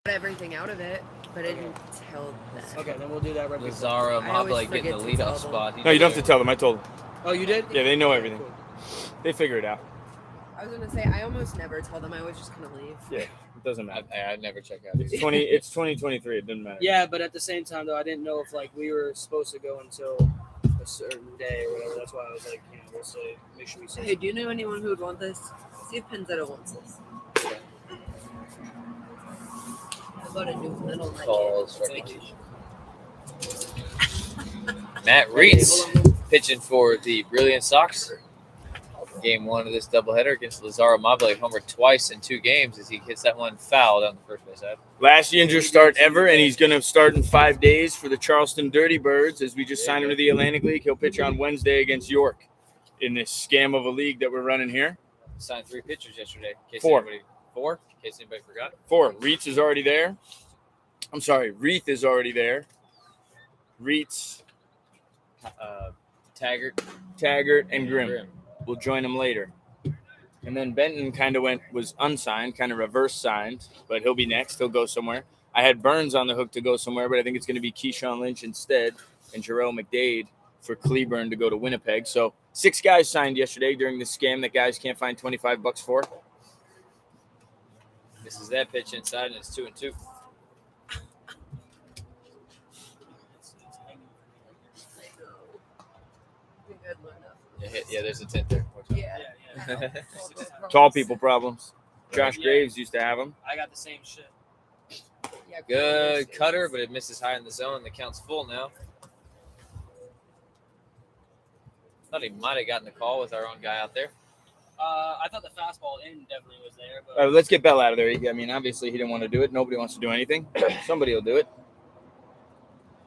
everything out of it, but I didn't tell them. Okay, then we'll do that right before. Lazaro I always Mobile getting the forget to leadoff tell them. spot. No, you don't have to tell them. I told them. Oh, you did? Yeah, they know everything. Cool. They figure it out. I was gonna say I almost never tell them. I always just kind of leave. Yeah, it doesn't matter. I never check out. It's 2023. It doesn't matter. Yeah, but at the same time, though, I didn't know if we were supposed to go until a certain day or whatever. That's why I was like, we'll say, make sure we say. Hey, do you know anyone who would want this? See if Penzetta wants this. I bought a new little Calls. Thank you. Matt Reitz pitching for the Brilliance Sox. Game 1 of this doubleheader against Lazaro Mobile. Homer twice in 2 games as he hits that one foul down the first base side. Last Yinzer start ever, and he's going to start in 5 days for the Charleston Dirty Birds as we just signed him to the Atlantic League. He'll pitch on Wednesday against York in this scam of a league that we're running here. Signed 3 pitchers yesterday. In case 4. Anybody, 4? In case anybody forgot. 4. Reitz is already there. I'm sorry, Reith is already there. Reitz, Taggart, and Grimm. We'll join him later. And then Benton was unsigned, kind of reverse signed, but he'll be next. He'll go somewhere. I had Burns on the hook to go somewhere, but I think it's going to be Keyshawn Lynch instead and Jarrell McDade for Cleburne to go to Winnipeg. So 6 guys signed yesterday during this scam that guys can't find $25 for. This is that pitch inside, and it's 2-2. Yeah, there's a tent there. Yeah. Tall people problems. Josh Graves used to have them. I got the same shit. Yeah, Good cutter, but it misses high in the zone. The count's full now. Thought he might have gotten the call with our own guy out there. I thought the fastball in definitely was there, but Let's get Bell out of there. I mean, obviously he didn't want to do it. Nobody wants to do anything. Somebody will do it.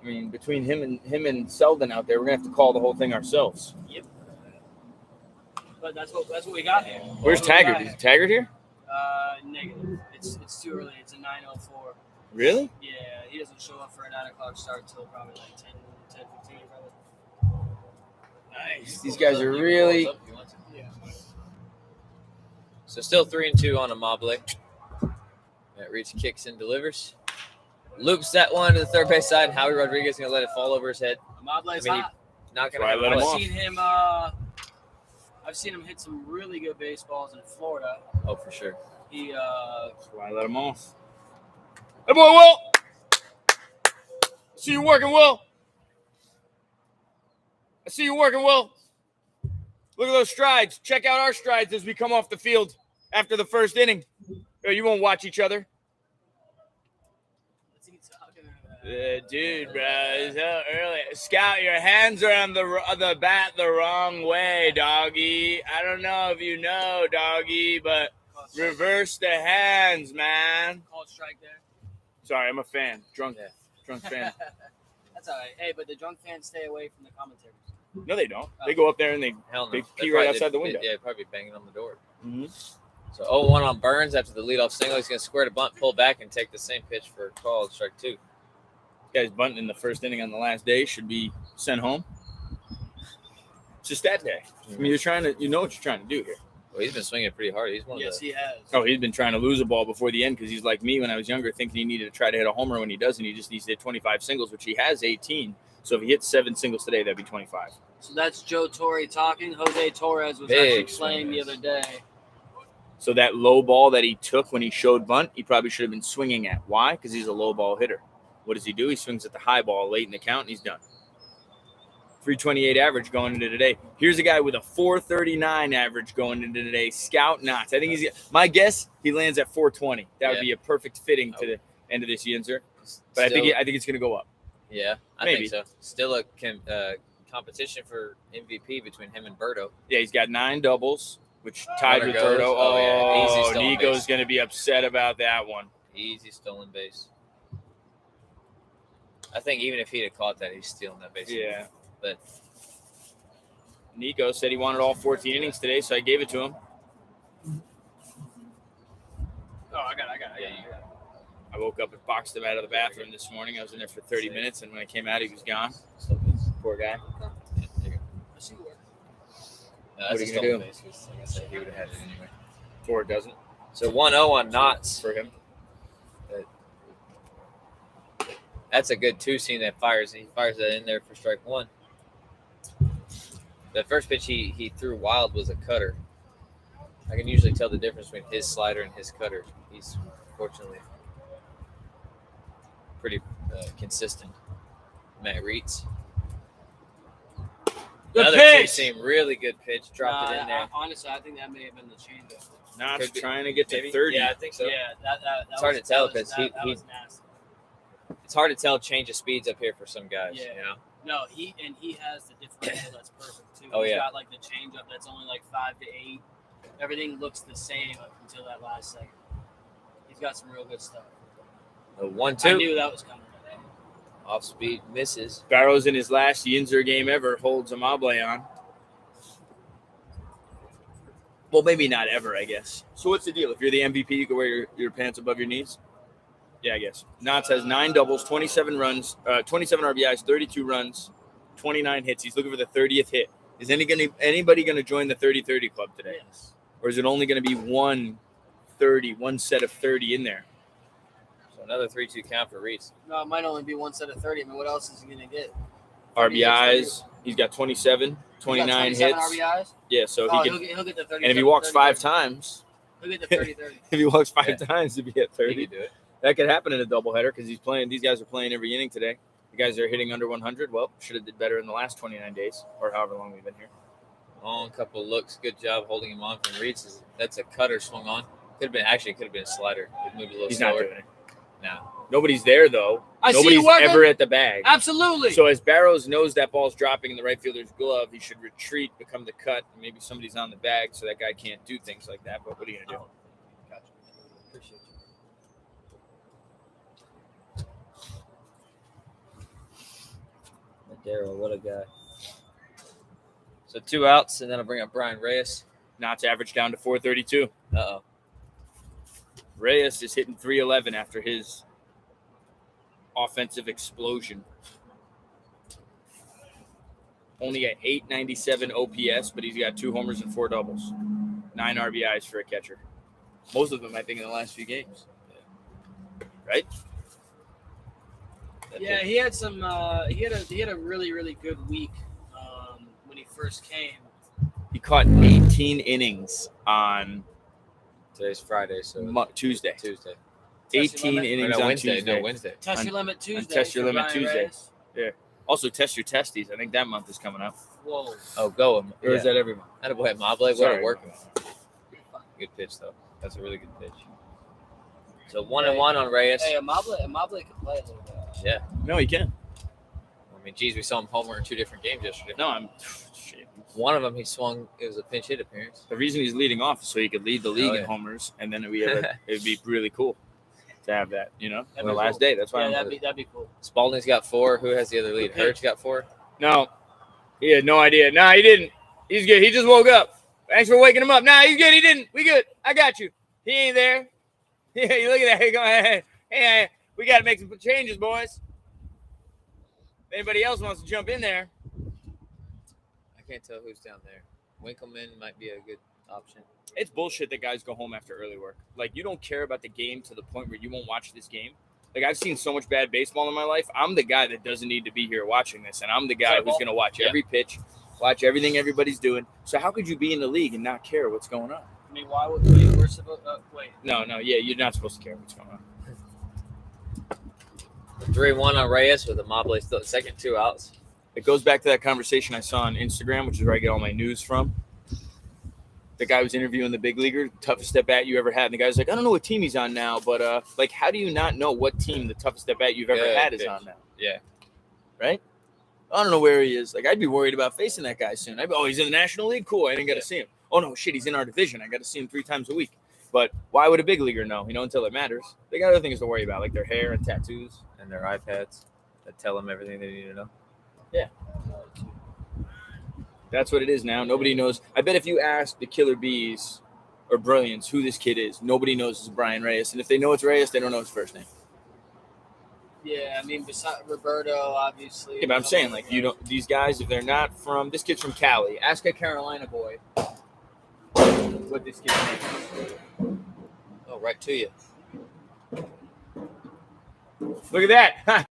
I mean, between him and Selden out there, we're gonna have to call the whole thing ourselves. yep. But that's what we got here. Where's That's what we Taggart? got Is here. Taggart here? Negative. It's too early. It's a 9:04. Really? Yeah, he doesn't show up for a 9 o'clock start till probably 10:15 probably. Nice. These guys are really. Yeah. So still 3-2 on a Mobile. Matt Reitz kicks and delivers. Loops that one to the third base side, and Howie Rodriguez is going to let it fall over his head. Moble's I mean, hot. Not going Why to let him have off? I've seen him hit some really good baseballs in Florida. Oh, for sure. He That's why I let him off. Hey, boy, Will. I see you working, Will. I see you working, Will. Look at those strides. Check out our strides as we come off the field after the first inning. Oh, you won't watch each other. what's he talking about? Dude, bro, it's so early. Scout, your hands are on the bat the wrong way, doggy. I don't know if you know, doggy, but reverse the hands, man. Called strike there. Sorry, I'm a fan. Drunk fan. That's all right. Hey, but the drunk fans stay away from the commentators. No, they don't. They go up there and they Hell no. They They're pee right probably- outside the window. Yeah, probably banging on the door. Mm-hmm. So 0-1 on Burns after the leadoff single. He's going to square to bunt, pull back, and take the same pitch for a call, strike 2. Guys bunting in the first inning on the last day should be sent home. It's just that day. I mean, you know what you're trying to do here. Well, he's been swinging pretty hard. He's one of Yes, the. he has. Oh, he's been trying to lose a ball before the end because he's like me when I was younger, thinking he needed to try to hit a homer when he doesn't. He just needs to hit 25 singles, which he has 18. So if he hits 7 singles today, that'd be 25. So that's Joe Torre talking. Jose Torres was Big actually playing the swingers. other day. So that low ball that he took when he showed bunt, he probably should have been swinging at. Why? Because he's a low ball hitter. What does he do? He swings at the high ball late in the count, and he's done. 328 average going into today. Here's a guy with a 439 average going into today. Scout Knots. I think my guess, he lands at 420. That would be a perfect fitting to the end of this Yinzer. But I think it's going to go up. Yeah, I Maybe. think so. Still a competition for MVP between him and Berto. Yeah, he's got 9 doubles, which tied with Runner goes. Berto. Oh, yeah. Easy stolen Nico's base. going to be upset about that one. Easy stolen base. I think even if he'd have caught that, he's stealing that base. Yeah. But Nico said he wanted all 14 innings today, so I gave it to him. Oh, I got it. I woke up and boxed him out of the bathroom this morning. I was in there for 30 minutes, and when I came out, he was gone. Poor guy. I see you work. that's What are a you gonna stolen do? base. 'Cause like I said, he would have had it anyway. Or it doesn't So 1-0 on Knots. for him. That's a good two seam that fires. He fires that in there for strike one. The first pitch he threw wild was a cutter. I can usually tell the difference between his slider and his cutter. He's fortunately pretty consistent. Matt Reitz. Good Another pitch. two seam, really good pitch. Dropped it in there. Honestly, I think that may have been the changeup. Knott's Could be. trying to get to Maybe. 30. Yeah, I think so. Yeah, that It's hard to tell 'cause that he- was nasty. It's hard to tell change of speeds up here for some guys. Yeah. You know. No, he has the differential that's perfect too. Oh, He's yeah. got like the changeup that's only like 5 to 8. Everything looks the same up until that last second. He's got some real good stuff. The I 1-2 knew that was coming. off speed misses. Barrows in his last Yinzer game ever holds Amable on. Well, maybe not ever, I guess. So what's the deal? If you're the MVP, you can wear your pants above your knees? Yeah, I guess. Knotts has 9 doubles, 27 runs, 27 RBIs, 32 runs, 29 hits. He's looking for the 30th hit. Is anybody going to join the 30-30 club today? Yes. Or is it only going to be one set of 30 in there? So another 3-2 count for Reitz. No, it might only be one set of 30. I mean, what else is he gonna get? RBIs, he's got 27, 29 He's got 27 hits. RBIs. Yeah, so Oh, he can. he'll get the 30. And if he walks 5 30. times, He'll get the 30-30. if he walks 5 Yeah. times to be at He 30, could do it. that could happen in a doubleheader because he's playing. These guys are playing every inning today. The guys that are hitting under 100. Well, should have did better in the last 29 days or however long we've been here. Long couple looks. Good job holding him on from Reitz. That's a cutter swung on. Could have been a slider. It moved a little He's slower. not doing it. No. Nobody's there though. I see Nobody's you working. ever at the bag. Absolutely. So as Barrows knows that ball's dropping in the right fielder's glove, he should retreat, become the cut, and maybe somebody's on the bag so that guy can't do things like that. But what are you gonna do? Gotcha. Appreciate you. Daryl, what a guy. So 2 outs, and then I'll bring up Brian Reyes. Knott's average down to 432. Uh-oh. Reyes is hitting 311 after his offensive explosion. Only at 897 OPS, but he's got 2 homers and 4 doubles. 9 RBIs for a catcher. Most of them, I think, in the last few games. Right? Yeah, he had some. He had a really really good week when he first came. He caught 18 innings on Today's Friday, so Tuesday. Tuesday. 18 limit. innings no, on Wednesday. Tuesday. No, Wednesday. Test On- your limit Tuesday. Test Your for Limit Brian Tuesday. Reyes. Also, test your testes. I think that month is coming up. Whoa. Oh, go him. Or is that every month? Attaboy, Mable. What Sorry. a work. Good pitch, though. That's a really good pitch. So 1-1 on Reyes. Hey, Amable can play a little bit. Yeah. No, he can. I mean, geez, we saw him homer in 2 different games yesterday. No, I'm. Shit. One of them, he swung. It was a pinch hit appearance. The reason he's leading off is so he could lead the league Oh, in yeah. homers, and then it'd be really cool to have that. On That'd the be last cool. day. That's why. Yeah, I'm that'd be cool. Spalding's got 4. Who has the other lead? Okay. Hurt's got 4. No, he had no idea. Nah, he didn't. He's good. He just woke up. Thanks for waking him up. Nah, he's good. He didn't. We good. I got you. He ain't there. Yeah, you look at that. He going, hey, we got to make some changes, boys. If anybody else wants to jump in there, I can't tell who's down there. Winkleman might be a good option. it's bullshit that guys go home after early work. Like, you don't care about the game to the point where you won't watch this game. Like, I've seen so much bad baseball in my life. I'm the guy that doesn't need to be here watching this, and I'm the guy who's going to watch every pitch, watch everything everybody's doing. So how could you be in the league and not care what's going on? I mean, why would we're supposed? Wait. No, yeah, you're not supposed to care what's going on. 3-1 on Reyes with a Mable still second, 2 outs. It goes back to that conversation I saw on Instagram, which is where I get all my news from. The guy was interviewing the big leaguer, toughest at bat you ever had. And the guy's like, I don't know what team he's on now, but like, how do you not know what team the toughest at bat you've ever Good had is pitch. on now? Yeah. Right? I don't know where he is. Like, I'd be worried about facing that guy soon. I'd be, he's in the National League? Cool. I didn't get to see him. Oh, no, shit, he's in our division. I got to see him 3 times a week. But why would a big leaguer know? Until it matters. They got other things to worry about, like their hair and tattoos. And their iPads that tell them everything they need to know. That's what it is now. Nobody knows. I bet if you ask the Killer Bees or Brilliance who this kid is, nobody knows it's Brian Reyes. And if they know it's Reyes, they don't know his first name. Yeah, I mean, besides Roberto, obviously. Yeah, but I'm saying, like, you don't. These guys, if they're not from, this kid's from Cali. Ask a Carolina boy what this kid's name is. Oh, right to you. Look at that.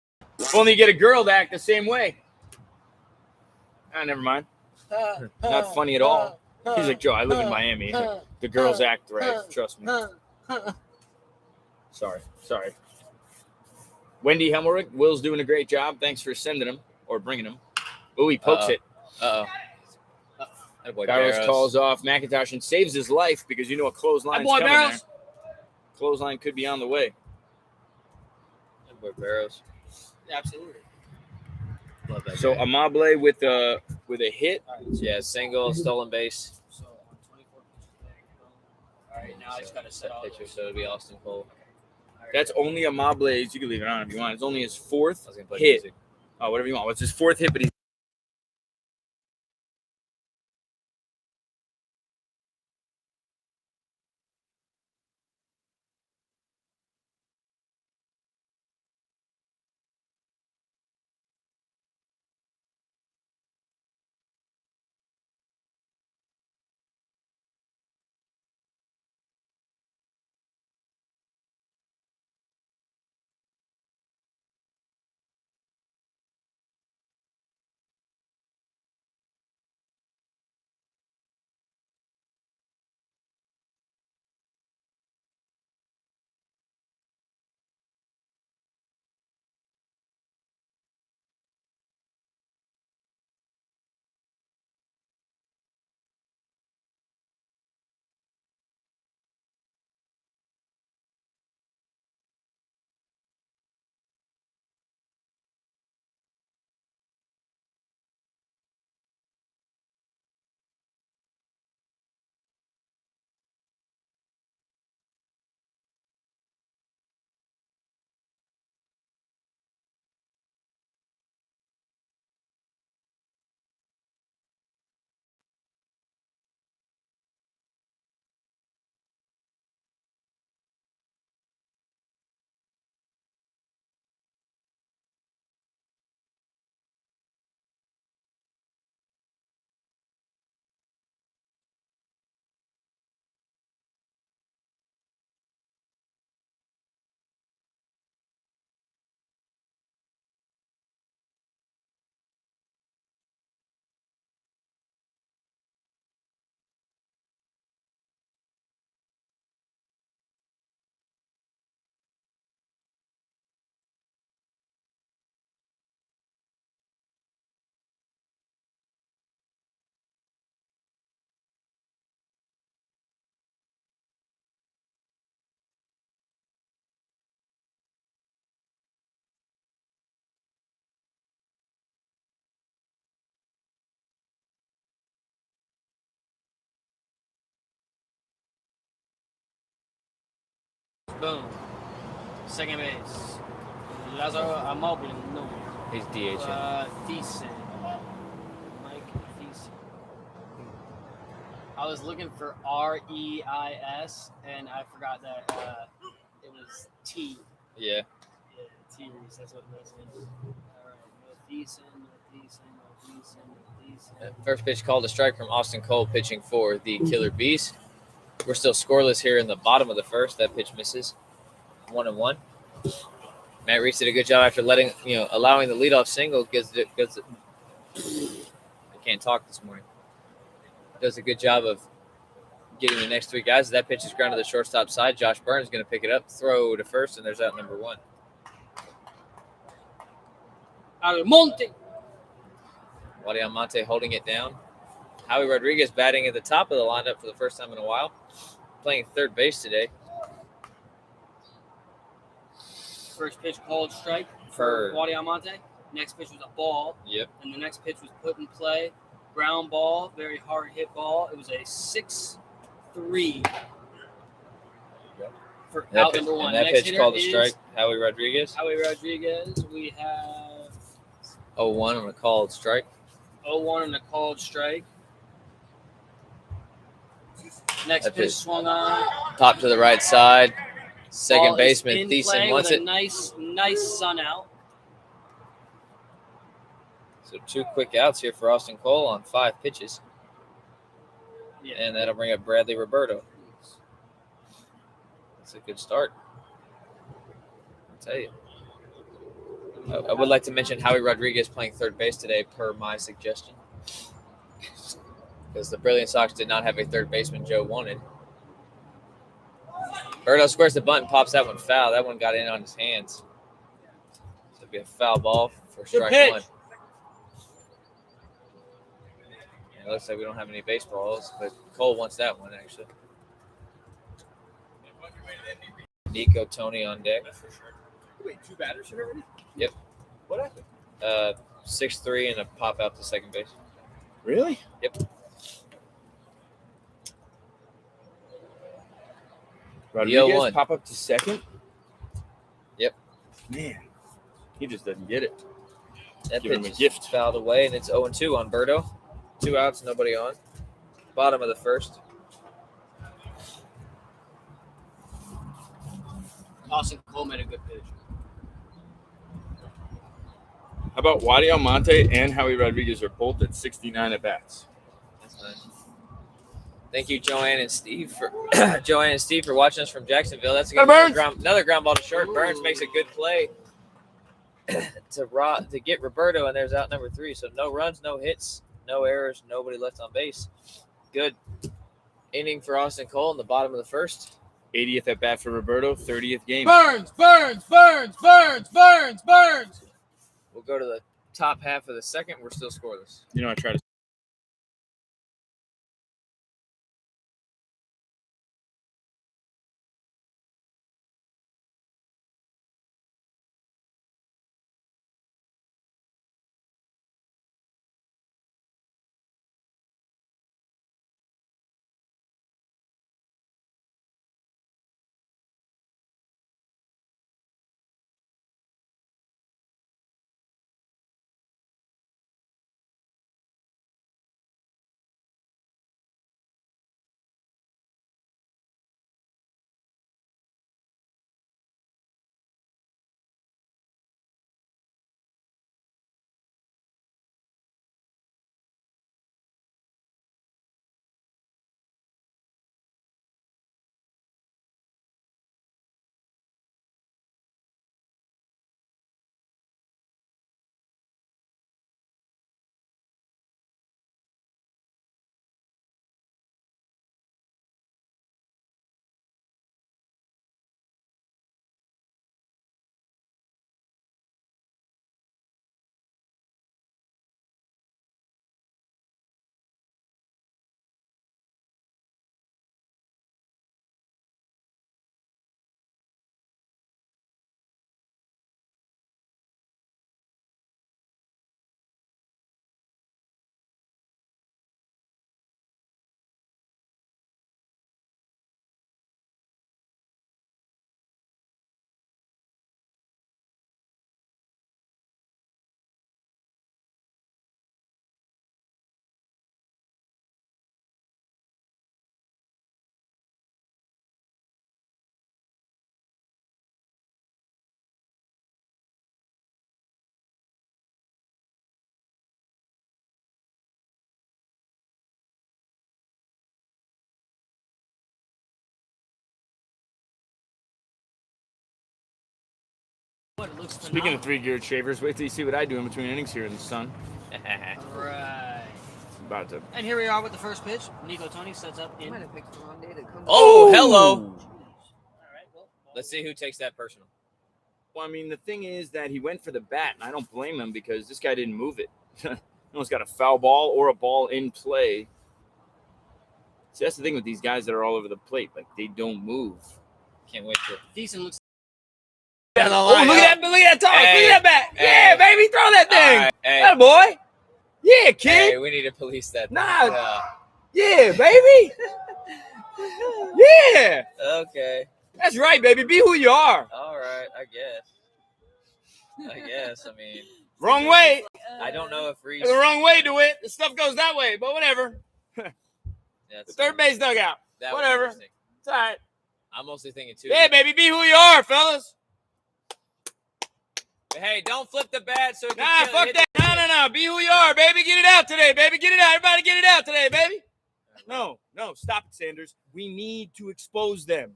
If only you get a girl to act the same way. Ah, never mind. Not funny at all. He's like, Joe, I live in Miami. He's like, the girls act right. Trust me. Sorry. Wendy Hemmelrick, Will's doing a great job. Thanks for sending him or bringing him. Oh, he pokes it. Barrows calls off McIntosh and saves his life because you know a clothesline's coming there. Clothesline could be on the way. That boy Barrows. Absolutely. Love that So guy. Amable with a hit. Yeah, single, stolen base. So on 24 all right, now I just got to set that all pitcher, those. so it'll be Austin Cole. That's only Amable's. You can leave it on if you want. It's only his fourth I was gonna play hit. music. Oh, whatever you want. What's his fourth hit? But he's Boom. Second base. Lazaro Amable. No. He's DH. Thiessen. Mike Thiessen. I was looking for REIS, and I forgot that it was T. Yeah. Yeah, T Reese. That's what it was. All right. No Thiessen. First pitch called a strike from Austin Cole, pitching for the Killer Bees. We're still scoreless here in the bottom of the first. That pitch misses. 1-1. Matt Reese did a good job after allowing the leadoff single. I can't talk this morning. Does a good job of getting the next three guys. That pitch is grounded to the shortstop side. Josh Burns is going to pick it up, throw to first, and there's out number one. Almonte. Wadi Almonte holding it down. Howie Rodriguez batting at the top of the lineup for the first time in a while. Playing third base today. First pitch called strike for Wadi Almonte. Next pitch was a ball. Yep. And the next pitch was put in play. Ground ball, very hard hit ball. It was a 6-3 for out number one. And that next pitch called a strike. Howie Rodriguez. We have 0-1 on a called strike. 0-1 on a called strike. Next pitch swung on. Pop to the right side. Second Ball baseman is in Thiessen play wants with it. a nice sun out. So 2 quick outs here for Austin Cole on 5 pitches. Yeah. And that'll bring up Bradley Roberto. That's a good start. I'll tell you. I would like to mention Howie Rodriguez playing third base today, per my suggestion, because the Brilliance Sox did not have a third baseman Joe wanted. Birdo squares the bunt and pops that one foul. That one got in on his hands. So it'll be a foul ball for strike pitch. one. And it looks like we don't have any baseballs, but Cole wants that one, actually. Nico Tony on deck. Wait, 2 batters here already? Yep. What happened? 6-3 and a pop out to second base. Really? Yep. Rodriguez 0-1. pop up to second? Yep. Man, he just doesn't get it. That Give him pitch a is gift. fouled away, and it's 0-2 on Birdo. 2 outs, nobody on. Bottom of the first. Austin Cole made a good pitch. How about Wadi Almonte and Howie Rodriguez are both at 69 at bats? That's nice. Thank you, Joanne and Steve for watching us from Jacksonville. That's a good another ground ball to short. Ooh. Burns makes a good play to get Roberto, and there's out number 3. So no runs, no hits, no errors, nobody left on base. Good inning for Austin Cole in the bottom of the first. 80th at bat for Roberto, 30th game. Burns. We'll go to the top half of the second. We're still scoreless. You know, I try to. Speaking of 3-geared shavers, wait till you see what I do in between innings here in the sun. Right. About to. And here we are with the first pitch. Nico Tony sets up I in. might have picked the wrong day to come. Oh, hello. All right. Well, Let's see who takes that personal. Well, I mean, the thing is that he went for the bat, and I don't blame him because this guy didn't move it. No one's got a foul ball or a ball in play. See, that's the thing with these guys that are all over the plate. Like, they don't move. Can't wait to. decent looks. Down the Oh, line. look at that toss. Hey. Look at that bat. Hey. Yeah, baby, throw that thing. All right. Hey. That boy. Yeah, kid. Hey, we need to police that. Nah. Yeah, baby. Yeah. Okay. That's right, baby. Be who you are. All right. I guess. I mean, Wrong way. I don't know if Reese. There's a wrong way to it. The stuff goes that way, but whatever. That's The third base dugout. that was Whatever. interesting. It's all right. I'm mostly thinking too. Yeah, baby. Be who you are, fellas. Hey, don't flip the bat so it can Nah, kill- fuck hit that. the- No. Be who you are, baby. Get it out today, baby. Get it out. Everybody get it out today, baby. No. Stop it, Sanders. We need to expose them.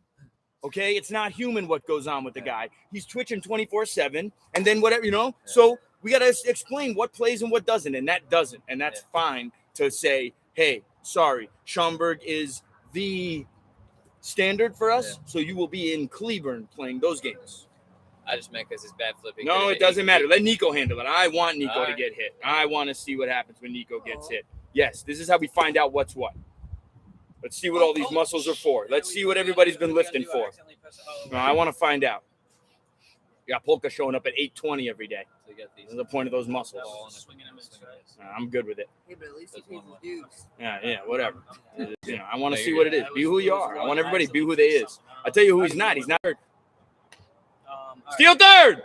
Okay, it's not human what goes on with the guy. He's twitching 24/7, and then whatever, you know. So we got to explain what plays and what doesn't, and that doesn't, and that's fine to say, hey, sorry, Schaumburg is the standard for us, so you will be in Cleburne playing those games. I just meant because it's bad flipping. No, it doesn't matter. Let Nico handle it. I want Nico to get hit. I want to see what happens when Nico gets hit. Yes, this is how we find out what's what. Let's see what all these muscles are for. Let's see what everybody's been lifting for. No, I want to find out. You got Polka showing up at 8:20 every day. This is the point of those muscles. I'm good with it. Hey, but at least he pays his dues. Yeah, whatever. You know, I want to see what it is. Be who you are. I want everybody to be who they is. I tell you who he's not. He's not third. Steal third.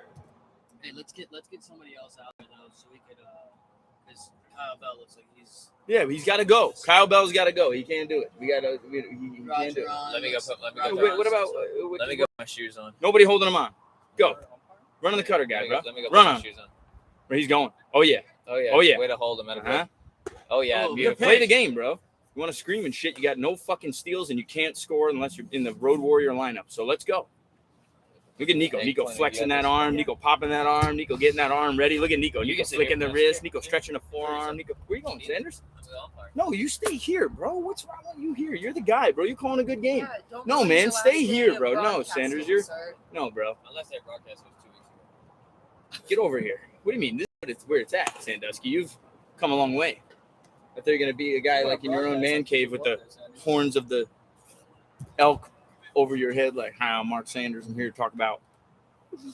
Hey, let's get somebody else out there though, so we could because Kyle Bell looks like he's. Yeah, he's got to go. Kyle Bell's got to go. He can't do it. He can't do it. Let me go. What about? Let me go put my shoes on. Nobody holding him on. Go. Run on the cutter guy, bro. Let me go Run put on. my shoes on. Where he's going. Oh yeah. Oh yeah. Way to hold him at a break. Oh yeah. Beautiful. Play the game, bro. You want to scream and shit? You got no fucking steals, and you can't score unless you're in the Road Warrior lineup. So let's go. Look at Nico. Nico flexing that arm. Nico popping that arm. Nico getting that arm ready. Look at Nico. Nico flicking the wrist. Nico stretching the forearm. Nico, where you going, Sanders? No, you stay here, bro. What's wrong with you here? You're the guy, bro. You're calling a good game. No, man, stay here, bro. No, Sanders, no, bro. Unless they broadcast it 2 weeks ago. Get over here. What do you mean? This is where it's at, Sandusky. You've come a long way. I thought you're gonna be a guy like in your own man cave with the horns of the elk over your head, like, hi, I'm Mark Sanders. I'm here to talk about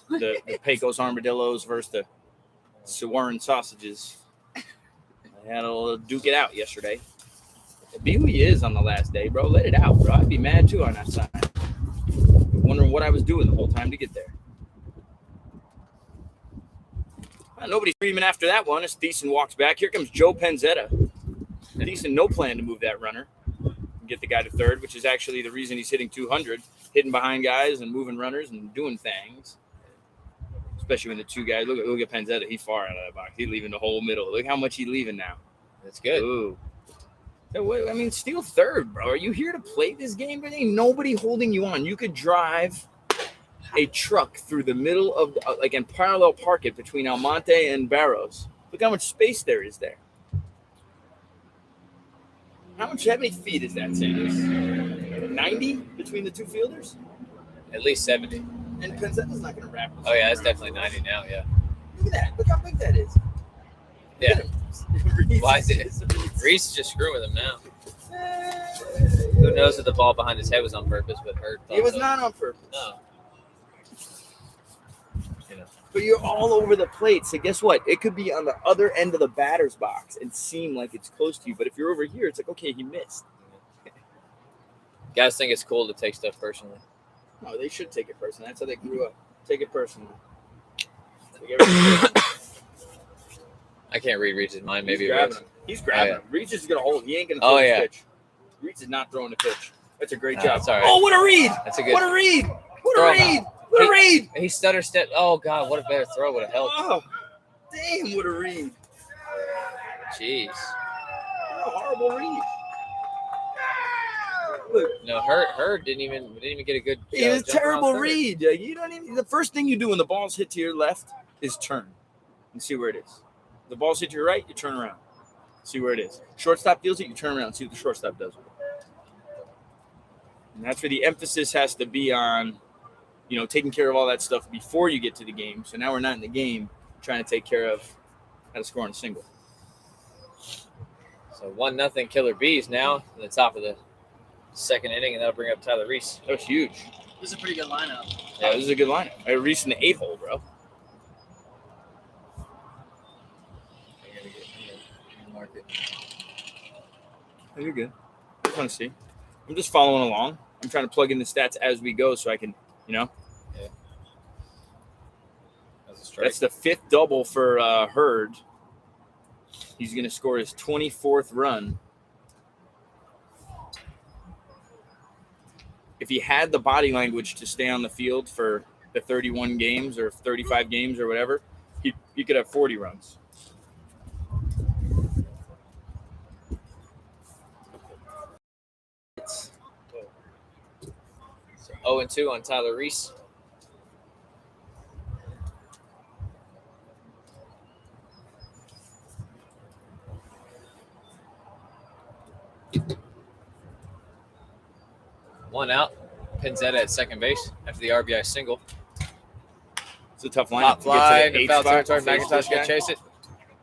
the Pecos armadillos versus the Sawarren sausages. I had a little duke it out yesterday. Be who he is on the last day, bro. Let it out, bro. I'd be mad too on that side. Wondering what I was doing the whole time to get there. Well, nobody's screaming after that one as Thiessen walks back. Here comes Joe Penzetta. Thiessen, no plan to move that runner. Get the guy to third, which is actually the reason he's hitting 200, hitting behind guys and moving runners and doing things. Especially when the two guys look at Penzetta, he's far out of that box. He's leaving the whole middle. Look how much he's leaving now. That's good. Ooh. I mean, steal third, bro. Are you here to play this game? There ain't nobody holding you on. You could drive a truck through the middle of and parallel park it between Almonte and Barrows. Look how much space there is there. How many feet is that, Sanders? 90 between the two fielders? At least 70. And Penzetta's not going to wrap. Oh yeah, it's definitely 90 now. Yeah. Look at that. Look how big that is. Yeah. Why is it? Reese is just screwing with him now. Who knows if the ball behind his head was on purpose, but hurt. It was not on purpose. No. But you're all over the plate. So guess what? It could be on the other end of the batter's box and seem like it's close to you. But if you're over here, it's like, okay, he missed. Guys think it's cool to take stuff personally. No, they should take it personally. That's how they grew up. Take it personally. I can't read Reese's mind. Maybe He's grabbing him. Reese is going to hold. He ain't going to throw the pitch. Reese is not throwing the pitch. That's a great job. That's all right. Oh, what a read. That's a good. What a read. What a read. What a read. He stutter step. Oh, God. What a better throw would have helped. Oh, damn. What a read. Jeez. What a horrible read. Look. No, Hurd didn't even get a good. It was a terrible read. You don't even. The first thing you do when the ball's hit to your left is turn and see where it is. The ball's hit to your right, you turn around, see where it is. Shortstop deals it, you turn around, see what the shortstop does with it. And that's where the emphasis has to be on, taking care of all that stuff before you get to the game. So now we're not in the game, trying to take care of how to score on a single. So 1-0 Killer Bees now in the top of the second inning, and that'll bring up Tyler Reese. That was huge. This is a pretty good lineup. Yeah, this is a good lineup. Reese in the 8-hole, bro. Oh, you're good. I just want to see. I'm just following along. I'm trying to plug in the stats as we go so I can, Yeah. That's the fifth double for Hurd. He's going to score his 24th run. If he had the body language to stay on the field for the 31 games or 35 games or whatever, he could have 40 runs. 0-2 on Tyler Reese. One out. Pinzetta at second base after the RBI single. It's a tough lineup. Pop fly Get to into the foul eighth spot, territory. face McIntosh this can guy. chase it.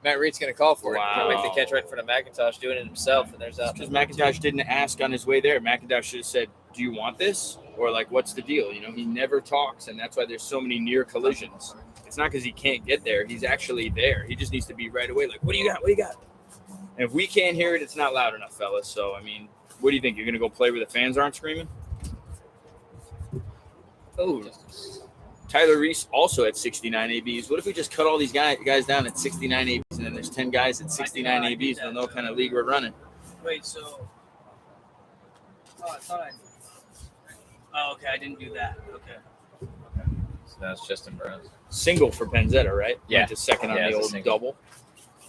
Matt Reed's going to call for it. Can't make the Wow. catch right in front of McIntosh, doing it himself, and there's out. Because McIntosh didn't ask on his way there. McIntosh should have said, "Do you want this?" Or like, "What's the deal?" You know, he never talks, and that's why there's so many near collisions. It's not because he can't get there; he's actually there. He just needs to be right away. Like, what do you got? What do you got? And if we can't hear it, it's not loud enough, fellas. So, I mean, what do you think? You're gonna go play where the fans aren't screaming? Oh, Tyler Reese also at 69 ABs. What if we just cut all these guys down at 69 ABs, and then there's 10 guys at 69 ABs? We'll know what kind of league we're running. Wait, so. Oh, I thought I. Oh, okay. I didn't do that. Okay. So that's Justin Brown. Single for Penzetta, right? Yeah. Went to second on Yeah, the it's a old single. double.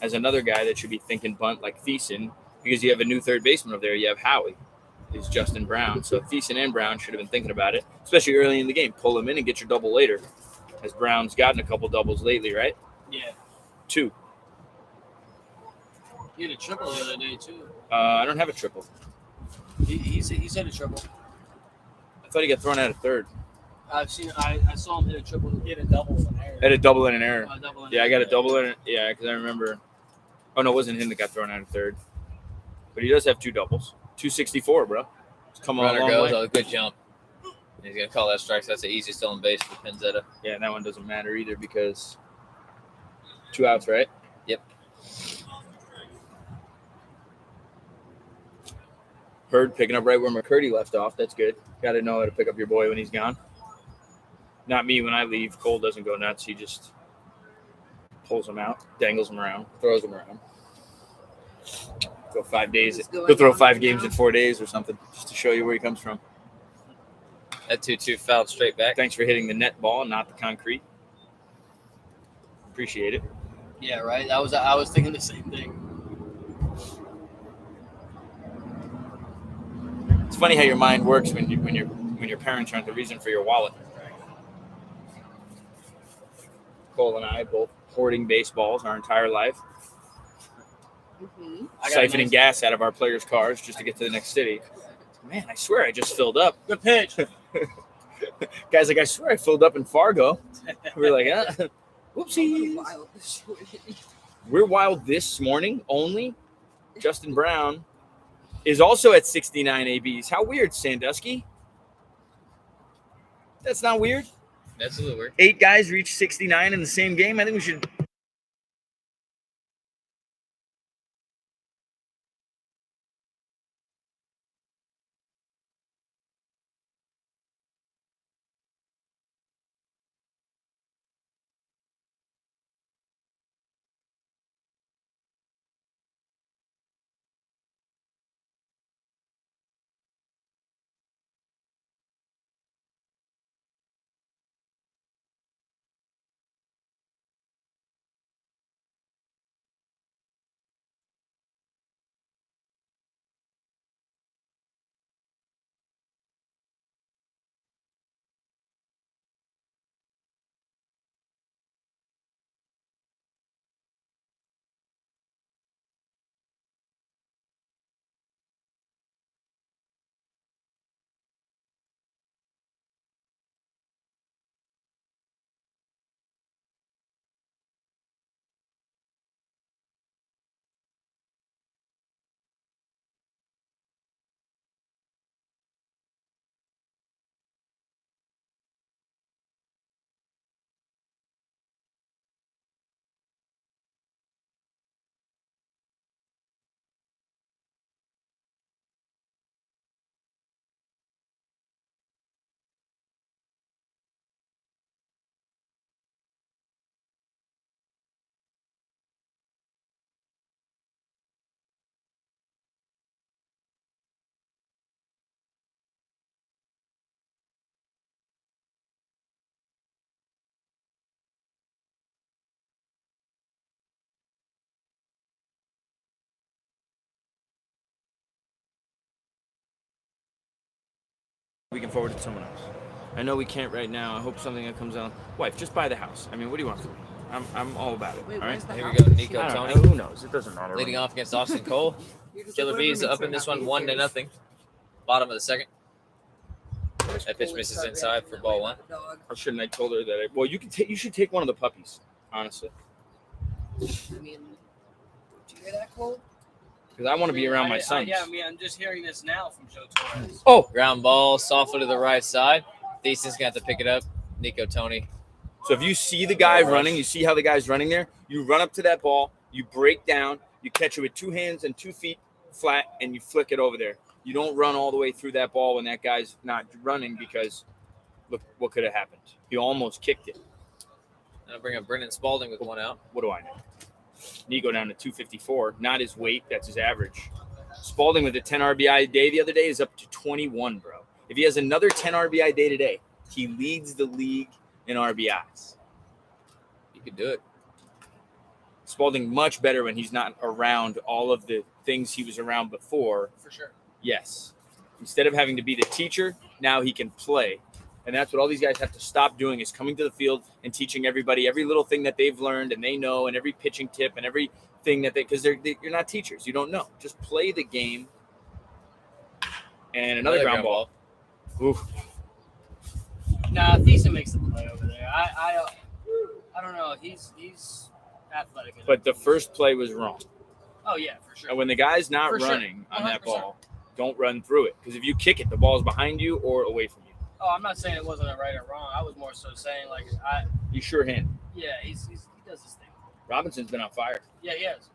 As another guy that should be thinking bunt like Thiessen, because you have a new third baseman over there. You have Howie, is Justin Brown. So Thiessen and Brown should have been thinking about it, especially early in the game. Pull him in and get your double later, as Brown's gotten a couple doubles lately, right? Yeah. 2. He had a triple the other day, too. I don't have a triple. He said a triple. I thought he got thrown out of third. I saw him hit a triple. He hit a double in an error. Had a double and an error. Double in Yeah, I an got a error. double in it. Yeah, because I remember. Oh, no, it wasn't him that got thrown out of third. But he does have 2 doubles. 264, bro. It's come on a Runner long goes. way. Oh, good jump. He's going to call that strike. That's the easiest stolen base for Pinzetta. Yeah, and that one doesn't matter either because 2 outs, right? Yep. Hurd picking up right where McCurdy left off. That's good. Got to know how to pick up your boy when he's gone. Not me when I leave. Cole doesn't go nuts. He just pulls him out, dangles him around, throws him around. Go 5 days. What's going He'll throw on 5 now? games in 4 days or something, just to show you where he comes from. That 2-2 fouled straight back. Thanks for hitting the net ball, not the concrete. Appreciate it. Yeah, right. I was thinking the same thing. It's funny how your mind works when your parents aren't the reason for your wallet. Cole and I both hoarding baseballs our entire life, Mm-hmm. siphoning gas out of our players' cars just to get to the next city. Man, I swear I just filled up. Good pitch. Guys, like, I swear I filled up in Fargo. We're like, whoopsies. Wild this morning. We're wild this morning only. Justin Brown is also at 69 ABs. How weird, Sandusky? That's not weird. That's a little weird. 8 guys reach 69 in the same game. I think we should. We can forward it to someone else. I know we can't right now. I hope something that comes out. Wife, just buy the house. I mean, what do you want from me? I'm all about it. Wait, All right. where's the Here we house? go, Nico I don't Tony. know. Who knows? It doesn't matter. Leading off against Austin Cole. You're just Killer like, Bees whatever up in makes this her one, happy, 1-0. Bottom of the second. Where's That pitch Cole's misses start inside reacting for that ball way one. about the dog? Or shouldn't I told her that? Well, you can take. You should take one of the puppies. Honestly, I mean, did you hear that, Cole? because I want to be around my sons. Yeah, I mean, I'm just hearing this now from Joe Torres. Oh, Ground ball, softly to the right side. Thiesen's got to pick it up. Nico Tony. so if you see the guy running, you see how the guy's running there. You run up to that ball. You break down. You catch it with 2 hands and 2 feet flat, and you flick it over there. You don't run all the way through that ball when that guy's not running, because look what could have happened. He almost kicked it. I'll bring up Brendan Spalding with one out. What do I know? Nico down to 254. Not his weight. That's his average. Spalding with a 10 RBI day the other day is up to 21, bro. If he has another 10 RBI day today, he leads the league in RBIs. You could do it. Spalding much better when he's not around all of the things he was around before. For sure. Yes. Instead of having to be the teacher, now he can play. And that's what all these guys have to stop doing, is coming to the field and teaching everybody every little thing that they've learned and they know, and every pitching tip and everything that because you're not teachers. You don't know. Just play the game. And another ground ball. Oof. Nah, Thiessen makes the play over there. I don't know. He's athletic. But the first play was wrong. Oh yeah, for sure. And when the guy's not For sure. running on that 100%. ball, don't run through it. Because if you kick it, the ball's behind you or away from you. Oh, I'm not saying it wasn't a right or wrong. I was more so saying like You sure hand. he does his thing. Robinson's been on fire. Yeah, he has.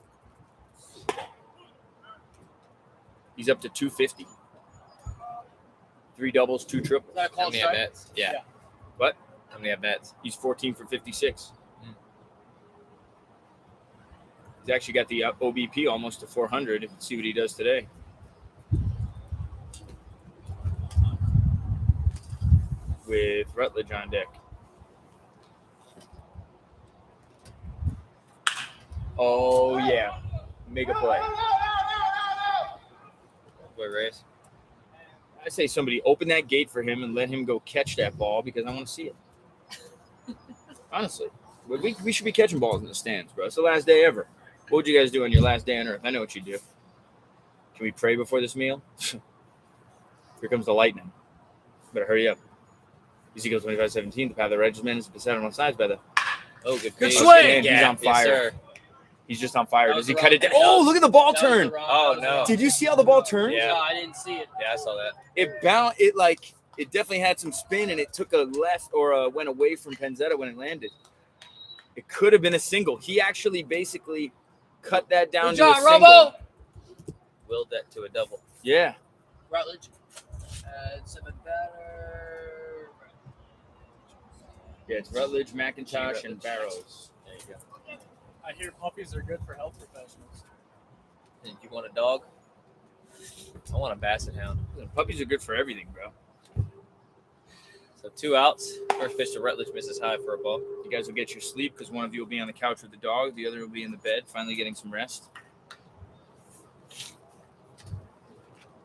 He's up to 250. 3 doubles, 2 triples. Is that a How called many strike? at bats? Yeah. Yeah. What? How many at bats? He's 14 for 56. Mm. He's actually got the OBP almost to 400. Let's see what he does today. With Rutledge on deck. Oh, yeah. Make a play. Boy, Rays. I say somebody open that gate for him and let him go catch that ball, because I want to see it. Honestly. We should be catching balls in the stands, bro. It's the last day ever. What would you guys do on your last day on Earth? I know what you do. Can we pray before this meal? Here comes the lightning. Better hurry up. Ezekiel 25:17, the path of the righteous man is beset on all sides by the... Oh, good Good pitch. swing! He's on fire. Yes, sir. He's just on fire. That Does was he the cut it wrong- down? Oh, look at the ball That was turn. the wrong- Oh, that was no. the wrong- Did you see how the ball turned? Yeah. No, I didn't see it. Yeah, I saw that. It definitely had some spin, and it took a left or went away from Penzetta when it landed. It could have been a single. He actually basically cut that down Good to a job, single. Robo. Willed that to a double. Yeah. Rutledge. 7 batter. Yeah, it's Rutledge, McIntosh, Rutledge. and Barrows. There you go. I hear puppies are good for health professionals. And you want a dog? I want a basset hound. Puppies are good for everything, bro. So 2 outs. First pitch to Rutledge misses high for a ball. You guys will get your sleep because one of you will be on the couch with the dog. The other will be in the bed, finally getting some rest.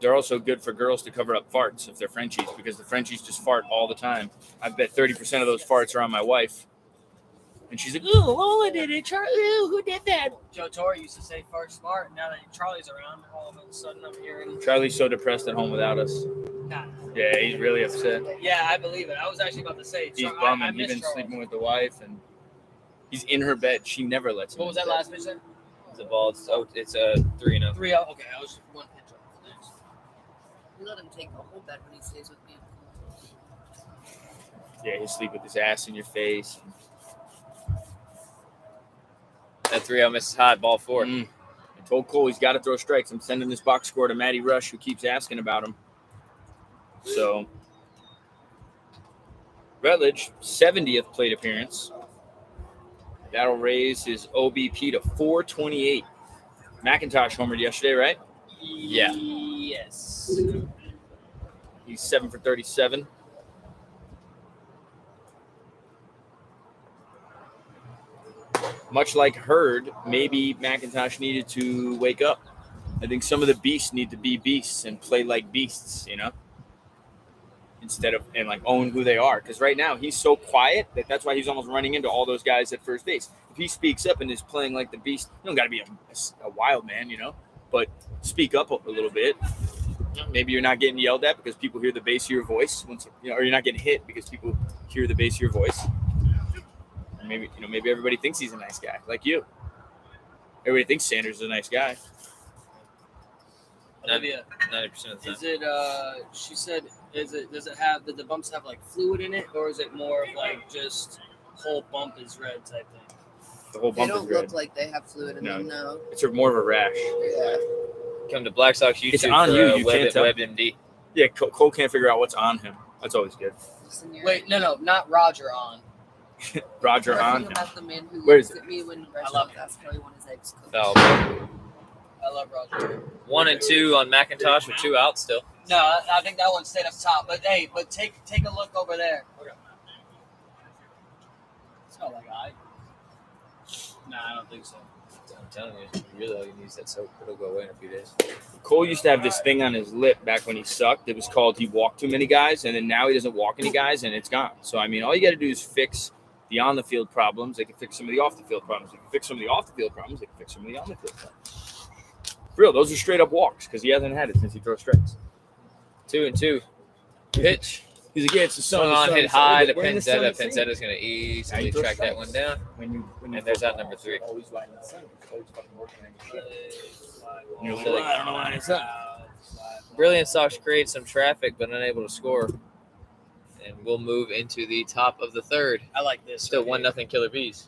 They're also good for girls to cover up farts if they're Frenchies, because the Frenchies just fart all the time. I bet 30% of those farts are on my wife. And she's like, "Ooh, Lola did it. Charlie, who did that?" Joe Torre used to say fart smart. Now that Charlie's around, all of a sudden I'm hearing. Charlie's so depressed at home without us. Nah. Yeah, he's really upset. Yeah, I believe it. I was actually about to say. He's I bumming. He's miss been Charles. sleeping with the wife, and he's in her bed. She never lets him. What was in that bed. last pitch then? It's a ball. It's a 3-0. 3-0. Okay, I was 1 pitch off. Thanks. We let him take the whole bed when he stays with me. Yeah, he'll sleep with his ass in your face. That 3-0 misses high. Ball 4. I told Cole he's got to throw strikes. I'm sending this box score to Matty Rush, who keeps asking about him. So, Rutledge, 70th plate appearance. That'll raise his OBP to 428. McIntosh homered yesterday, right? Yeah. Yes. He's 7 for 37. Much like Hurd, maybe McIntosh needed to wake up. I think some of the beasts need to be beasts and play like beasts, you know? instead of and like own who they are. Because right now he's so quiet that's why he's almost running into all those guys at first base. If he speaks up and is playing like the beast, you don't got to be a wild man, but speak up a little bit. Maybe you're not getting yelled at because people hear the bass of your voice, or you're not getting hit because people hear the bass of your voice. And maybe everybody thinks he's a nice guy, like you. Everybody thinks Sanders is a nice guy. Olivia, 90% of the time. is it? She said, does the bumps have like fluid in it, or is it more of like just whole bump is red type thing? The whole They bump don't is red. look like they have fluid in them. No. It's more of a rash. Yeah. Come to Black Sox YouTube It's on for you. You can't tell. WebMD. Yeah, Cole can't figure out what's on him. That's always good. Wait, no, not Roger on. Roger on Talking him. about the man who Where is looks at me when I love restaurants ask how he wants his eggs cooked. Foul. I love Roger. 1 and 2 on McIntosh with 2 outs still. No, I think that one stayed up top. But hey, take a look over there. Okay. It's not like Nah, I don't think so. I'm telling you, really all you need is that soap. It'll go away in a few days. Cole used to have this thing on his lip back when he sucked. It was called he walked too many guys, and then now he doesn't walk any guys, and it's gone. So, I mean, all you got to do is fix the on-the-field problems. They can fix some of the off-the-field problems. They can fix some of the off-the-field problems. They can fix some of the on-the-field problems. For real, those are straight-up walks because he hasn't had it since he throws strikes. 2 and 2. Pitch. He's like, yeah, it's the sun. Swung the on, sun, hit the sun. high to We're in the sun, Pinzetta. it's raining. Pinzetta's going to easily throw track that strikes. one down. When you And there's out number 3. Always right in the sun. You're always fucking working on your shit. You're You're like, I don't know why it's up. Brilliance Sox create some traffic, but unable to score. And we'll move into the top of the 3rd. I like this. Still 1-0 Killer Bees.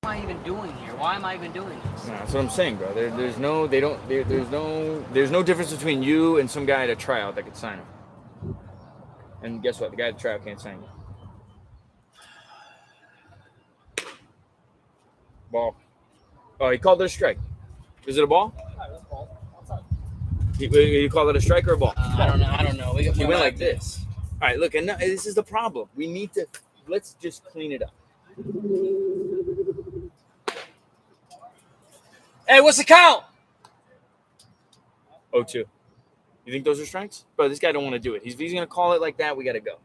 What am I even doing here? Why am I even doing this? No, that's what I'm saying, bro. There's no difference between you and some guy at a tryout that could sign him. And guess what? The guy at the tryout can't sign you. Ball. Oh, he called it a strike. Is it a ball? You call it a strike or a ball? I don't know. He went like this. All right, look, and this is the problem. We need to let's just clean it up. Hey, what's the count? 0-2. You think those are strikes? Bro, this guy don't want to do it. If he's going to call it like that, we got to go.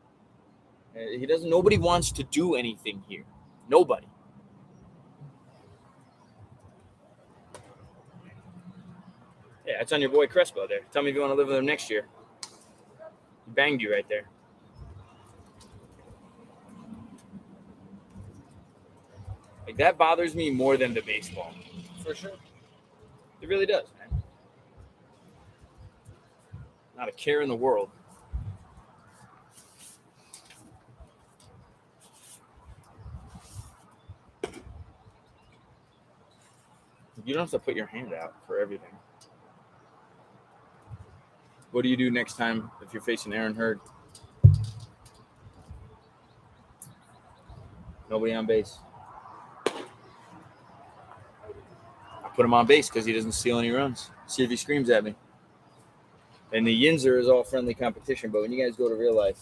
He doesn't. Nobody wants to do anything here. Nobody. Yeah, it's on your boy Crespo there. Tell me if you want to live with him next year. He banged you right there. Like, that bothers me more than the baseball. For sure. It really does, man. Not a care in the world. You don't have to put your hand out for everything. What do you do next time if you're facing Aaron Hurd? Nobody on base. I put him on base because he doesn't steal any runs. See if he screams at me. And the Yinzer is all friendly competition, but when you guys go to real life,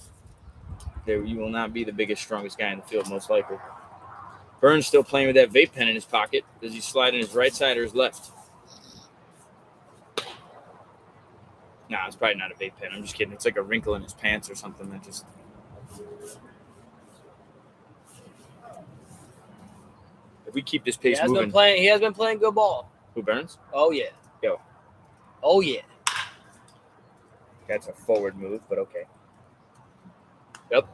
you will not be the biggest, strongest guy in the field, most likely. Burns still playing with that vape pen in his pocket. Does he slide in his right side or his left? Nah, it's probably not a vape pen. I'm just kidding. It's like a wrinkle in his pants or something that just... If we keep this pace moving... He has been playing good ball. Who, Burns? Oh, yeah. Yo. Oh, yeah. That's a forward move, but okay. Yep.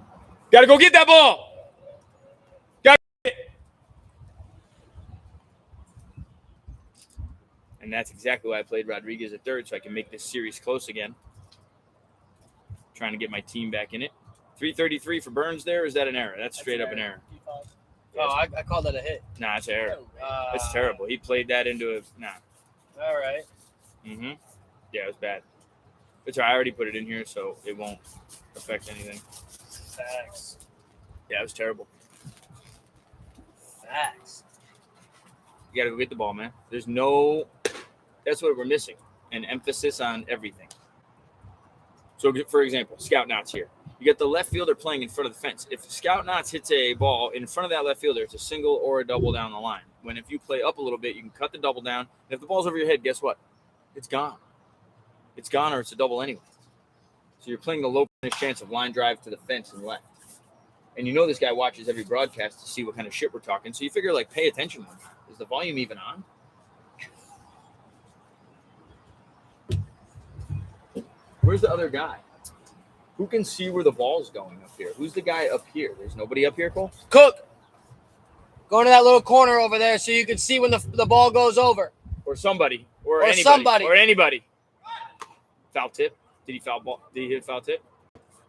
Got to go get that ball. And that's exactly why I played Rodriguez at third, so I can make this series close again. Trying to get my team back in it. 333 for Burns there, or is that an error? That's straight up an error. Oh, I called that a hit. Nah, it's an error. That's terrible. He played that into a... Nah. All right. Mm-hmm. Yeah, it was bad. It's all right. I already put it in here, so it won't affect anything. Facts. Yeah, it was terrible. Facts. You got to go get the ball, man. There's no... That's what we're missing. An emphasis on everything. So, for example, Scout Knott's here. You get the left fielder playing in front of the fence. If Scout Knotts hits a ball in front of that left fielder, it's a single or a double down the line. When if you play up a little bit, you can cut the double down. And if the ball's over your head, guess what? It's gone. It's gone or it's a double anyway. So you're playing the low chance of line drive to the fence and left. And you know this guy watches every broadcast to see what kind of shit we're talking. So you figure, like, pay attention. Is the volume even on? Where's the other guy? Who can see where the ball's going up here? Who's the guy up here? There's nobody up here, Cole? Cook. Go to that little corner over there so you can see when the ball goes over. Or somebody. Or anybody. Somebody. Or anybody. Foul tip. Did he foul ball? Did he hit foul tip?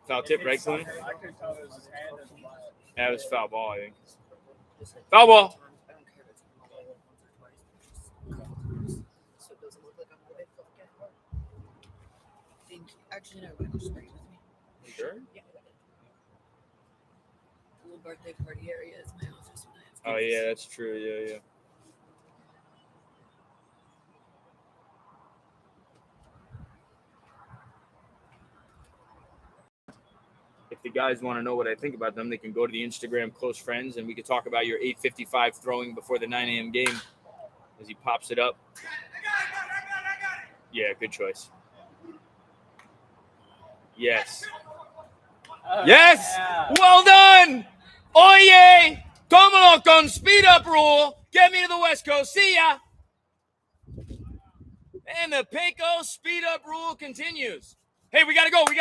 Foul tip, right, Clooney? I could tell it was his hand and the ball. Yeah, it was foul ball, I think. Foul ball. I don't care if it's once or twice. So it doesn't look like I'm the big fuck guy. Thank you. Actually, no, just bring it with me. You sure? Yeah. The little birthday party area is my office when I have Oh, kids. yeah, that's true. Yeah. If the guys want to know what I think about them, they can go to the Instagram close friends, and we can talk about your 8:55 throwing before the 9 a.m. game as he pops it up. Yeah, good choice. Yes. Yes! Yeah. Well done! Oye! Tómalo con speed up rule. Get me to the West Coast. See ya! And the Pecos speed up rule continues. Hey, we gotta go. You're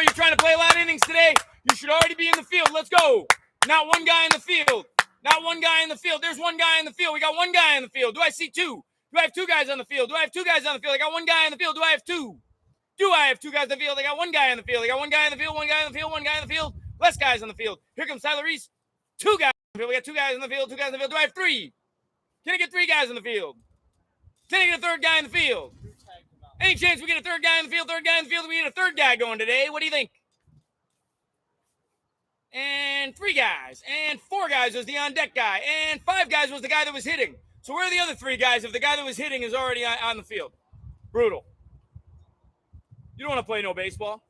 trying to play a lot of innings today. You should already be in the field. Let's go. Not one guy in the field. There's one guy in the field. We got one guy in the field. Do I see two? Do I have two guys on the field? I got one guy in the field. Do I have two? Do I have two guys in the field? I got one guy in the field. One guy in the field. Less guys on the field. Here comes Tyler Reese. Two guys in the field. We got two guys in the field. Do I have three? Can I get three guys in the field? Can I get a third guy in the field? Any chance we get a third guy in the field? We get a third guy going today. What do you think? And three guys. And four guys was the on-deck guy. And five guys was the guy that was hitting. So where are the other three guys if the guy that was hitting is already on the field? Brutal. You don't want to play no baseball.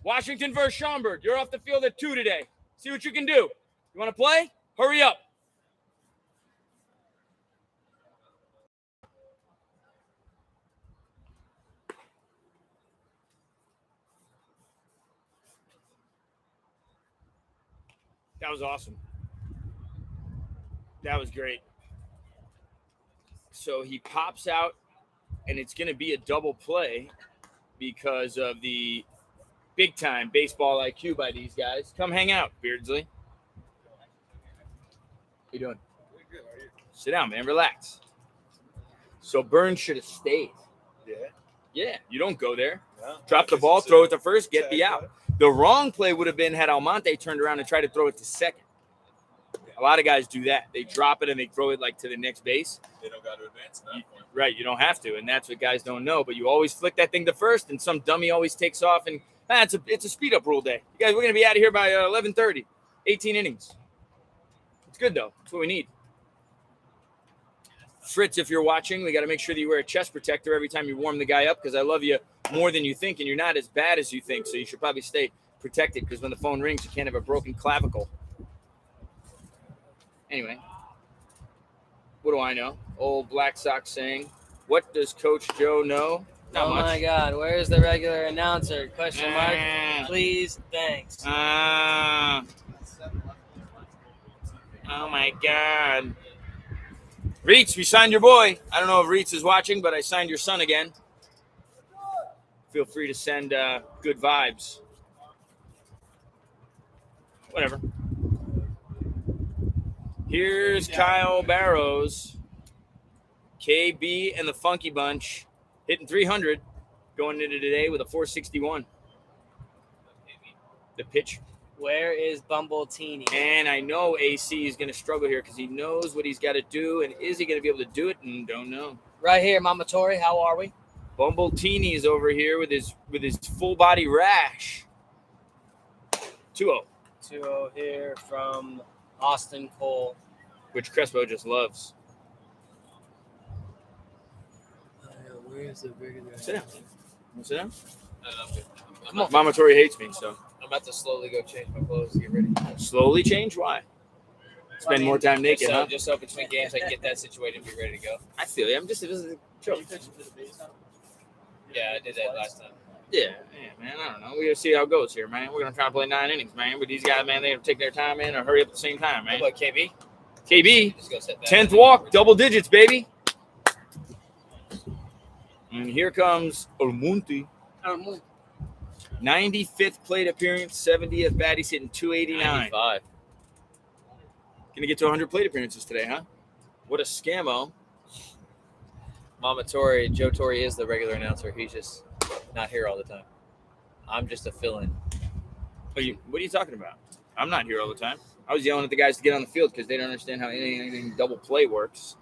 Washington versus Schaumburg. You're off the field at 2 today. See what you can do. You want to play? Hurry up. That was awesome. That was great. So he pops out, and it's going to be a double play because of the big-time baseball IQ by these guys. Come hang out, Beardsley. How you doing? Good. How are you? Sit down, man. Relax. So Burns should have stayed. Yeah, you don't go there. Yeah. Drop the ball, throw it to first, get the out. The wrong play would have been had Almonte turned around and tried to throw it to second. A lot of guys do that. They drop it and they throw it like to the next base. They don't got to advance at that point. Right, you don't have to, and that's what guys don't know. But you always flick that thing to first, and some dummy always takes off. And it's a speed up rule day. You guys, we're gonna be out of here by 11:30. 18 innings. It's good, though. That's what we need. Fritz, if you're watching, we got to make sure that you wear a chest protector every time you warm the guy up because I love you more than you think, and you're not as bad as you think, so you should probably stay protected because when the phone rings, you can't have a broken clavicle. Anyway, what do I know? Old Black Sox saying, what does Coach Joe know? Not Oh much. my God, where's the regular announcer? Question mark. Please, thanks. Oh my God. Reitz, we signed your boy. I don't know if Reitz is watching, but I signed your son again. Feel free to send good vibes. Whatever. Here's Kyle Barrows. KB and the Funky Bunch hitting 300 going into today with a 461. The pitch. Where is Bumbletini? And I know AC is going to struggle here because he knows what he's got to do. And is he going to be able to do it? And don't know. Right here, Mama Tori. How are we? Bumbletini is over here with his full body rash. 2-0. 2-0 here from Austin Cole. Which Crespo just loves. Where's the regular? Sit down. Want to sit down? I'm, I'm, Mama Tori hates me, so. I'm about to slowly go change my clothes to get ready. Slowly change? Why? Spend more time naked, Just so, huh? just so between games I can get that situated and be ready to go. I feel you. I'm just this is a joke. Yeah, I did that last time. Yeah, man. I don't know. We gotta see how it goes here, man. We're gonna try to play 9 innings, man. But these guys, man, they have to take their time in or hurry up at the same time, man. What about KB? KB, Just go set that. 10th walk, double digits, baby. And here comes Almonte. 95th plate appearance, 70th bat. He's hitting 289. 95. Gonna get to 100 plate appearances today, huh? What a scammo. Mama Tori, Joe Torre is the regular announcer. He's just not here all the time. I'm just a fill-in. What are you talking about? I'm not here all the time. I was yelling at the guys to get on the field because they don't understand how anything double play works.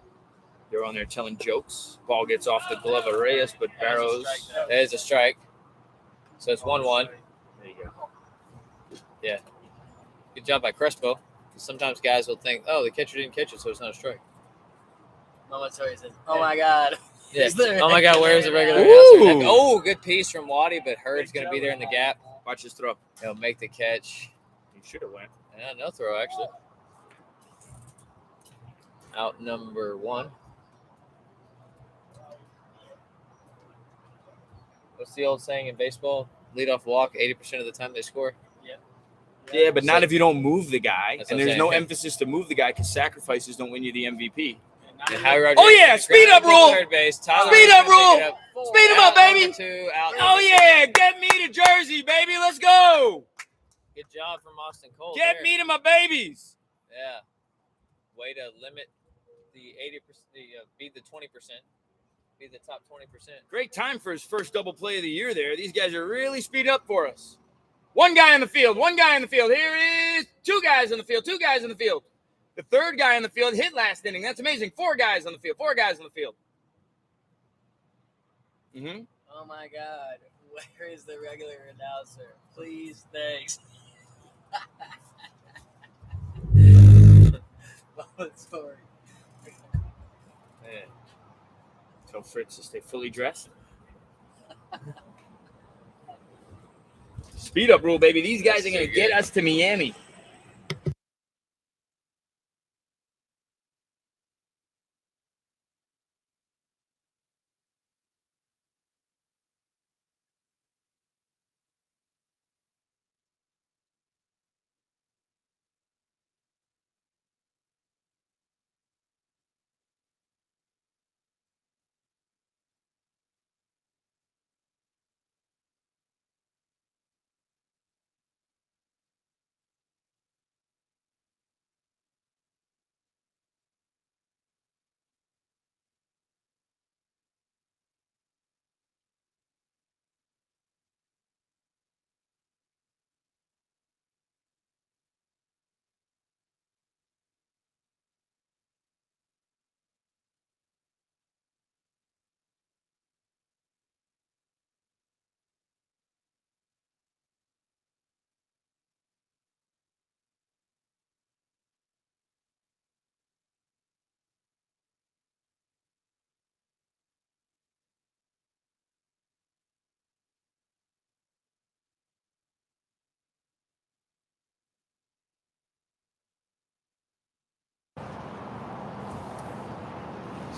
They're on there telling jokes. Ball gets off the glove of Reyes, but Barrows. That is a strike. So it's 1-1. There you go. Yeah. Good job by Crespo. Sometimes guys will think, oh, the catcher didn't catch it, so it's not a strike. Mama Tori says, "Oh my God." Yeah. Is there Oh my God, where's the regular Ooh. announcer? Oh, good piece from Waddy, but Hurd's going to be there in the gap. Watch his throw. He'll make the catch. He should have went. Yeah, no throw, actually. Out number 1. What's the old saying in baseball? Leadoff walk, 80% of the time they score. Yeah, but not So- if you don't move the guy. That's And what I'm there's no saying. emphasis to move the guy because sacrifices don't win you the MVP. And Howie Rodriguez Oh, yeah, speed up grounded to rule. Third base. Tyler Speed up Rose gonna rule. pick it up. Speed him up, Out baby. number 2, out Oh, number yeah. 2. Get me to Jersey, baby. Let's go. Good job from Austin Cole. Get there. me to my babies. Yeah. Way to limit the 80%, be the 20%, be the top 20%. Great time for his first double play of the year there. These guys are really speeding up for us. One guy in the field. Here is 2 guys in the field. 2 guys in the field. The third guy in the field hit last inning. That's amazing. 4 guys on the field. 4 guys on the field. Mm-hmm. Oh my God, where is the regular announcer? Please, thanks. Mama Tori. Yeah. Tell Fritz to stay fully dressed. Speed up rule, baby. These guys are going to get us to Miami.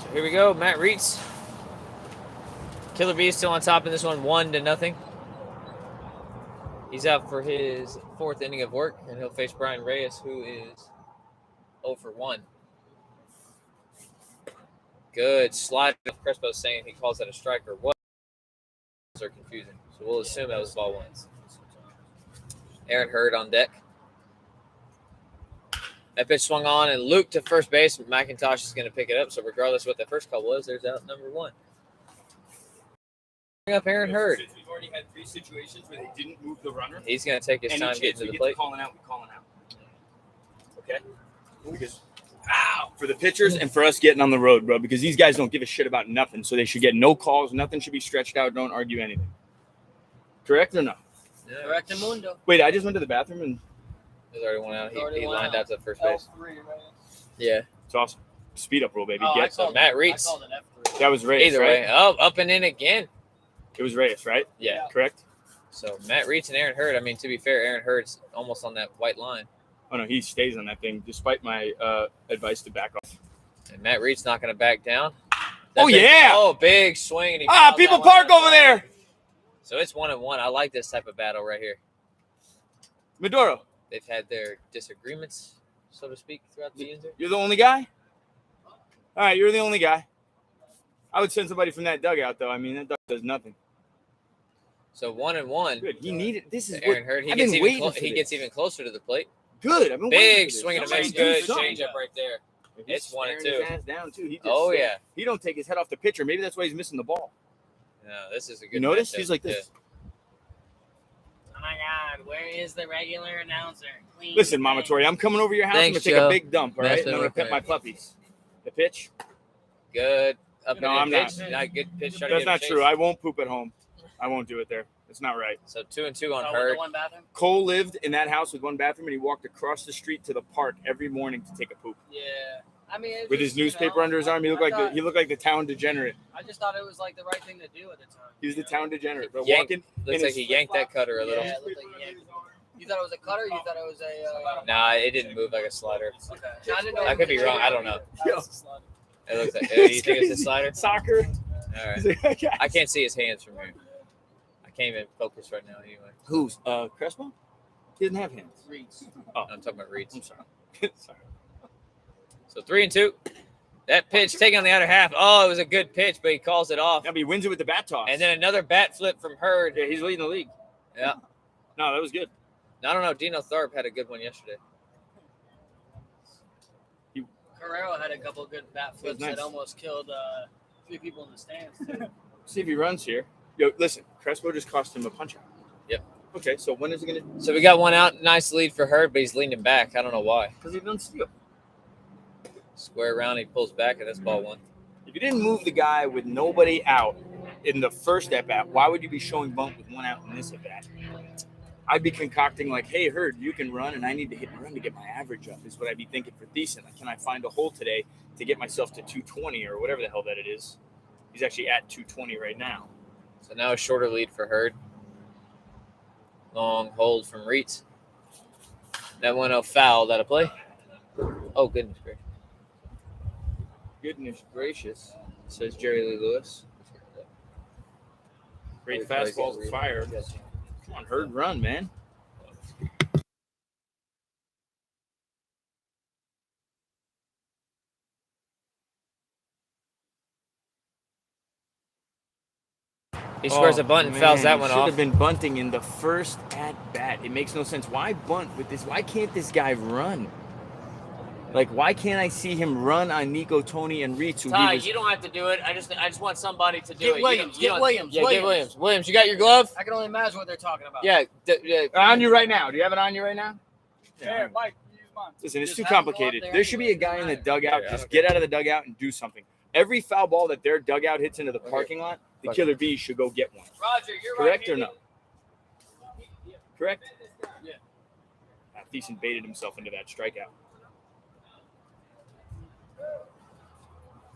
So here we go. Matt Reitz. Killer Bee still on top in this one, 1-0. He's out for his 4th inning of work, and he'll face Brian Reyes, who is 0 for 1. Good slide. Crespo's saying he calls that a strike or what? Those are confusing. So we'll assume that was ball 1. Aaron Hurd on deck. That pitch swung on and looped to first base. McIntosh is going to pick it up. So regardless of what that first call was, there's out number 1. Bring up Aaron Hurd. We've already had 3 situations where they didn't move the runner. He's going to take his time getting to the plate. Calling out. Okay? Because for the pitchers and for us getting on the road, bro, because these guys don't give a shit about nothing. So they should get no calls. Nothing should be stretched out. Don't argue anything. Correct or no? Yeah. Correct, Mundo. Wait, I just went to the bathroom and There's already one out. Already He one lined out. out to first base. L3, right? Yeah. it's awesome. Speed up rule, baby. Oh, Get So Matt Reitz. I called it F3. that was Reyes, Either right? way. Oh, up and in again. It was Reyes, right? Yeah. Correct? So Matt Reitz and Aaron Hurd. I mean, to be fair, Aaron Hurd's almost on that white line. Oh, no, he stays on that thing, despite my advice to back off. And Matt Reitz not going to back down. Oh, yeah. Oh, big swing. And he Ah, fouls people that one park out. over there. So it's 1-1. I like this type of battle right here. Maduro, They've had their disagreements, so to speak, throughout the Yinzer. you're the only guy? All right, you're the only guy. I would send somebody from that dugout, though. I mean, that dugout does nothing. So 1-1. Good. He needed – this is Aaron what Hurd. He I've gets been even waiting for he this. gets even closer to the plate. Good. I've been Big waiting for this. swing and a Somebody miss. do Good something. change up right there. It's He's 1-2. staring his ass down, too. He just Oh yeah. He don't take his head off the pitcher. Maybe that's why he's missing the ball. No, this is a good. You notice? matchup. He's like this. Oh my God, where is the regular announcer? Please. Listen, Mama Tori, I'm coming over your house. Thanks, I'm going to take Joe. a big dump, all right? Messing And I'm going with to pet me. my puppies. The pitch? Yeah. Good. Up No, and I'm in not. pitch. Not good pitch. Try to That's get him not chased. true. I won't poop at home. I won't do it there. It's not right. So 2-2 on Oh, with Hurd. the one bathroom? Cole lived in that house with one bathroom, and he walked across the street to the park every morning to take a poop. Yeah. I mean, it's With just, his newspaper under his arm, he looked like the town degenerate. I just thought it was like the right thing to do at the time. He was the town degenerate. But Yank- walking, Looks in like his he yanked that cutter a little. Yeah, it looked like he yanked it. You thought it was a cutter? You thought it was a? Nah, it didn't move like a slider. Okay. No, I didn't know. I could be wrong. I don't know. Yo. It looks like. You It's think it's a crazy. slider? Soccer. All right. He's like, okay. I can't see his hands from here. I can't even focus right now. Anyway, Who's Crespo? He didn't have hands. Reeds. I'm talking about Reeds. I'm sorry. Sorry. So 3-2. That pitch taken on the outer half. Oh, it was a good pitch, but he calls it off. Yeah, but he wins it with the bat toss. And then another bat flip from Hurd. yeah, he's leading the league. Yeah. No, that was good. I don't know. Dino Tharp had a good one yesterday. Carrero had a couple of good bat flips nice. that almost killed 3 people in the stands. Too. See if he runs here. Yo, listen, Crespo just cost him a punch out. Yep. Okay, so when is he gonna? So we got one out. Nice lead for Hurd, but he's leaning back. I don't know why. Because he doesn't steal. Square around, he pulls back, and that's ball 1. If you didn't move the guy with nobody out in the first at bat, why would you be showing bunt with one out in this at bat? I'd be concocting like, hey, Hurd, you can run, and I need to hit and run to get my average up. Is what I'd be thinking for Thiessen. Like, can I find a hole today to get myself to 220 or whatever the hell that it is? He's actually at 220 right now. So now a shorter lead for Hurd. Long hold from Reitz. That 1-0 foul. That a play? Oh, goodness gracious. Goodness gracious, says Jerry Lee Lewis. Great fastballs and fire. Come on, Hurd, run, man. He squares a bunt and fouls that one Should off. have been bunting in the first at bat. It makes no sense. Why bunt with this? Why can't this guy run? Like, why can't I see him run on Nico, Tony, and Reitz? Who Ty, he was, you don't have to do it. I just want somebody to do Get it. Williams, You don't- get Williams, Yeah, get Williams. Williams. Williams, you got your glove? I can only imagine what they're talking about. Yeah. on you right now. Do you have it on you right now? Here, Mike, use mine. Listen, it's Just too have him go up complicated. there There should be a anyway. guy in the dugout. Yeah, I Just don't get out of the dugout and do something. Every foul ball that their dugout hits into the Okay. parking lot, the Fuck Killer Bees should go get one. Roger, you're Correct right. or no? Correct? Yeah. Thiessen baited himself into that strikeout.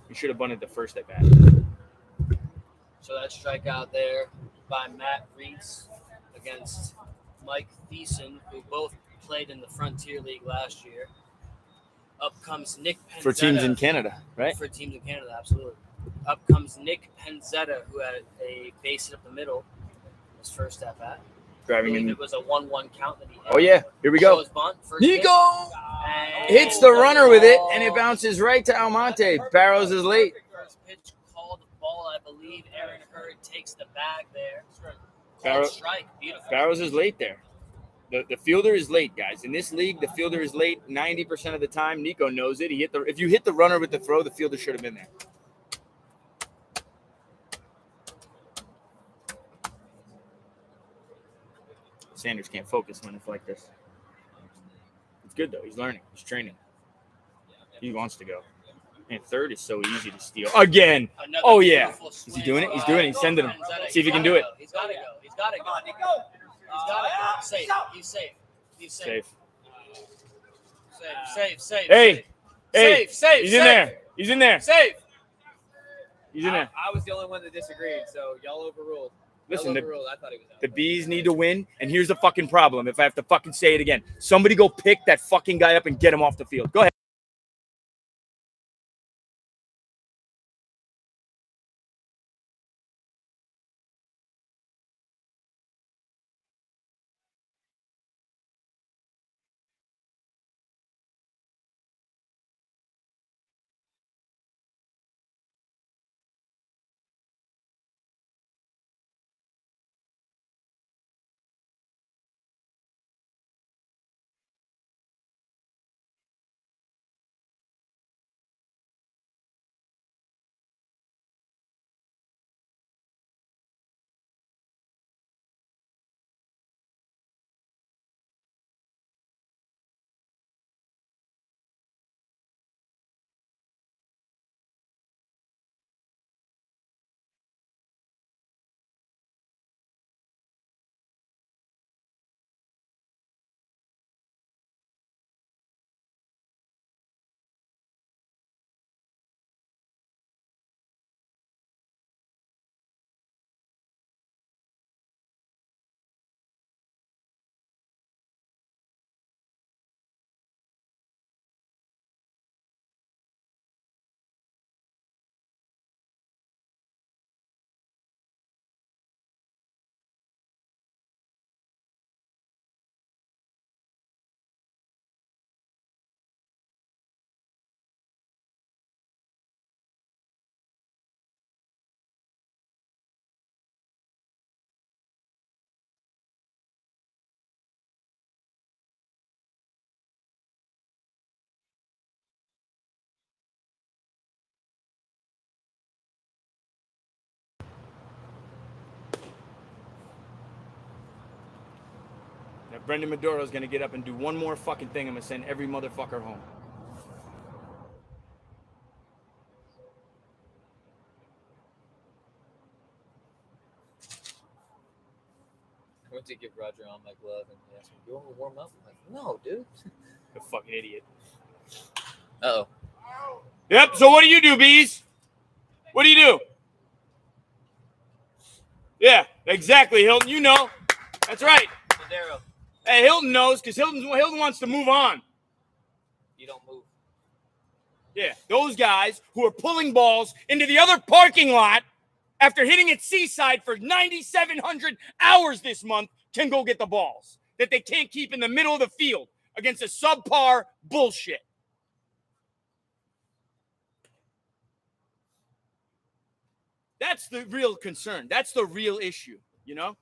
He should have bunted the first at bat. So that strikeout there by Matt Reitz against Mike Thiessen, who both played in the Frontier League last year. Up comes Nick Penzetta. For teams in Canada, right? For teams in Canada, absolutely. Up comes Nick Penzetta, who had a base hit up the middle. His first at bat. I Driving believe in. it was a 1-1 count that he hit. Oh yeah, here we go. Goes bunt, first Nico pitch, hits the runner with it, and it ball. bounces right to Almonte. Barrows is late. First pitch called the ball, I believe. Aaron Hurd takes the bag there. Barrow- Called strike, beautiful. Barrows is late there. The fielder is late, guys. In this league, the fielder is late 90% of the time. Nico knows it. If you hit the runner with the throw, the fielder should have been there. Sanders can't focus when it's like this. It's good though. He's learning. He's training. He wants to go. And third is so easy to steal. Again. Another Oh, yeah. beautiful Is he swing doing it? He's doing it. He's sending him. Penzetta. See if he He's can do gotta it. go. He's got to go. He's got to go. He's got to go. Safe. He's safe. He's safe. Safe. Safe. Hey. Hey. Safe. He's in there. He's in there. Safe. He's in there. I was the only one that disagreed, so y'all overruled. Listen, I thought he was out. the Bees need to win, and here's the fucking problem. If I have to fucking say it again, somebody go pick that fucking guy up and get him off the field. Go ahead. Now, Brendan Maduro's going to get up and do one more fucking thing. I'm going to send every motherfucker home. I went to give Roger on my glove and he asked me, "Do you want to warm up?" I'm like, "No, dude." The fucking idiot. Uh-oh. Yep, so what do you do, Bees? What do you do? Yeah, exactly, Hilton. You know. That's right. Madero. Hey, Hilton knows because Hilton wants to move on. You don't move. Yeah, those guys who are pulling balls into the other parking lot after hitting at Seaside for 9,700 hours this month can go get the balls that they can't keep in the middle of the field against a subpar bullshit. That's the real concern. That's the real issue, you know?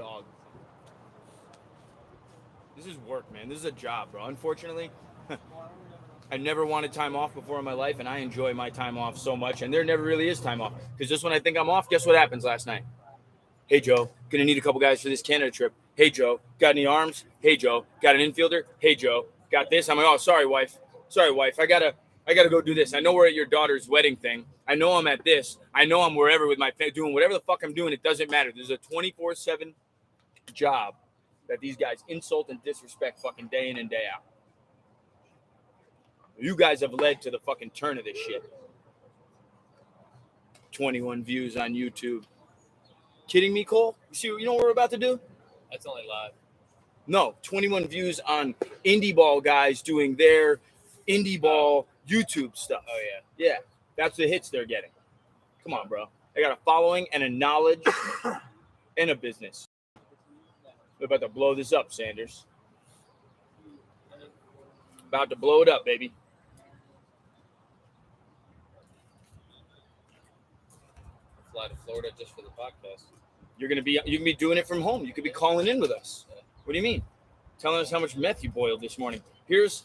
dog. This is work, man. This is a job, bro. Unfortunately, I never wanted time off before in my life, and I enjoy my time off so much. And there never really is time off. Because just when I think I'm off, guess what happens last night? Hey, Joe, gonna need a couple guys for this Canada trip. Hey, Joe, got any arms? Hey, Joe, got an infielder? Hey, Joe, got this? I'm like, oh, sorry, wife. Sorry, wife. I gotta go do this. I know we're at your daughter's wedding thing. I know I'm at this. I know I'm wherever with my family, doing whatever the fuck I'm doing. It doesn't matter. There's a 24/7 job that these guys insult and disrespect fucking day in and day out. You guys have led to the fucking turn of this shit. 21 views on YouTube. Kidding me, Cole? You know what we're about to do? That's only live. No, 21 views on indie ball guys doing their indie ball YouTube stuff. Oh, yeah. Yeah, that's the hits they're getting. Come on, bro. They got a following and a knowledge and a business. We're about to blow this up, Sanders. About to blow it up, baby. Fly to Florida just for the podcast. You can be doing it from home. You could be calling in with us. What do you mean? Telling us how much meth you boiled this morning. That's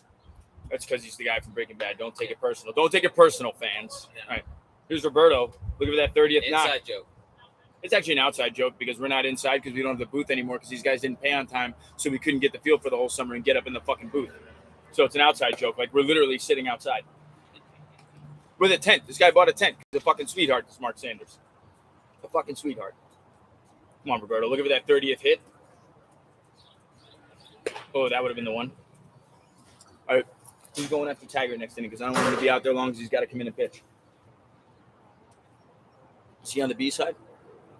because he's the guy from Breaking Bad. Don't take it personal. Don't take it personal, fans. Yeah. All right. Here's Roberto. Look at that 30th knock. Inside joke. It's actually an outside joke because we're not inside because we don't have the booth anymore because these guys didn't pay on time, so we couldn't get the field for the whole summer and get up in the fucking booth. So it's an outside joke. Like, we're literally sitting outside. With a tent. This guy bought a tent. He's a fucking sweetheart, this Mark Sanders. A fucking sweetheart. Come on, Roberto. Look at that 30th hit. Oh, that would have been the one. All right. Who's going after Tiger next inning? Because I don't want him to be out there long as he's got to come in and pitch. Is he on the B side?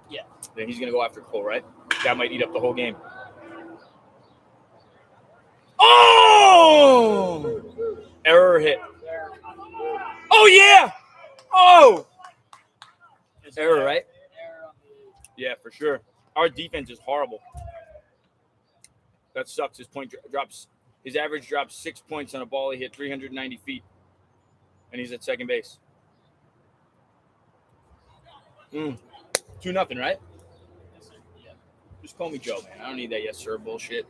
Yeah. Then he's going to go after Cole, right? That might eat up the whole game. Oh! Error hit. Oh, yeah! Oh! Error, right? Yeah, for sure. Our defense is horrible. That sucks. His average drops 6 points on a ball he hit 390 feet. And he's at second base. 2-0, right? Yes, sir. Yeah. Just call me Joe, man. I don't need that yes, sir bullshit.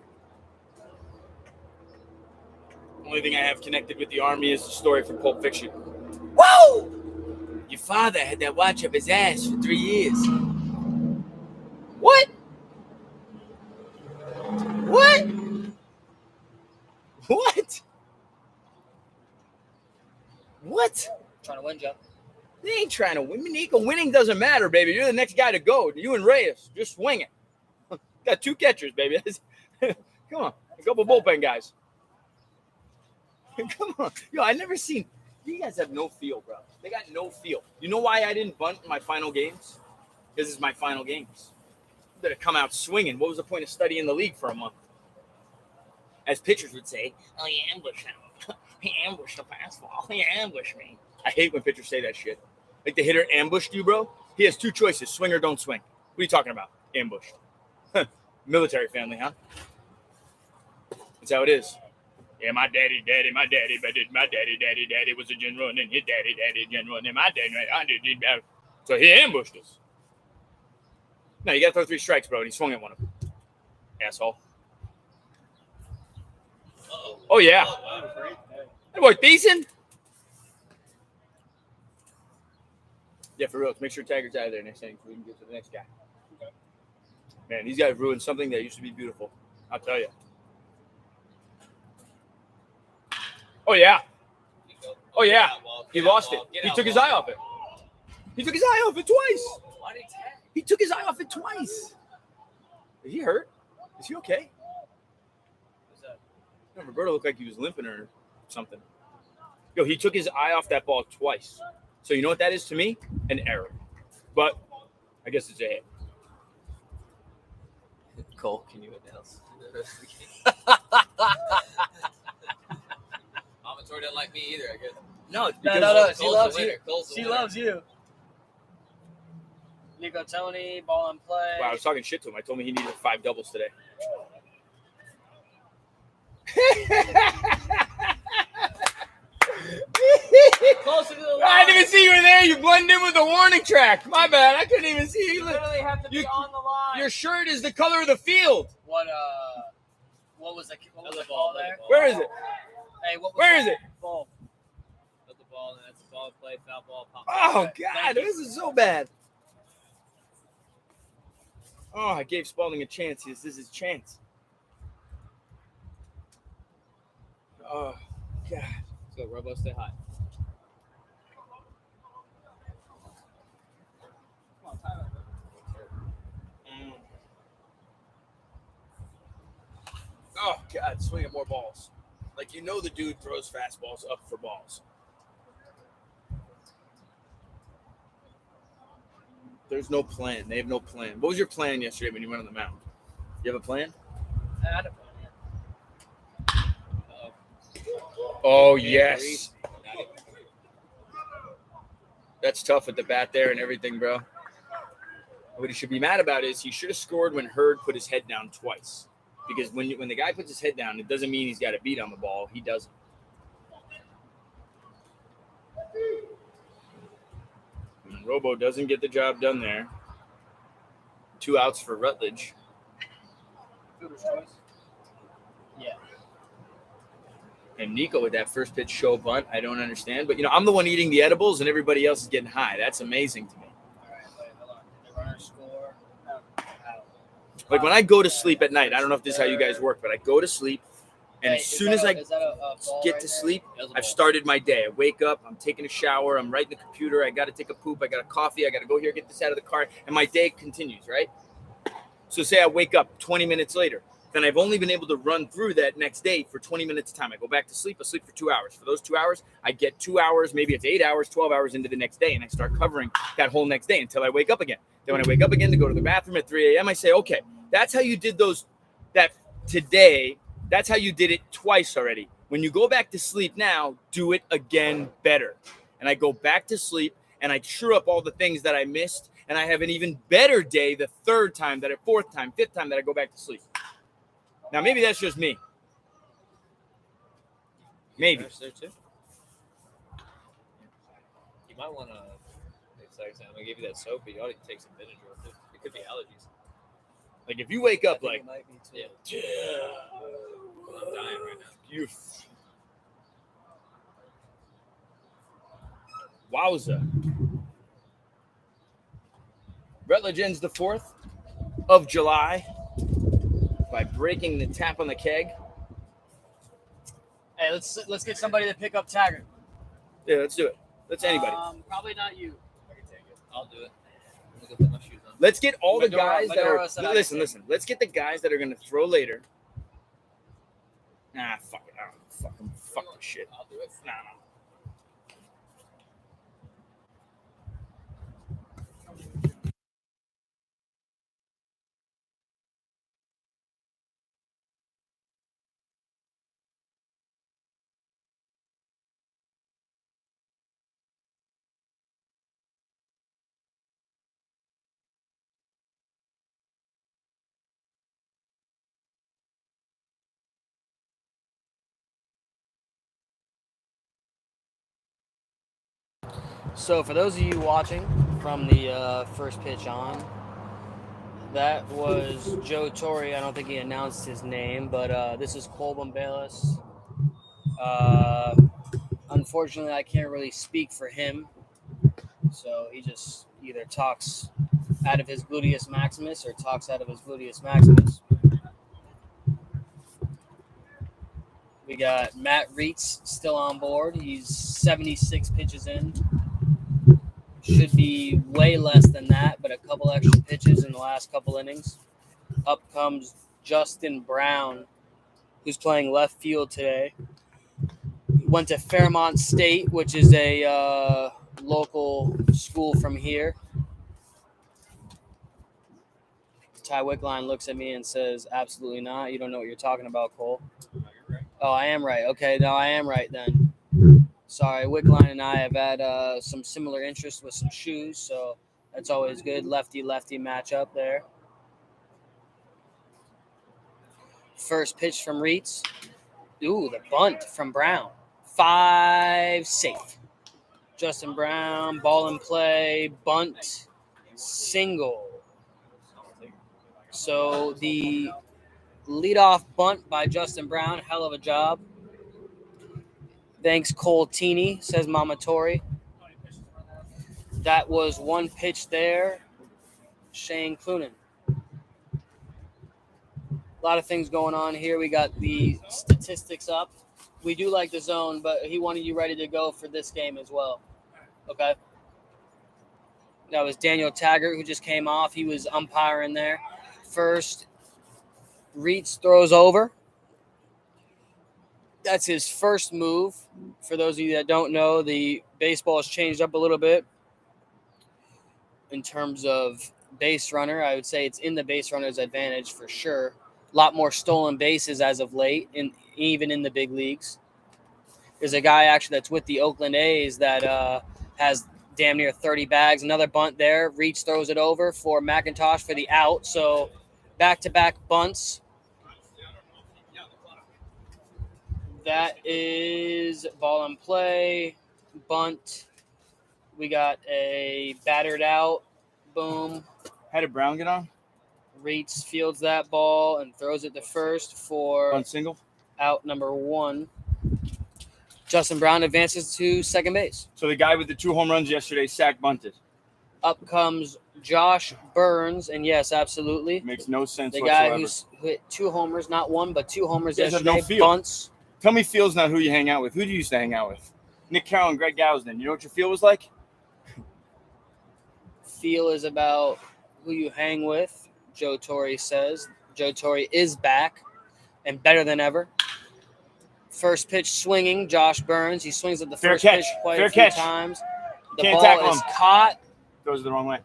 Only thing I have connected with the Army is the story from Pulp Fiction. Whoa! Your father had that watch up his ass for 3 years. What? What? What? What? Trying to win, Joe. They ain't trying to win. Nico, winning doesn't matter, baby. You're the next guy to go. You and Reyes, just swing it. Got 2 catchers, baby. Come on. A couple bullpen guys. Come on. Yo, I never seen. You guys have no feel, bro. They got no feel. You know why I didn't bunt in my final games? Because it's my final games. Better come out swinging. What was the point of studying the league for a month? As pitchers would say, oh, you ambushed him. He ambushed the fastball. He ambushed me. I hate when pitchers say that shit. Like the hitter ambushed you, bro. He has 2 choices, swing or don't swing. What are you talking about? Ambushed. Military family, huh? That's how it is. Yeah, my daddy was a general, and then his daddy general, and then my daddy. So he ambushed us. No, you got to throw 3 strikes, bro, and he swung at one of them. Asshole. Uh-oh. Oh, yeah. Hey, boy, decent. Yeah, for real. Let's make sure Tiger's out of there next inning so we can get to the next guy. Okay. Man, these guys ruined something that used to be beautiful. I'll tell you. Oh, yeah. Oh, yeah. He lost it. He took his eye off it. He took his eye off it twice. Why did he tag? He took his eye off it twice. Is he hurt? Is he okay? What's that? No, Roberto looked like he was limping or something. Yo, he took his eye off that ball twice. So you know what that is to me? An error. But I guess it's a hit. Cole, can you announce? Mama Tori doesn't like me either, I guess. No, it's No, because no. Cole's She the loves winner. you. Cole's the She winner. loves you. Nico Tony, ball in play. Wow, I was talking shit to him. I told him he needed 5 doubles today. closer to the line. I didn't even see you were there. You blended in with the warning track. My bad. I couldn't even see you. You literally have to be on the line. Your shirt is the color of the field. What was the ball there? Where is it? Hey, what was Where that is it? Ball. Put the ball in. That's a ball play, foul ball, pop. Oh, Okay, God. thank you. This is so bad. Oh, I gave Spalding a chance. This is his chance. Oh, God. Let's go, Robo. Stay high. Come on, time out. Oh, God. Swinging more balls. Like, you know the dude throws fastballs up for balls. There's no plan. They have no plan. What was your plan yesterday when you went on the mound? You have a plan? I had a plan, yeah. Oh, yes. That's tough with the bat there and everything, bro. What he should be mad about is he should have scored when Hurd put his head down twice. Because when the guy puts his head down, it doesn't mean he's got a beat on the ball. He doesn't. And Robo doesn't get the job done there. 2 outs for Rutledge. Fielder's choice. Yeah. And Nico with that first pitch show bunt, I don't understand. But, I'm the one eating the edibles and everybody else is getting high. That's amazing to me. All right, wait, hold on. Did the runner score? Out. Like when I go to sleep at night, I don't know if this is how you guys work, but I go to sleep, and Hey, as soon as I is that a ball get right to there? sleep, That was a I've ball. started my day. I wake up, I'm taking a shower, I'm writing the computer, I got to take a poop, I got a coffee, I got to go here, get this out of the car, and my day continues, right? So say I wake up 20 minutes later, then I've only been able to run through that next day for 20 minutes of time. I go back to sleep, I sleep for 2 hours. For those 2 hours, I get 2 hours, maybe it's 8 hours, 12 hours into the next day, and I start covering that whole next day until I wake up again. Then when I wake up again to go to the bathroom at 3 a.m., I say, okay, that's how you did that today. That's how you did it twice already. When you go back to sleep now, do it again better. And I go back to sleep and I true up all the things that I missed. And I have an even better day the fourth time that I go back to sleep. Now, maybe that's just me. Maybe. There too. You might want to. I'm gonna give you that soap, but you ought to take some Benadryl. It could be allergies. Like if you wake up I think like, it might be too. Yeah. I'm dying right now. Wowza. Rutledge ends the 4th of July by breaking the tap on the keg. Hey, let's get somebody to pick up Taggart. Yeah, let's do it. Let's anybody. Probably not you. I can take it. I'll do it. I'm gonna go put my shoes on. Let's get all the Medora- guys that Medora are. said I Listen, could listen. Let's get the guys that are going to throw later. Nah, fuck it. Fuck this shit. I'll do it. Nah. So for those of you watching from the first pitch on, that was Joe Torre. I don't think he announced his name, but this is Cole Bombalis. Unfortunately, I can't really speak for him, so he just either talks out of his gluteus maximus or talks out of his gluteus maximus. We got Matt Reitz still on board. He's 76 pitches in. Should be way less than that, but a couple extra pitches in the last couple innings. Up comes Justin Brown, who's playing left field today. Went to Fairmont State, which is a local school from here. Ty Wickline looks at me and says, absolutely not. You don't know what you're talking about, Cole. No, you're right. Oh, I am right. Okay, no, I am right then. Sorry, Wickline and I have had some similar interests with some shoes, so that's always good. Lefty-lefty matchup there. First pitch from Reitz. Ooh, the bunt from Brown. 5 safe. Justin Brown, ball in play, bunt, single. So the leadoff bunt by Justin Brown, hell of a job. Thanks, Cole Teeny, says Mama Tori. That was one pitch there. Shane Clunan. A lot of things going on here. We got the statistics up. We do like the zone, but he wanted you ready to go for this game as well. Okay. That was Daniel Taggart who just came off. He was umpiring there. First, Reitz throws over. That's his first move. For those of you that don't know, the baseball has changed up a little bit in terms of base runner. I would say it's in the base runner's advantage for sure. A lot more stolen bases as of late, and even in the big leagues. There's a guy actually that's with the Oakland A's that has damn near 30 bags. Another bunt there. Reitz throws it over for McIntosh for the out. So back-to-back bunts. That is ball in play, bunt. We got a battered out. Boom. How did Brown get on? Reitz fields that ball and throws it to first for Bunt single. out number 1. Justin Brown advances to second base. So the guy with the 2 home runs yesterday sack bunted. Up comes Josh Burns, and yes, absolutely. Makes no sense The whatsoever. guy who hit 2 homers, not 1, but 2 homers He has yesterday. no feel. Bunts. Tell me Phil's not who you hang out with. Who do you used to hang out with? Nick Carroll and Greg Gausden. You know what your feel was like? Feel is about who you hang with, Joe Torre says. Joe Torre is back and better than ever. First pitch swinging, Josh Burns. He swings at the Fair first catch. pitch quite Fair a few catch. times. The Can't ball tackle is him. caught. Goes the wrong way.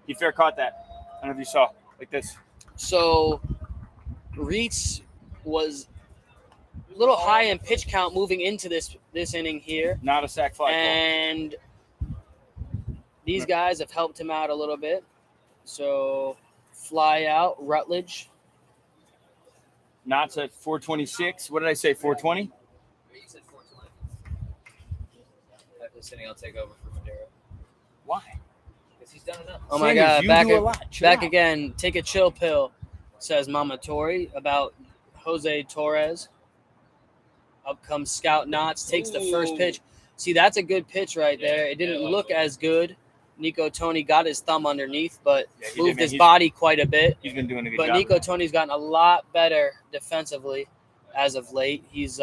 He fair caught that. I don't know if you saw. Like this. So Reitz was a little high in pitch count moving into this inning here. Not a sack fly call. And these guys have helped him out a little bit. So fly out, Rutledge. Knott's at 426. What did I say? 420? You said 420. After sitting, I'll take over for Madero. Why? Because he's done enough. Oh my Sanders, God! you Back, do a lot. Chill back out. again. Take a chill pill, says Mama Tori about Jose Torres. Up comes Scout Knotts, takes the first pitch. See, that's a good pitch right there. It didn't look as good. Nico Tony got his thumb underneath, but Yeah, he moved did, man. his He's- body quite a bit. He's been doing a good But job. Nico Tony's gotten a lot better defensively as of late. He's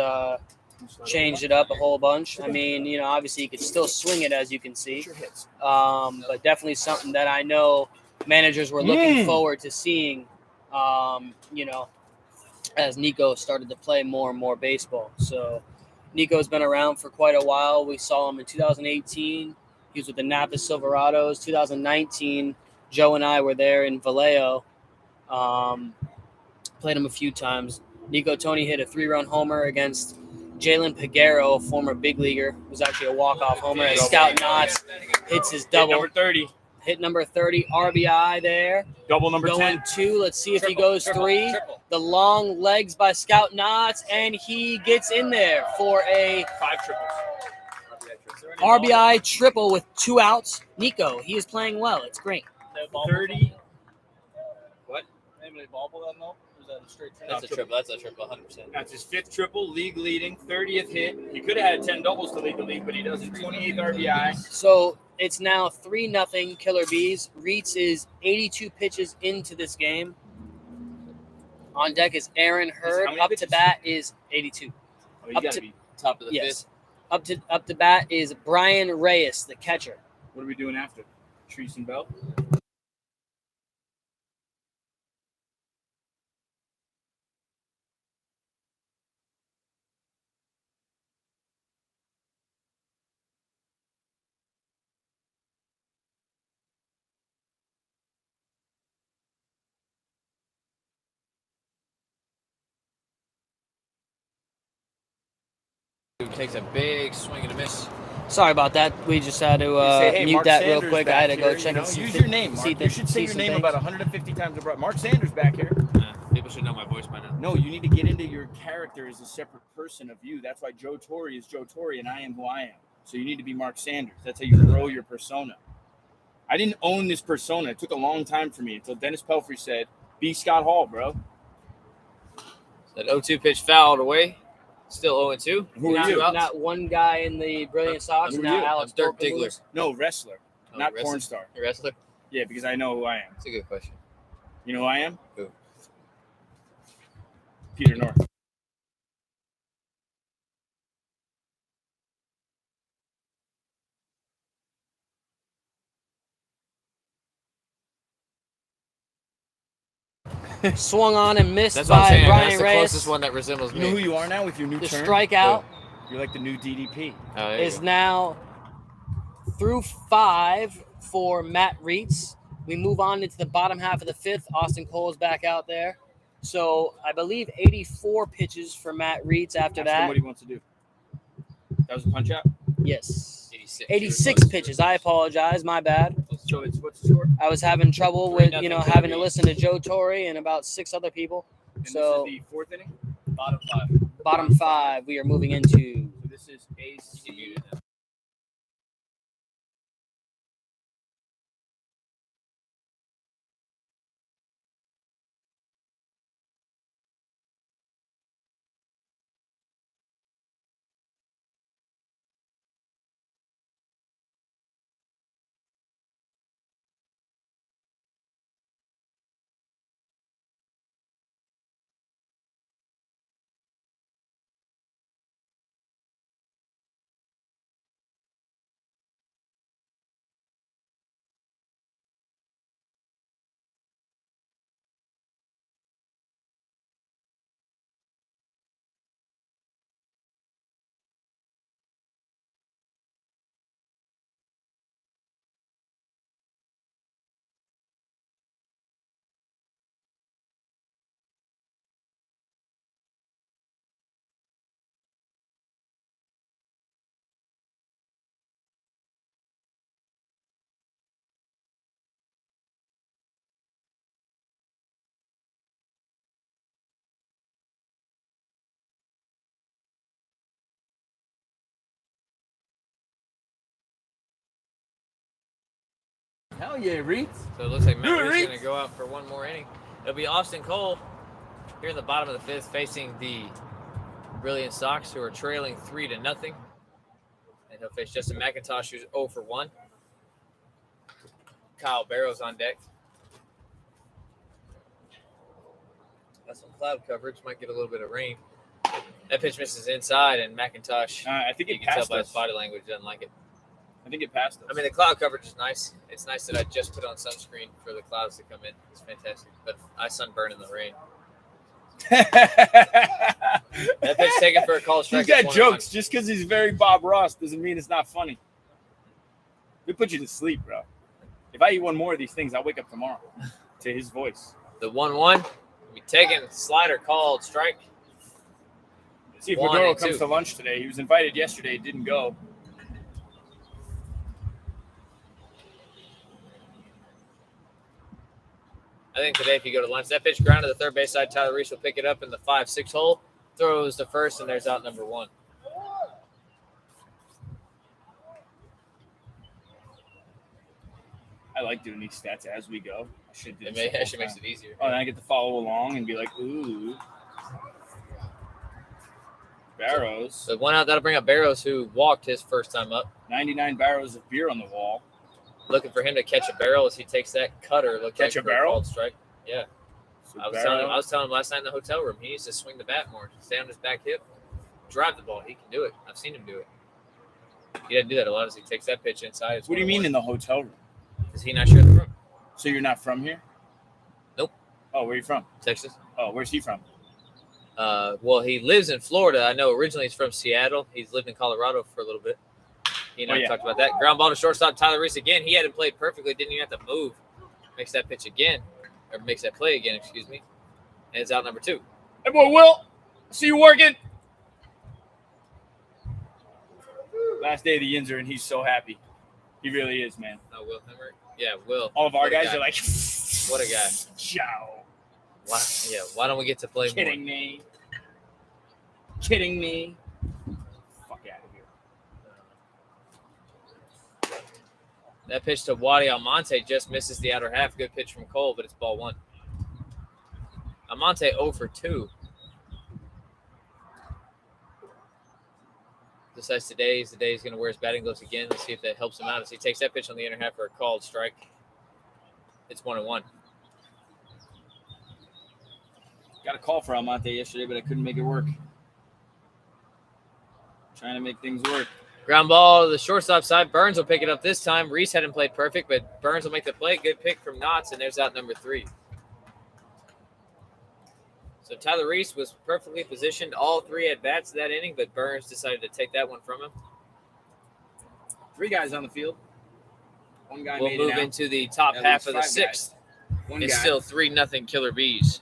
changed it up a whole bunch. I mean, obviously he could still swing it, as you can see. Sure hits. But definitely something that I know managers were looking forward to seeing, as Nico started to play more and more baseball. So Nico's been around for quite a while. We saw him in 2018. He was with the Napa Silverados. 2019, Joe and I were there in Vallejo. Played him a few times. Nico Tony hit a 3-run homer against Jalen Peguero, a former big leaguer. It was actually a walk-off homer. As Scout Knotts hits his double. Number 30. Hit number 30, RBI there. Double number Going 10. 2. Let's see if he Triple, goes triple, 3. triple. The long legs by Scout Knotts, and he gets in there for a 5 triples. RBI triple with 2 outs. Nico, he is playing well. It's great. 30. Anybody ball that though? Or is that a straight trip? That's a triple. That's a triple, 100%. That's his 5th triple, league leading, 30th hit. He could have had 10 doubles to lead the league, but he doesn't. 28th RBI. So it's now 3-0 Killer Bees. Reitz is 82 pitches into this game. On deck is Aaron Hurd. How many Up to pitches? bat is 82. Oh, you Up gotta to- be top of the Yes. fifth. Up to bat is Brian Reyes, the catcher. What are we doing after? Treese and Bell? Who takes a big swing and a miss. Sorry about that. We just had to You say, hey, mute Mark that Sanders real quick. back I had to go here, check and see. Use the- your name, see Mark. the- You should say see your some name things. about 150 times abroad. Mark Sanders back here. People should know my voice by now. No, you need to get into your character as a separate person of you. That's why Joe Torre is Joe Torre and I am who I am. So you need to be Mark Sanders. That's how you grow your persona. I didn't own this persona. It took a long time for me until Dennis Pelfrey said, "Be Scott Hall, bro." That 0-2 pitch fouled away. Still 0-2. Who are you? Not one guy in the Brilliant Sox. Who are Now you? Alex Dirk Polka Diggler. moves. No, wrestler, Oh, not wrestler. porn star. You wrestler? Yeah, because I know who I am. That's a good question. You know who I am? Who? Peter North. Swung on and missed That's what I'm by saying. Brian That's the Reyes. closest one that resembles You know who me. you are now with your new The term? strikeout You're like the new DDP. Oh, there you is go. now through 5 for Matt Reitz. We move on into the bottom half of the 5th. Austin Cole's back out there. So I believe 84 pitches for Matt Reitz after Ask him that. what he wants to do. That was a punch out? Yes. 86. 86 pitches. I apologize. My bad. So it's what's the score? I was having trouble with, 3-0 having to Kirby. listen to Joe Torre and about 6 other people. And So this is the 4th inning? Bottom 5. bottom 5 we are moving into. So this is AC. Hell yeah, Reeds. So it looks like Do Matt it, Reed's Reed. going to go out for one more inning. It'll be Austin Cole here in the bottom of the 5th facing the Brilliant Sox, who are trailing 3-0. And he'll face Justin McIntosh, who's 0 for 1. Kyle Barrows on deck. Got some cloud coverage. Might get a little bit of rain. That pitch misses inside, and McIntosh, I think you it can tell passed by his us. body language, doesn't like it. I think it passed us. I mean, the cloud coverage is nice. It's nice that I just put on sunscreen for the clouds to come in. It's fantastic. But I sunburn in the rain. That pitch taken for a call strike. He's got is 1-1. jokes. Just because he's very Bob Ross doesn't mean it's not funny. They put you to sleep, bro. If I eat one more of these things, I'll wake up tomorrow to his voice. The 1-1. Be taken. Slider called. Strike. See if 1 Maduro and comes 2. to lunch today. He was invited yesterday, didn't go. I think today, if you go to lunch, that pitch grounded to the third base side. Tyler Reese will pick it up in the 5-6 hole. Throws to first, and there's out number 1. I like doing these stats as we go. I should do It this the whole actually makes time. it easier. Oh, and I get to follow along and be like, ooh. Barrows. So one out, that'll bring up Barrows, who walked his first time up. 99 barrels of beer on the wall. Looking for him to catch a barrel as he takes that cutter. Catch a barrel? Called strike. Yeah. So I was Barrow- telling him last night in the hotel room, he needs to swing the bat more. Stay on his back hip. Drive the ball. He can do it. I've seen him do it. He doesn't do that a lot as he takes that pitch inside. It's What do you mean in the hotel room? Is he not sure of the room? So you're not from here? Nope. Oh, where are you from? Texas? Oh, where's he from? Well, he lives in Florida. I know originally he's from Seattle. He's lived in Colorado for a little bit. He and I talked about that. Ground ball to shortstop, Tyler Reese again. He hadn't played perfectly. Didn't even have to move. Makes that pitch again. Or makes that play again, excuse me. And it's out number 2. Hey, boy, Will. See you working. Last day of the Yinzer, and he's so happy. He really is, man. Oh, Will Hemrick? Yeah, Will. All of our What a guys guy. are like, What a guy. Ciao. Why don't we get to play Kidding more? me. Kidding me. Fuck out of here. That pitch to Wadi Almonte just misses the outer half. Good pitch from Cole, but it's ball 1. Almonte 0 for 2. Decides today is the day he's going to wear his batting gloves again. Let's see if that helps him out as he takes that pitch on the inner half for a called strike. It's 1-1. Got a call for Almonte yesterday, but I couldn't make it work. Trying to make things work. Ground ball to the shortstop side. Burns will pick it up this time. Reese hadn't played perfect, but Burns will make the play. Good pick from Knotts, and there's out number 3. So Tyler Reese was perfectly positioned all 3 at bats that inning, but Burns decided to take that one from him. 3 guys on the field. 1 guy We'll made move it out. into the top At half least of the 5 guys. 6th. 1 It's guy. still 3-0 Killer Bees.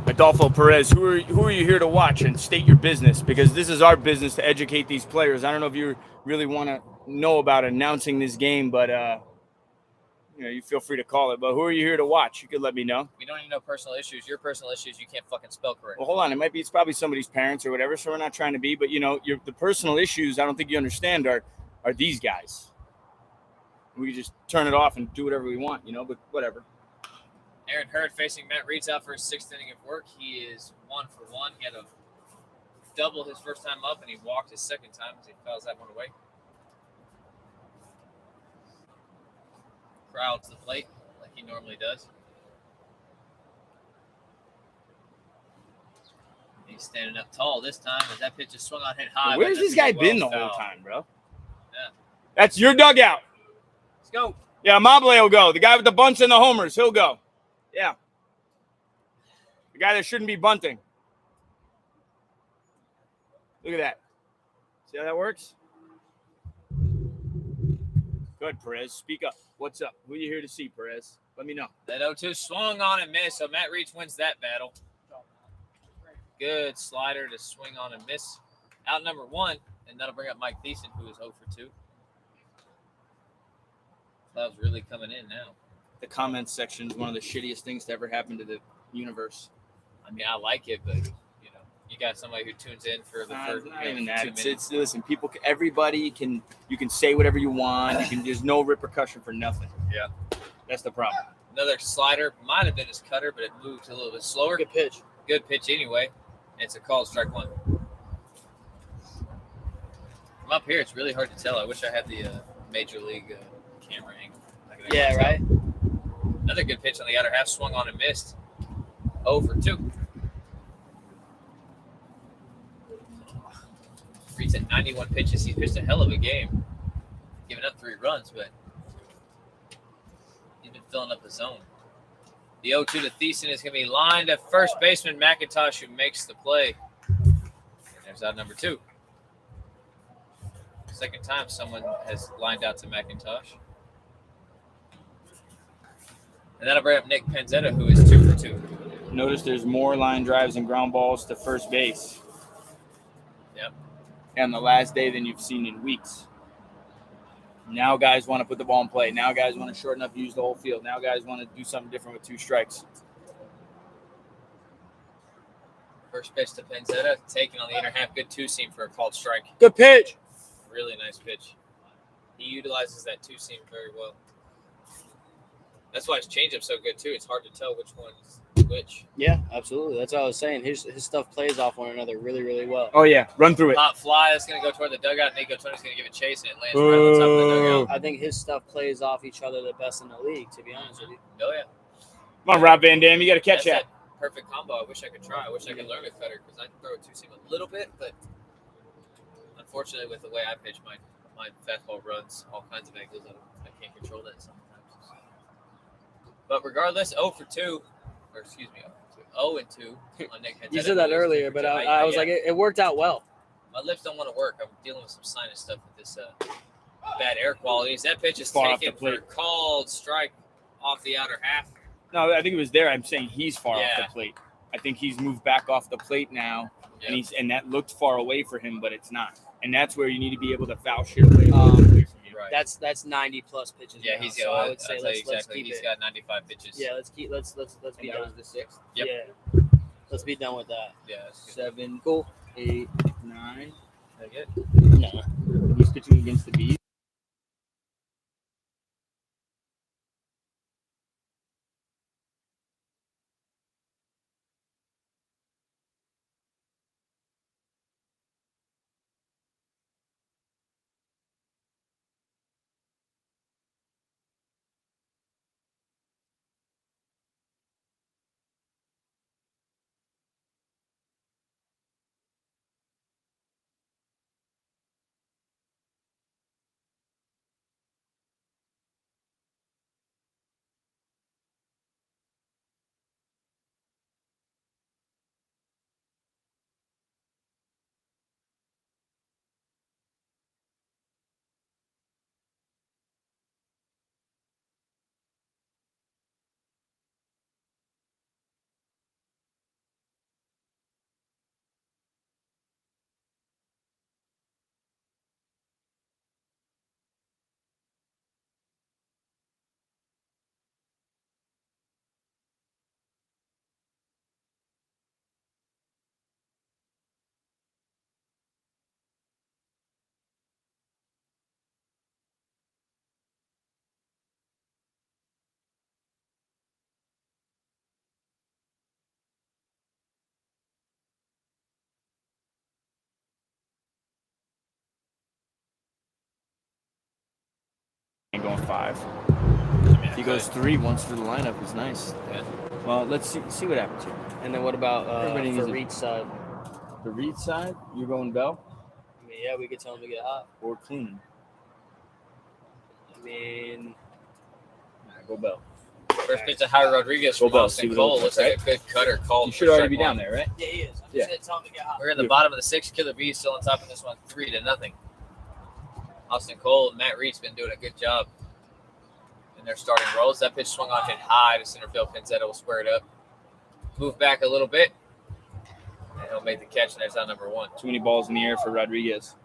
Adolfo Perez, who are you here to watch, and state your business, because this is our business to educate these players. I don't know if you really want to know about announcing this game, but you feel free to call it. But who are you here to watch? You could let me know. We don't even know personal issues. Your personal issues you can't fucking spell correct. Well, hold on. It's probably somebody's parents or whatever, so we're not trying to be. But, the personal issues I don't think you understand are these guys. We can just turn it off and do whatever we want, but whatever. Aaron Hurd facing Matt Reeds out for his 6th inning of work. He is 1 for 1. He had a double his first time up, and he walked his second time as he fouls that one away. Crowd to the plate like he normally does. He's standing up tall this time as that pitch is swung on, hit high. Where's this guy been the whole time, bro? Yeah. That's your dugout. Let's go. Yeah, Mobley will go. The guy with the bunts and the homers, he'll go. Yeah. The guy that shouldn't be bunting. Look at that. See how that works? Good, Perez. Speak up. What's up? Who are you here to see, Perez? Let me know. That 0-2 swung on and missed, so Matt Reeds wins that battle. Good slider to swing on and miss. Out number 1, and that'll bring up Mike Thiessen, who is 0 for 2. Cloud's really coming in now. The comments section is one of the shittiest things to ever happen to the universe. I mean, I like it, but you got somebody who tunes in for the first not even that. 2 minutes. It's listen, everybody can. You can say whatever you want. There's no repercussion for nothing. Yeah, that's the problem. Another slider might have been his cutter, but it moved a little bit slower. Good pitch. Good pitch anyway. It's a called strike 1. From up here, it's really hard to tell. I wish I had the major league camera angle. Yeah, right. Another good pitch on the outer half, swung on and missed. 0 for 2. Reeds at 91 pitches. He's pitched a hell of a game. Giving up 3 runs, but he's been filling up the zone. The 0-2 to Thiessen is going to be lined at first baseman McIntosh, who makes the play. There's out number 2. Second time someone has lined out to McIntosh. And that'll bring up Nick Penzetta, who is 2 for 2. Notice there's more line drives and ground balls to first base. Yep. On the last day than you've seen in weeks. Now guys want to put the ball in play. Now guys want to shorten up, use the whole field. Now guys want to do something different with 2 strikes. First pitch to Penzetta, taken on the inner half. Good 2-seam for a called strike. Good pitch. Really nice pitch. He utilizes that 2-seam very well. That's why his changeup's so good too. It's hard to tell which one's which. Yeah, absolutely. That's what I was saying. His stuff plays off one another really, really well. Oh yeah, run through it. Pop fly that's going to go toward the dugout. Nico Tony's going to give it chase, and it lands right on top of the dugout. I think his stuff plays off each other the best in the league, to be honest with you. Oh yeah, Come on, Rob Van Dam, you got to catch that's that. perfect combo. I wish I could try. I wish I could learn it better because I can throw a 2-seam a little bit, but unfortunately, with the way I pitch, my fastball runs all kinds of angles. I can't control that sometimes. But regardless, 0 for 2, or excuse me, 0 and 2 on Nick Penzetta. You said that earlier, but I was like, it worked out well. My lips don't want to work. I'm dealing with some sinus stuff with this bad air qualities. That pitch is Far off taken the for a plate. called strike off the outer half. No, I think it was there. I'm saying he's far off Yeah. the plate. I think he's moved back off the plate now, Yep. and that looked far away for him, but it's not. And that's where you need to be able to foul shit away. Right. That's 90 plus pitches. Yeah, now, he's so got. I would say let's exactly. keep He's it. got 95 pitches. Yeah, let's be And that done. was the 6th. Yeah, let's be done with that. Yeah. That's good. 7, Cool. 8, 9. That good? No. He's pitching against the Bees. Going 5. If he goes 3 once through the lineup, is nice. Yeah. Well, let's see what happens here. And then what about Everybody needs for a- Reed's side? The Reed side, you're going Bell I mean, yeah, we could tell him to get hot. or Clean? I mean, Go Bell. First pitch to Javi Rodriguez Go from Bells, see Austin what Cole. it Looks looks like a good cutter called. You for should already strike be down one. there, right? yeah, he is. I Yeah. just said tell him to get hot. We're in the bottom of the 6th. Killer Bees still on top of this one, 3-0. Austin Cole and Matt Reed's been doing a good job in their starting roles. That pitch swung on, hit high to center field. Penzetta will square it up. Move back a little bit, and he'll make the catch, and there's out number 1. Too many balls in the air for Rodriguez.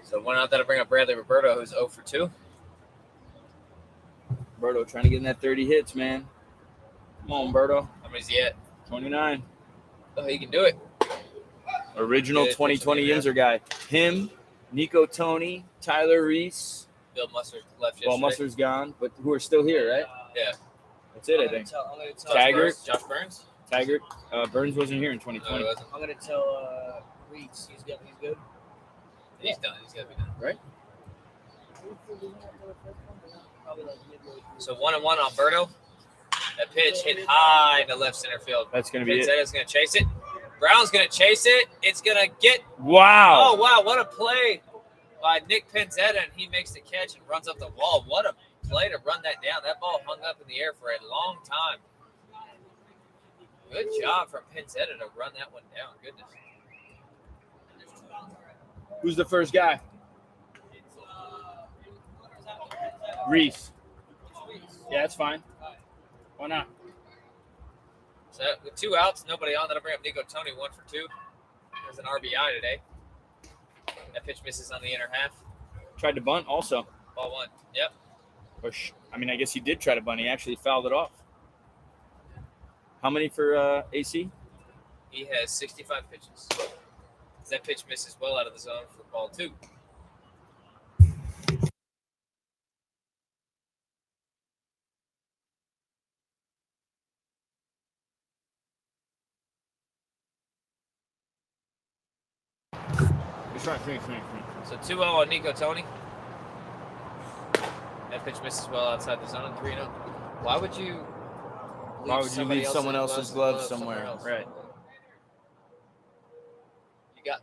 So one out that'll bring up Bradley Roberto, who's 0 for 2. Berto trying to get in that 30 hits, man. Come on, Berto. How many's he at? 29. Oh, he can do it. Original Yeah, 2020 yeah. Yinzer guy. Him, Nico Tony, Tyler Reese. Bill Mustard left yesterday. Well, Mustard's gone, but who are still here, right? Yeah. That's it, I I'm think. gonna tell Taggart. Josh Burns? Taggart. Burns wasn't here in No, he 2020. wasn't. I'm gonna tell Reeds he's good. He's good. He's done. He's got to be done. Probably like midway through. So 1-1 on Berto. That pitch hit high to left center field. That's going to be it. Penzetta's going to chase it. Brown's going to chase it. It's going to get. Wow. Oh, wow. What a play by Nick Penzetta. And he makes the catch and runs up the wall. What a play to run that down. That ball hung up in the air for a long time. Good job from Pinzetta to run that one down. Goodness. Who's the first guy? Reese. Yeah, that's fine. Why not? So with 2 outs, nobody on. That'll bring up Nico Tony, 1 for 2. There's an RBI today. That pitch misses on the inner half. Tried to bunt also. Ball 1. Yep. I guess he did try to bunt. He actually fouled it off. How many for AC? He has 65 pitches. That pitch misses well out of the zone for ball 2. It's right. So 2-0 on Nico Tony. That pitch misses well outside the zone. 3-0. Why would you leave someone else's glove somewhere? Else? Right. You got.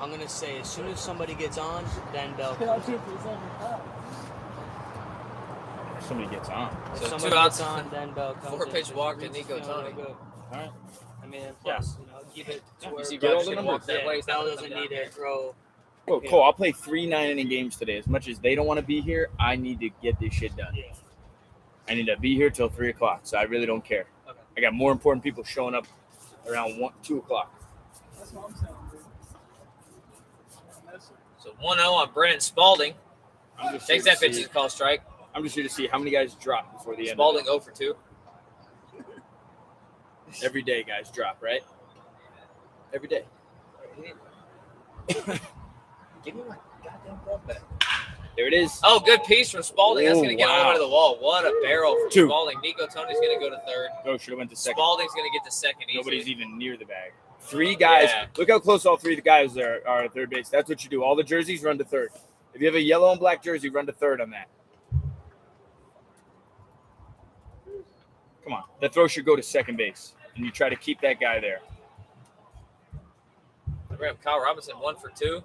I'm gonna say as soon as somebody gets on, then Bell comes in. Somebody gets on. If So somebody 2 outs, gets on, then Bell comes in. 4-pitch walk to Reed's Nico feeling Tony. good. All right. I mean, plus, keep it to where You see Get all Bell's the going to walk numbers. that way. yeah, He's Bell not doesn't gonna need come to throw. Well, Cole, I'll play 3 9-inning games today. As much as they don't want to be here, I need to get this shit done. Yeah. I need to be here till 3 o'clock, so I really don't care. Okay. I got more important people showing up around 2 o'clock. That's what I'm saying, dude. So 1-0 on Brennan Spalding. I'm just Takes here that to pitch see- as a call strike. I'm just here to see how many guys drop before the end. Spalding 0 for 2. Every day, guys drop, right? Every day. Give me my goddamn glove back. There it is. Oh, good piece from Spalding. That's Oh, going to get wow. all the way to the wall. What a barrel from 2. Spalding. Nico Tony's going to go to third. Oh, should have went to second. Spalding's going to get to second easily. Nobody's even near the bag. 3 guys. Yeah. Look how close all 3 of the guys are at third base. That's what you do. All the jerseys run to third. If you have a yellow and black jersey, run to third on that. Come on. That throw should go to second base. And you try to keep that guy there. We have Kyle Robinson 1 for 2.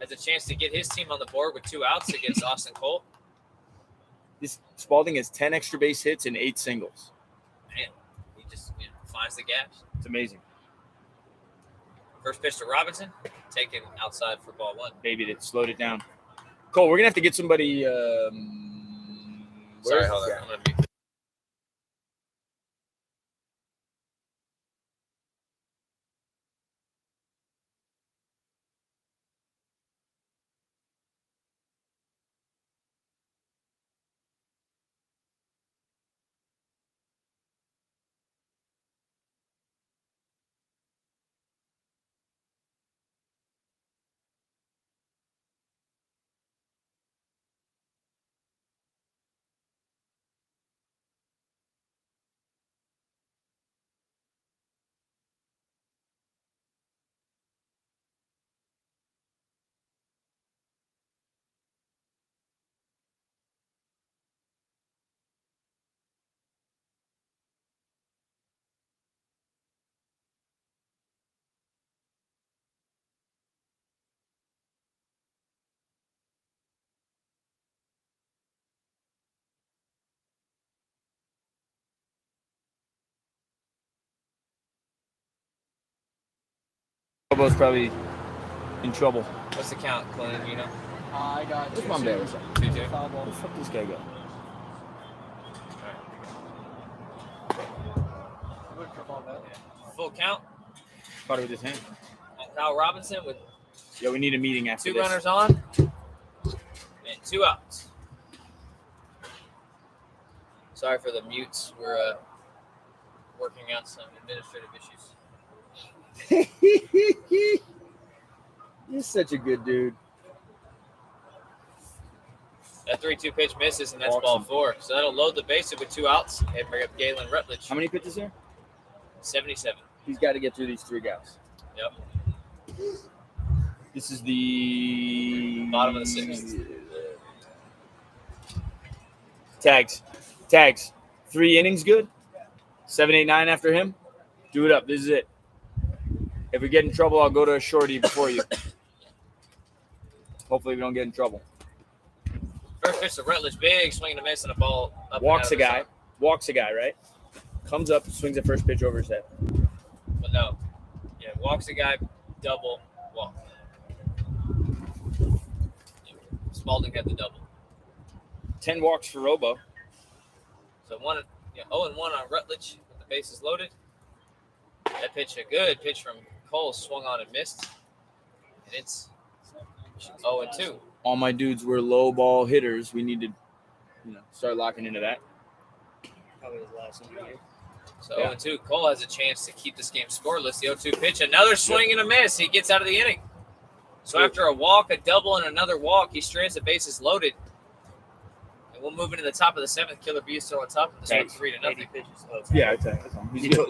Has a chance to get his team on the board with 2 outs against Austin Cole. This Spalding has 10 extra base hits and 8 singles. Man, he just finds the gaps. It's amazing. First pitch to Robinson, taken outside for ball 1. Baby, that slowed it down. Cole, we're going to have to get somebody. Sorry, where's hold on. the guy? I'm going to mute this. Bobo's probably in trouble. What's the count, Clint? You know? I got Where's my man? 2-2. foul ball. Where the fuck this guy go? Full count Caught it with his hand. on Kyle Robinson with Yeah, we need a meeting after 2 this. runners on and 2 outs. Sorry for the mutes. We're working out some administrative issues. You're such a good dude. That 3-2 pitch misses, and that's Awesome. ball 4. So that'll load the bases with 2 outs and bring up Galen Rutledge. How many pitches there? 77. He's got to get through these 3 guys. Yep. This is the Bottom of the 6th. Tags. 3 innings good. 7, 8, 9 after him. Do it up. This is it. If we get in trouble, I'll go to a shorty before you. Hopefully we don't get in trouble. First pitch to Rutledge, big swing and a miss, and a ball up and Walks out a of the guy. zone. Walks a guy, right? Comes up, swings the first pitch over his head. But no. Yeah, walks a guy, double, walk. Spalding had the double. 10 walks for Robo. So 0-1 on Rutledge with the bases loaded. That pitch, a good pitch from Cole, swung on and missed. And it's 0-2. All my dudes were low ball hitters. We need to, start locking into that. Probably his last one here. So Yeah. 0-2. Cole has a chance to keep this game scoreless. The 0-2 pitch, another swing and a miss. He gets out of the inning. So after a walk, a double, and another walk, he strands the bases loaded. And we'll move into the top of the 7th. Killer B is still on top of the score, 3-0. 80 pitches. Oh, Yeah, I'd say. That's all. He's You good. told-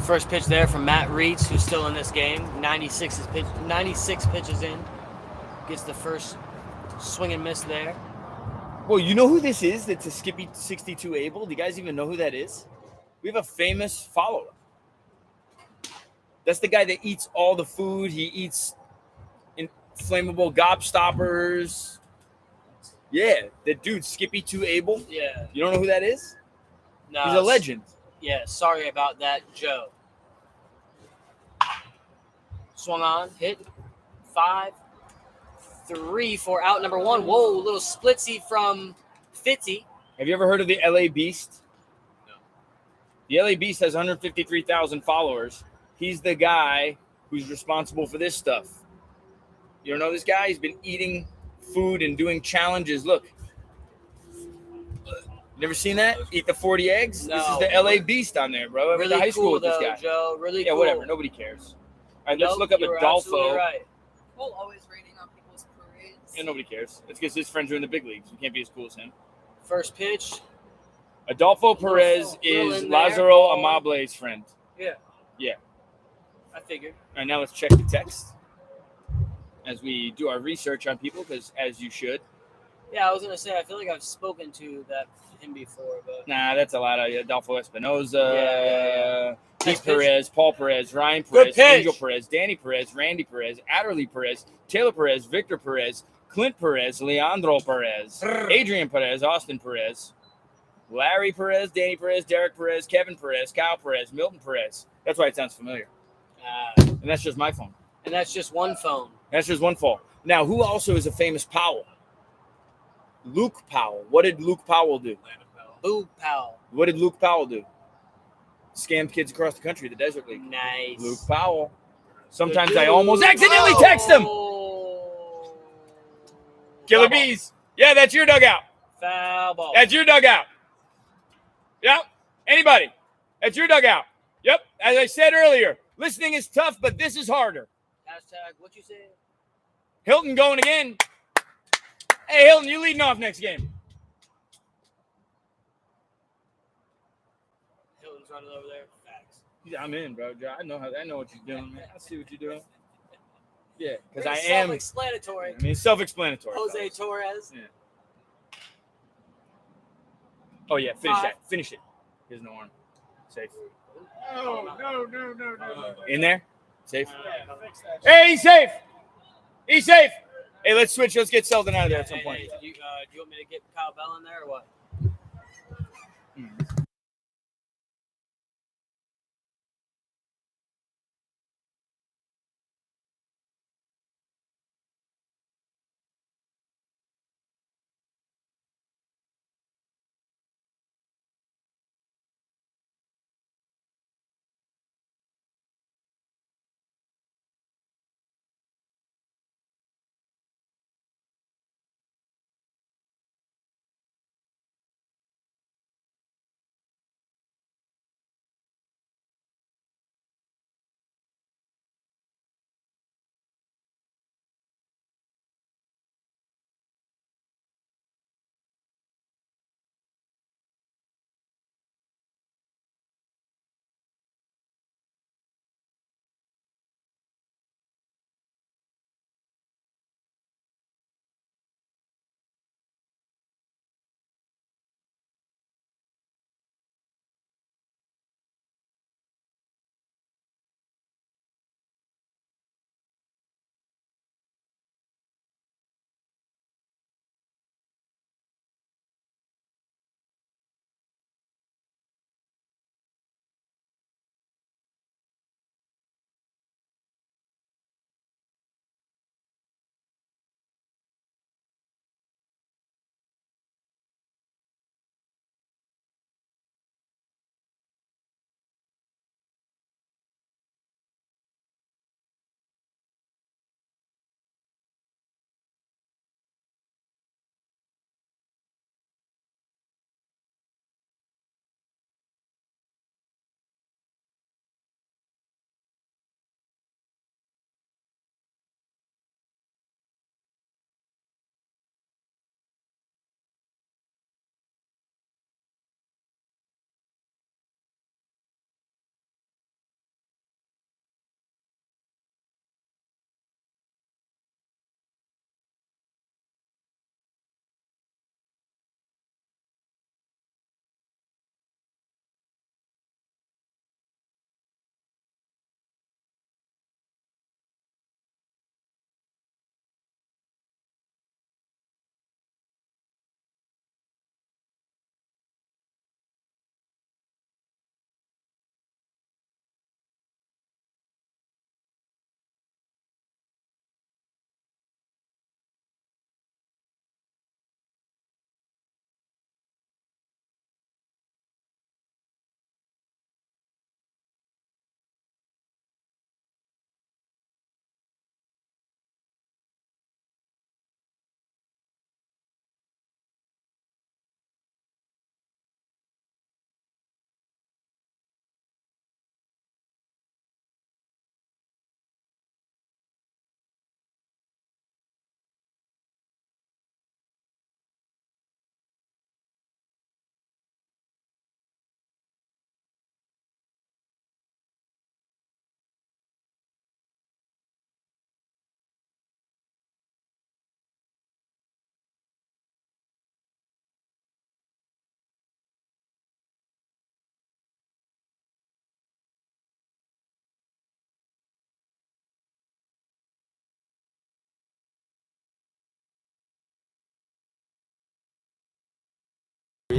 First pitch there from Matt Reitz, who's still in this game. 96 pitches in. Gets the first swing and miss there. Well, you know who this is? That's a Skippy 62 Able. Do you guys even know who that is? We have a famous follower. That's the guy that eats all the food. He eats inflammable gobstoppers. Yeah, the dude, Skippy 2 Able. Yeah. You don't know who that is? No, He's a legend. Yeah, sorry about that, Joe. Swung on, hit, 5-3 for out number 1. Whoa, little splitsy from Fitzy. Have you ever heard of the LA Beast? No. The LA Beast has 153,000 followers. He's the guy who's responsible for this stuff. You don't know this guy? He's been eating food and doing challenges. Look. Never seen that? Eat the 40 eggs? No. This is the LA Beast on there, bro. I went Really to high school cool, with this though, guy. Joe. Really Yeah, cool. whatever. Nobody cares. All right, let's Nope, look up you were Adolfo. absolutely right. Cole always raining on people's parades. Yeah, nobody cares. It's because his friends are in the big leagues. We can't be as cool as him. First pitch. Adolfo Perez little is in there, Lazaro ball. Amable's friend. Yeah. Yeah. I figured. All right, now let's check the text as we do our research on people, because as you should. Yeah, I was gonna say I feel like I've spoken to him before, but Nah, that's a lot of Adolfo Espinoza, Yeah. Pete Nice pitch. Perez, Paul Perez, Ryan Good Perez, pitch. Angel Perez, Danny Perez, Randy Perez, Adderley Perez, Taylor Perez, Victor Perez, Clint Perez, Leandro Perez, Adrian Perez, Austin Perez, Larry Perez, Danny Perez, Derek Perez, Kevin Perez, Kyle Perez, Milton Perez. That's why it sounds familiar. And that's just my phone. and that's just one phone. That's just one phone. Now, who also is a famous Powell? Luke Powell. What did Luke Powell do? Boo Powell. What did Luke Powell do? Scammed kids across the country, the Desert League. Nice. Luke Powell. Sometimes Good I dude. almost accidentally text him. Oh. Killer Foul ball. Bees. Yeah, that's your dugout. Foul ball. That's your dugout. Yep. Anybody. That's your dugout. Yep. As I said earlier, listening is tough, but this is harder. Hashtag what you say? Hilton going again. Hey, Hilton, you leading off next game. Hilton's running over there. Facts. Yeah, I'm in, bro. I know what you're doing, man. I see what you're doing. Yeah, because Pretty I am. self-explanatory. I mean, self-explanatory. Jose fellas. Torres. Yeah. Oh yeah, finish Five. that. Finish it. Here's no arm. Safe. No. In there. Safe. Yeah, fix that. Hey, he's safe. He's safe. Hey, let's switch. Let's get Selden out of there at some point. Hey, do you want me to get Kyle Bell in there or what?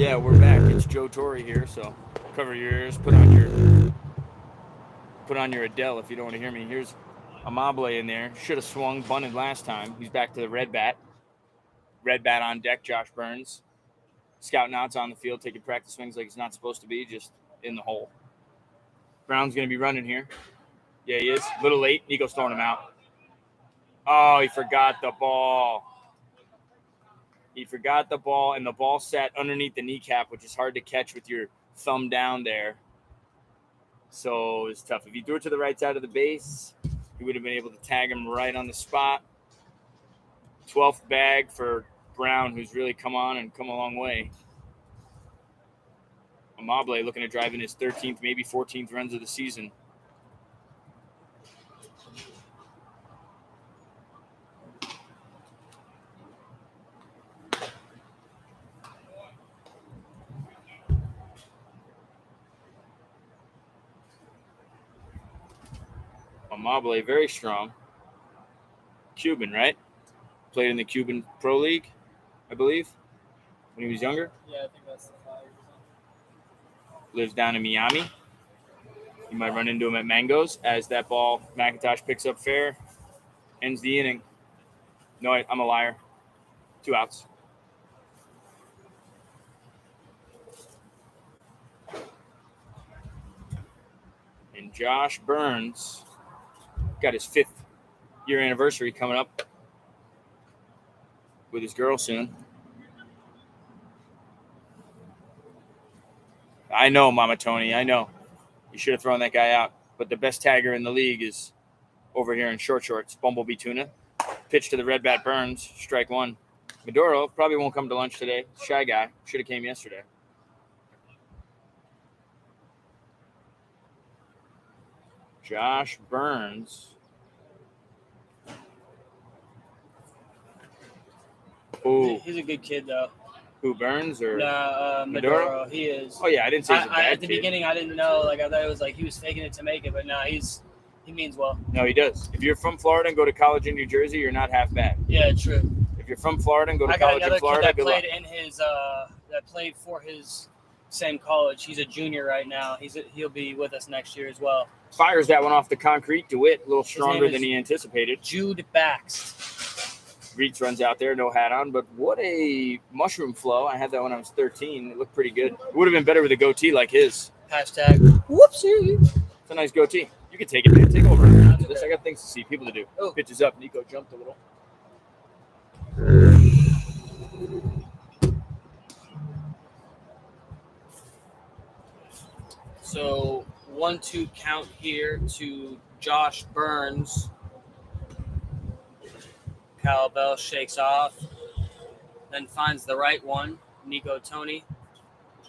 Yeah, we're back. It's Joe Torre here, so cover your ears, put on your Adele if you don't want to hear me. Here's Amable in there. Should have swung, bunted last time. He's back to the red bat. Red bat on deck, Josh Burns. Scouting outs on the field, taking practice swings like he's not supposed to be, just in the hole. Brown's going to be running here. Yeah, he is. A little late. Nico's throwing him out. Oh, he forgot the ball. He forgot the ball, and the ball sat underneath the kneecap, which is hard to catch with your thumb down there. So it's tough. If he threw it to the right side of the base, he would have been able to tag him right on the spot. 12th bag for Brown, who's really come on and come a long way. Amable looking to drive in his 13th, maybe 14th runs of the season. Amable, very strong. Cuban, right? Played in the Cuban Pro League, I believe, when he was younger. Yeah, I think that's the 5 or something. Lives down in Miami. You might run into him at Mango's as that ball McIntosh picks up fair. Ends the inning. No, I'm a liar. 2 outs. And Josh Burns got his 5th year anniversary coming up with his girl soon. I know, Mama Tony. I know. You should have thrown that guy out. But the best tagger in the league is over here in short shorts. Bumblebee Tuna. Pitch to the red bat Burns. Strike 1. Maduro probably won't come to lunch today. Shy guy. Should have came yesterday. Josh Burns. Ooh. He's a good kid, though. Who, Burns or Maduro? He is. Oh, yeah, I didn't say he's a bad at the kid. beginning, I didn't know. Like, I thought it was like he was faking it to make it, but no, he means well. No, he does. If you're from Florida and go to college in New Jersey, you're not half bad. Yeah, true. If you're from Florida and go to I got college another in Florida, kid that good luck. played in his that played for his same college. He's a junior right now. He'll be with us next year as well. Fires that one off the concrete. DeWitt, a little stronger name than is he anticipated. Jude Baxt. Reitz runs out there, no hat on, but what a mushroom flow. I had that when I was 13. It looked pretty good. It would have been better with a goatee like his. Hashtag whoopsie. It's a nice goatee. You can take it, man. Take over. Okay. I got things to see, people to do. Oh. Pitches up. Nico jumped a little. So 1-2 count here to Josh Burns. Kyle Bell shakes off, then finds the right one. Nico Tony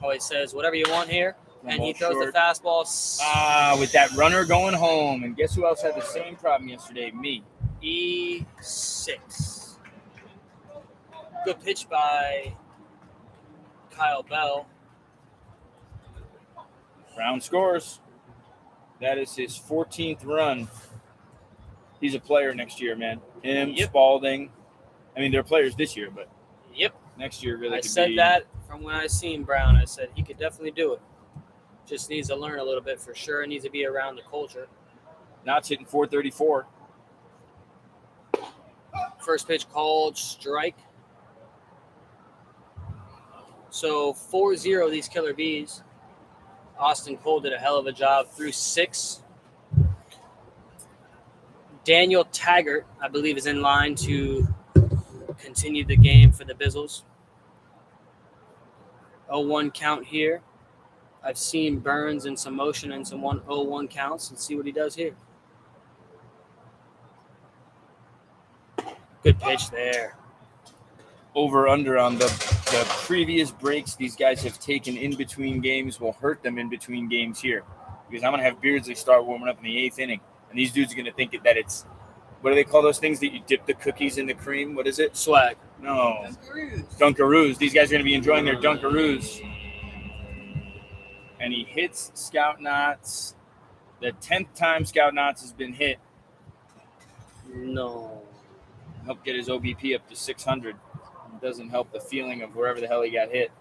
always says, whatever you want here. And he throws Short. the fastball. With that runner going home. And guess who else had the same problem yesterday? Me. E6. Good pitch by Kyle Bell. Brown scores. That is his 14th run. He's a player next year, man. Him, Yep. Spalding. I mean, they're players this year, but Yep. next year really I could said be. that from when I seen Brown. I said he could definitely do it. Just needs to learn a little bit for sure. Needs to be around the culture. Knott's hitting 434. First pitch called strike. So 4-0 these Killer Bees. Austin Cole did a hell of a job through 6. Daniel Taggart, I believe, is in line to continue the game for the Bizzles. 0-1 count here. I've seen Burns in some motion and some 0-1 counts, and see what he does here. Good pitch there. Over under on the previous breaks these guys have taken in between games will hurt them in between games here. Because I'm going to have Beardsley start warming up in the 8th inning. And these dudes are going to think that it's, what do they call those things that you dip the cookies in the cream? What is it? Swag. No. Dunkaroos. These guys are going to be enjoying their Dunkaroos. And he hits Scout Knotts. The 10th time Scout Knotts has been hit. No. Help get his OBP up to 600. It doesn't help the feeling of wherever the hell he got hit.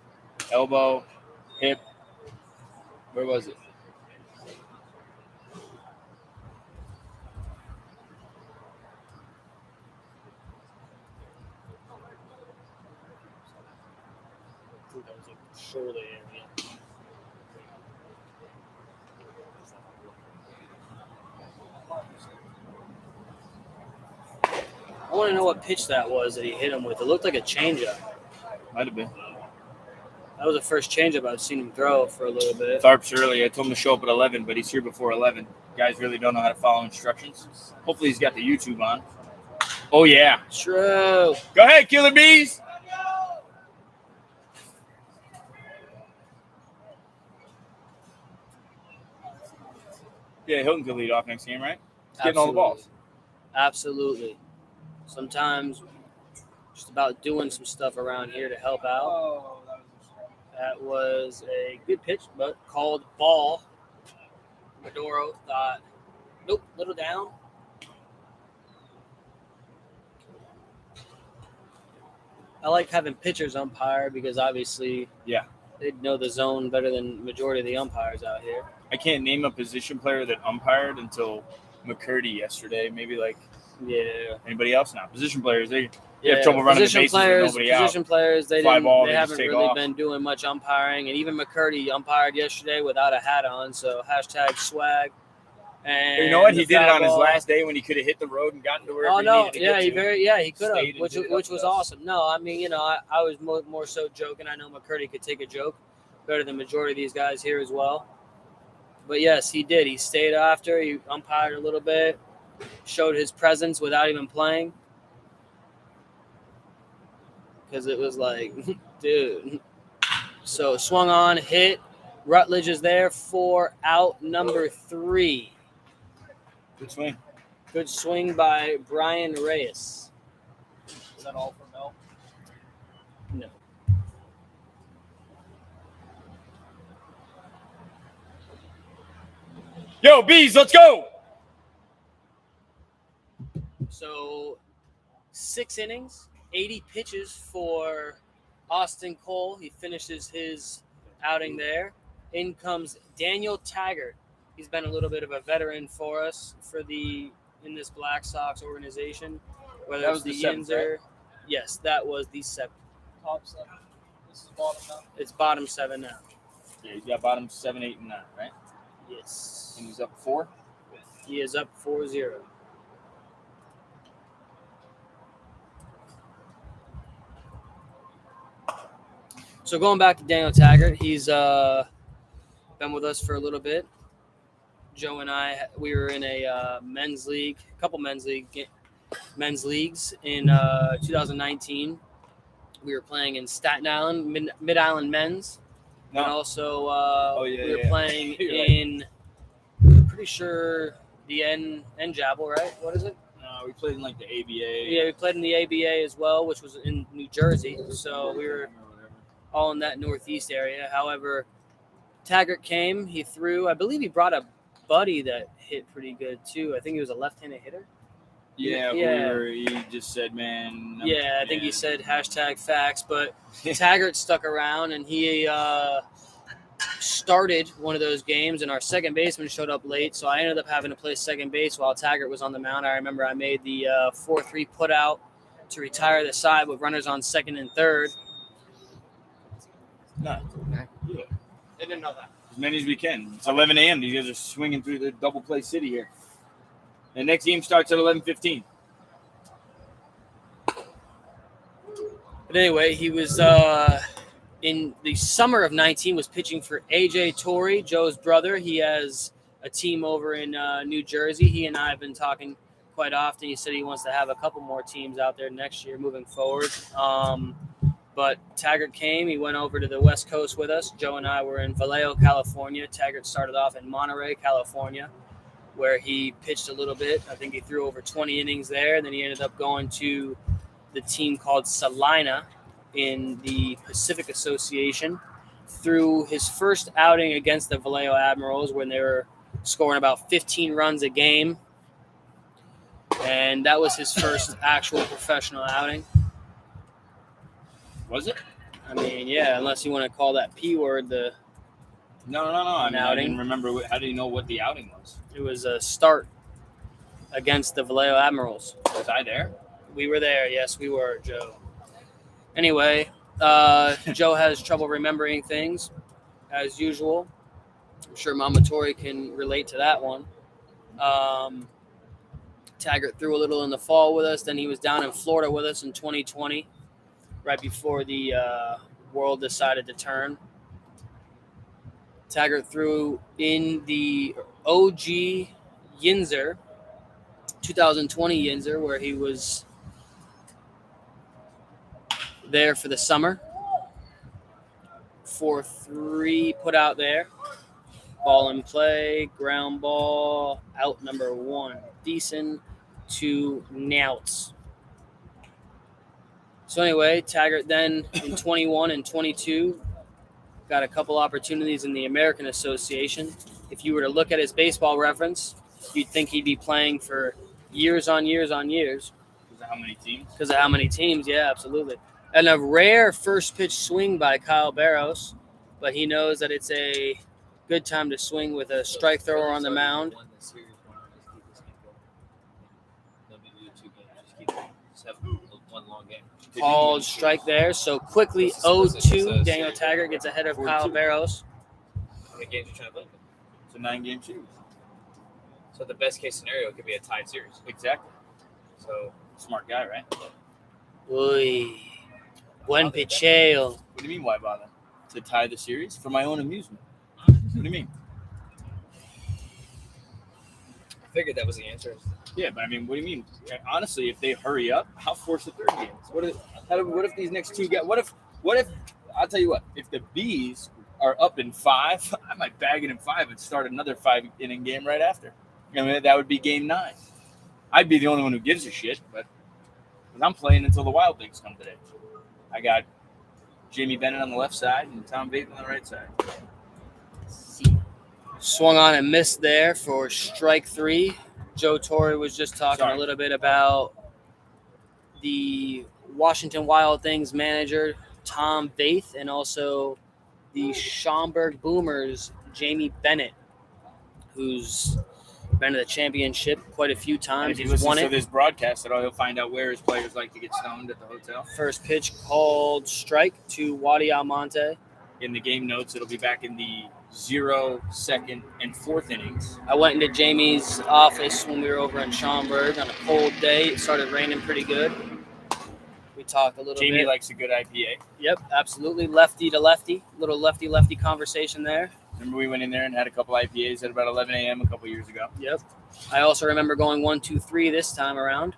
elbow, hip. Where was it? I think that was a shoulder area. I want to know what pitch that was that he hit him with. It looked like a changeup. Might have been. That was the first changeup I've seen him throw for a little bit. Tharp's early. I told him to show up at 11, but he's here before 11. Guys really don't know how to follow instructions. Hopefully he's got the YouTube on. Oh, yeah. True. Go ahead, Killer Bees. Yeah, Hilton could lead off next game, right? He's getting all the balls. Absolutely. Sometimes just about doing some stuff around here to help out. Oh, That was a good pitch, but called ball. Maduro thought, nope, little down. I like having pitchers umpire because obviously, Yeah. they know the zone better than majority of the umpires out here. I can't name a position player that umpired until McCurdy yesterday. Maybe like Yeah, anybody else now. Position players, they have trouble running the position bases with players. nobody out. Position players, they Fly didn't. ball, They they just haven't take really off. been doing much umpiring, and even McCurdy umpired yesterday without a hat on. So #swag. And You know what? He the did it foul on his ball. last day when he could have hit the road and gotten to wherever Oh he no! needed to Yeah, get to. he could Stayed have, and which did it which up was with us. awesome. No, I mean, I was more so joking. I know McCurdy could take a joke better than majority of these guys here as well. But yes, he did. He stayed after. He umpired a little bit, showed his presence without even playing, because it was like, dude. So swung on, hit. Rutledge is there for out number 3. Good swing. Good swing by Brian Reyes. is that all for Mel? No. Yo, Bees, let's go. So 6 innings, 80 pitches for Austin Cole. He finishes his outing there. In comes Daniel Taggart. He's been a little bit of a veteran for us in this Black Sox organization. Whether That it's was the the seventh, Yinzer. right? Yes, that was the 7th. Top 7. This is bottom now. It's bottom 7 now. Yeah, he's got bottom 7, 8, and 9, right? Yes. And he's up 4. He is up 4-0. So going back to Daniel Taggart, he's been with us for a little bit. Joe and I, we were in a men's league, men's leagues in 2019. We were playing in Staten Island, Mid Island men's, No. and also yeah, we were yeah. playing You're right. in, pretty sure the Jabal, right? What is it? We played in like the ABA. Yeah, we played in the ABA as well, which was in New Jersey. So we were all in that northeast area. However, Taggart came, he threw. I believe he brought a buddy that hit pretty good too. I think he was a left-handed hitter. Yeah, Yeah. he just said, man. Yeah, I think he said #facts, but Taggart stuck around and he started one of those games, and our second baseman showed up late, so I ended up having to play second base while Taggart was on the mound. I remember I made the 4-3 put out to retire the side with runners on second and third. No. Yeah. They didn't know that. As many as we can. It's 11 a.m. These guys are swinging through the double play city here. The next game starts at 11:15. But anyway, he was in the summer of 19 was pitching for AJ Torrey, Joe's brother. He has a team over in New Jersey. He and I have been talking quite often. He said he wants to have a couple more teams out there next year moving forward. But Taggart came. He went over to the West Coast with us. Joe and I were in Vallejo, California. Taggart started off in Monterey, California, where he pitched a little bit. I think he threw over 20 innings there. And then he ended up going to the team called Salina in the Pacific Association. Through his first outing against the Vallejo Admirals when they were scoring about 15 runs a game. And that was his first actual professional outing. Was it? I mean, yeah, unless you want to call that P word, No. I An mean, I outing? didn't remember. How do you know what the outing was? it was a start against the Vallejo Admirals. Was I there? We were there. Yes, we were, Joe. Anyway, Joe has trouble remembering things, as usual. I'm sure Mama Tori can relate to that one. Taggart threw a little in the fall with us. Then he was down in Florida with us in 2020, right before the world decided to turn. Taggart threw in the OG Yinzer, 2020 Yinzer, where he was there for the summer. 4-3 put out there. Ball in play, ground ball, out number 1. Decent to Nouts. So anyway, Taggart then in 21 and 22 got a couple opportunities in the American Association. If you were to look at his baseball reference, you'd think he'd be playing for years on years on years. Was it how many teams? Because of how many teams, yeah, absolutely. And a rare first pitch swing by Kyle Barros, but he knows that it's a good time to swing with a strike thrower on the mound. Won the series, one of us keep this game going. Nobody do 2 games. Just keep it. Just have one long game. Called strike there. So quickly What's the 0-2. series? Daniel Taggart gets ahead of Kyle 4-2. Barros. How many games are you trying to play? It's a 9-game series. So the best case scenario could be a tied series. Exactly. So Smart guy, right? Uy. Buen picheo. What do you mean? Why bother? To tie the series for my own amusement. What do you mean? I figured that was the answer. Yeah, but I mean, what do you mean? Honestly, if they hurry up, how force the third game? What if these next 2 guys? What if? I'll tell you what. If the Bees are up in 5, I might bag it in 5 and start another 5-inning game right after. I mean, that would be game 9. I'd be the only one who gives a shit, but because I'm playing until the Wild Things come today. I got Jamie Bennett on the left side and Tom Bateman on the right side. Swung on and missed there for strike 3. Joe Torre was just talking a little bit about the Washington Wild Things manager, Tom Bath, and also the Schaumburg Boomers, Jamie Bennett, who's been to the championship quite a few And times. if he He's listens won to it. this broadcast, he'll find out where his players like to get stoned at the hotel. First pitch called strike to Wadi Almonte. In the game notes, it'll be back in the 0, 2nd, and 4th innings. I went into Jamie's office when we were over in Schaumburg on a cold day. It started raining pretty good. We talked a little Jamie bit. likes a good IPA. Yep, absolutely. Lefty to lefty. Little lefty-lefty conversation there. Remember we went in there and had a couple IPAs at about 11 a.m. a couple years ago. Yep. I also remember going 1, 2, 3 this time around.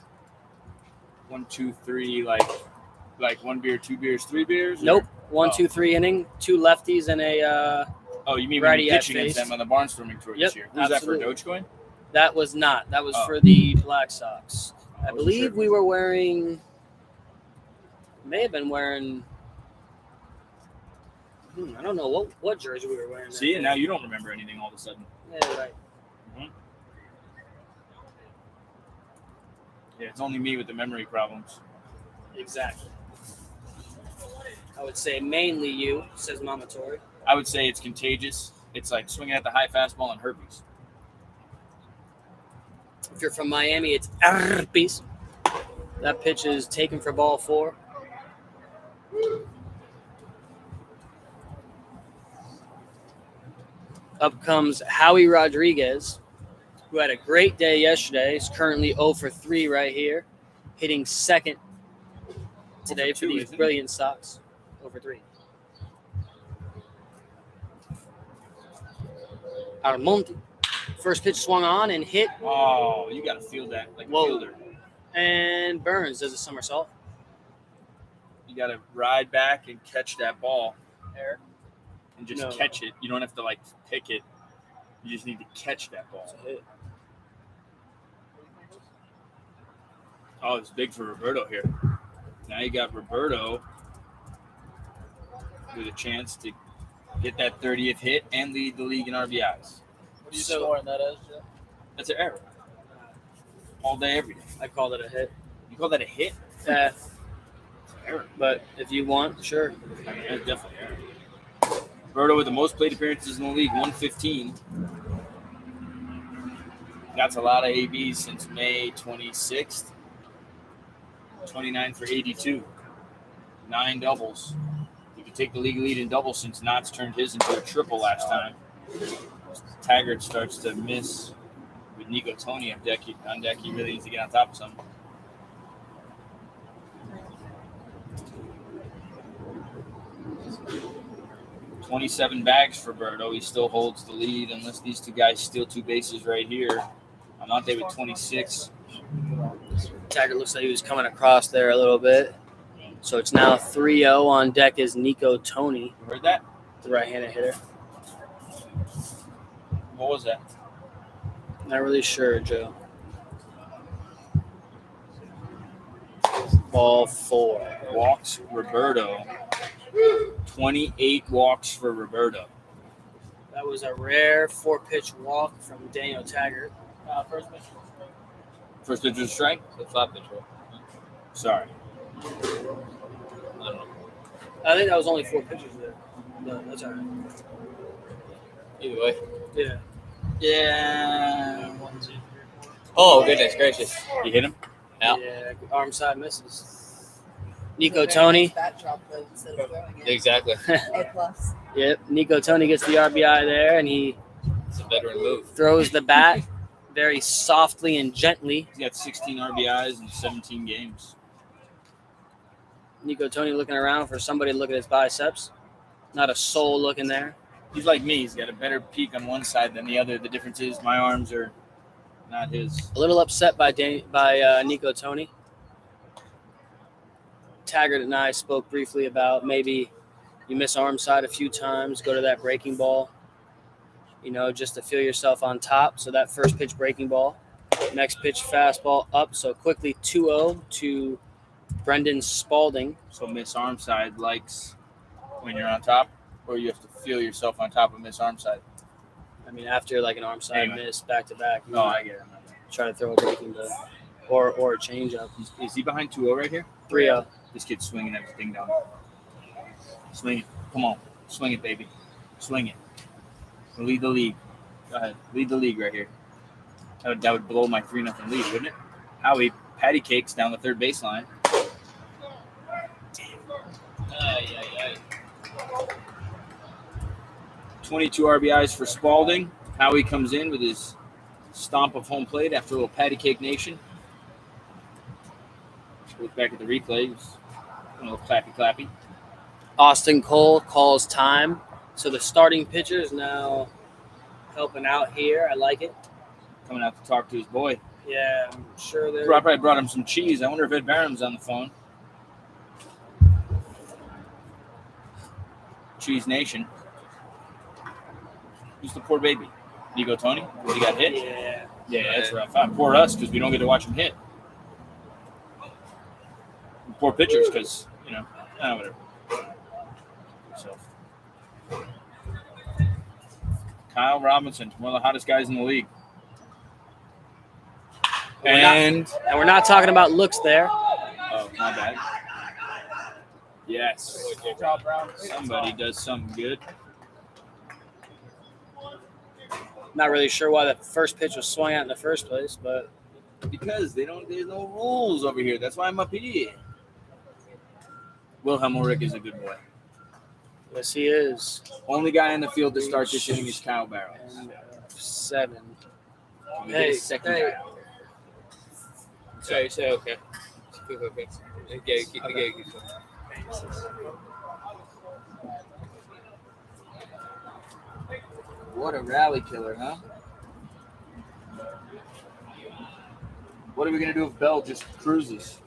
1, 2, 3, like 1 beer, 2 beers, 3 beers? or- Nope. 1, Oh. 2, 3 inning. 2 lefties and a Oh, you mean when Righty you at pitch against face. them on the Barnstorming Tour Yep, this year? Who's absolutely. that for, Dogecoin? that was not. That was Oh. for the Black Sox. I wasn't believe sure. we were wearing may have been wearing I don't know what jersey we were wearing. that See, day. and now you don't remember anything all of a sudden. Yeah, right. Yeah, it's only me with the memory problems. Exactly. I would say mainly you, says Mama Tori. I would say it's contagious. It's like swinging at the high fastball and herpes. If you're from Miami, it's herpes. That pitch is taken for ball 4. Up comes Howie Rodriguez, who had a great day yesterday. He's currently 0 for 3 right here, hitting second today for 2, these isn't he? Brilliance Sox. 0 for 3. Almonte. First pitch swung on and hit, Oh, you got to feel that like a Whoa. fielder. and Burns does a somersault. You got to ride back and catch that ball There. and just No. catch it. You don't have to like pick it. You just need to catch that ball. Oh, it's big for Roberto here. Now you got Roberto with a chance to get that 30th hit and lead the league in RBIs. What do you scoring that as, Jeff? That's an error. All day, every day. I called it a hit. You call that a hit? Uh, error. But if you want, sure. I mean, that's definitely error. Roberto with the most plate appearances in the league, 115. That's a lot of ABs since May 26th. 29 for 82. 9 doubles. You could take the league lead in doubles since Knotts turned his into a triple last time. Taggart starts to miss with Nico Tony on deck. He really needs to get on top of something. $27 bags for Berto. He still holds the lead unless these two guys steal 2 bases right here. Amante with 26. Taggart looks like he was coming across there a little bit. So it's now 3-0. On deck is Nico Tony, You heard that? the right-handed hitter. What was that? Not really sure, Joe. Ball 4. Walks Roberto. 28 walks for Roberto. That was a rare 4-pitch walk from Daniel Taggart. First pitch. First pitch was a strike? The 5-pitch roll. Sorry. I don't know. I think that was only 4 pitches there. But that's all right. Either way. Yeah. Yeah. Oh, goodness gracious. You hit him? Yeah. Yeah, arm side misses. Nico Tony. Bat drop though instead of throwing it. Exactly. A plus. Yep, Nico Tony gets the RBI there, and he It's a veteran move. throws the bat very softly and gently. He's got 16 RBIs in 17 games. Nico Tony looking around for somebody to look at his biceps. Not a soul looking there. He's like me. He's got a better peak on one side than the other. The difference is my arms are not his. A little upset by Nico Tony. Taggart and I spoke briefly about maybe you miss arm side a few times, go to that breaking ball, just to feel yourself on top. So that first pitch breaking ball, next pitch fastball up. So quickly 2-0 to Brendan Spalding. So miss arm side likes when you're on top, or you have to feel yourself on top of miss arm side. I mean, after like an arm side Anyway. miss back to back, No, I get it. try to throw a breaking ball or a changeup. Is he behind 2-0 right here? 3-0. This kid's swinging everything down. Swing it. Come on. Swing it, baby. Swing it. Lead the league. Go ahead. Lead the league right here. That would blow my 3-0 lead, wouldn't it? Howie patty cakes down the third baseline. 22 RBIs for Spalding. Howie comes in with his stomp of home plate after a little patty cake nation. Look back at the replay. A little clappy. Austin Cole calls time. So the starting pitcher is now helping out here. I like it. Coming out to talk to his boy. Yeah, I'm sure they're. Probably brought him some cheese. I wonder if Ed Barham's on the phone. Cheese Nation. Who's the poor baby? Nico Tony? He got hit? Yeah. Yeah, that's rough. Poor us because we don't get to watch him hit. Poor pitchers because, whatever. So. Kyle Robinson, one of the hottest guys in the league. And we're not talking about looks there. Oh, my bad. Yes. Somebody does something good. Not really sure why the first pitch was swung out in the first place, but Because there's no rules over here. That's why I'm up here. Wilhelm Ulrich is a good boy. yes, he is. Only guy in the field to start this inning is Kyle Barrows. And 7. We get a second guy. Sorry, say okay. Okay. Keep What a rally killer, huh? What are we going to do if Bell just cruises?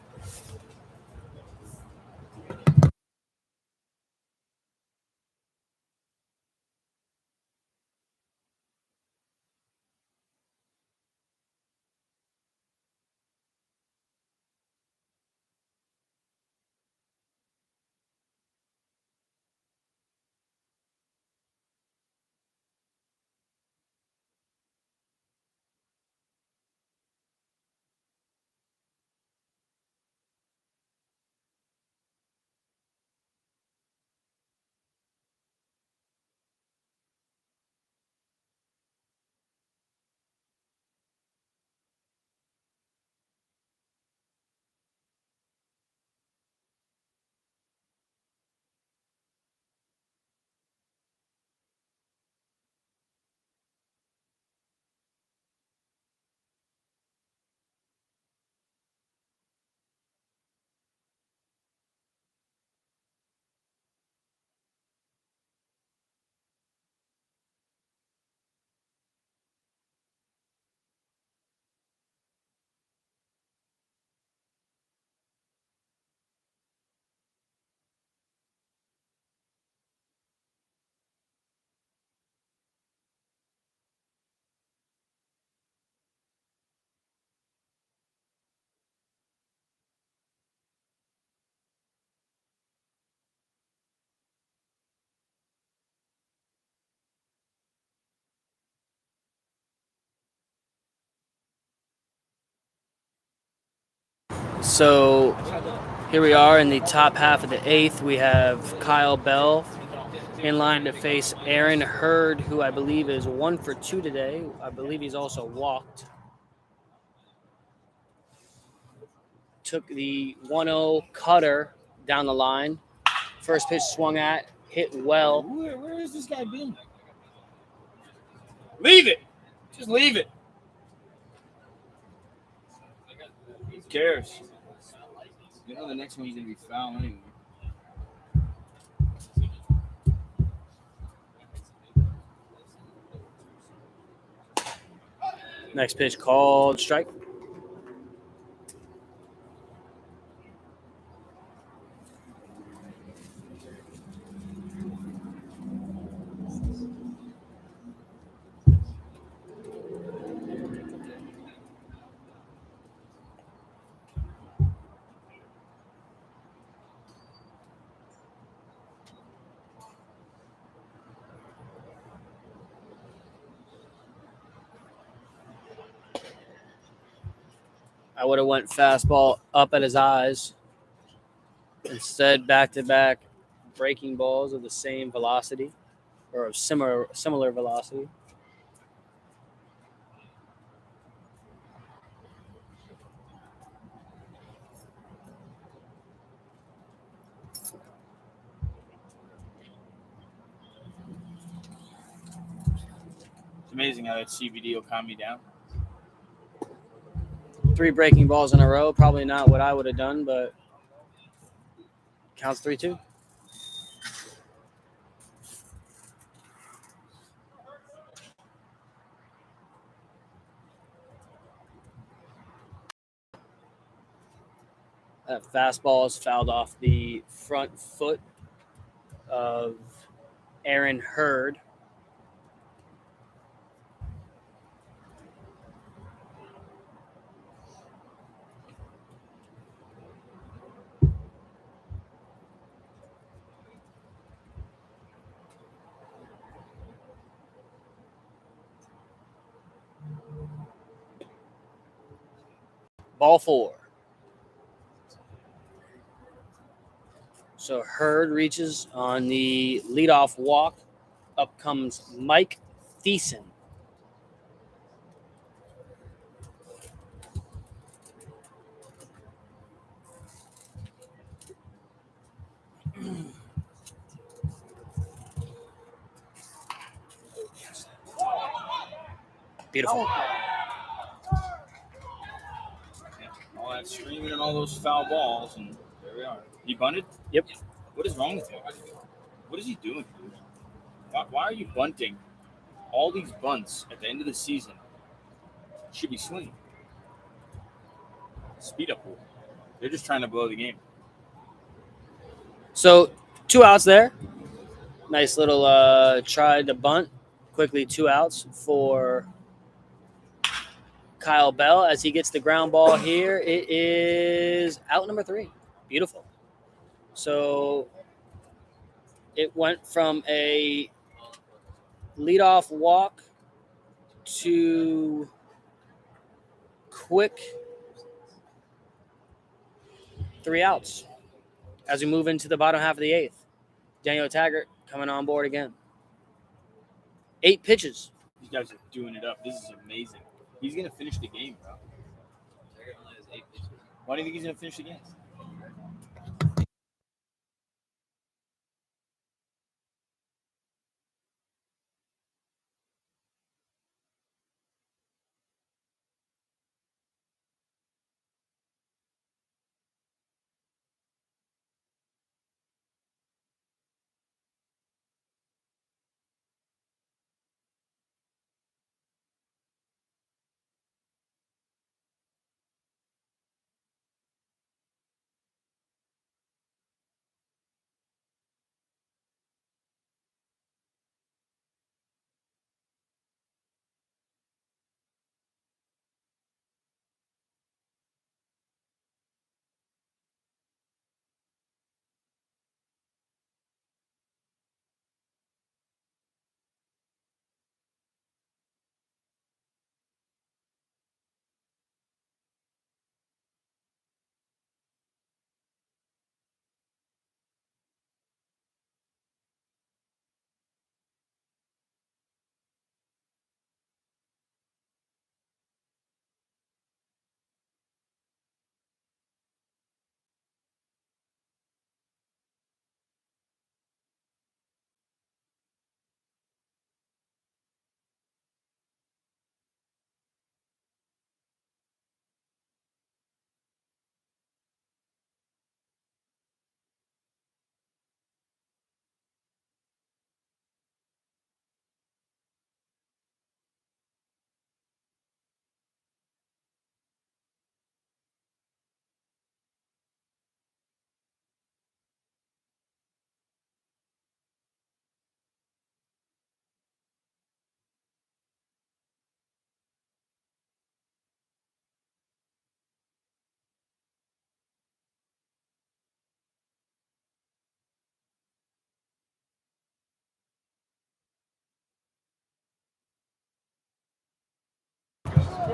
So here we are in the top half of the eighth. We have Kyle Bell in line to face Aaron Hurd, who I believe is 1 for 2 today. I believe he's also walked. Took the 1-0 cutter down the line. First pitch swung at, hit well. Where has this guy been? Leave it. Just leave it. Who cares? You know the next one he's gonna be foul anyway. Next pitch called strike. I would have went fastball up at his eyes. Instead, back-to-back breaking balls of the same velocity or of similar velocity. It's amazing how that CBD will calm me down. 3 breaking balls in a row. Probably not what I would have done, but counts 3-2. That fastball is fouled off the front foot of Aaron Hurd. Ball 4. So Hurd reaches on the leadoff walk. Up comes Mike Thiessen. Beautiful. All that screaming and all those foul balls, and there we are. He bunted? Yep. What is wrong with him? What is he doing? Why are you bunting? All these bunts at the end of the season should be swinging. Speed up. They're just trying to blow the game. So 2 outs there. Nice little try to bunt. Quickly 2 outs for Kyle Bell as he gets the ground ball here. It is out number 3. Beautiful. So it went from a leadoff walk to quick 3 outs as we move into the bottom half of the 8th. Daniel Taggart coming on board again. 8 pitches. These guys are doing it up. This is amazing. He's going to finish the game, bro. Why do you think he's going to finish the game?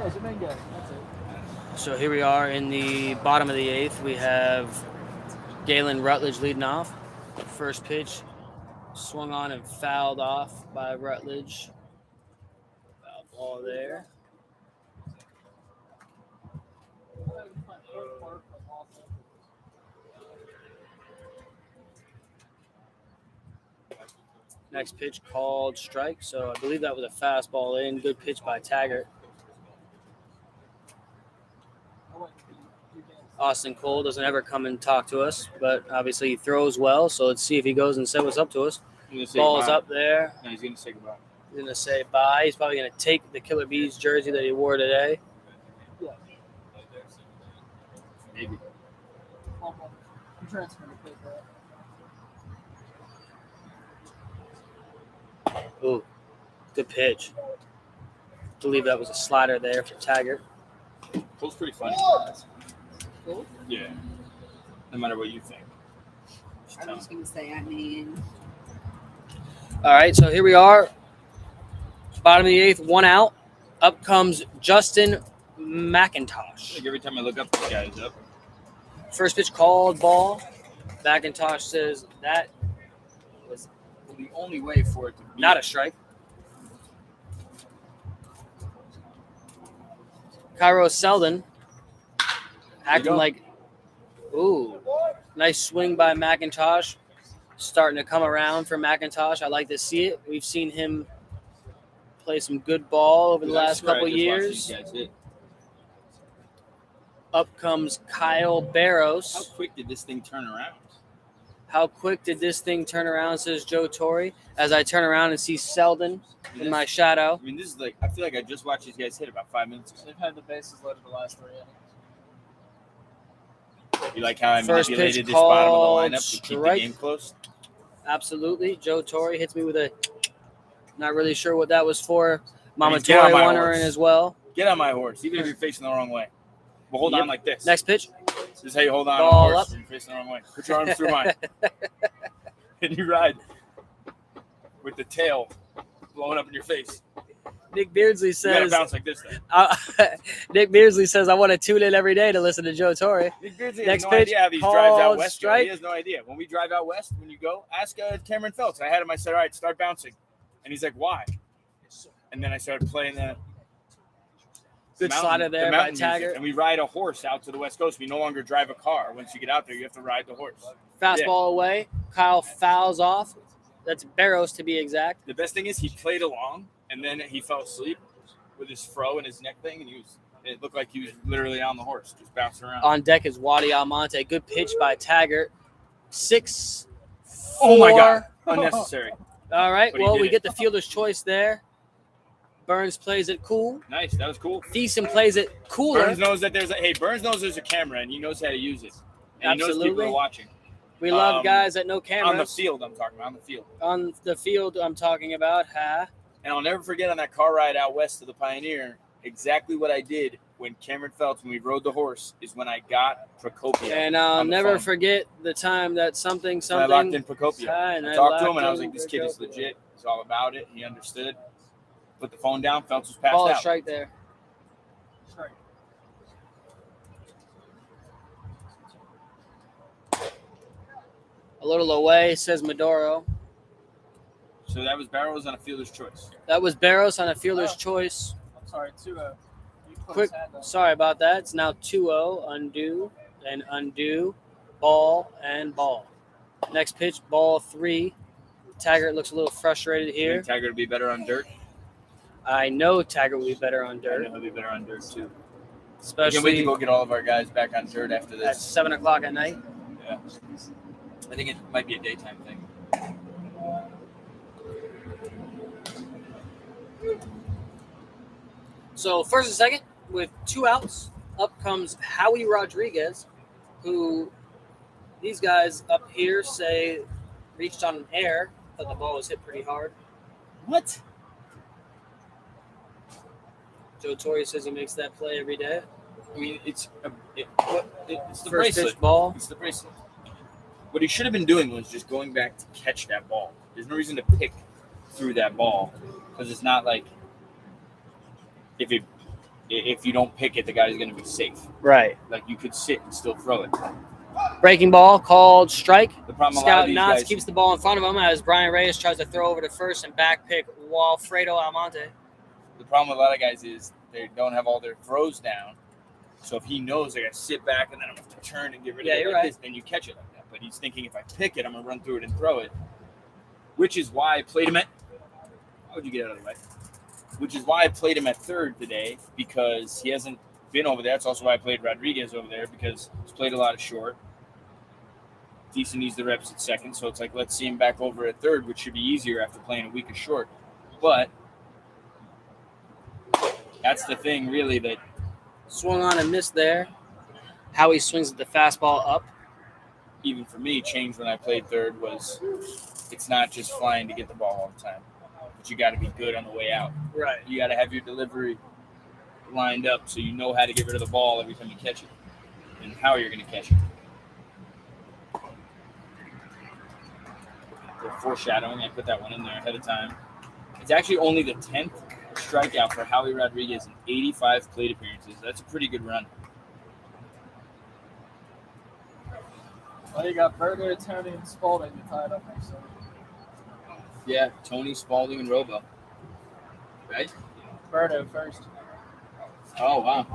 it's a main guy. That's it. So here we are in the bottom of the eighth. We have Galen Rutledge leading off. First pitch swung on and fouled off by Rutledge. Foul ball there. Next pitch called strike. So I believe that was a fastball in. Good pitch by Taggart. Austin Cole doesn't ever come and talk to us, but obviously he throws well. So let's see if he goes and says what's up to us. Ball's up there. No, he's going to say goodbye. He's going to say bye. He's probably going to take the Killer Bees jersey that he wore today. Maybe. I'm transferring to pick that. Ooh, good pitch. I believe that was a slider there for Taggart. Cole's pretty funny. Cool. Yeah. No matter what you think. Just I'm tell just him. gonna say, I mean, All right, so here we are. Bottom of the eighth, one out. Up comes Justin McIntosh. Like every time I look up, this guy is up. First pitch called ball. McIntosh says that was The only way for it to be not a strike. Cairo Selden acting go. like, ooh, nice swing by McIntosh. Starting to come around for McIntosh. I like to see it. We've seen him play some good ball over the Dude, I last swear I couple just watched years. these guys hit. Up comes Kyle How Barros. quick did this thing turn around? How quick did this thing turn around, says Joe Torre, as I turn around and see Selden in my shadow. I mean, this is like, I feel like I just watched these guys hit about 5 minutes ago. They've had the bases loaded the last 3 innings. You like how I First manipulated pitch this bottom called of the lineup to keep the strike. game close? Absolutely. Joe Torre hits me with a, not really sure what that was for. Mama means get on Torre my wondering horse. as well. Get on my horse, even if you're facing the wrong way. Well, hold Yep. on like this. Next pitch. This is how you hold on Ball to a horse up. when you're facing the wrong way. Put your arms through mine. And you ride with the tail blowing up in your face. Nick Beardsley You gotta says, bounce like this though. Nick Beardsley says, I want to tune in every day to listen to Joe Torre. Nick Beardsley Next has no pitch, idea how these drives out called west go. strike. He has no idea. When we drive out west, when you go, ask Cameron Phelps. I had him. I said, all right, start bouncing. And he's like, why? And then I started playing the Good mountain- slider the there by mountain music. Taggart. And we ride a horse out to the west coast. We no longer drive a car. Once you get out there, you have to ride the horse. Fastball away. Kyle fouls off. That's Barros to be exact. The best thing is he played along, and then he fell asleep with his fro and his neck thing, and it looked like he was literally on the horse, just bouncing around. On deck is Wadi Almonte. Good pitch by Taggart. 6-4. Oh my God. Unnecessary. All right. But he Well, did we it. get the fielder's choice there. Burns plays it cool. Nice. That was cool. Thiessen plays it cooler. Burns knows that Burns knows there's a camera, and he knows how to use it. And he knows people Absolutely. are watching. We love Um, guys that know On the cameras. field, I'm talking about. On the field. On the field, I'm talking about. And I'll never forget on that car ride out west to the Pioneer, exactly what I did when Cameron Phelps, when we rode the horse, is when I got Procopio. And I'll on the never phone. forget the time that something. So I locked in Procopio. And I talked to him, locked and I was in like, this kid is Procopio. legit. He's all about it. He understood. Put the phone down. Phelps was passed Ball out. strike there. Strike. A little away, says Maduro. So that was Barrows on a fielder's choice. That was Barros on a fielder's Oh. choice. I'm sorry, 2-0. You put Quick, his hand up. sorry about that. It's now 2-0. Undo and undo. Ball and ball. Next pitch, ball 3. Taggart looks a little frustrated You here. think Taggart would be better on dirt? I know Taggart will be better on I dirt, know he'll be better on dirt, too. We can't wait to especially go get all of our guys back on dirt after at this. 7 o'clock at night. Yeah. I think it might be a daytime thing. So first and second, with 2 outs, up comes Howie Rodriguez, who these guys up here say reached on an air, but the ball was hit pretty hard. What? Joe Torre says he makes that play every day. I mean, it's the First bracelet. pitch ball. It's the bracelet. What he should have been doing was just going back to catch that ball. There's no reason to pick through that ball because it's not like if it if you don't pick it, the guy's going to be safe. Right. Like you could sit and still throw it. Breaking ball called strike. The problem a lot of Scout these Knotts guys, keeps the ball in front of him as Brian Reyes tries to throw over to first and back pick Walfredo Almonte. the problem with a lot of guys is they don't have all their throws down. So if he knows I got to sit back and then I'm going to turn and get rid of it you're like right. this, then you catch it like that. But he's thinking if I pick it, I'm going to run through it and throw it, which is why I played him at – how would you get out of the way? Which is why I played him at third today because he hasn't been over there. That's also why I played Rodriguez over there because he's played a lot of short. Decent needs the reps at second, so it's like let's see him back over at third, which should be easier after playing a week of short. But that's the thing, really, that Swung on and missed there. How he swings the fastball up. even for me changed when I played third was it's not just flying to get the ball all the time, but you got to be good on the way out. Right. You got to have your delivery lined up so you know how to get rid of the ball every time you catch it and how you're going to catch it. For foreshadowing, I put that one in there ahead of time. It's actually only the 10th strikeout for Howie Rodriguez in 85 plate appearances. That's a pretty good run. Well, you got Berger, Tony, and Spalding tied up next to him. Yeah, Tony, Spalding, and Robo. Right? Berto first. Oh, wow.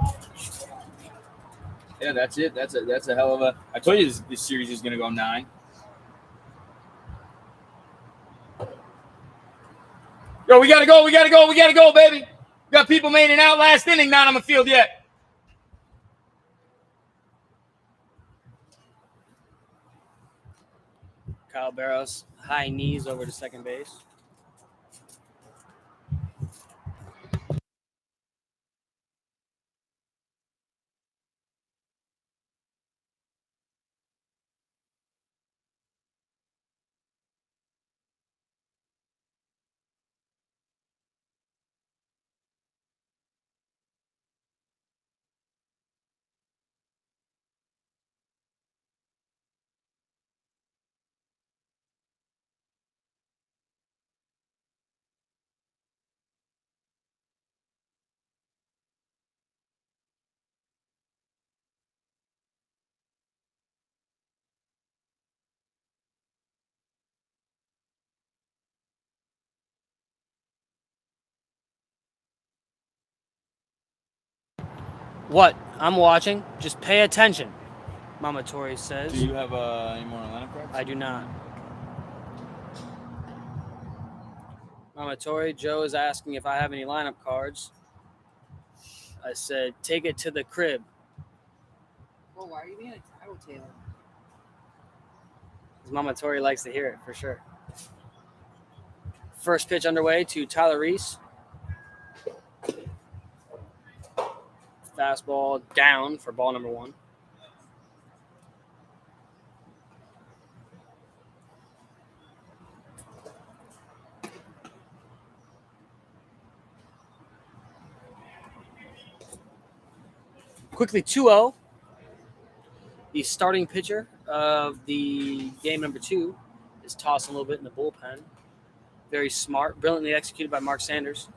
Yeah, that's it. That's a hell of a. I told you this series is going to go 9. Yo, we gotta go, baby. We got people made it out last inning, not on the field yet. Kyle Barros, high knees over to second base. What? I'm watching. Just pay attention, Mama Tori says. Do you have any more lineup cards? I do not. Mama Tori, Joe is asking if I have any lineup cards. I said, take it to the crib. Well, why are you being a tattletale? Because Mama Tori likes to hear it, for sure. First pitch underway to Tyler Reese. Fastball down for ball number 1. Quickly 2-0. The starting pitcher of the game number 2 is tossing a little bit in the bullpen. Very smart, brilliantly executed by Mark Sanders.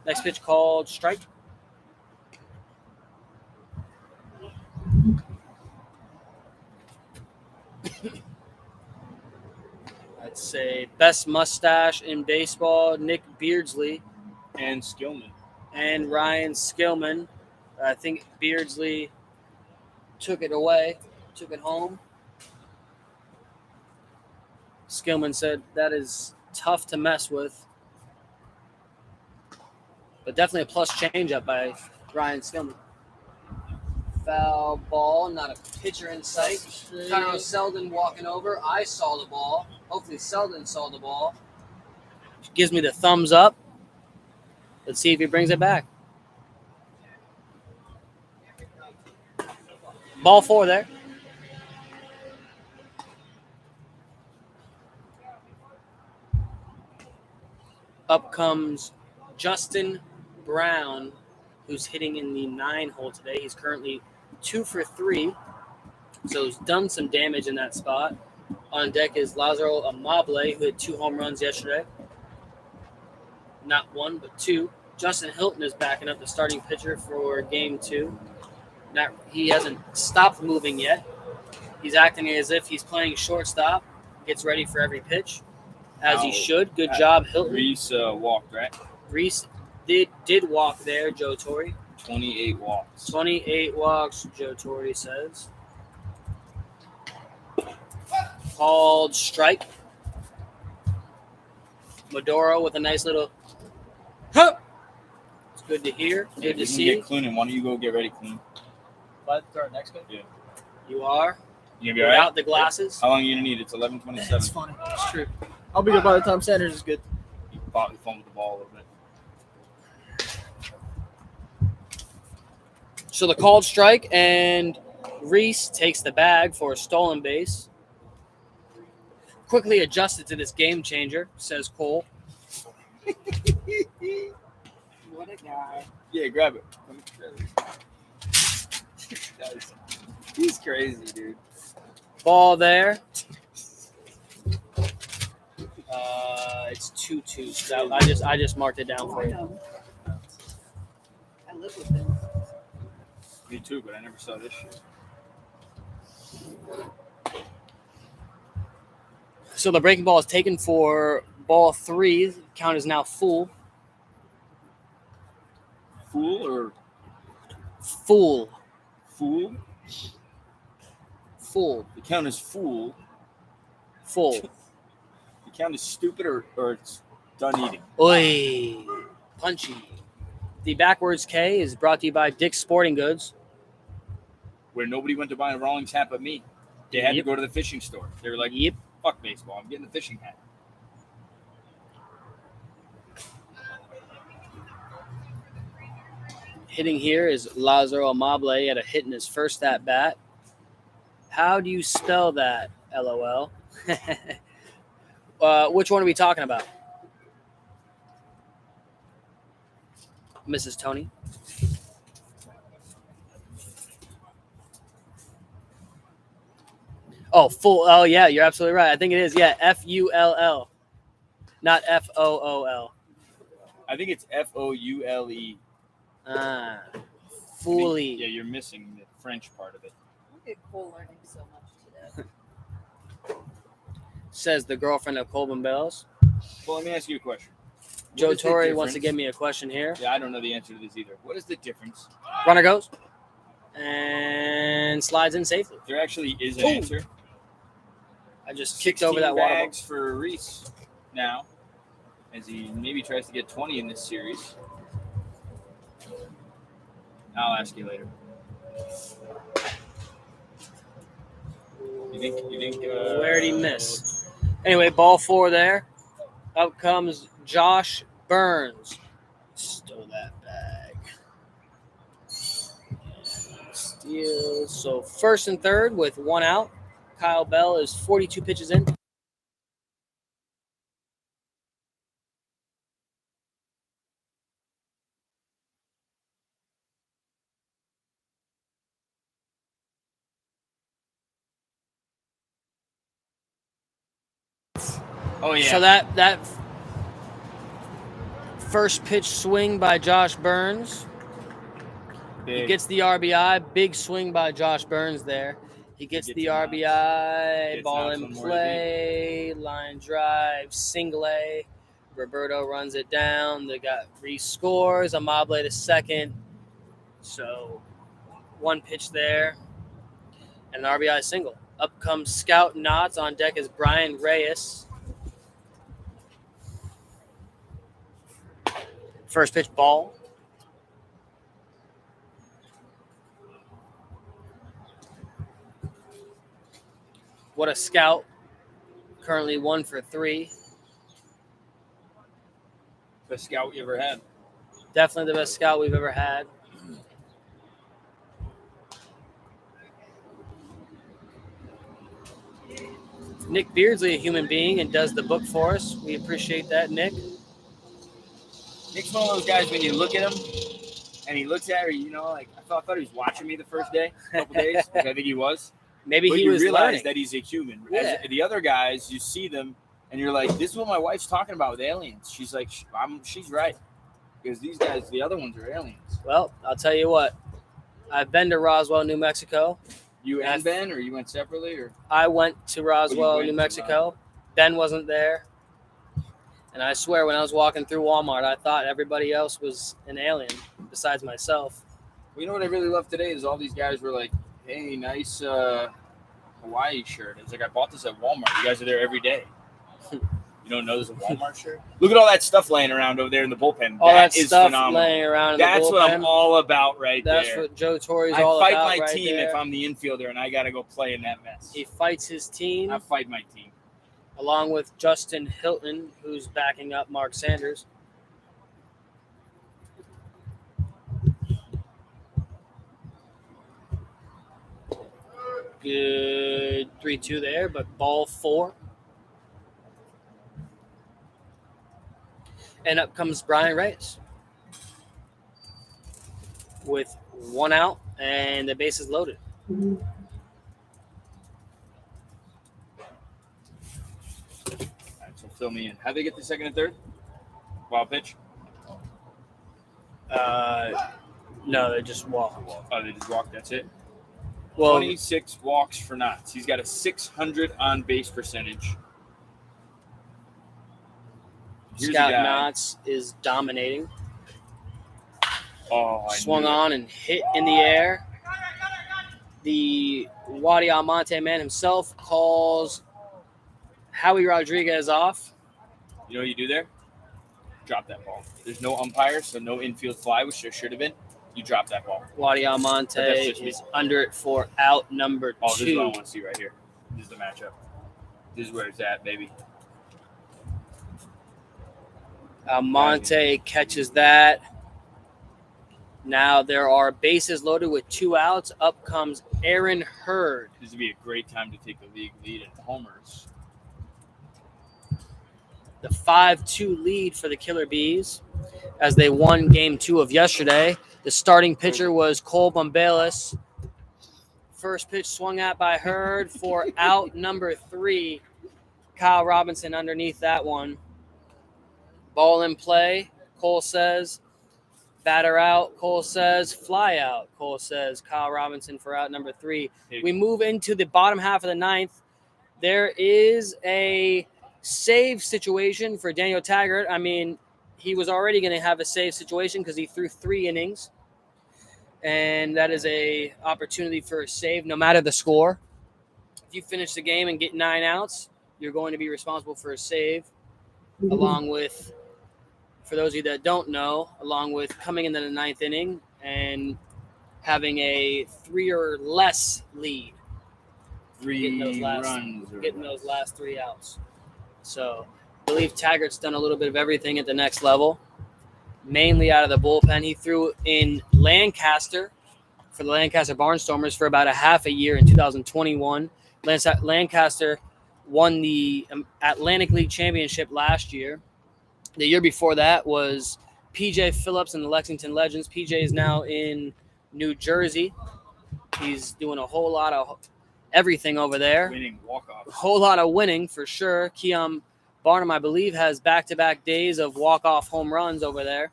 Next pitch called strike. I'd say best mustache in baseball, Nick Beardsley And Skillman. and Ryan Skillman. I think Beardsley took it away, took it home. Skillman said that is tough to mess with. But definitely a plus changeup by Ryan Skillman. Foul ball, not a pitcher in sight. Connor Selden walking over. I saw the ball. Hopefully Selden saw the ball. Gives me the thumbs up. Let's see if he brings it back. Ball 4 there. Up comes Justin Brown, who's hitting in the 9 hole today. He's currently 2 for 3, so he's done some damage in that spot. On deck is Lazaro Amable, who had 2 home runs yesterday. Not 1, but 2. Justin Hilton is backing up the starting pitcher for Game 2. He hasn't stopped moving yet. He's acting as if he's playing shortstop. Gets ready for every pitch, as he should. Good job, Hilton. Reese walked, right? Reese did walk there, Joe Torre. 28 walks. 28 walks, Joe Torre says. Called strike. Maduro with a nice little hup. It's good to hear. Good to see. Get Clunin. Why don't you go get ready, Clunin? But our next game. Yeah. You are. You gonna be all right? Without the glasses. How long are you gonna need? It's That's 11:27. funny. It's true. I'll be good by the time Sanders is good. You fumbled the ball a little bit. So the called strike, and Reese takes the bag for a stolen base. Quickly adjusted to this game changer, says Cole. What a guy. Yeah, grab it. He's crazy, dude. Ball there. It's 2-2. So I just marked it down Oh, for I you. know. I live with him. Me too, but I never saw this shit. So the breaking ball is taken for ball 3. Count is now full. Fool or Full. fool? Full. The count is fool. Full. The count is stupid or it's done eating. Oi. Punchy. The backwards K is brought to you by Dick's Sporting Goods. Where nobody went to buy a Rawlings hat but me. They had to Yep. go to the fishing store. They were like, Yep. fuck baseball. I'm getting the fishing hat. Hitting here is Lazaro Amable at a hit in his first at bat. How do you spell that? LOL. Which one are we talking about? Mrs. Tony. Oh, full. Oh, yeah, you're absolutely right. I think it is. Yeah, Full, not Fool. I think it's Foule. Ah, fully. Yeah, you're missing the French part of it. Look at Cole learning so much today. Says the girlfriend of Colbin Bells. Well, let me ask you a question. Joe What is the Torre wants to difference- give me a question here. Yeah, I don't know the answer to this either. What is the difference? Runner goes and slides in safely. There actually is an Ooh. answer. I just kicked over that 16 water ball. bags for Reese now, as he maybe tries to get 20 in this series. I'll ask you later. You think? Where'd he miss? Anyway, ball 4 there. Up comes Josh Burns. Stole that bag. Steals. So first and third with 1 out. Kyle Bell is 42 pitches in. Oh yeah. So that first pitch swing by Josh Burns. He Big. gets the RBI. Big swing by Josh Burns there. He gets Gets the him out. RBI. Gets Ball out in somewhere to play. Line drive. Single A. Roberto runs it down. They got Reese scores. Amable to second. So 1 pitch there. And an RBI single. Up comes Scout Knotts. On deck is Brian Reyes. First pitch ball. What a scout. Currently 1 for 3. Best scout you ever had. Definitely the best scout we've ever had. Nick Beardsley, a human being, and does the book for us. We appreciate that, Nick. Nick's one of those guys when you look at him and he looks at her, like I thought he was watching me the first day, couple days, which I think he was. Maybe But he you was realize learning. that he's a human. Yeah. As the other guys, you see them and you're like, this is what my wife's talking about with aliens. She's like, she's right. Because these guys, the other ones are aliens. Well, I'll tell you what. I've been to Roswell, New Mexico. You and Ben, or you went separately, or I went to Roswell, went New to Mexico. Ben wasn't there. And I swear, when I was walking through Walmart, I thought everybody else was an alien besides myself. Well, you know what I really love today is all these guys were like, "Hey, nice Hawaii shirt." It's like I bought this at Walmart. You guys are there every day. You don't know there's a Walmart shirt? Look at all that stuff laying around over there in the bullpen. All that is stuff phenomenal. laying around in That's the bullpen. what I'm all about right That's there. what Joe Torre's I all fight about my right team there. if I'm the infielder and I got to go play in that mess. He fights his team, I fight my team. along with Justin Hilton, who's backing up Mark Sanders. Good 3-2 there, but ball 4. And up comes Brian Reyes with 1 out and the bases loaded. All right, so fill me in. How'd they get the second and third? Wild pitch? No, they just walk. Oh, they just walked. That's it. Well, 26 walks for Knotts. He's got a 600 on base percentage. Here's Scott a guy. Knotts is dominating. Oh, I Swung knew it. on and hit in the air. The Wadi Almonte man himself calls Howie Rodriguez off. You know what you do there? Drop that ball. There's no umpire, so no infield fly, which there should have been. You drop that ball. Wadi Almonte But that's just me. is under it for out number 2. Oh, this is what I want to see right here. This is the matchup. This is where it's at, baby. Almonte catches that. Now there are bases loaded with 2 outs. Up comes Aaron Hurd. This would be a great time to take the league lead in homers. The 5-2 lead for the Killer Bees as they won game 2 of yesterday. The starting pitcher was Cole Bombalis. First pitch swung at by Hurd for out number 3. Kyle Robinson underneath that one. Ball in play. Cole says, batter out. Cole says, fly out. Cole says, Kyle Robinson for out number 3. We move into the bottom half of the 9th. There is a save situation for Daniel Taggart. I mean, he was already going to have a save situation because he threw 3 innings. And that is a opportunity for a save, no matter the score. If you finish the game and get 9 outs, you're going to be responsible for a save, along with, for those of you that don't know, along with coming into the 9th inning and having a 3 or less lead. 3 Getting those last- runs. or Getting less. those last 3 outs. So I believe Taggart's done a little bit of everything at the next level, mainly out of the bullpen. He threw in Lancaster for the Lancaster Barnstormers for about a half a year in 2021. Lancaster won the Atlantic League Championship last year. The year before that was PJ Phillips and the Lexington Legends. PJ is now in New Jersey. He's doing a whole lot of everything over there. Winning A walk-offs. whole lot of winning for sure. Keon Barnum, I believe, has back-to-back days of walk-off home runs over there.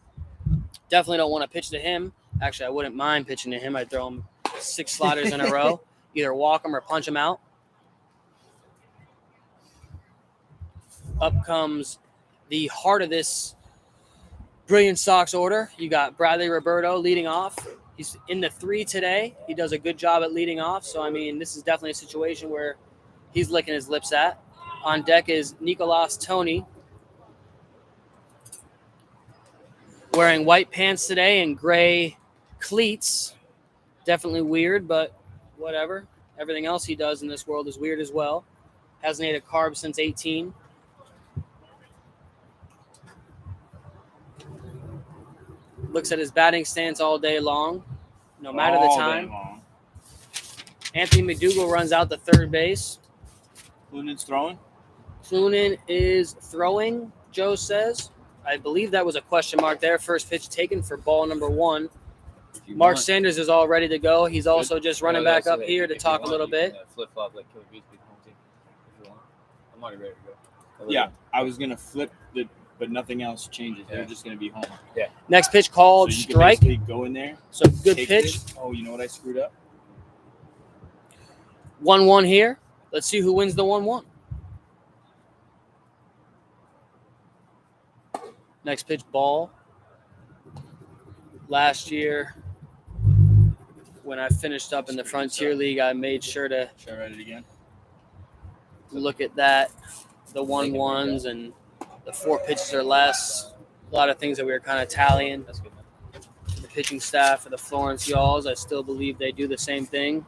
Definitely don't want to pitch to him. Actually, I wouldn't mind pitching to him. I'd throw him 6 sliders in a row, either walk him or punch him out. Up comes the heart of this Brilliance Sox order. You got Bradley Roberto leading off. He's in the 3 today. He does a good job at leading off. So, I mean, this is definitely a situation where he's licking his lips at. On deck is Nicolas Tony, wearing white pants today and gray cleats. Definitely weird, but whatever. Everything else he does in this world is weird as well. Hasn't ate a carb since 18. Looks at his batting stance all day long, no matter the All day time. long. Anthony McDougal runs out to third base. Clunan's throwing. Clunan is throwing, Joe says. I believe that was a question mark there. First pitch taken for ball number 1. Mark Sanders is all ready to go. He's also just running back up here to talk a little bit. Flip-flop like Killer Bees beat home team. If you want. I'm already ready to go. Yeah, I was gonna flip the but nothing else changes. They're just going to be home. Next pitch So called you can strike. basically go in there. So good take pitch. this. Oh, you know what I screwed up? 1-1 here. Let's see who wins the 1-1. Next pitch, ball. Last year, when I finished up in the Frontier League, I made sure to Should I write it again? look at that, the 1-1s and the 4 pitches or less. A lot of things that we were kind of tallying. That's good. The pitching staff for the Florence Y'alls, I still believe they do the same thing.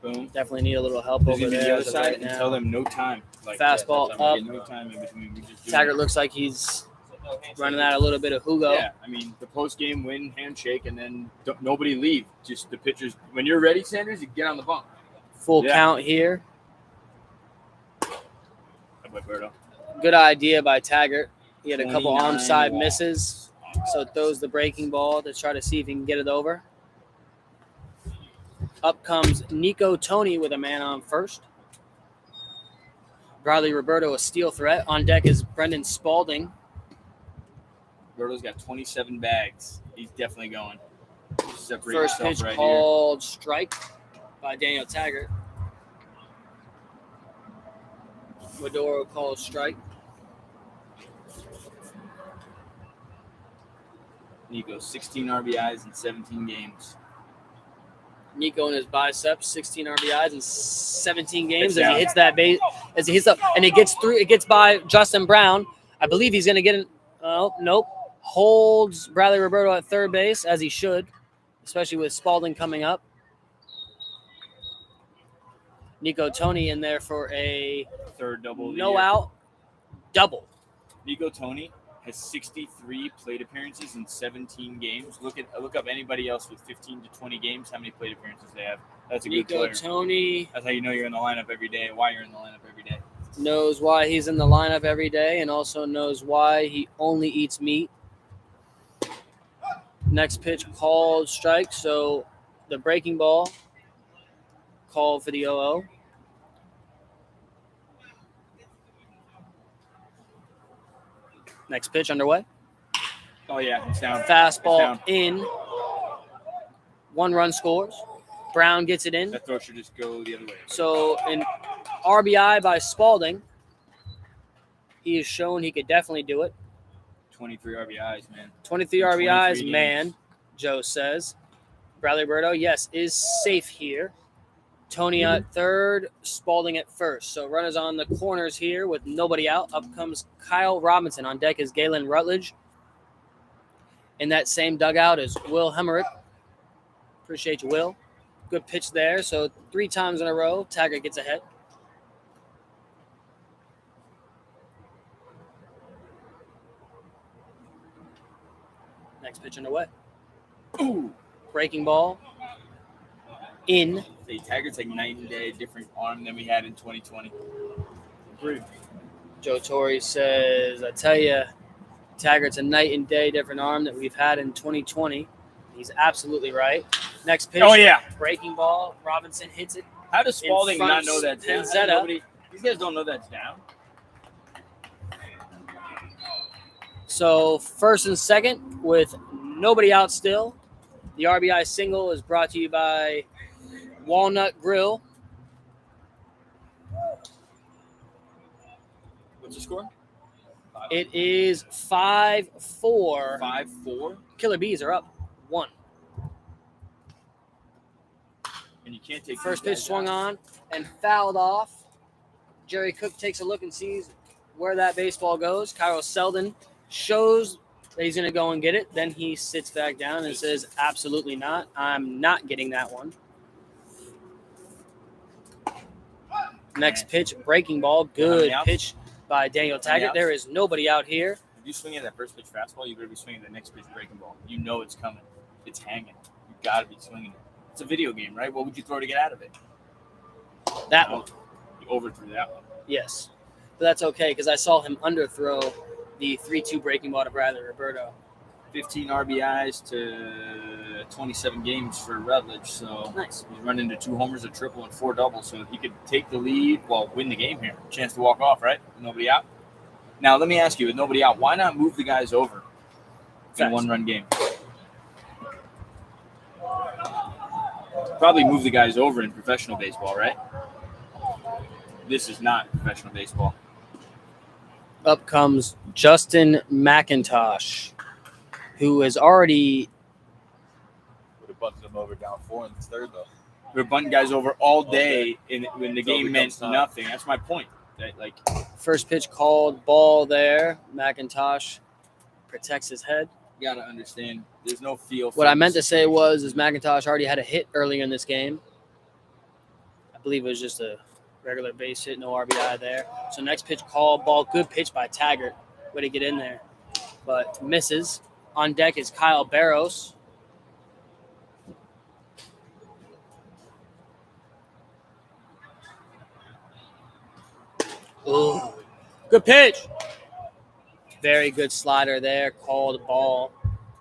Boom. Definitely need a little help There's over going to be there the other as of side right and now. tell them no time. Like, Fastball that's up. no time in between. We just do Taggart it. looks like he's running out a little bit of Hugo. Yeah, I mean, the post-game win, handshake, and then nobody leave. Just the pitchers. When you're ready, Sanders, you get on the bump. Full Yeah. count here. How about Berto? Good idea by Taggart. He had a couple 29 arm side walks. misses, so throws the breaking ball to try to see if he can get it over. Up comes Nico Tony with a man on first. Bradley Roberto, a steal threat. On deck is Brendan Spalding. Berto's got 27 bags. He's definitely going. Separate First yourself pitch right called strike by Daniel Taggart. Maduro calls strike. here. Nico, 16 RBIs in 17 games. Nico and his biceps, 16 RBIs in 17 games. Pitch As he down. hits that base, as he hits up, and it gets through. It gets by Justin Brown. I believe he's going to get it. Oh, nope. Holds Bradley Roberto at third base, as he should, especially with Spalding coming up. Nico Tony in there for a Third double of the no year. out double. Nico Tony has 63 plate appearances in 17 games. Look up anybody else with 15 to 20 games. How many plate appearances they have? That's a good Nico player. Tony That's how you know you're in the lineup every day. Why you're in the lineup every day. knows why he's in the lineup every day and also knows why he only eats meat. Next pitch called strike. So the breaking ball called for the 0-0. Next pitch underway. Oh yeah, it's down. Fastball It's down. in. 1 run scores. Brown gets it in. That throw should just go the other way. So an RBI by Spalding. He has shown he could definitely do it. 23 RBIs, man. 23 In 23 RBIs, games. man, Joe says. Bradley Roberto, yes, is safe here. Tony at third, Spalding at first. So runners on the corners here with nobody out. Up comes Kyle Robinson. On deck is Galen Rutledge. In that same dugout is Will Hemmerich. Appreciate you, Will. Good pitch there. So 3 times in a row, Taggart gets ahead. Next pitch underway. Ooh. Breaking ball. In. Hey, Taggart's like night and day, different arm than we had in 2020. Joe Torre says, I tell you, Taggart's a night and day different arm that we've had in 2020. He's absolutely right. Next pitch. Oh yeah. Breaking ball. Robinson hits it. How does Spalding front not know that's down? Pinzetta. Nobody, these guys don't know that's down. So first and second with nobody out still. The RBI single is brought to you by Walnut Grill. What's the score? It is 5-4. 5-4. Killer Bees are up 1. And you can't take First these pitch guys swung out. on and fouled off. Jerry Cook takes a look and sees where that baseball goes. Kyle Selden shows that he's going to go and get it. Then he sits back down and says, absolutely not. I'm not getting that one. Next pitch, breaking ball. Good outs? pitch by Daniel Taggart. outs? There is nobody out here. If you swing at that first pitch fastball, you better be swinging the next pitch breaking ball. You know it's coming. It's hanging. You got to be swinging it. It's a video game, right? What would you throw to get out of it? That one. You overthrew that one. Yes. But that's okay because I saw him underthrow the 3-2 breaking ball to Bradley Roberto. 15 RBIs to 27 games for Rutledge. So Nice. he's running into 2 homers, a triple, and 4 doubles. So he could take the lead, win the game here. Chance to walk off, right? Nobody out. Now, let me ask you, with nobody out, why not move the guys over in a Facts. one-run game? Probably move the guys over in professional baseball, right? This is not professional baseball. Up comes Justin McIntosh, who is already Would have bunted him over down 4 in the third, though. We're bunting guys over all day when the Until game it meant becomes time. nothing. That's my point. That, like, first pitch called, ball there. McIntosh protects his head. you gotta understand, there's no feel. What I meant to say was McIntosh already had a hit earlier in this game. I believe it was just a regular base hit, no RBI there. So next pitch called, ball, good pitch by Taggart. Way to get in there, but misses. On deck is Kyle Barros. Ooh, good pitch. Very good slider there. Called ball.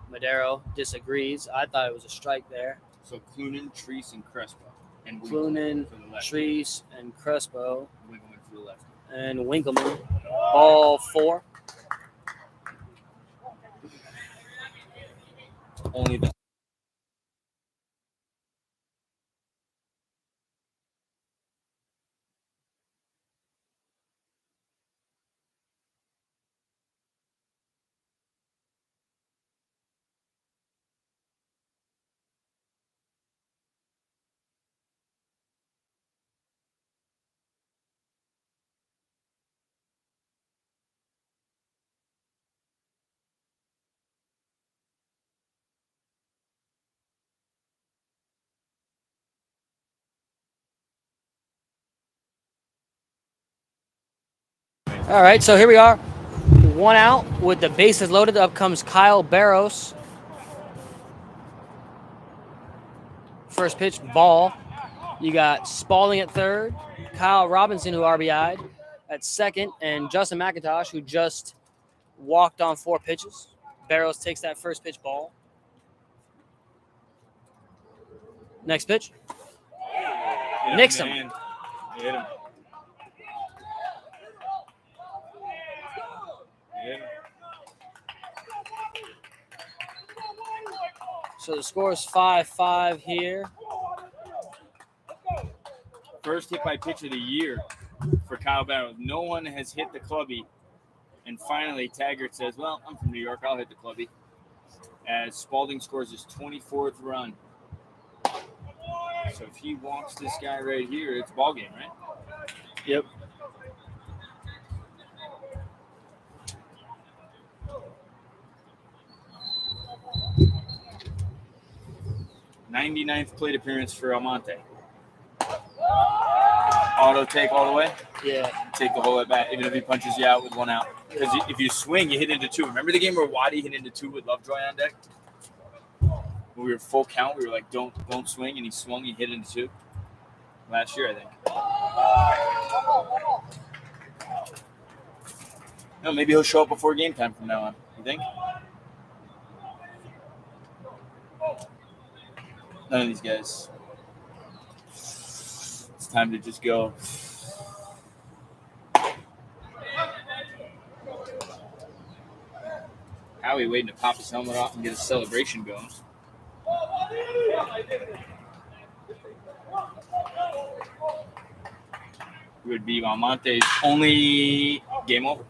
Madero disagrees. I thought it was a strike there. So Clunan, Treese, and Crespo, and Clunan, for the left. Treese, and Crespo, Winkleman for the left. and Winkleman. Ball 4. Only the All right, so here we are. 1 out with the bases loaded. Up comes Kyle Barros. First pitch, ball. You got Spalding at third, Kyle Robinson, who RBI'd at second, and Justin McIntosh, who just walked on 4 pitches. Barros takes that first pitch ball. Next pitch. Nicks him. man. Hit him. Hit him. So the score is 5-5 here. First hit by pitch of the year for Kyle Barrows. No one has hit the clubby. And finally, Taggart says, well, I'm from New York. I'll hit the clubby. As Spalding scores his 24th run. So if he walks this guy right here, it's ball game, right? Yep. '99th plate appearance for Almonte. Auto take all the way. Yeah. Take the whole at bat, even if he punches you out with 1 out. Because if you swing, you hit into 2. Remember the game where Waddy hit into 2 with Lovejoy on deck? When we were full count, we were like, don't swing, and he swung, he hit into 2. Last year, I think. No, maybe he'll show up before game time from now on. You think? None of these guys. It's time to just go. Howie waiting to pop his helmet off and get a celebration going. Would be Almonte's only game over.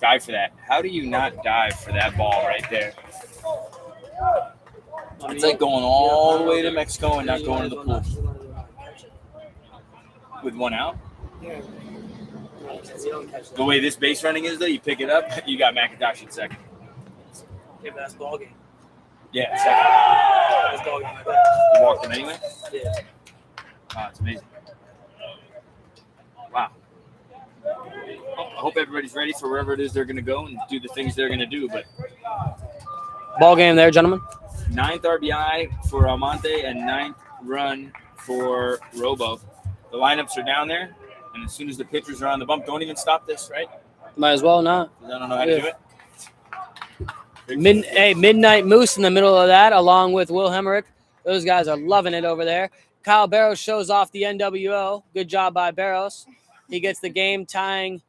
Dive for that. How do you not dive for that ball right there? It's like going all the way to Mexico and not going to the pool. With 1 out? The way this base running is, though, you pick it up, you got McIntosh in second. Yeah, but that's ball game. Yeah, second. That's ball game right there. You walked him anyway? Yeah. Wow, it's amazing. Wow. I hope everybody's ready for wherever it is they're going to go and do the things they're going to do. But Ball game there, gentlemen. 9th RBI for Almonte and 9th run for Robo. The lineups are down there, and as soon as the pitchers are on the bump, don't even stop this, right? Might as well not. 'Cause I don't know how to do it. Midnight Moose in the middle of that, along with Will Hemmerich. Those guys are loving it over there. Kyle Barros shows off the NWO. Good job by Barros. He gets the game-tying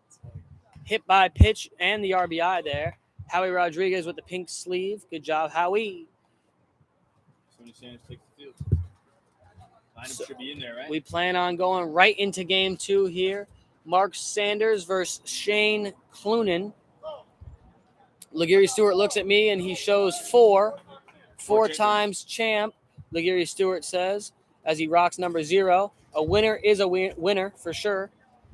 hit by pitch and the RBI there. Howie Rodriguez with the pink sleeve. Good job, Howie. Sonny Sanders takes the field. Lineup should be in there, right? We plan on going right into game 2 here. Mark Sanders versus Shane Clunan. LaGarry Stewart looks at me and he shows 4. 4 times champ, LaGarry Stewart says, as he rocks number 0. A winner is a winner for sure.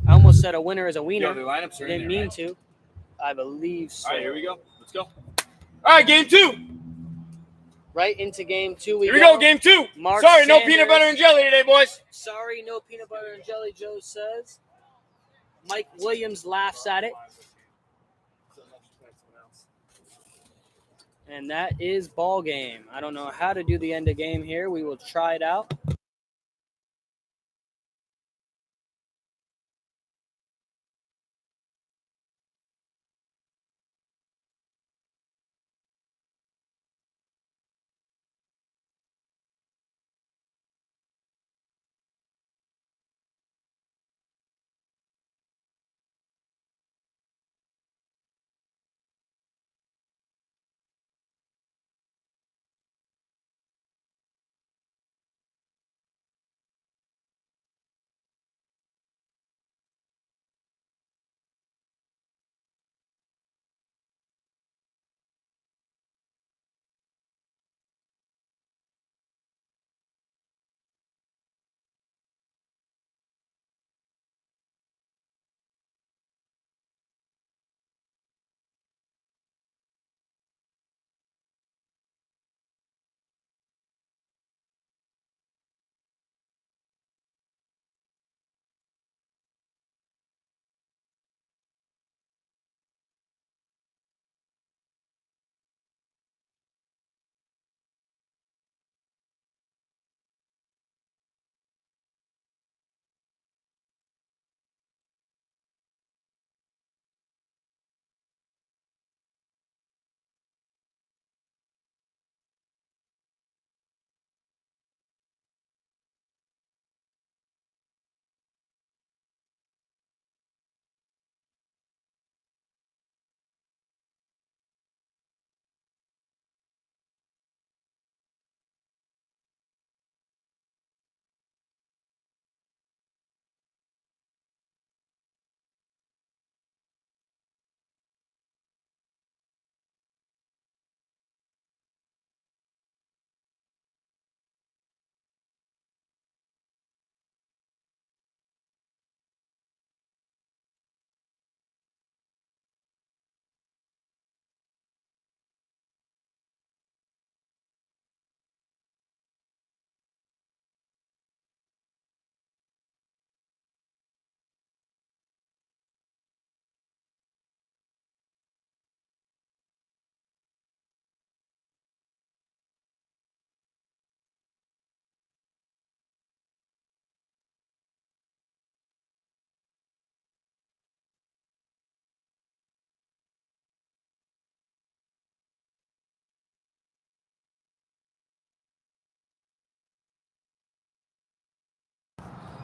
I almost said a winner is a wiener. Yeah, the lineups are in Didn't there, mean right? to. I believe so. All right, here we go. Let's go. All right, game 2. Right into game 2 Here we go, game 2. Mark Sorry, no Sanders. peanut butter and jelly today, boys. Sorry, no peanut butter and jelly, Joe says. Mike Williams laughs at it. And that is ball game. I don't know how to do the end of game here. We will try it out.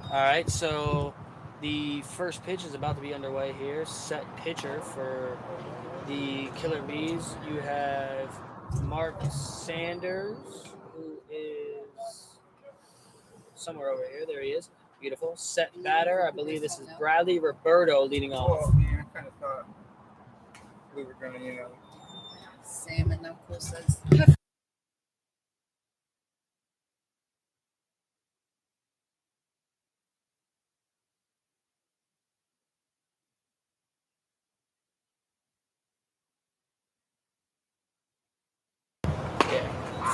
All right, so the first pitch is about to be underway here. Set pitcher for the Killer Bees. You have Mark Sanders, who is somewhere over here. There he is. Beautiful. Set batter. I believe this is Bradley Roberto leading off. Oh, yeah, I kind of thought we were going to, Sam and Uncle says,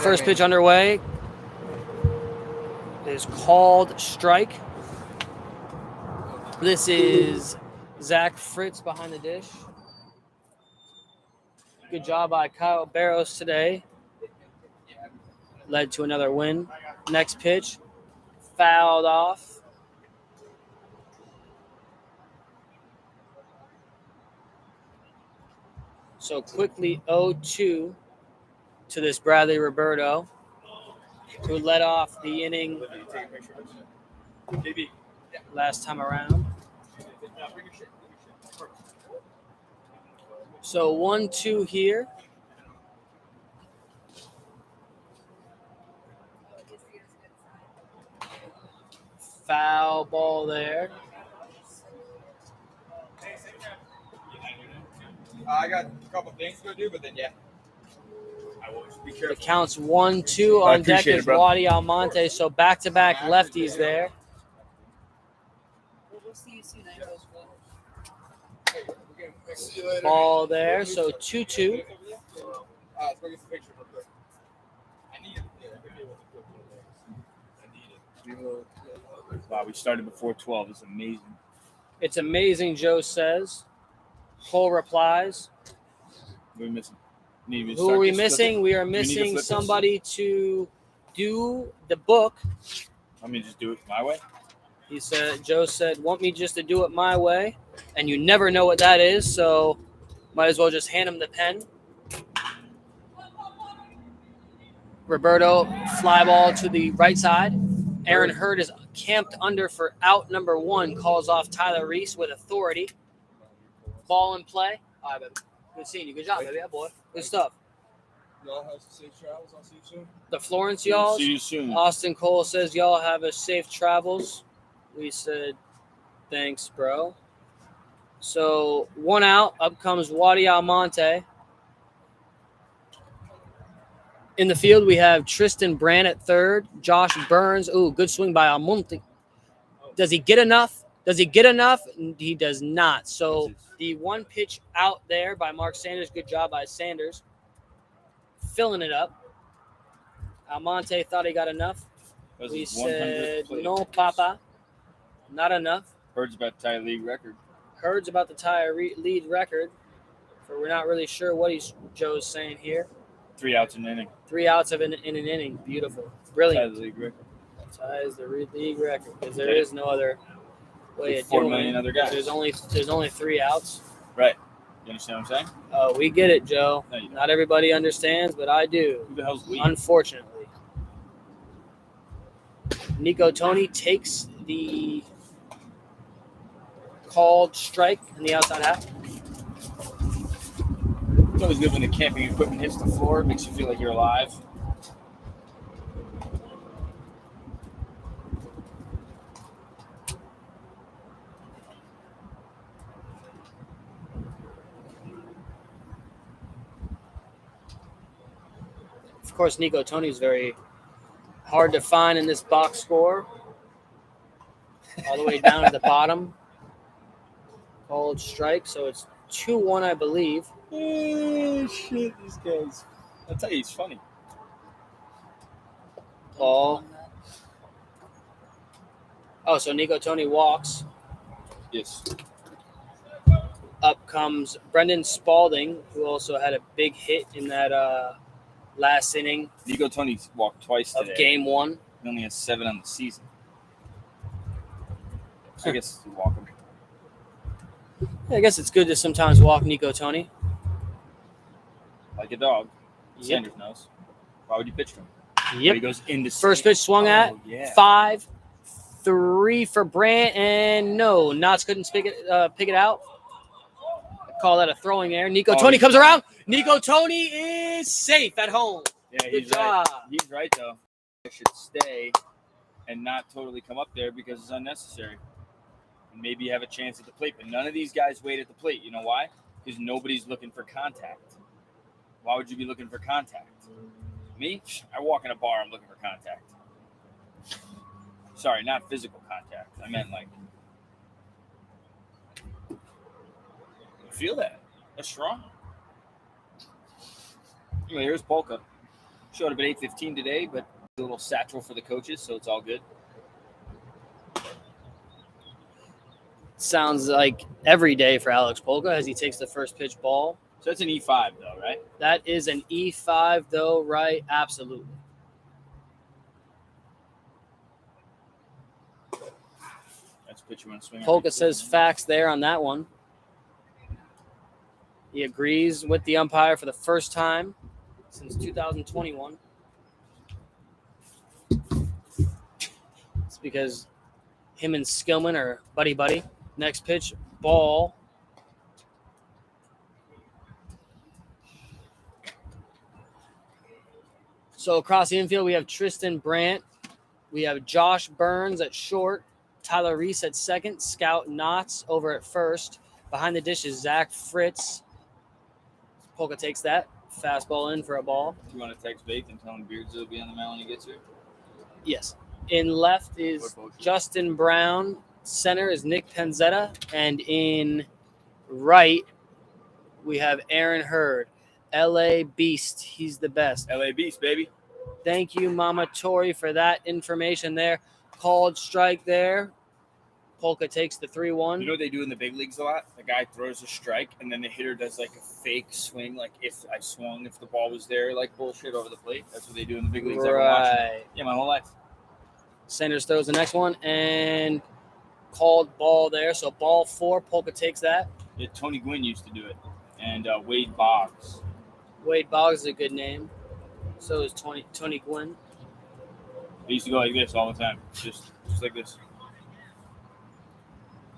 First pitch underway is called strike. This is Zach Fritz behind the dish. Good job by Kyle Barros today. Led to another win. Next pitch, fouled off. So quickly 0-2 to this Bradley Roberto, who led off the inning last time around. So 1-2 here. Foul ball there. I got a couple things to do, but then I will be The careful. count's 1-2 I on deck appreciate is it, bro. Wadi Almonte. So back-to-back lefties there. We'll see you soon, I hope. See you later. Ball there. So 2-2. Let's go get some pictures real quick. I need it. Wow, we started before 12. It's amazing. It's amazing, Joe says. Cole replies. What are we missing? Need me to Who start are we this missing? flipping? We are Do we need to missing flip this? somebody to do the book. Let me just do it my way. He said, Joe said, want me just to do it my way? And you never know what that is, so might as well just hand him the pen. Roberto, fly ball to the right side. Aaron Hurd is camped under for out number 1, calls off Tyler Reese with authority. Ball in play. All right, baby. Good seeing you. Good job, baby. Yeah, boy. Good stuff. Y'all have safe travels. I'll see you soon. The Florence y'all. See you soon. Austin Cole says y'all have a safe travels. We said thanks, bro. So 1 out. Up comes Wadi Almonte. In the field, we have Tristan Brand at third. Josh Burns. Ooh, good swing by Almonte. Does he get enough? He does not. So the 1 pitch out there by Mark Sanders. Good job by Sanders. Filling it up. Almonte thought he got enough. That was We his 100th said, plate no, appearance. papa. Not enough. Bird's about to tie a league record. Hurd's about to tie a lead record. For we're not really sure what Joe's saying here. 3 outs in an inning. 3 outs in an inning. Beautiful. Tie Brilliant. the league record. Ties the league record because there is no other way of 4 doing million it. other guys. There's only 3 outs. Right. You understand what I'm saying? We get it, Joe. No, you don't. Not everybody understands, but I do. Who the hell's we? Unfortunately. Nico Tony takes the called strike in the outside half. It's always good when the camping equipment hits the floor. It makes you feel like you're alive. Of course, Nico Tony is very hard to find in this box score. All the way down at the bottom. Called strike, so it's 2-1, I believe. Oh, shit. These guys. I'll tell you, he's funny. Ball. Oh, so Nico Tony walks. Yes. Up comes Brendan Spalding, who also had a big hit in that last inning Nico Tony's walked twice of today. Game 1. He only has 7 on the season. So I guess you walk him. I guess it's good to sometimes walk Nico Tony. Like a dog. Yep. Sanders knows. Why would you pitch to him? But he Yep. goes into First pitch swung at. Yeah. 5-3 for Brandt, and no, Knotts couldn't pick it out. Call that a throwing error. Nico Tony comes around. Nico Tony is safe at home. Yeah, Good he's job. right. He's right, though. I should stay and not totally come up there because it's unnecessary. And maybe have a chance at the plate. But none of these guys wait at the plate. You know why? Because nobody's looking for contact. Why would you be looking for contact? Me? I walk in a bar, I'm looking for contact. Sorry, not physical contact. I meant like... Feel that. That's strong. Anyway, here's Polka. Showed up at 8:15 today, but a little satchel for the coaches, so it's all good. Sounds like every day for Alex Polka as he takes the first pitch ball. So that's an E5, though, right? That is an E5, though, right? Absolutely. That's a pitch you want to swing at. Polka says facts there on that one. He agrees with the umpire for the first time since 2021. It's because him and Skillman are buddy-buddy. Next pitch, ball. So across the infield, we have Tristan Brandt. We have Josh Burns at short. Tyler Reese at second. Scout Knotts over at first. Behind the dish is Zach Fritz. Polka takes that. Fastball in for a ball. You want to text Bake and tell him Beards will be on the mound when he gets here? Yes. In left is Justin Brown. Center is Nick Penzetta. And in right, we have Aaron Hurd. LA Beast. He's the best. LA Beast, baby. Thank you, Mama Tori, for that information there. Called strike there. Polka takes the 3-1. You know what they do in the big leagues a lot? The guy throws a strike, and then the hitter does like a fake swing, like if I swung, if the ball was there, like bullshit over the plate. That's what they do in the big leagues. I've been watching. Right. Yeah, my whole life. Sanders throws the next one and called ball there. So ball 4, Polka takes that. Yeah, Tony Gwynn used to do it, and Wade Boggs. Wade Boggs is a good name. So is Tony Gwynn. They used to go like this all the time, just like this.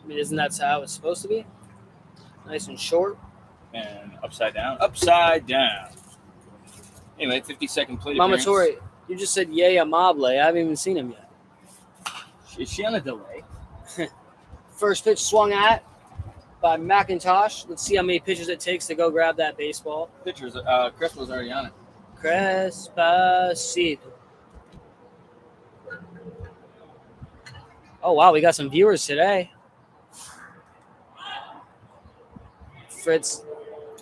I mean, isn't that how it's supposed to be? Nice and short. And upside down. Upside down. Anyway, 50-second plate Mama appearance. Tori, you just said Yaya Mable. I haven't even seen him yet. Is she on a delay? First pitch swung at by McIntosh. Let's see how many pitches it takes to go grab that baseball. Pitchers. Crespo's already on it. Crespacito. Oh, wow. We got some viewers today. Fritz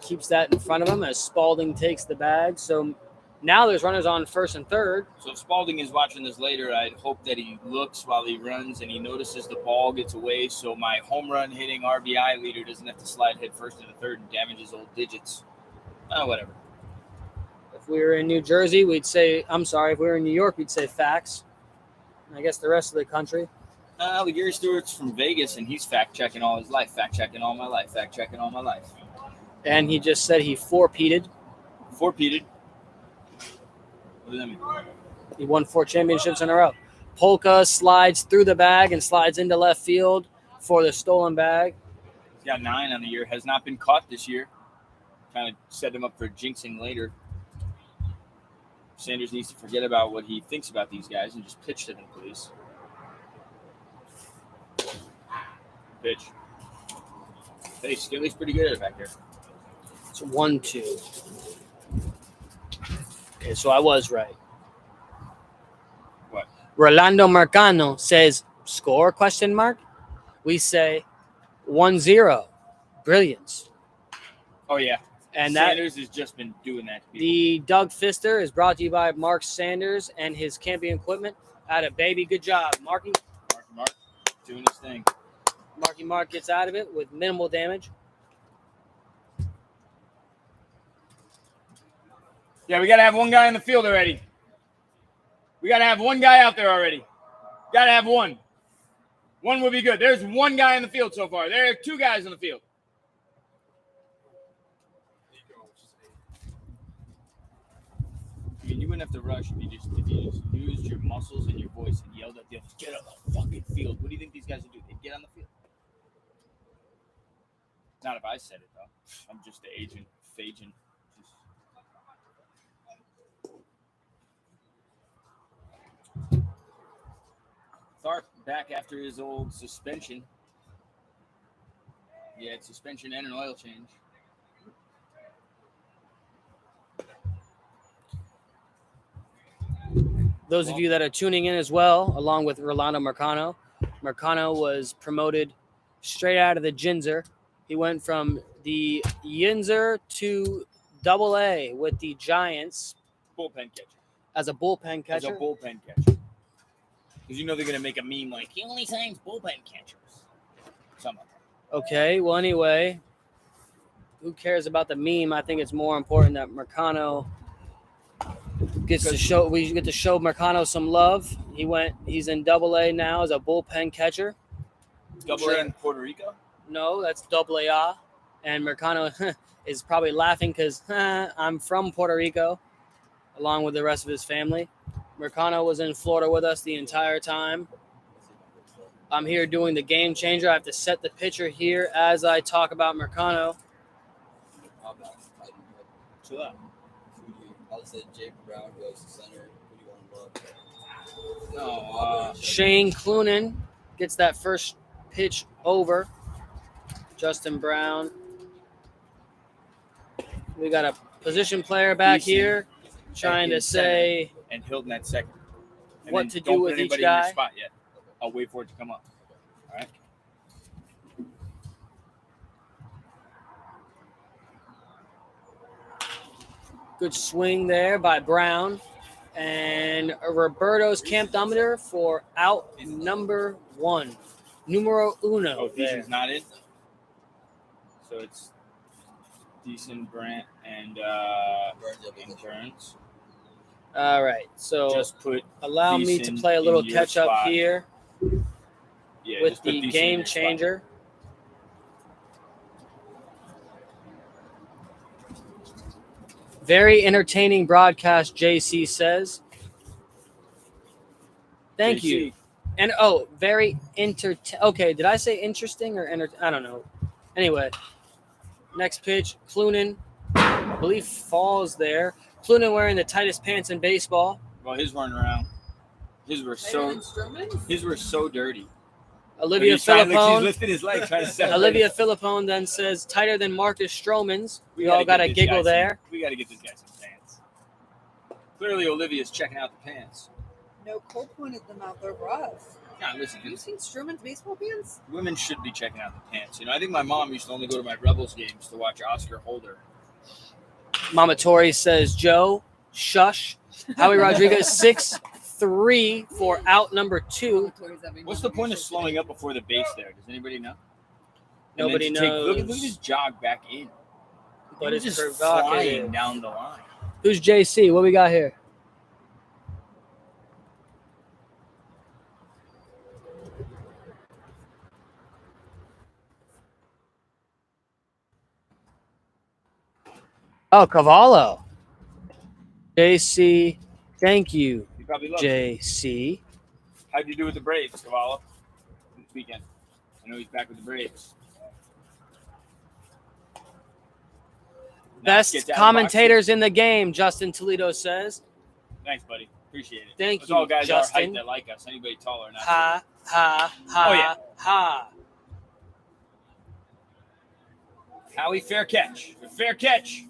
keeps that in front of him as Spalding takes the bag. So now there's runners on first and third. So if Spalding is watching this later, I'd hope that he looks while he runs and he notices the ball gets away so my home run hitting RBI leader doesn't have to slide head first into third and damage his old digits. Whatever. If we were in New Jersey, we'd say, I'm sorry, if we were in New York, we'd say facts. And I guess the rest of the country. Gary Stewart's from Vegas, and he's fact-checking all his life. Fact-checking all my life. Fact-checking all my life. And he just said he four-peated. Four-peated? What does that mean? He won 4 championships in a row. Polka slides through the bag and slides into left field for the stolen bag. He's got 9 on the year. Has not been caught this year. Kind of set him up for jinxing later. Sanders needs to forget about what he thinks about these guys and just pitch to them, please. Pitch. Hey, Skilly's pretty good at it back there. It's 1-2. Okay, so I was right. What? Rolando Marcano says, score, question mark? We say 1-0. Brilliance. Oh, yeah. And that Sanders has just been doing that to people. the Doug Fister is brought to you by Mark Sanders and his camping equipment. At a baby, good job, Marky. Mark, doing his thing. Mark gets out of it with minimal damage. Yeah, we got to have one guy in the field already. We got to have one guy out there already. Got to have one. One would be good. There's one guy in the field so far. There are 2 guys in the field. I mean, you wouldn't have to rush if you just used your muscles and your voice and yelled at the others, get on the fucking field. What do you think these guys would do? They'd get on the field. Not if I said it, though. I'm just the agent, Fagin. Tharp back after his old suspension. Yeah, it's suspension and an oil change. Those of you that are tuning in as well, along with Rolando Marcano, Marcano was promoted straight out of the Yinzer. He went from the Yinzer to AA with the Giants Bullpen catcher. as a bullpen catcher. As a bullpen catcher. Because you know they're going to make a meme like, he only signs bullpen catchers. Something like that. Okay, well, anyway, who cares about the meme? I think it's more important that Marcano gets to show. We get to show Marcano some love. He's in AA now as a bullpen catcher. Double A in Puerto Rico? No, that's AA. And Marcano is probably laughing because I'm from Puerto Rico, along with the rest of his family. Marcano was in Florida with us the entire time. I'm here doing the game changer. I have to set the pitcher here as I talk about Marcano. I said Jake Brown goes to center. Who do you want to look? No, Shane Clunan gets that first pitch over. Justin Brown. We got a position player back Decent. here trying to in center. say and Hilton at second. And what then to don't do put with each anybody in your guy. spot yet. I'll wait for it to come up. All right. Good swing there by Brown. And Roberto's campdometer for out number 1. Numero uno. Oh, there. Decent's not in. So it's Decent, Brant, and Burns. All right. So Just put allow me to Decent play a little in your catch up spot. here Yeah, with just put the Decent in game your spot. changer. Very entertaining broadcast, JC says. Thank JC. you. And very okay, did I say interesting or I don't know. Anyway, next pitch, Clunan, I believe falls there. Clunan wearing the tightest pants in baseball. Well, his weren't around. His were so dirty. Olivia He's Philippone. lifting his leg trying to separate. Olivia Philippone then says tighter than Marcus Stroman's. We gotta all got get a this giggle guy there. We got to get this guy some pants. Clearly, Olivia's checking out the pants. No, Cole pointed them out. They're rough. Nah, listen, Have you seen Stroman's baseball pants? women should be checking out the pants. You know, I think my mom used to only go to my Rebels games to watch Oscar Holder. Mama Tori says, Joe, shush. Howie Rodriguez, 6-3 for out number 2. What's the point of slowing up before the base there? Does anybody know? And Nobody then to knows. Look at his jog back in. But He it's was just provocative. flying down the line. Who's JC? What we got here? Oh, Cavallo. JC, thank you, He probably loves it. JC. How'd you do with the Braves, Cavallo, this weekend? I know he's back with the Braves. Knox gets Best out of the box. commentators in the game, Justin Toledo says. Thanks, buddy. Appreciate it. Thank Those you, all guys Justin. are height that like us. Anybody taller or not. Ha, ha, ha, Oh, yeah. ha. Howie, fair catch. Fair catch.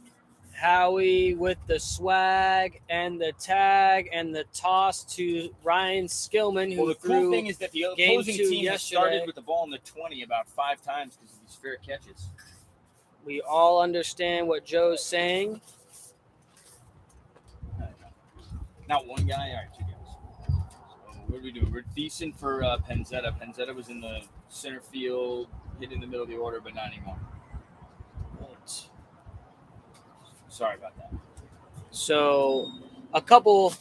Howie with the swag and the tag and the toss to Ryan Skillman, who Well, the threw cool thing is that the game opposing 2 team has yesterday. started with the ball in the 20 about 5 times because of these fair catches. We all understand what Joe's saying. Not one guy. All right, 2 guys. So what are we doing? We're decent for Penzetta. Penzetta was in the center field, hit in the middle of the order, but not anymore. Sorry about that. So a couple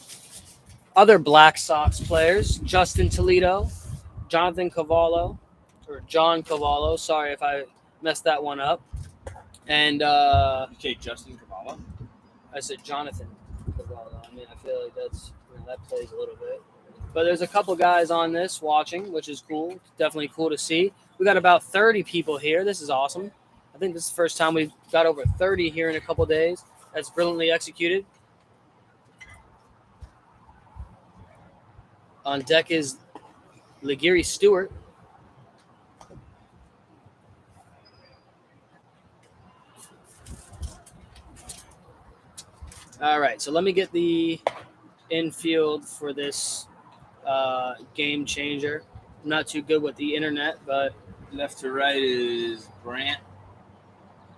other Black Sox players, Justin Toledo, Jonathan Cavallo, or John Cavallo. Sorry if I messed that one up. And You take Justin Cavallo. I said Jonathan Cavallo. I mean, I feel like that plays a little bit. But there's a couple guys on this watching, which is cool. Definitely cool to see. We got about 30 people here. This is awesome. I think this is the first time we've got over 30 here in a couple days. That's brilliantly executed. On deck is Legiri Stewart. All right, so let me get the infield for this game changer. I'm not too good with the internet, but Left to right is Brant,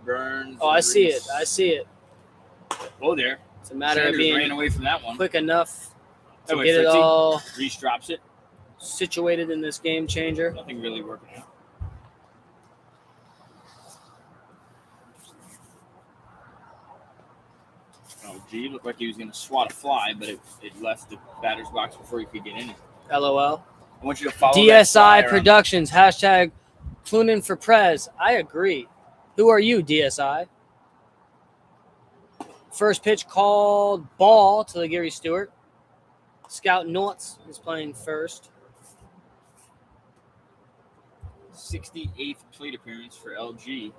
Burns. I and see it. Reese. I see it. Oh, there. It's a matter Sanders of being ran away from that one. quick enough to Oh, wait, get it Fritzy. all Reese drops it. situated in this game changer. Nothing really working out. Oh, gee, looked like he was going to swat a fly, but it left the batter's box before he could get in it. LOL. I want you to follow that fly DSI around. Productions, hashtag Clunan for Prez. I agree. Who are you, DSI? First pitch called ball to Legiri Stewart. Scout Nortz is playing first. 68th plate appearance for LG.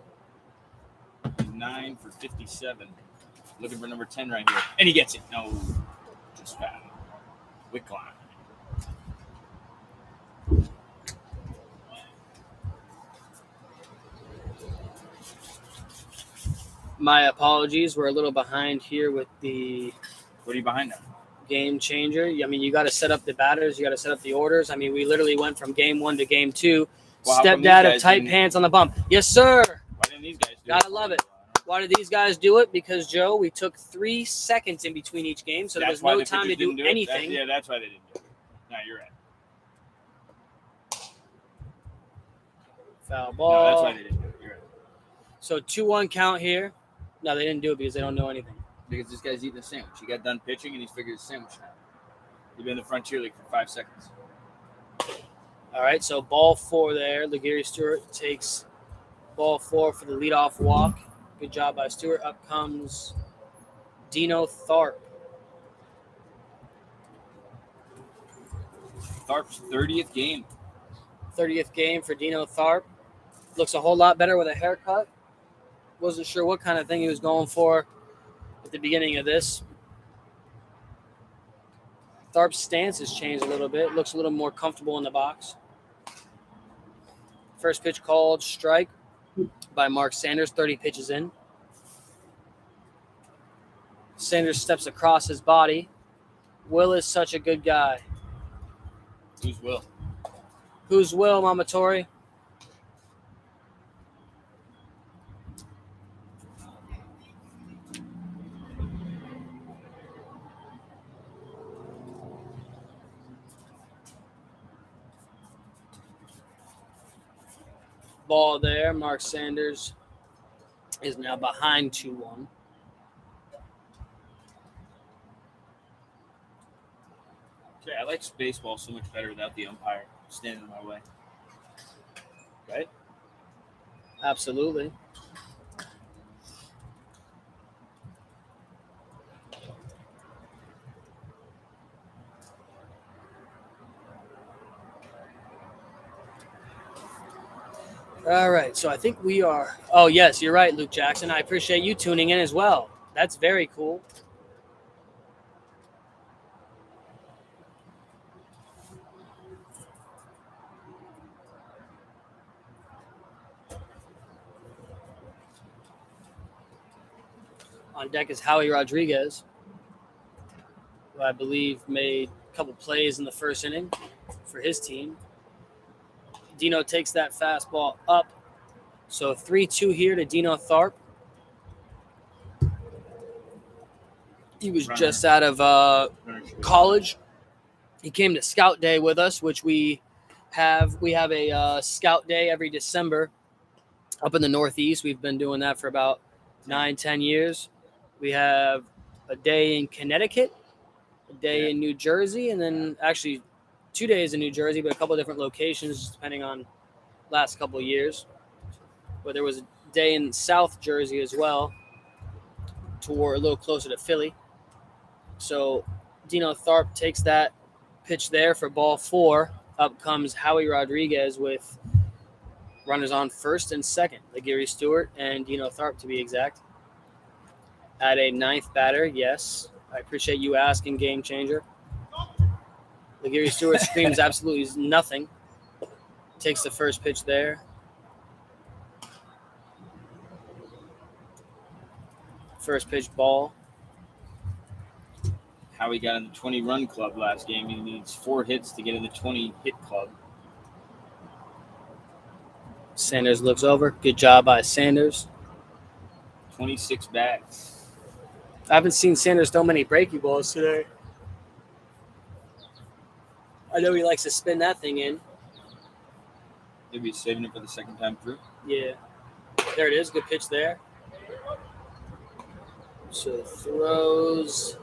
9 for 57. Looking for number 10 right here. And he gets it. No. Just foul. Wickline. My apologies. We're a little behind here with the What are you behind now? game changer. I mean, you got to set up the batters. You got to set up the orders. I mean, we literally went from game 1 to game 2. Well, how come these Stepdad of guys tight didn't- pants on the bump. Yes, sir. Why didn't these guys do Gotta it? love it. Why did these guys do it? Because, Joe, we took 3 seconds in between each game, so there was That's why no the time to pitchers do didn't it? anything. That's why they didn't do it. No, you're right. Foul No, ball. that's why they didn't do it. You're right. So 2-1 count here. No, they didn't do it because they don't know anything. Because this guy's eating a sandwich. He got done pitching and he's figured his sandwich out. He's been in the frontier league for 5 seconds. All right, so ball 4 there. Legary Stewart takes ball 4 for the leadoff walk. Good job by Stewart. Up comes Dino Tharp. Tharp's 30th game. 30th game for Dino Tharp. Looks a whole lot better with a haircut. Wasn't sure what kind of thing he was going for at the beginning of this. Tharp's stance has changed a little bit. Looks a little more comfortable in the box. First pitch called, strike by Mark Sanders, 30 pitches in. Sanders steps across his body. Will is such a good guy. Who's Will? Who's Will, Mama Tori? Ball there. Mark Sanders is now behind 2-1. Yeah, I like baseball so much better without the umpire standing in my way. Right? Absolutely. All right, so I think we are. Oh, yes, you're right, Luke Jackson. I appreciate you tuning in as well. That's very cool. On deck is Howie Rodriguez, who I believe made a couple plays in the first inning for his team. Dino takes that fastball up. So 3-2 here to Dino Tharp. He was just out of college. He came to Scout Day with us, which we have. We have a Scout Day every December up in the Northeast. We've been doing that for about 9-10 years. We have a day in Connecticut, a day in New Jersey, and then actually 2 days in New Jersey, but a couple of different locations depending on last couple of years. But there was a day in South Jersey as well, toward a little closer to Philly. So Dino Tharp takes that pitch there for ball 4. Up comes Howie Rodriguez with runners on first and second. Legary Stewart and Dino Tharp, to be exact. At a 9th batter, yes. I appreciate you asking, Game Changer. Legary Stewart screams absolutely nothing. Takes the first pitch there. First pitch ball. Howie got in the 20-run club last game. He needs 4 hits to get in the 20-hit club. Sanders looks over. Good job by Sanders. 26 bats. I haven't seen Sanders throw many breaking balls today. I know he likes to spin that thing in. Maybe he's saving it for the second time through. Yeah. There it is. Good pitch there. So throws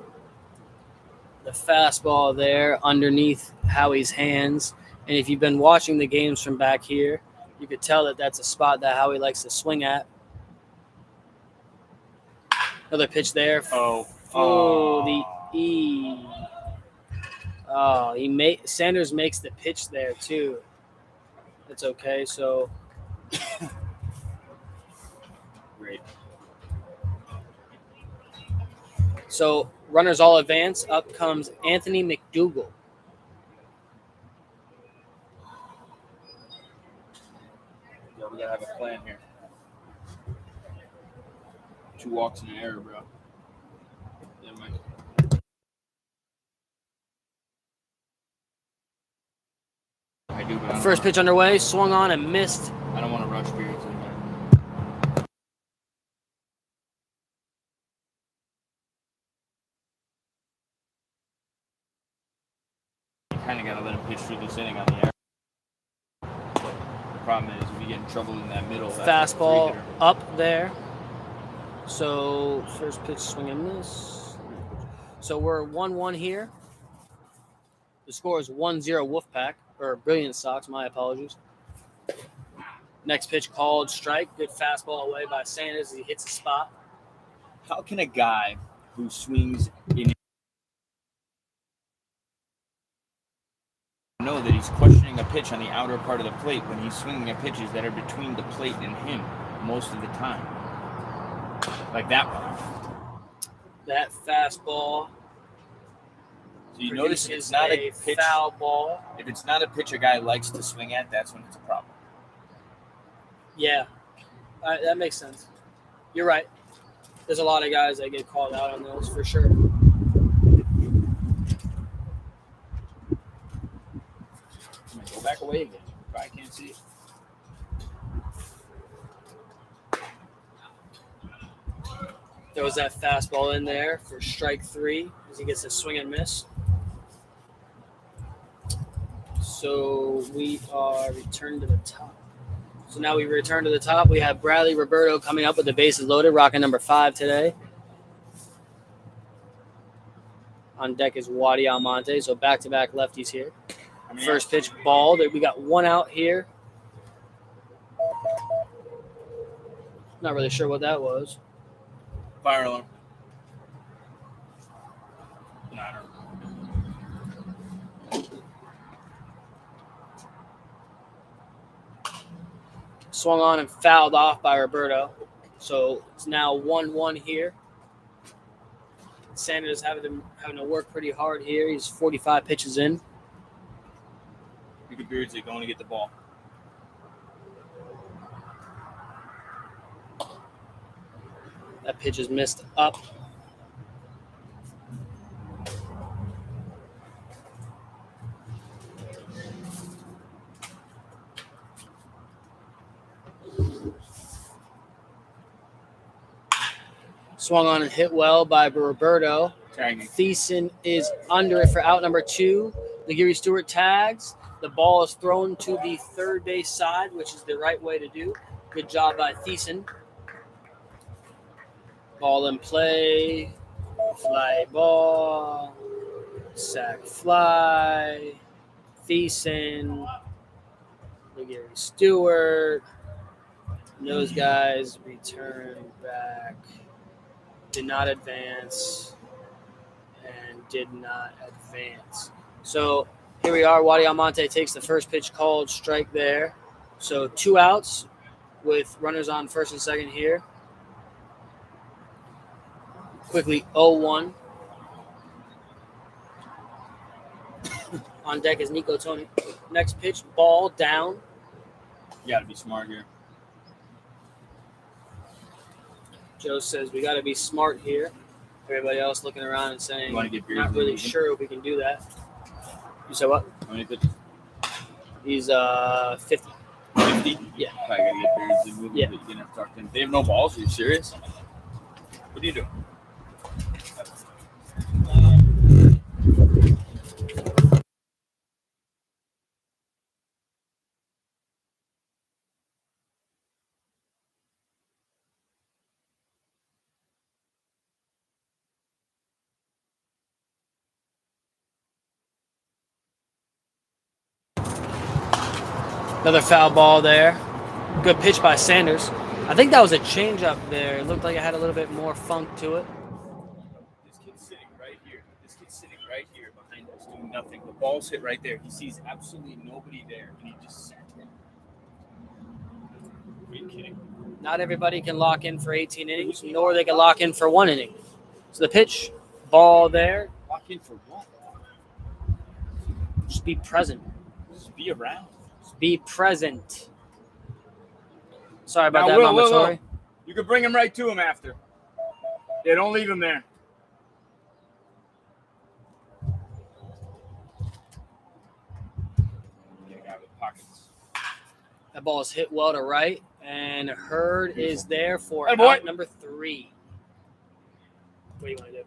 the fastball there underneath Howie's hands. And if you've been watching the games from back here, you could tell that that's a spot that Howie likes to swing at. Another pitch there. The E. Oh, Sanders makes the pitch there too. That's okay. So Great. So runners all advance. Up comes Anthony McDougal. Yeah, we gotta have a plan here. 2 walks and an error, bro. Yeah, Mike. I do, but I don't First wanna- pitch underway, swung on and missed. I don't want to rush periods in there. You kind of got to let him pitch through this inning on the air. The problem is, if you get in trouble in that middle, that's a Fastball three-hitter. up there. So first pitch, swing and miss. So we're 1-1 here. The score is 1-0 Wolfpack, or Brilliance Sox, my apologies. Next pitch called strike. Good fastball away by Sanders as he hits the spot. How can a guy who swings in know that he's questioning a pitch on the outer part of the plate when he's swinging at pitches that are between the plate and him most of the time? Like that one. That fastball. So you notice if it's not a pitch, foul ball. if it's not a pitch a guy likes to swing at, that's when it's a problem. Yeah, that makes sense. You're right. There's a lot of guys that get called out on those for sure. Go back away again. Probably can't see it. There was that fastball in there for strike 3 as he gets a swing and miss. So we are returned to the top. So now we return to the top. We have Bradley Roberto coming up with the bases loaded, rocking number 5 today. On deck is Wadi Almonte, so back-to-back lefties here. First pitch, ball. We got 1 out here. Not really sure what that was. Fire alarm. No, I don't know. Swung on and fouled off by Roberto. So it's now 1-1 here. Sanders having to work pretty hard here. He's 45 pitches in. You could Beardsley going to get the ball. That pitch is missed up. Swung on and hit well by Roberto. Thiessen is under it for out number 2. Nagiri Stewart tags. The ball is thrown to the third base side, which is the right way to do. Good job by Thiessen. Ball in play. Fly ball. Sack fly. Thiessen. Nagiri Stewart. Those guys return back. Did not advance. And did not advance. So here we are. Wadi Almonte takes the first pitch called strike there. So 2 outs with runners on first and second here. Quickly 0-1. On deck is Nico Tony. Next pitch, ball down. You got to be smart here. Joe says we got to be smart here. Everybody else looking around and saying, You wanna get not Beardsley really moving? sure if we can do that. You said what? How many pitches? He's 50. 50? Yeah. Probably got to get Beardsley moving, Yeah. but you didn't have to talk to him. They have no balls? Are you serious? What are you doing? Another foul ball there. Good pitch by Sanders. I think that was a changeup there. It looked like it had a little bit more funk to it. This kid's sitting right here. This kid's sitting right here behind us doing nothing. The ball's hit right there. He sees absolutely nobody there, and he just sat there. Are you kidding? Not everybody can lock in for 18 innings, nor they can lock in for 1 inning. So the pitch ball there. Walk in for what? Just be present. Just be around. Just be present. Sorry about Now, that, Will, Mama Will, Will. Tori. You can bring him right to him after. Yeah, don't leave him there. Get a guy with pockets. That ball is hit well to right, and Hurd is there for Atta boy. out number 3. What do you want to do?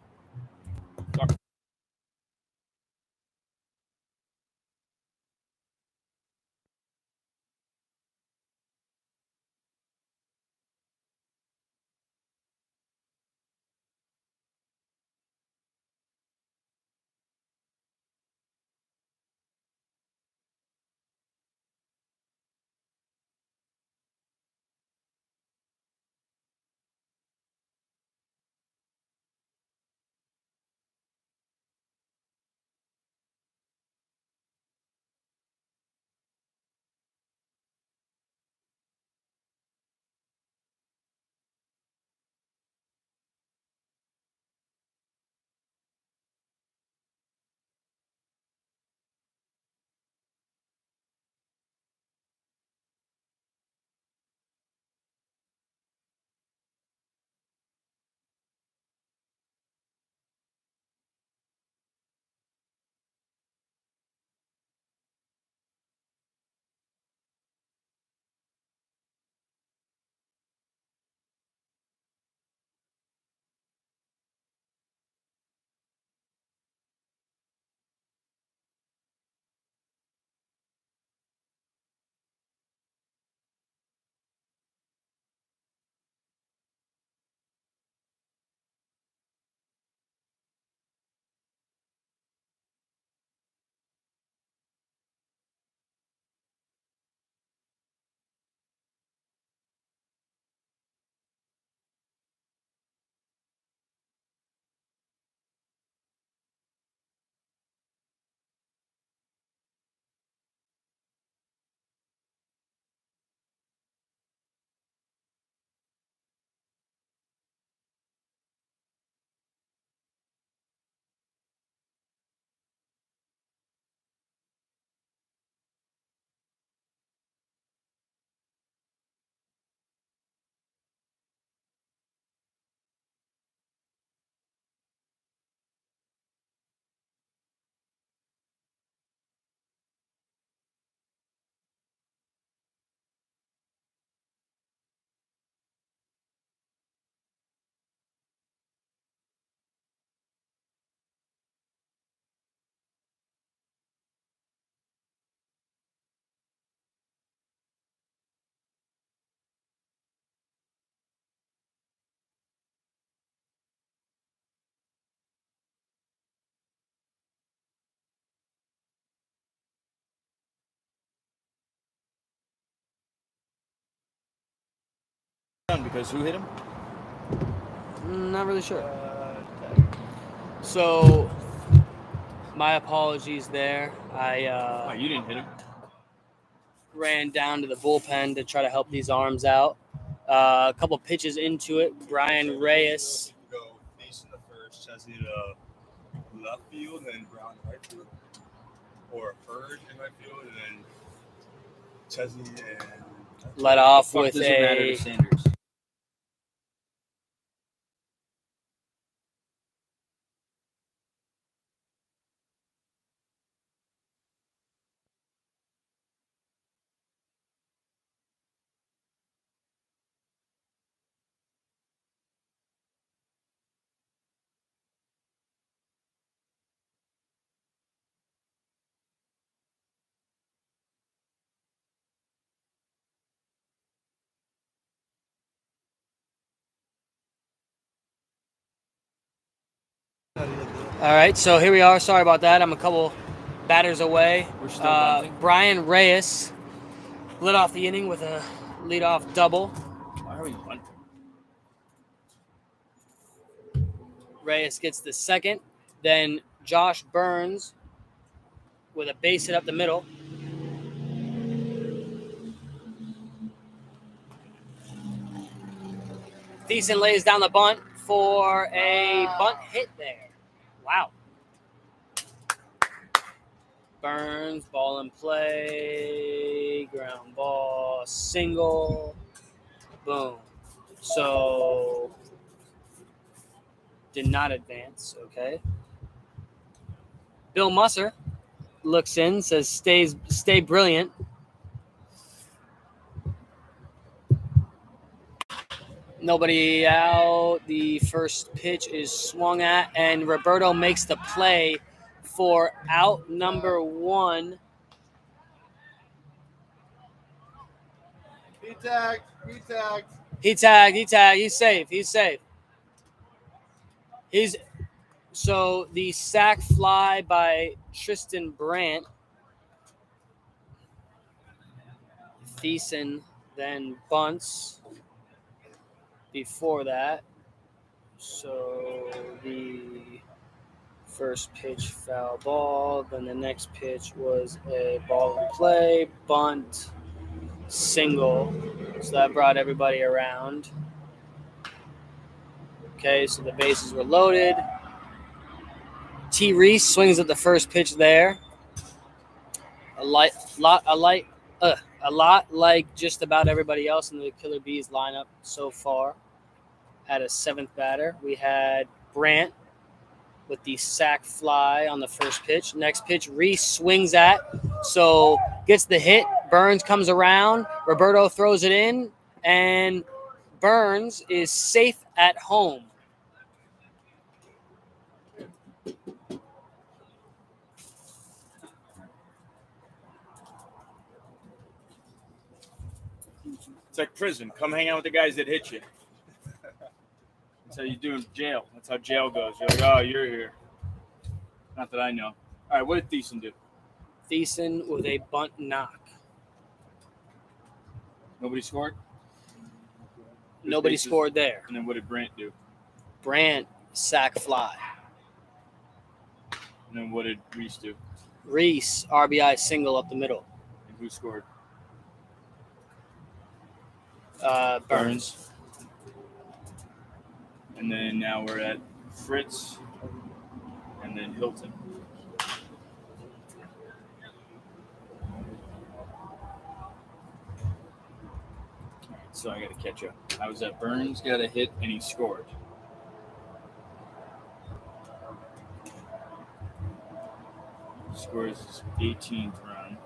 Because who hit him? Not really sure. So, my apologies there. I You didn't hit him. ran down to the bullpen to try to help these arms out. A couple pitches into it, Brian Reyes. Go Beast in the first, Chesney to left field, and then Brown in right field. Or Hurd in right field, and then Chesney and Led off Fuck with does it matter to a Sanders? All right, so here we are. Sorry about that. I'm a couple batters away. We're still bunting. Brian Reyes lit off the inning with a leadoff double. Why are we bunting? Reyes gets the second. Then Josh Burns with a base hit up the middle. Thiessen lays down the bunt for a bunt hit there. Wow. Burns, ball in play, ground ball, single, boom. So did not advance. Okay. Bill Musser looks in, says, stay brilliant. Nobody out. The first pitch is swung at, and Roberto makes the play for out number 1. He tagged. He tagged. He's safe. So the sac fly by Tristan Brandt. Thiessen then bunts before that. So the first pitch, foul ball. Then the next pitch was a ball in play, bunt, single. So that brought everybody around. Okay, so the bases were loaded. T. Reese swings at the first pitch there. A lot like just about everybody else in the Killer Bees lineup so far. At a 7th batter, we had Brandt with the sac fly on the first pitch. Next pitch, Reese swings at, so gets the hit. Burns comes around. Roberto throws it in, and Burns is safe at home. It's like prison. Come hang out with the guys that hit you. That's how you do in jail. That's how jail goes. You're like, oh, you're here. Not that I know. All right, what did Thiessen do? Thiessen with a bunt knock. Nobody scored? Nobody bases. scored there. And then what did Brandt do? Brandt sac fly. And then what did Reese do? Reese RBI single up the middle. And who scored? Burns. And then now we're at Fritz and then Hilton. All right, so I got to catch up. I was at Burns, got a hit, and he scored. Scores his 18th run.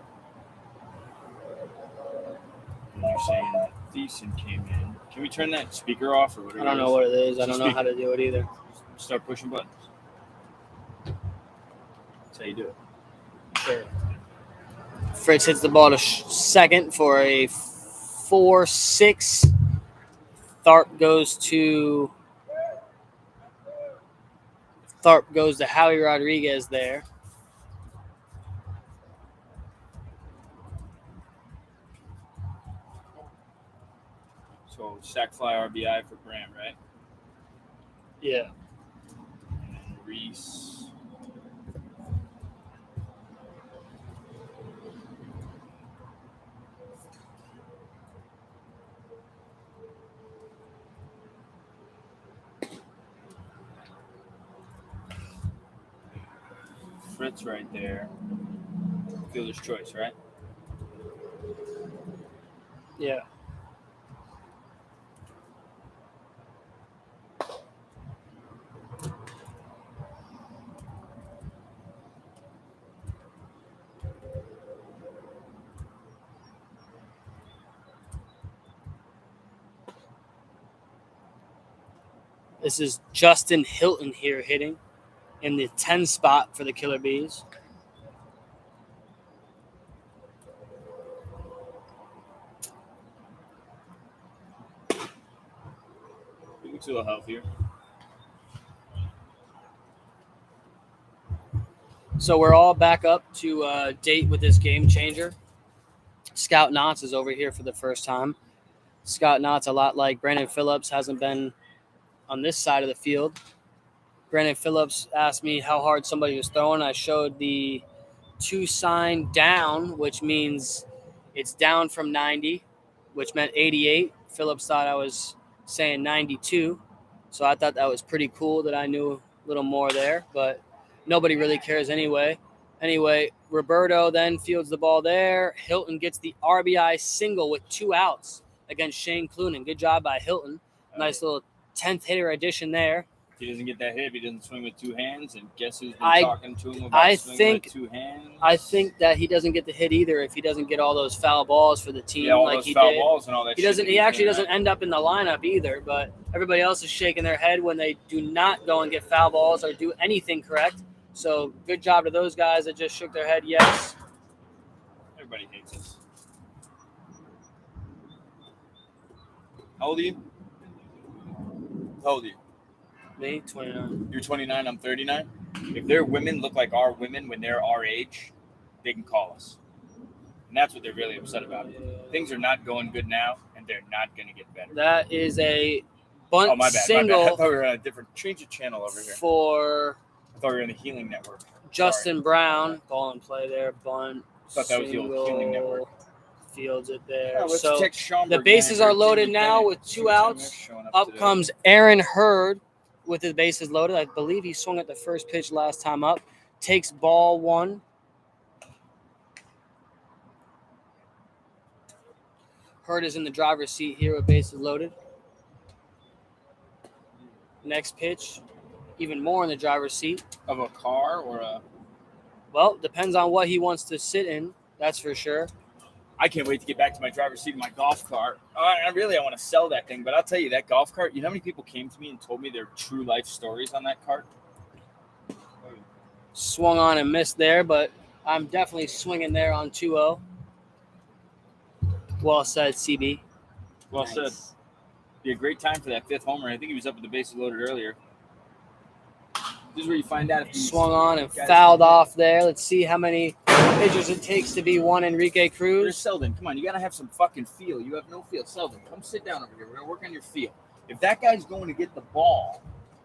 And you're saying that Thiessen came in. Can we turn that speaker off or whatever? I don't know what it is. I don't know how to do it either. Start pushing buttons. That's how you do it. Sure. Fritz hits the ball to second for a 4-6. Tharp goes to Howie Rodriguez there. So sac fly RBI for Brandt, right? Yeah. And then Reese. Fritz right there. Fielder's choice, right? Yeah. This is Justin Hilton here hitting in the 10 spot for the Killer Bees. He looks a little healthier. So we're all back up to date with this game changer. Scout Knotts is over here for the first time. Scott Knotts, a lot like Brandon Phillips, hasn't been on this side of the field. Brandon Phillips asked me how hard somebody was throwing. I showed the 2 sign down, which means it's down from 90, which meant 88. Phillips thought I was saying 92. So I thought that was pretty cool that I knew a little more there. But nobody really cares anyway. Anyway, Roberto then fields the ball there. Hilton gets the RBI single with 2 outs against Shane Clunan. Good job by Hilton. Nice little 10th hitter addition there. He doesn't get that hit. He doesn't swing with 2 hands. And guess who's been I- talking to him about I swinging think- with 2 hands? I think that he doesn't get the hit either if he doesn't get all those foul balls for the team yeah, all like those he foul did. balls and all that. He shit doesn't. that He he's actually doing, doesn't end up in the lineup either. But everybody else is shaking their head when they do not go and get foul balls or do anything correct. So good job to those guys that just shook their head yes. Everybody hates us. How old are you? How old are you? Me, 29. You're 29. I'm 39. If their women look like our women when they're our age, they can call us. And that's what they're really upset about. Things are not going good now, and they're not going to get better. That is a bunt Oh, my bad. single I thought we were on a different change of channel over here. for I thought we were on the Healing Network. Justin Brown. Ball in play there. Bunt. Thought that was the old Healing single, Network. Fields it there. Yeah, let's so text Schaumburg the bases manager are loaded Jimmy now Bennett. with See 2 what time outs. they're showing Up today. comes Aaron Hurd with his bases loaded. I believe he swung at the first pitch last time up. Takes ball 1. Hurd is in the driver's seat here with bases loaded. Next pitch, even more in the driver's seat. Of a car or a... Well, depends on what he wants to sit in. That's for sure. I can't wait to get back to my driver's seat of my golf cart. I want to sell that thing, but I'll tell you, that golf cart, you know how many people came to me and told me their true life stories on that cart? Swung on and missed there, but I'm definitely swinging there on 2-0. Well said, CB. Well Nice. said. Be a great time for that 5th homer. I think he was up with the bases loaded earlier. This is where you find out if Swung on and fouled off there. Let's see how many pitches it takes to be one Enrique Where's Cruz. Selden? Come on, you got to have some fucking feel. You have no feel. Selden, come sit down over here. We're going to work on your feel. If that guy's going to get the ball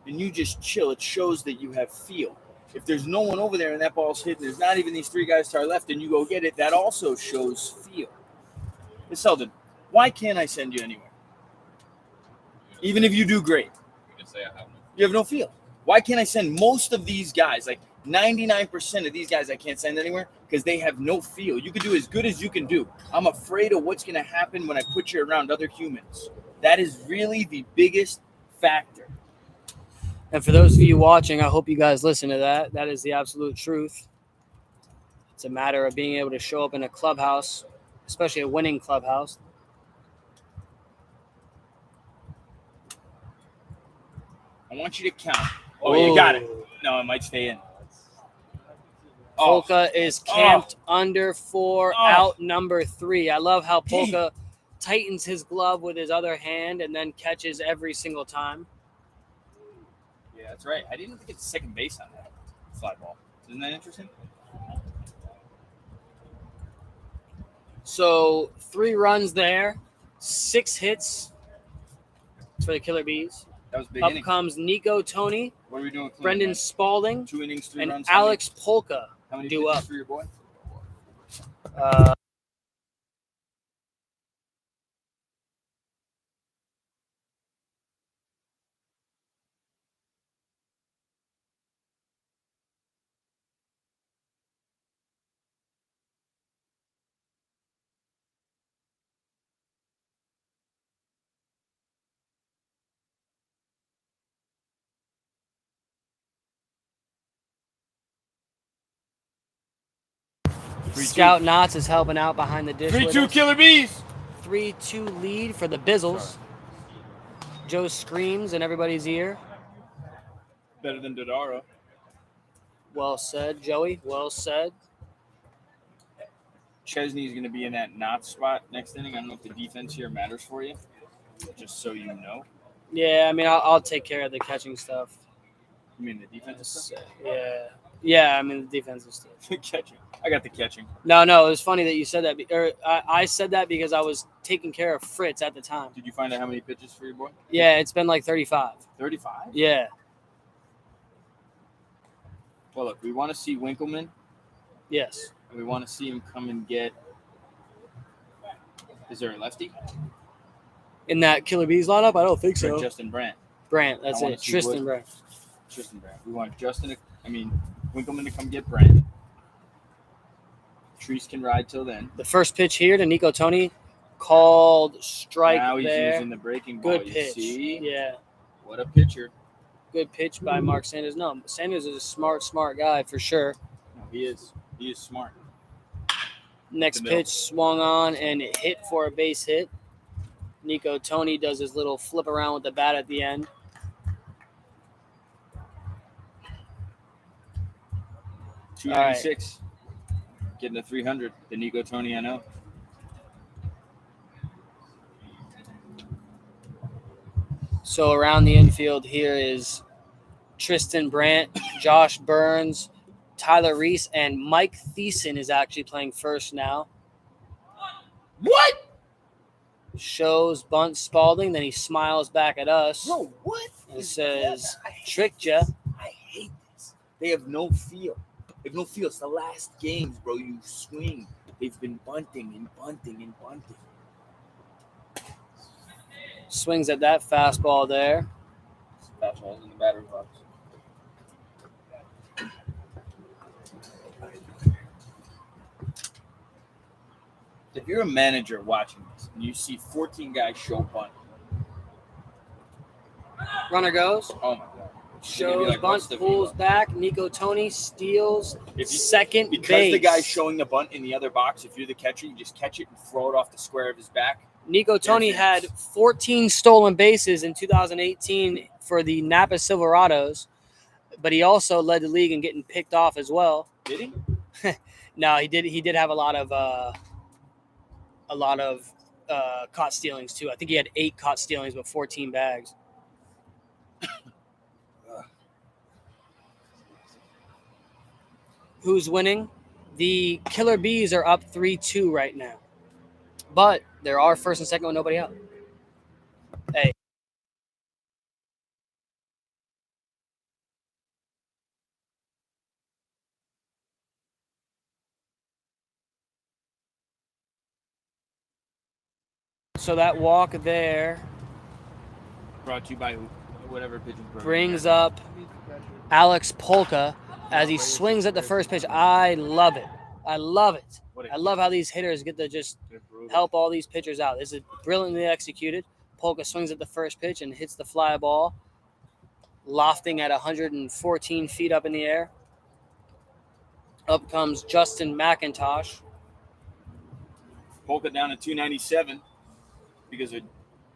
and you just chill, it shows that you have feel. If there's no one over there and that ball's hit, there's not even these 3 guys to our left, and you go get it, that also shows feel. Hey, Selden, why can't I send you anywhere? Even if you do great. You have no feel. Why can't I send most of these guys, like 99% of these guys I can't send anywhere because they have no feel. You can do as good as you can do. I'm afraid of what's going to happen when I put you around other humans. That is really the biggest factor. And for those of you watching, I hope you guys listen to that. That is the absolute truth. It's a matter of being able to show up in a clubhouse, especially a winning clubhouse. I want you to count. Oh, you got it. No, it might stay in. Polka is camped under 4, out number 3. I love how Dang. Polka tightens his glove with his other hand and then catches every single time. Yeah, that's right. I didn't even get second base on that fly ball. Isn't that interesting? So 3 runs there, 6 hits for the Killer Bees. That was a big Up inning. comes Nico Tony, What are we doing? Brendan Spalding, 2 innings, 3 and runs. Alex Polka. How many do pitches up. for your boy? Uh, Scout Knotts is helping out behind the dish. 3-2 Killer Bees. 3-2 lead for the Bizzles. Joe screams in everybody's ear. Better than Dodaro. Well said, Joey. Well said. Chesney's going to be in that not spot next inning. I don't know if the defense here matters for you, just so you know. Yeah, I mean, I'll take care of the catching stuff. You mean the defense stuff? Yeah, I mean, the defensive stuff. The catching. I got the catching. No, it was funny that you said that. I said that because I was taking care of Fritz at the time. Did you find out how many pitches for your boy? Yeah, it's been like 35. 35? Yeah. Well, look, we want to see Winkleman. Yes. And we want to see him come and get. Is there a lefty? In that Killer Bees lineup? I don't think Or so. Justin Brandt. Brandt, that's I wanna it. see Tristan Wood. Brandt. Tristan Brandt. We want Justin. I mean, Winkleman to come get Brent. Treese can ride till then. The first pitch here to Nico Tony, called strike Now he's there. using the breaking ball. Good You pitch. see? Yeah, What a pitcher. good pitch by Mark Sanders. No, Sanders is a smart guy for sure. No, he is. He is smart. Next The middle. pitch swung on and hit for a base hit. Nico Tony does his little flip around with the bat at the end. $296. Getting a 300. The Nico Tony, I know. So around the infield here is Tristan Brandt, Josh Burns, Tyler Reese, and Mike Thiessen is actually playing first now. What? Shows bunt Spalding, then he smiles back at us Bro, what? and is says, that? I hate tricked ya. this. I hate this. They have no feel. They have no feel. It's the last games, bro. You swing. They've been bunting and bunting and bunting. Swings at that fastball there. Fastballs in the batter's box. If you're a manager watching this and you see 14 guys show bunt, Runner goes, oh my god. You're gonna shows be like, what's bunt, the pulls view? back. Nico Tony steals If you- second Because base. the guy's showing the bunt in the other box, if you're the catcher, you just catch it and throw it off the square of his back. Nico Tony There's had 14 stolen bases in 2018 for the Napa Silverados, but he also led the league in getting picked off as well. Did he? No, he did have a lot of caught stealings too. I think he had 8 caught stealings, but 14 bags. Who's winning? The Killer Bees are up 3-2 right now, but there are first and second with nobody out. Hey. So that walk there Brought to you by whatever pitching program. brings up Alex Polka as he swings at the first pitch. I love it. I love it. I love how these hitters get to just help all these pitchers out. This is brilliantly executed. Polka swings at the first pitch and hits the fly ball, lofting at 114 feet up in the air. Up comes Justin McIntosh. Polka down to 297 because of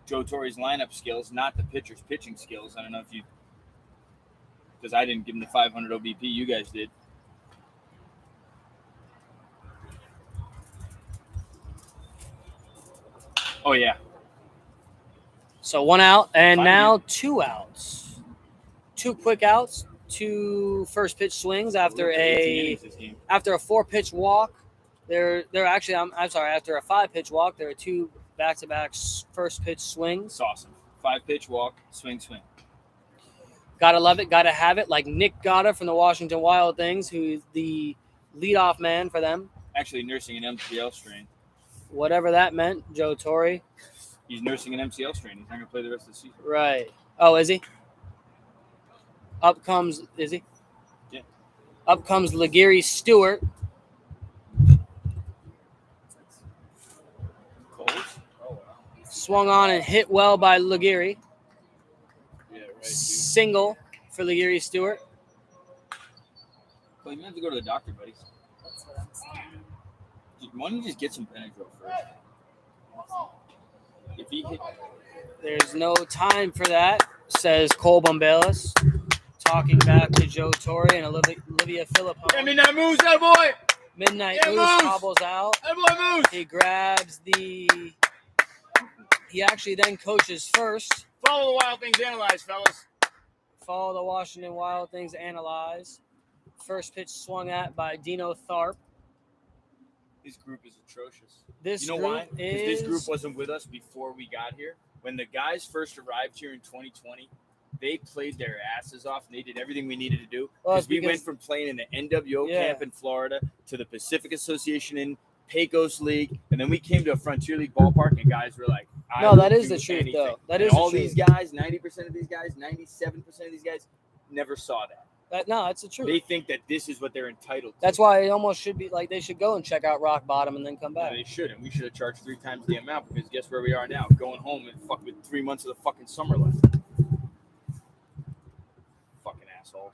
Joe Torre's lineup skills, not the pitcher's pitching skills. I don't know if you, because I didn't give him the 500 OBP. You guys did. Oh, yeah. So 1 out, and Fine, now 2 outs. 2 quick outs, 2 first pitch swings after a 4-pitch walk. They're actually after a 5-pitch walk, there are 2 back-to-back first pitch swings. It's awesome. 5-pitch walk, swing. Gotta love it, gotta have it. Like Nick Gotta from the Washington Wild Things, who's the leadoff man for them. Actually nursing an MCL strain. Whatever that meant, Joe Torre. He's nursing an MCL strain. He's not going to play the rest of the season. Right. Oh, is he? Is he? Yeah. Up comes Laguerre Stewart. Coles? Swung on and hit well by Laguerre. Yeah, right. Single for Laguerre Stewart. Well, you have to go to the doctor, buddy. That's what I'm saying. Why don't you just get some Benadryl first? If he hit, There's no time for that, says Cole Bombalis, talking back to Joe Torre and Olivia Philippone. that moves, that boy! Midnight Yeah, Moose Moose! hobbles out. That boy moves! He grabs he actually then coaches first. Follow the Wild Things Analyze, fellas. Follow the Washington Wild Things analyze. First pitch swung at by Dino Tharp. This group is atrocious. This You know group why? Because this group wasn't with us before we got here. When the guys first arrived here in 2020, they played their asses off and they did everything we needed to do. Well, it's We because- went from playing in the NWO Yeah. camp in Florida to the Pacific Association in Pecos League, and then we came to a Frontier League ballpark, and guys were like, No, will that is do the truth, anything. though. That And is the all truth. these guys, 90% of these guys, 97% of these guys, never saw that. No, that's the truth. They think that this is what they're entitled to. That's why it almost should be like they should go and check out rock bottom and then come No, back. they shouldn't. We should have charged 3 times the amount because guess where we are now? Going home and with 3 months of the fucking summer left. Fucking assholes.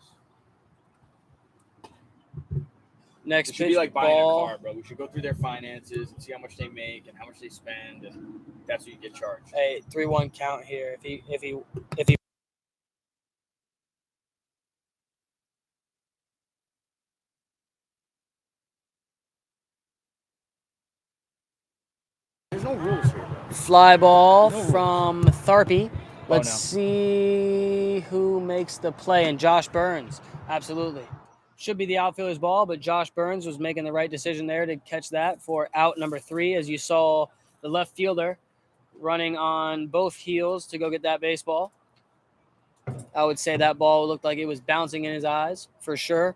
Next It should pitch, be like buying ball. a car, bro. We should go through their finances and see how much they make and how much they spend, and that's what you get charged. Hey, 3-1 count here. If he There's no rules here. fly ball No rules. from Tharpy. Let's no. see who makes the play. And Josh Burns, absolutely. Should be the outfielder's ball, but Josh Burns was making the right decision there to catch that for out number 3, as you saw the left fielder running on both heels to go get that baseball. I would say that ball looked like it was bouncing in his eyes for sure.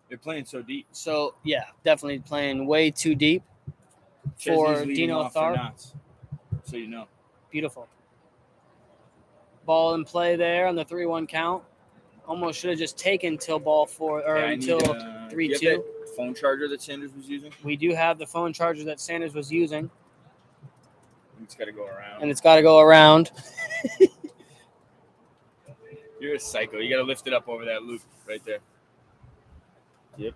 They're playing so deep. So, yeah, definitely playing way too deep for Chesney's leading Dino off for Tharp. knots, so you know. Beautiful. Ball in play there on the 3-1 count. Almost should have just taken till ball 4 or until do you have 3-2. that phone charger that Sanders was using? We do have the phone charger that Sanders was using, It's got to go around. and it's got to go around. You're a psycho. You got to lift it up over that loop right there. Yep.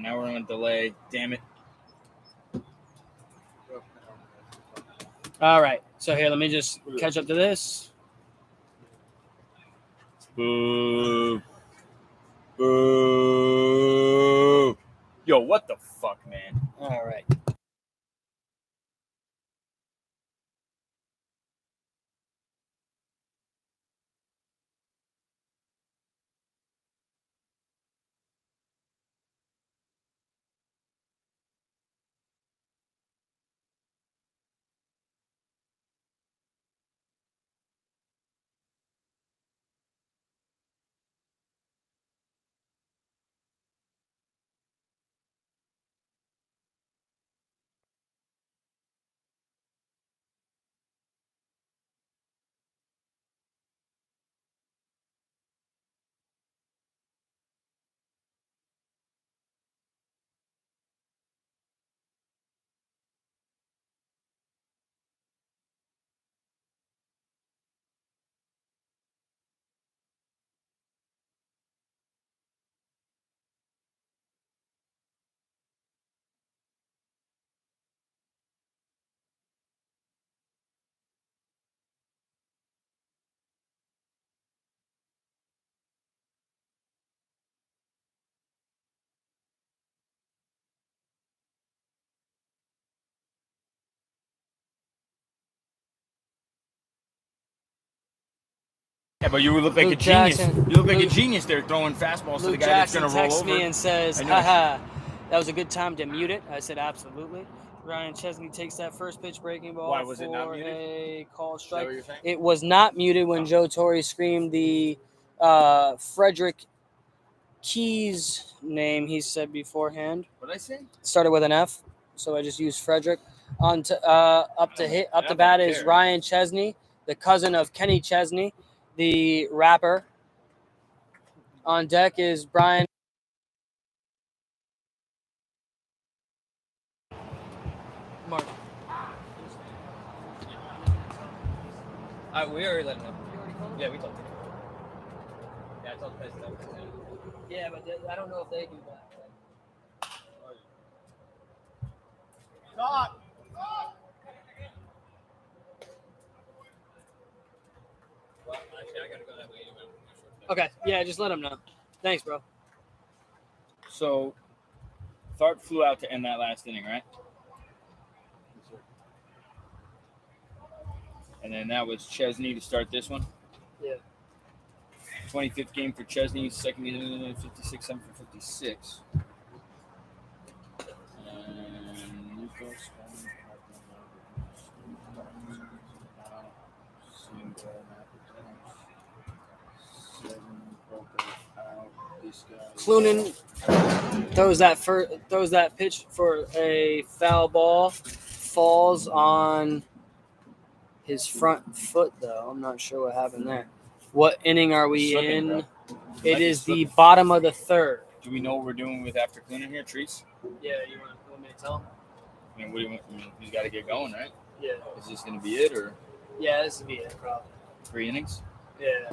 Now we're on a delay. Damn it. All right. So here, let me just catch up to this. Boo. Boo. Yo, what the fuck, man? All right. Yeah, but you look like Luke a genius. Jackson. You look like Luke- a genius there throwing fastballs to the Luke guy that's Jackson going to roll texts over. me and says, I know. haha, that was a good time to mute it. I said, absolutely. Ryan Chesney takes that first pitch breaking ball Why, was it not for muted? a called Is that strike. what you're saying? It was not muted when Oh. Joe Torre screamed the Frederick Keys name he said beforehand. What did I say? Started with an F, so I just used Frederick. Up to bat is Ryan Chesney, the cousin of Kenny Chesney, the rapper. On deck is Brian. Mark. We already let him know. Yeah, we told him. Yeah, I told the president. Yeah, but I don't know if they do that. Stop! Well, actually, I gotta go that way anyway. Okay, yeah, just let them know. Thanks, bro. So, Tharp flew out to end that last inning, right? And then that was Chesney to start this one. Yeah. 25th game for Chesney, second game 56, 7 for 56. And Lucas, Clunan throws that pitch for a foul ball, falls on his front foot, though. I'm not sure what happened there. What inning are we Slipping, in? bro. It Might be is the slipping. bottom of the third. Do we know what we're doing with after cleaning here, Trees? Yeah, you want me to tell him? I mean, what do you want? I mean, he's got to get going, right? Yeah. Is this going to be it or Yeah, this would be it, probably. 3 innings? Yeah.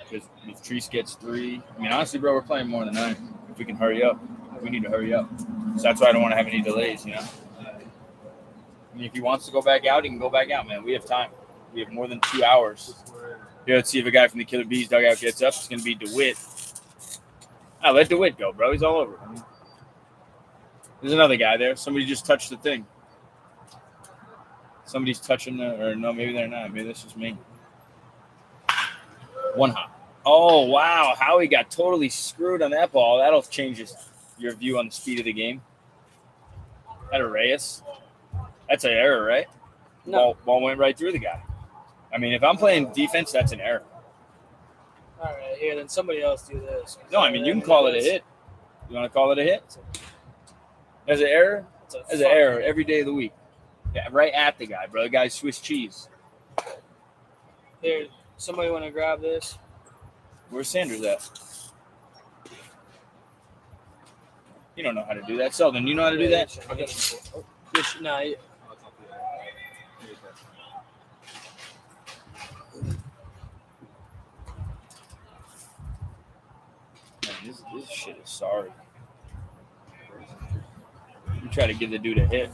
Because if Treese gets 3, I mean, honestly, bro, we're playing more than 9. If we can hurry up, we need to hurry up. So that's why I don't want to have any delays, you know? I mean, if he wants to go back out, he can go back out, man. We have time. We have more than 2 hours. Here, let's see if a guy from the Killer Bees dugout gets up. It's going to be DeWitt. Let DeWitt go, bro. He's all over. There's another guy there. Somebody just touched the thing. Somebody's touching or no, maybe they're not. Maybe that's just me. 1 hop. Oh, wow. Howie got totally screwed on that ball. That'll change your view on the speed of the game. At a Reyes. That's an error, right? No. Ball went right through the guy. I mean, if I'm playing defense, that's an error. All right, here, then somebody else do this. No, I mean, you can call it a hit. You want to call it a hit? As an error? As an error every day of the week. Yeah, right at the guy, bro. The guy's Swiss cheese. Here, somebody want to grab this? Where's Sanders at? You don't know how to do that. Selden, you know how to do that? No, Man, this shit is sorry. You try to give the dude a hit.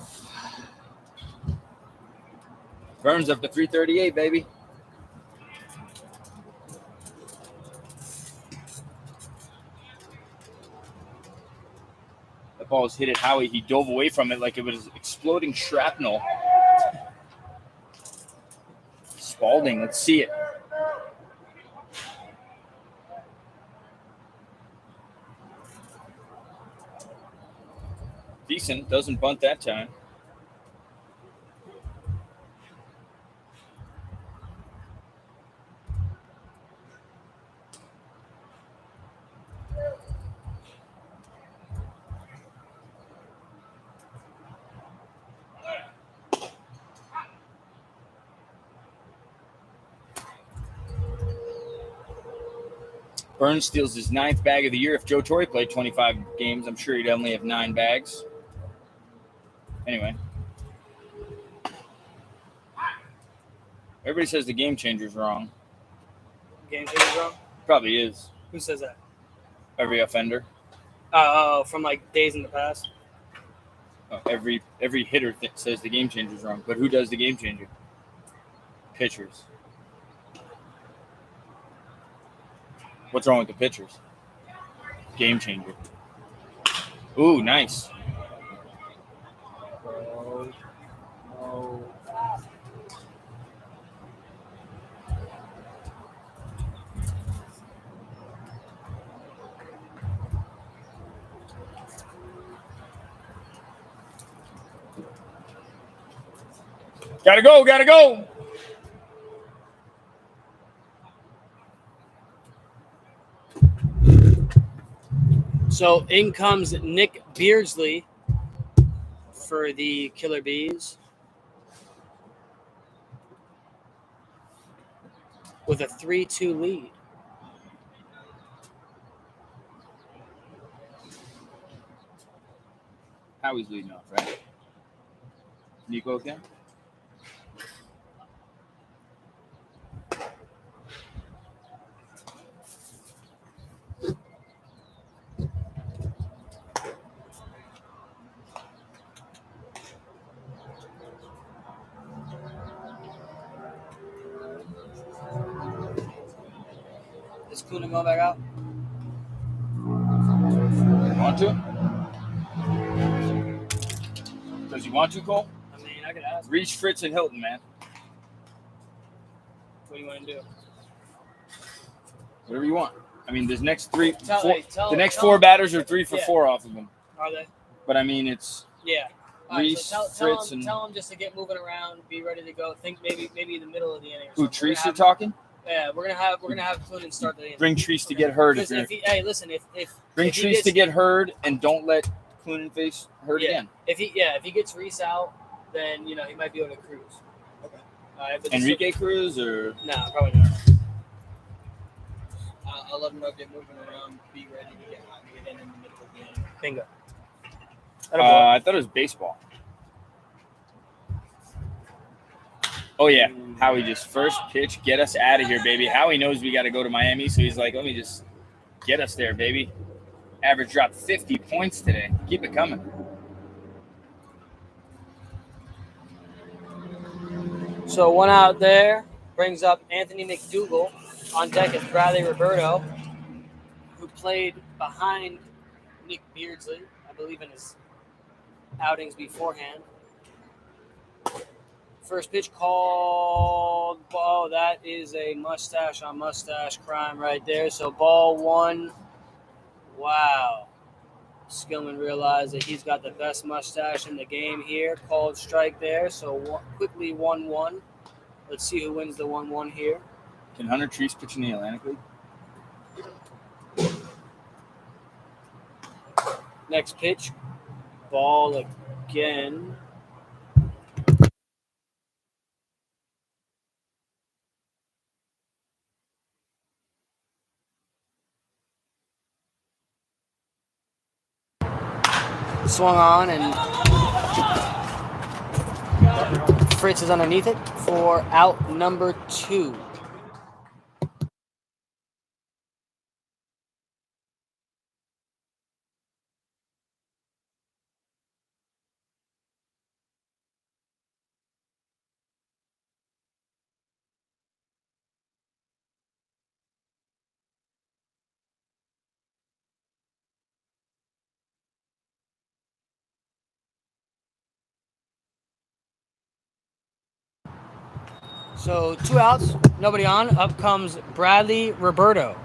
Burns up to 338, baby. That ball was hit at Howie. He dove away from it like it was exploding shrapnel. Spalding, let's see it. Decent, doesn't bunt that time. Burns steals his 9th bag of the year. If Joe Torre played 25 games, I'm sure he'd only have 9 bags. Anyway. Everybody says the game changer's wrong. game changer's wrong. Probably is. Who says that? Every offender. Oh, from like days in the past. Every hitter says the game changer's wrong. But who does the game changer? Pitchers. What's wrong with the pitchers? Game changer. Ooh, nice. Gotta go, gotta go. So in comes Nick Beardsley for the Killer Bees with a 3-2 lead. Howie's leading off, right? Nico again? Is Kuna going back out? Want to? Does he want to, Cole? I mean, I could ask. Reach Fritz and Hilton, man. What do you want to do? Whatever you want. I mean, the next four batters are 3 for 4 off of them. Are they? But I mean, it's Yeah. All right, Reese, so Fritz, tell him just to get moving around, be ready to go. Think maybe in the middle of the inning. Or who something. Treese are talking. Yeah, we're gonna have Clunan start the inning. Bring Treese to get hurt. Listen, listen, if Bring if he Treese gets- to get hurt, and don't let Clunan face hurt Yeah. again. if he gets Reese out, then he might be able to cruise. But this Enrique Cruz or Nah, probably not. I'll let him know, get moving around, be ready to get in the middle of the game. Bingo. I thought it was baseball. Oh yeah, Howie just first pitch, get us out of here, baby. Howie knows we got to go to Miami, so he's like, let me just get us there, baby. Average dropped 50 points today. Keep it coming. So one out there brings up Anthony McDougal. On deck is Bradley Roberto, who played behind Nick Beardsley, I believe, in his outings beforehand. First pitch called. Oh, that is a mustache on mustache crime right there. So ball one. Wow. Skillman realized that he's got the best mustache in the game here. Called strike there. So quickly 1-1. Let's see who wins the 1-1 here. Can Hunter Treese pitch in the Atlantic League? Next pitch. Ball again. Swung on, and Fritz is underneath it for out number 2. So 2 outs, nobody on. Up comes Bradley Roberto.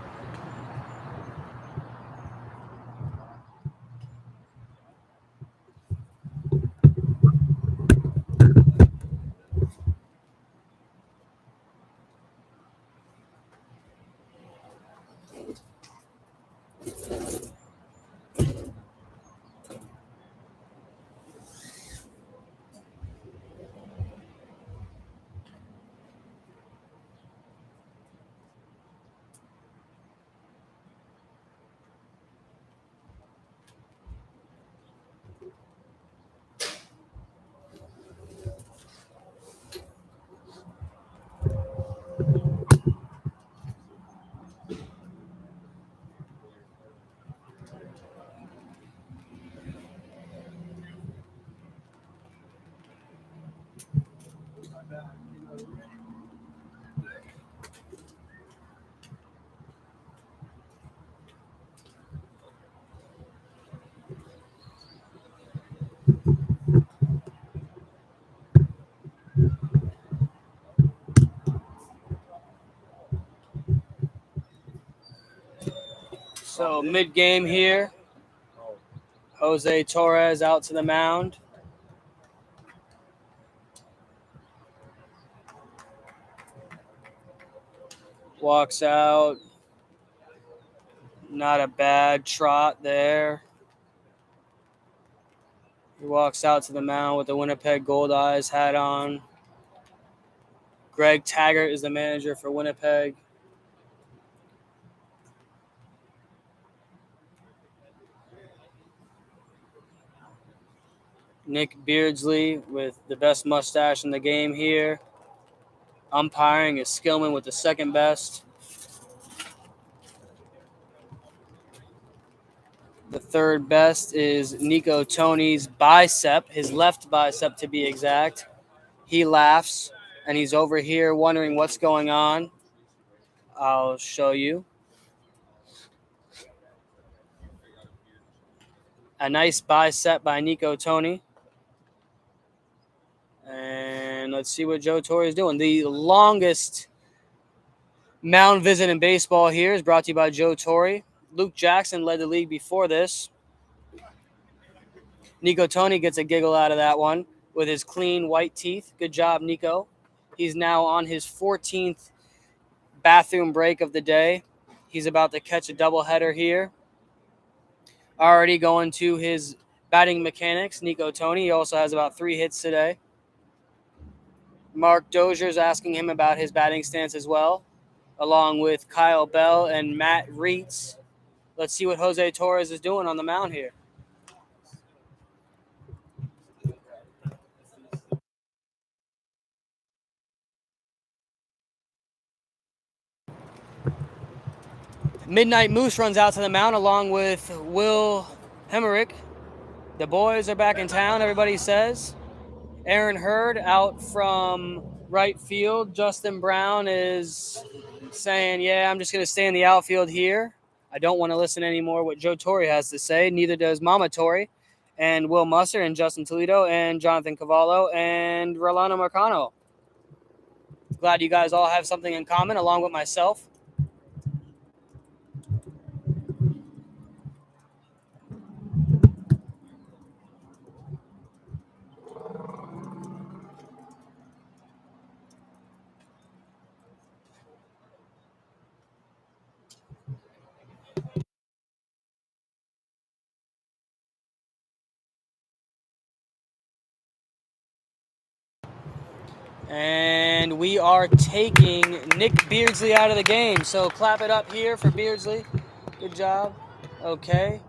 So mid-game here, Jose Torres out to the mound. Walks out. Not a bad trot there. He walks out to the mound with the Winnipeg Gold Eyes hat on. Greg Taggart is the manager for Winnipeg. Nick Beardsley with the best mustache in the game here. Umpiring is Skillman with the second best. The third best is Nico Tony's bicep, his left bicep to be exact. He laughs, and he's over here wondering what's going on. I'll show you. A nice bicep by Nico Tony. And let's see what Joe Torre is doing. The longest mound visit in baseball here is brought to you by Joe Torre. Luke Jackson led the league before this. Nico Tony gets a giggle out of that one with his clean white teeth. Good job, Nico. He's now on his 14th bathroom break of the day. He's about to catch a doubleheader here. Already going to his batting mechanics, Nico Tony. He also has about 3 hits today. Mark Dozier's asking him about his batting stance as well, along with Kyle Bell and Matt Reitz. Let's see what Jose Torres is doing on the mound here. Midnight Moose runs out to the mound along with Will Hemerick. The boys are back in town, everybody says. Aaron Hurd out from right field. Justin Brown is saying, yeah, I'm just going to stay in the outfield here. I don't want to listen anymore what Joe Torre has to say. Neither does Mama Torre and Will Musser and Justin Toledo and Jonathan Cavallo and Rolando Marcano. Glad you guys all have something in common along with myself. And we are taking Nick Beardsley out of the game. So clap it up here for Beardsley. Good job. Okay.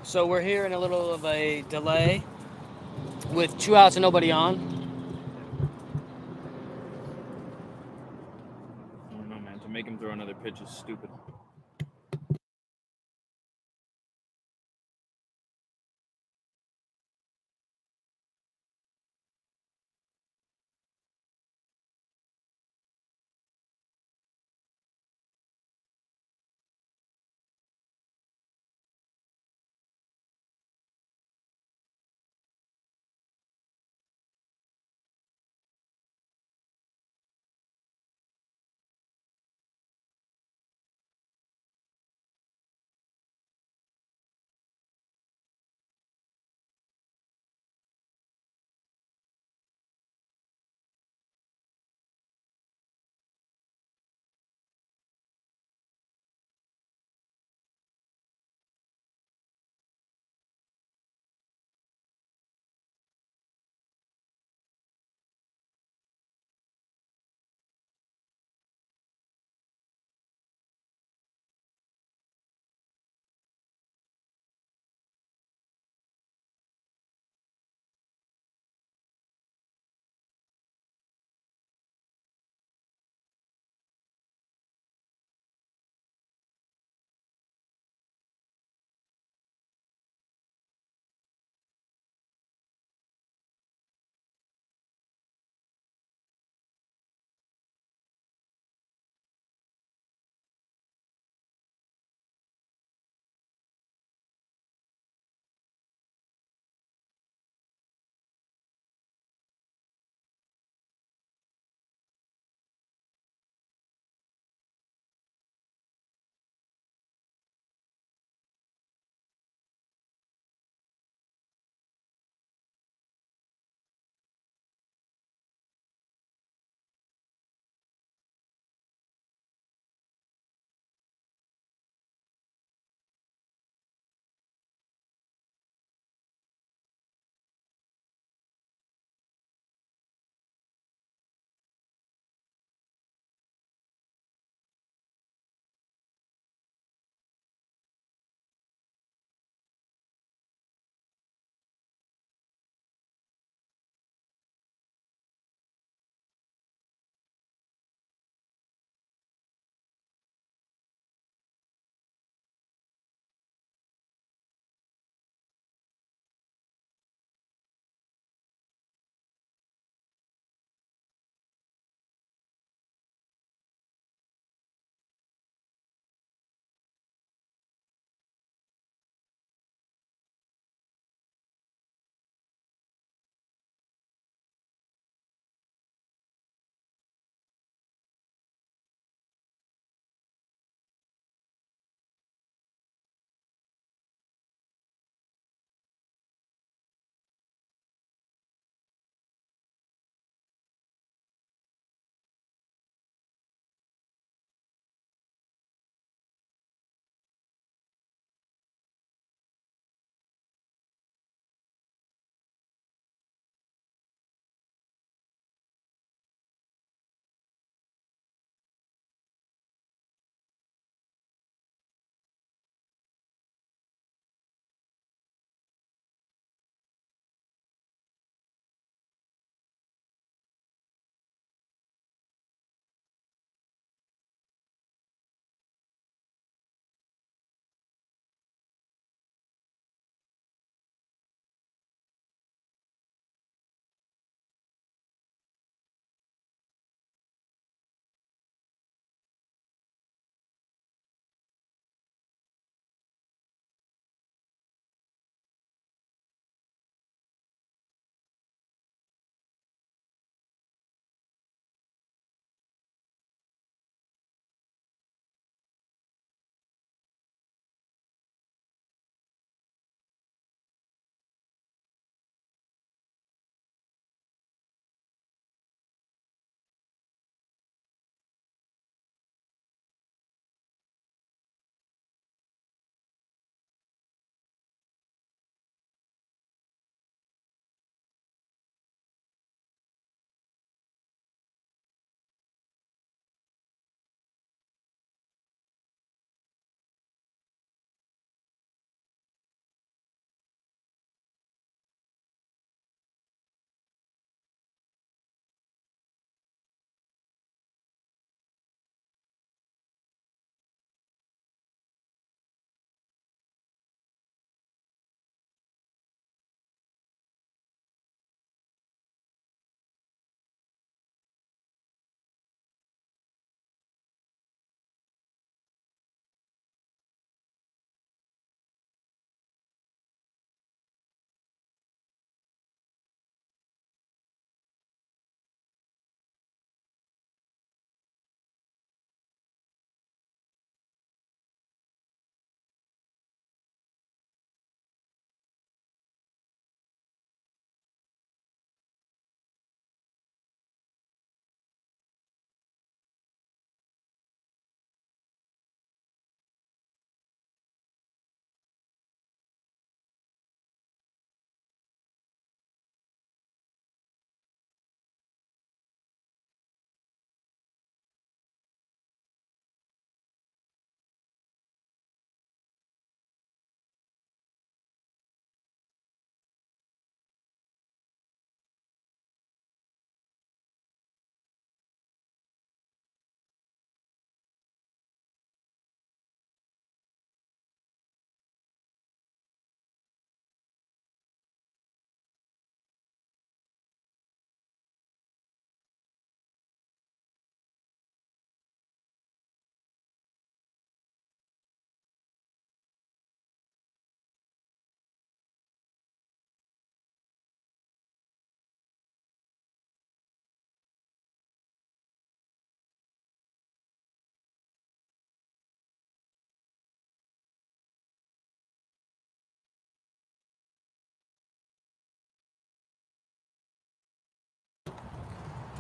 So we're here in a little of a delay with 2 outs and nobody on. I don't know, man. To make him throw another pitch is stupid.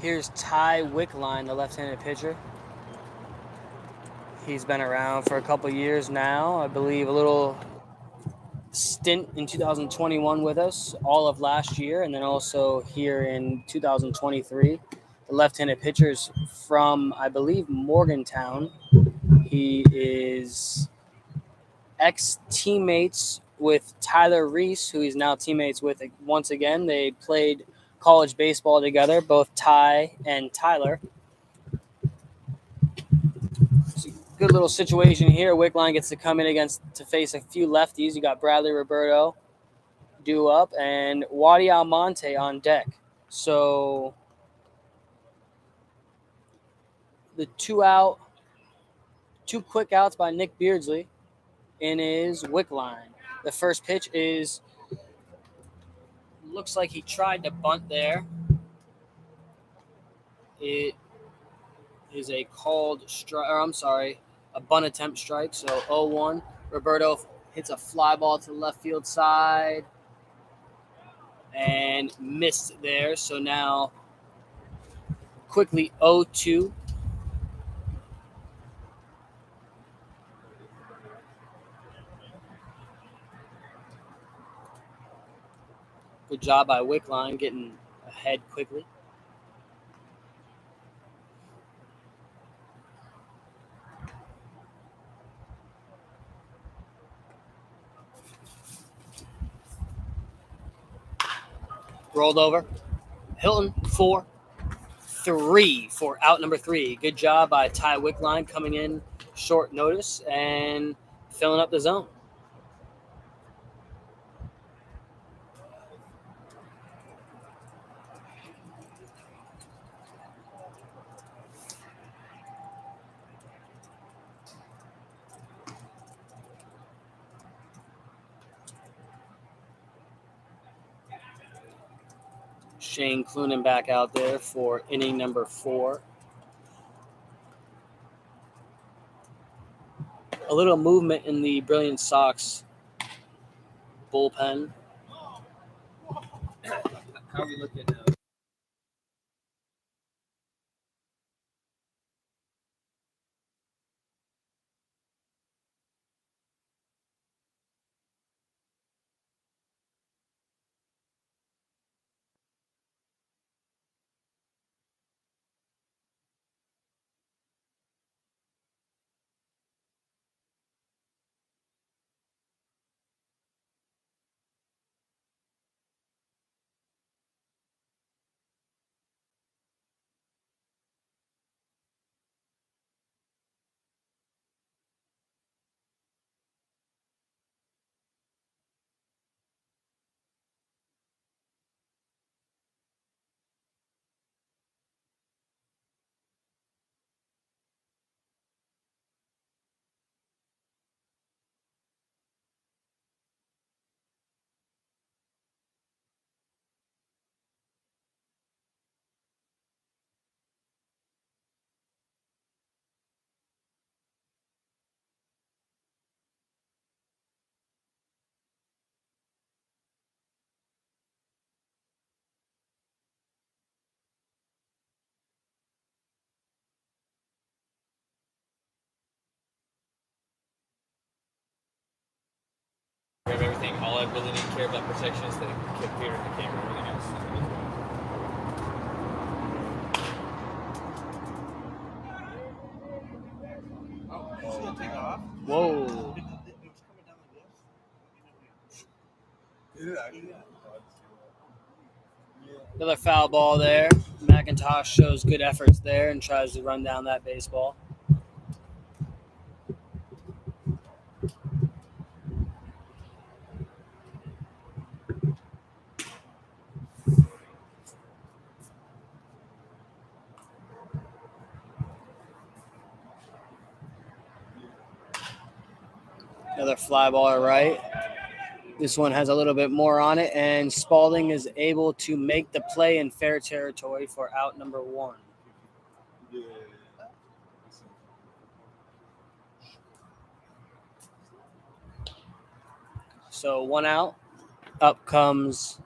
Here's Ty Wickline, the left-handed pitcher. He's been around for a couple years now. I believe a little stint in 2021 with us, all of last year, and then also here in 2023. The left-handed pitcher's from, I believe, Morgantown. He is ex-teammates with Tyler Reese, who he's now teammates with once again. They played college baseball together, both Ty and Tyler. It's a good little situation here. Wickline gets to come in to face a few lefties. You got Bradley Roberto due up and Wadi Almonte on deck. So the two quick outs by Nick Beardsley in his Wickline. The first pitch looks like he tried to bunt there. It is a called strike, or I'm sorry, a bunt attempt strike. So 0-1. Roberto hits a fly ball to the left field side and missed there. So now quickly 0-2. Good job by Wickline getting ahead quickly. Rolled over. Hilton 4-3 for out number 3. Good job by Ty Wickline coming in short notice and filling up the zone. Shane Clunan back out there for inning number 4. A little movement in the Brilliance Sox bullpen. How are we looking now? Grab everything. All I really need to care about protection is the computer and the camera. Everything else. Whoa. Another foul ball there. McIntosh shows good efforts there and tries to run down that baseball. Another fly ball right. This one has a little bit more on it, and Spalding is able to make the play in fair territory for out number 1. So 1 out. Up comes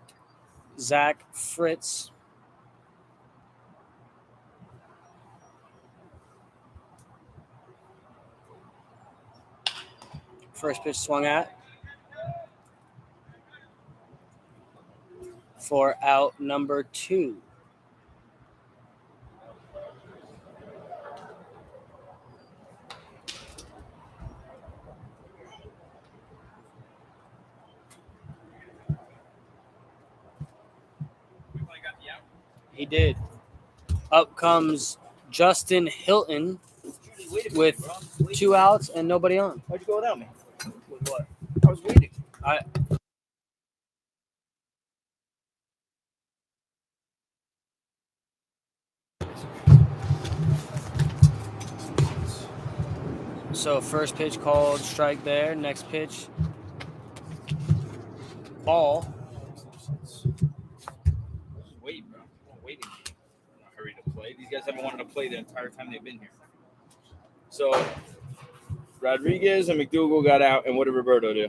Zach Fritz. First pitch swung at for out number 2. He did. Up comes Justin Hilton with 2 outs and nobody on. Why'd you go without me? With what? I was waiting. So first pitch called strike there. Next pitch, ball. Wait, bro. I'm waiting. I'm in a hurry to play. These guys haven't wanted to play the entire time they've been here. So Rodriguez and McDougal got out, and what did Roberto do?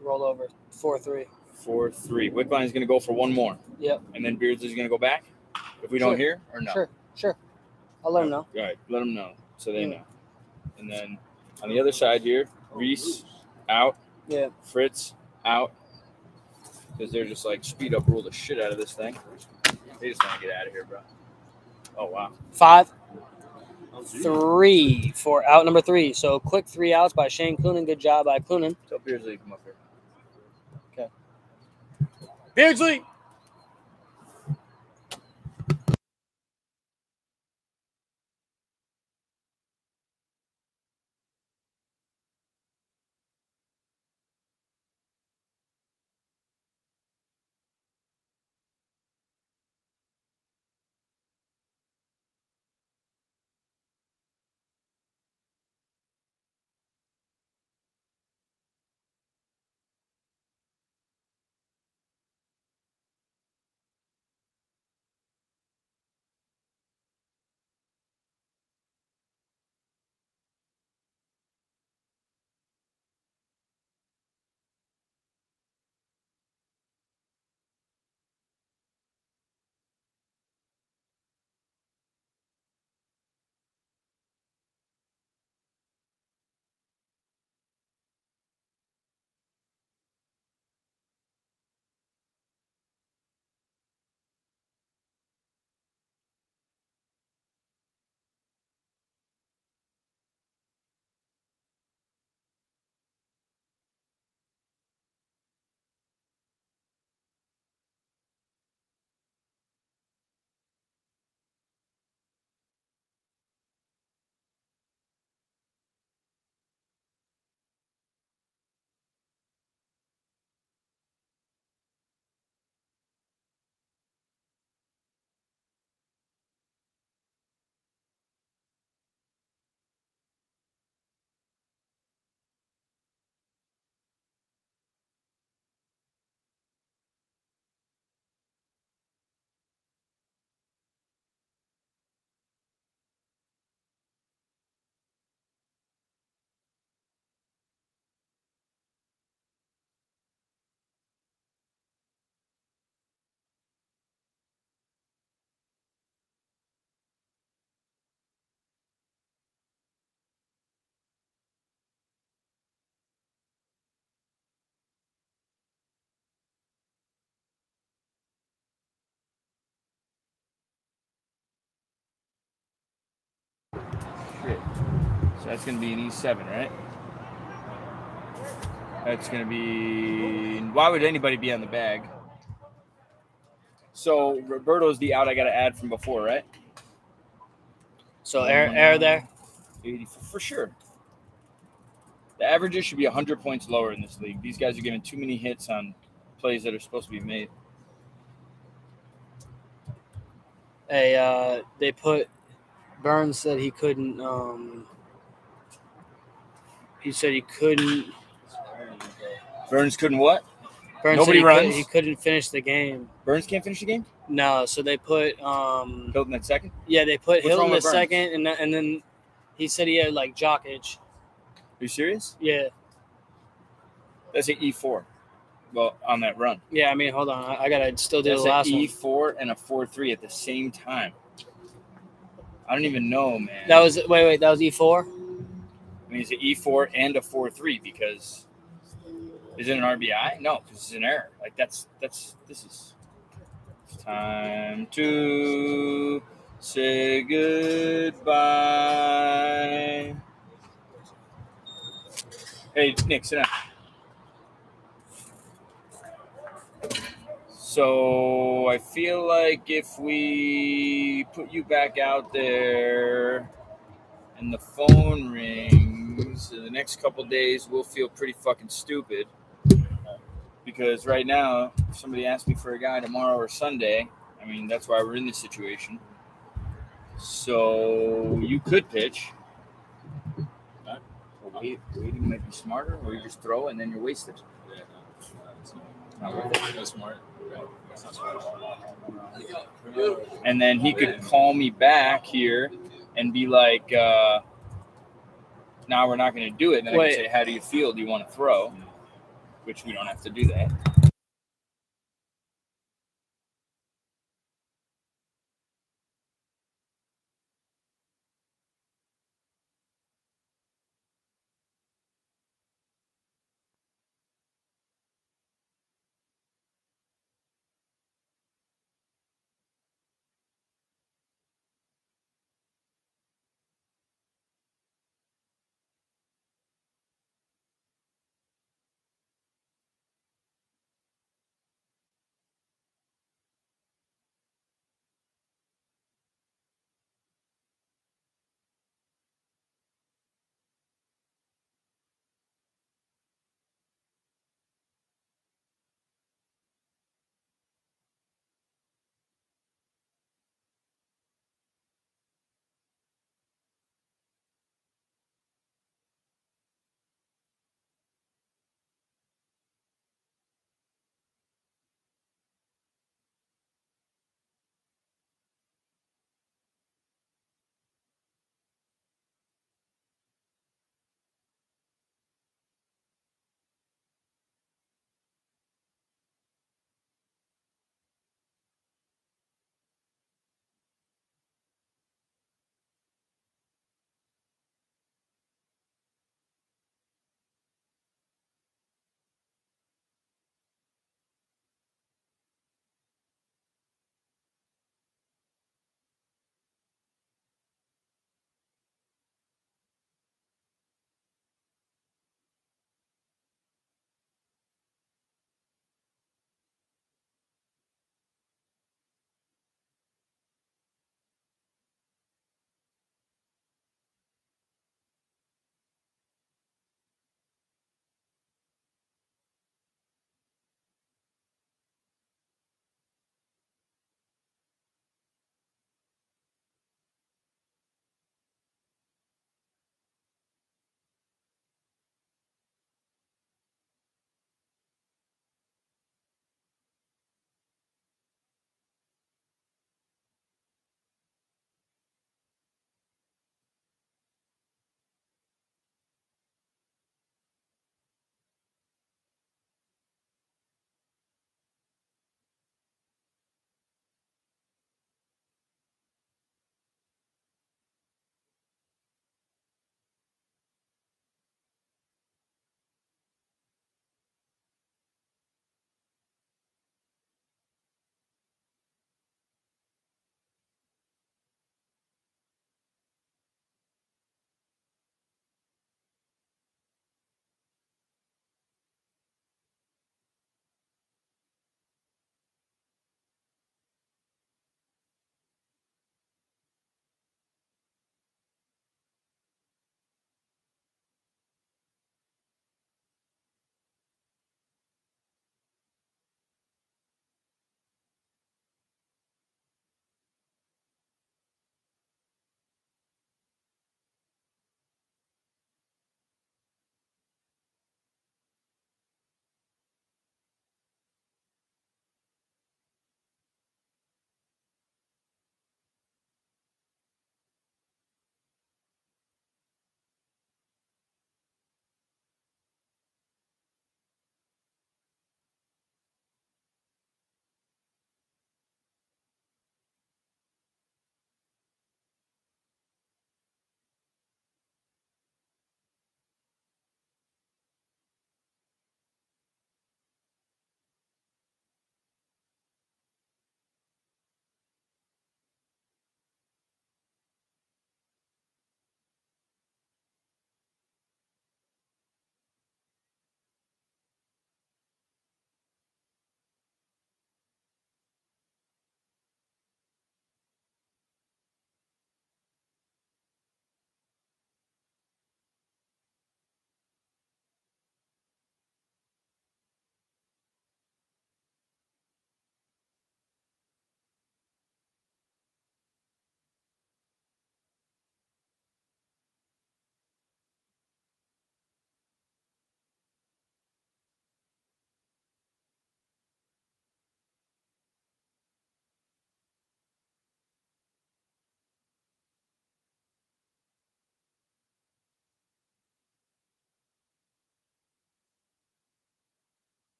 Roll over. 4-3. 4-3. Wickline's going to go for one more. Yep. And then Beardsley's going to go back if we don't hear or no? Sure. I'll let him know. All right, let them know so they know. And then on the other side here, Reese out. Yeah. Fritz out. Because they're just like speed up rule the shit out of this thing. They just want to get out of here, bro. Oh, wow. 5-3 for out number 3. So quick 3 outs by Shane Coonan. Good job by Coonan. Tell Beardsley to come up here. Okay. Beardsley! Shit. So that's going to be an E7, right? That's going to be... Why would anybody be on the bag? So Roberto's the out I got to add from before, right? So air there. 80 for sure. The averages should be 100 points lower in this league. These guys are giving too many hits on plays that are supposed to be made. They put Burns said he couldn't. He said he couldn't. Burns couldn't what? Burns Nobody said runs? he couldn't finish the game. Burns can't finish the game? No, so they put Hilton at second? yeah, they put What's Hilton wrong at with Burns? second, and then he said he had like jock itch. Are you serious? Yeah, That's an E4. Well, on that run. yeah. I mean, hold on, I gotta still do That's the an last one. E4 and a 4-3 at the same time. I don't even know, man. That was wait. That was E4. I mean, it's an E4 and a 4.3 because is it an RBI? No, because it's an error. Like this is it's time to say goodbye. Hey, Nick, sit down. So I feel like if we put you back out there and the phone rings in the next couple days, we'll feel pretty fucking stupid. Because right now, if somebody asks me for a guy tomorrow or Sunday, I mean, that's why we're in this situation. So you could pitch. Waiting might be smarter, or you just throw and then you're wasted. Yeah, Not worth it. that's smart. Right. That's not smart. And then he could call me back here and be like, "No, we're not going to do it." And then I Wait. can say, "How do you feel? Do you want to throw?" Which we don't have to do that.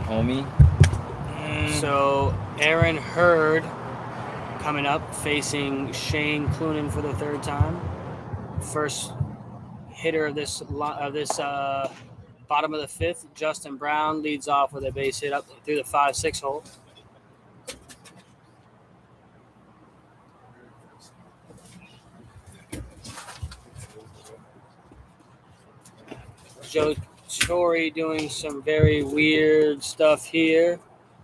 homie. So Aaron Hurd coming up facing Shane Clunan for the third time. First hitter of this bottom of the fifth, Justin Brown leads off with a base hit up through the 5-6 hole. Joe Torre doing some very weird stuff here.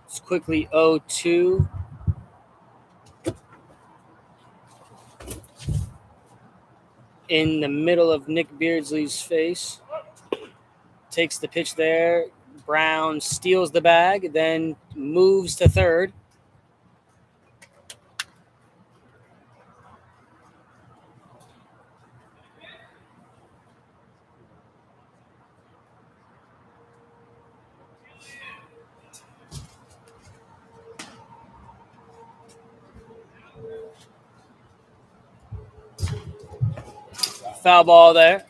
It's quickly 0-2. In the middle of Nick Beardsley's face. Takes the pitch there. Brown steals the bag, then moves to third. Foul ball there.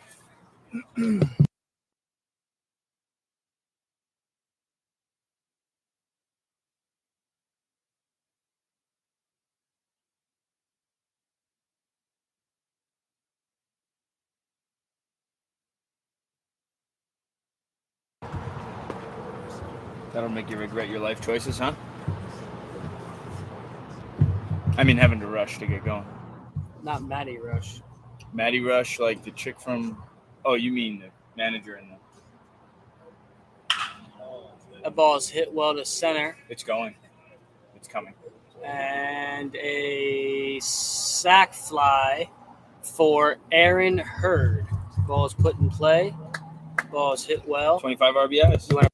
That'll make you regret your life choices, huh? I mean, having to rush to get going. Not Matty Rush. Maddie Rush, like the chick from. Oh, you mean the manager in the. That ball is hit well to center. It's going. It's coming. And a sac fly for Aaron Hurd. Ball is put in play. Ball is hit well. 25 RBIs. You wanna-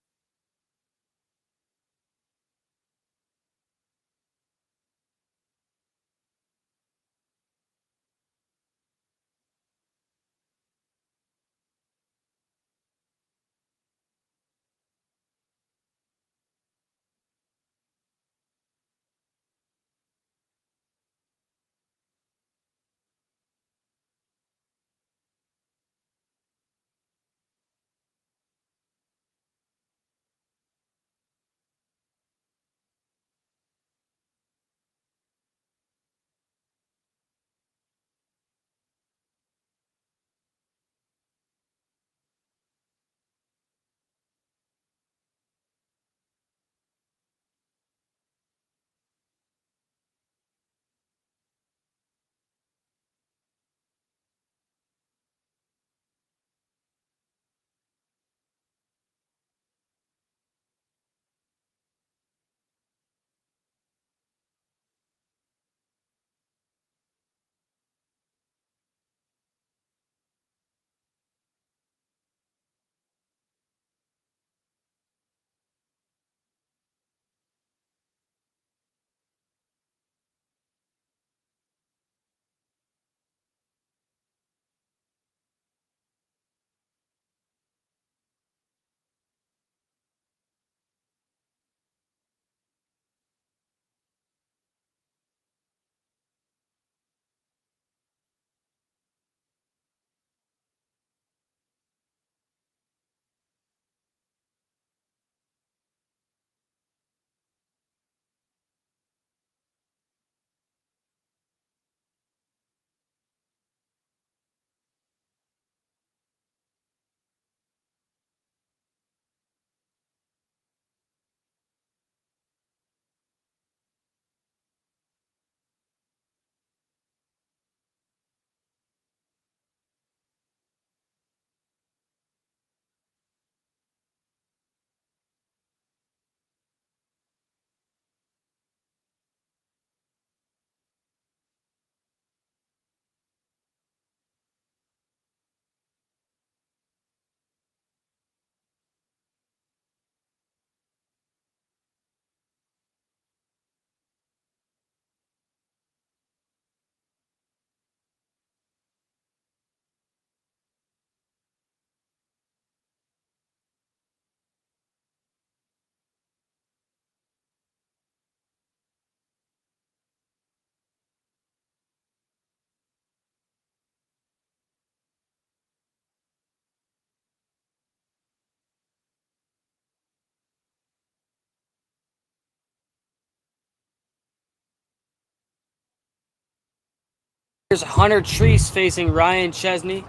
Here's Hunter Treese facing Ryan Chesney,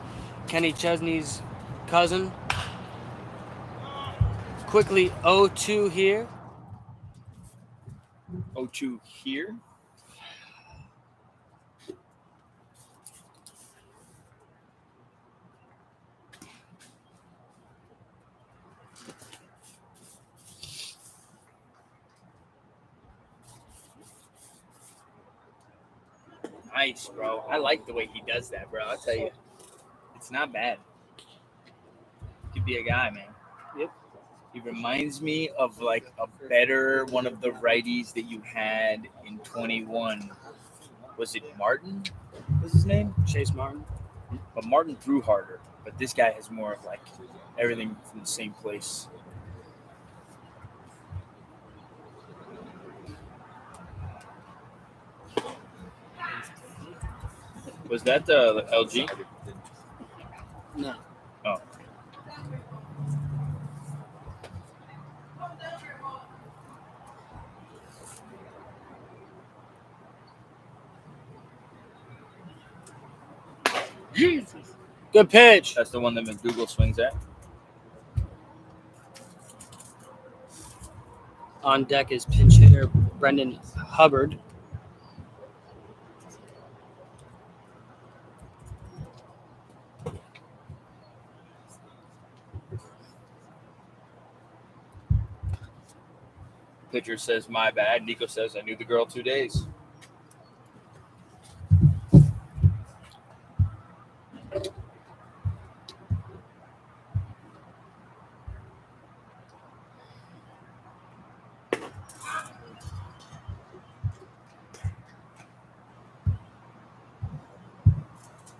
Kenny Chesney's cousin. Quickly 0-2 here. 0-2 here. Nice, bro. I like the way he does that, bro. I'll tell you. It's not bad. Could be a guy, man. Yep. He reminds me of like a better one of the righties that you had in 21. Was it Martin? Was his name? Chase Martin. But Martin threw harder. But this guy has more of like everything from the same place. Was that the LG? No. Oh. Jesus. Good pitch. That's the one that McDougal swings at. On deck is pinch hitter Brendan Hubbard. Pitcher says, my bad. Nico says, I knew the girl 2 days.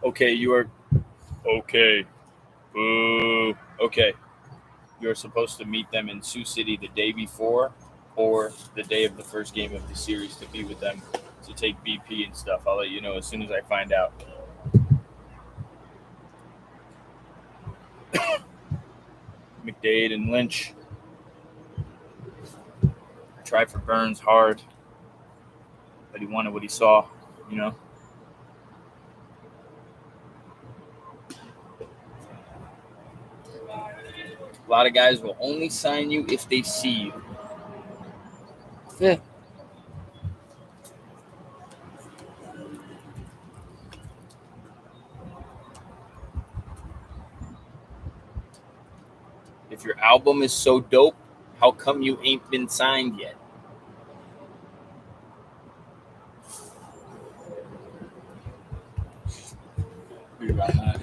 Okay, you are. Okay. Boo. Okay. You're supposed to meet them in Sioux City the day before or the day of the first game of the series to be with them to take BP and stuff. I'll let you know as soon as I find out. McDade and Lynch. I tried for Burns hard, but he wanted what he saw, you know. A lot of guys will only sign you if they see you. Yeah. If your album is so dope, how come you ain't been signed yet? Be right back.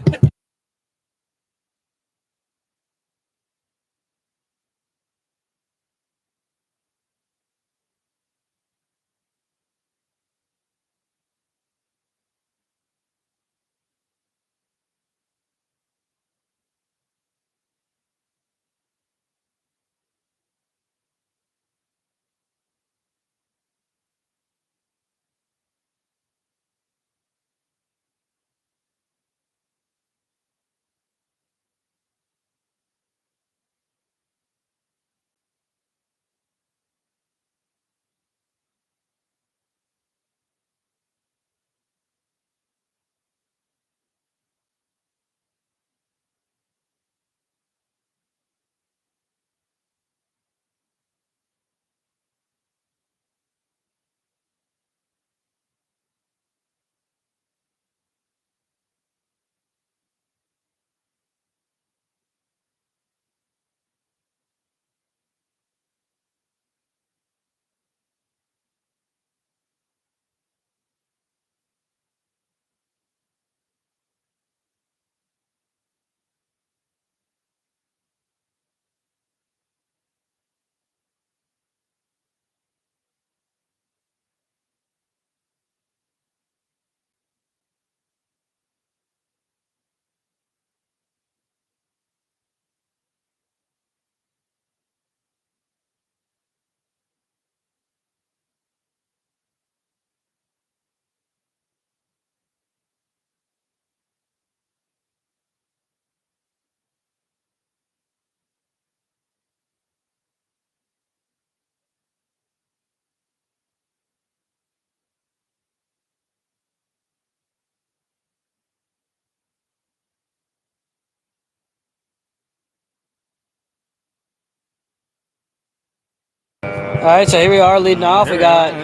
right, so here we are leading off. We got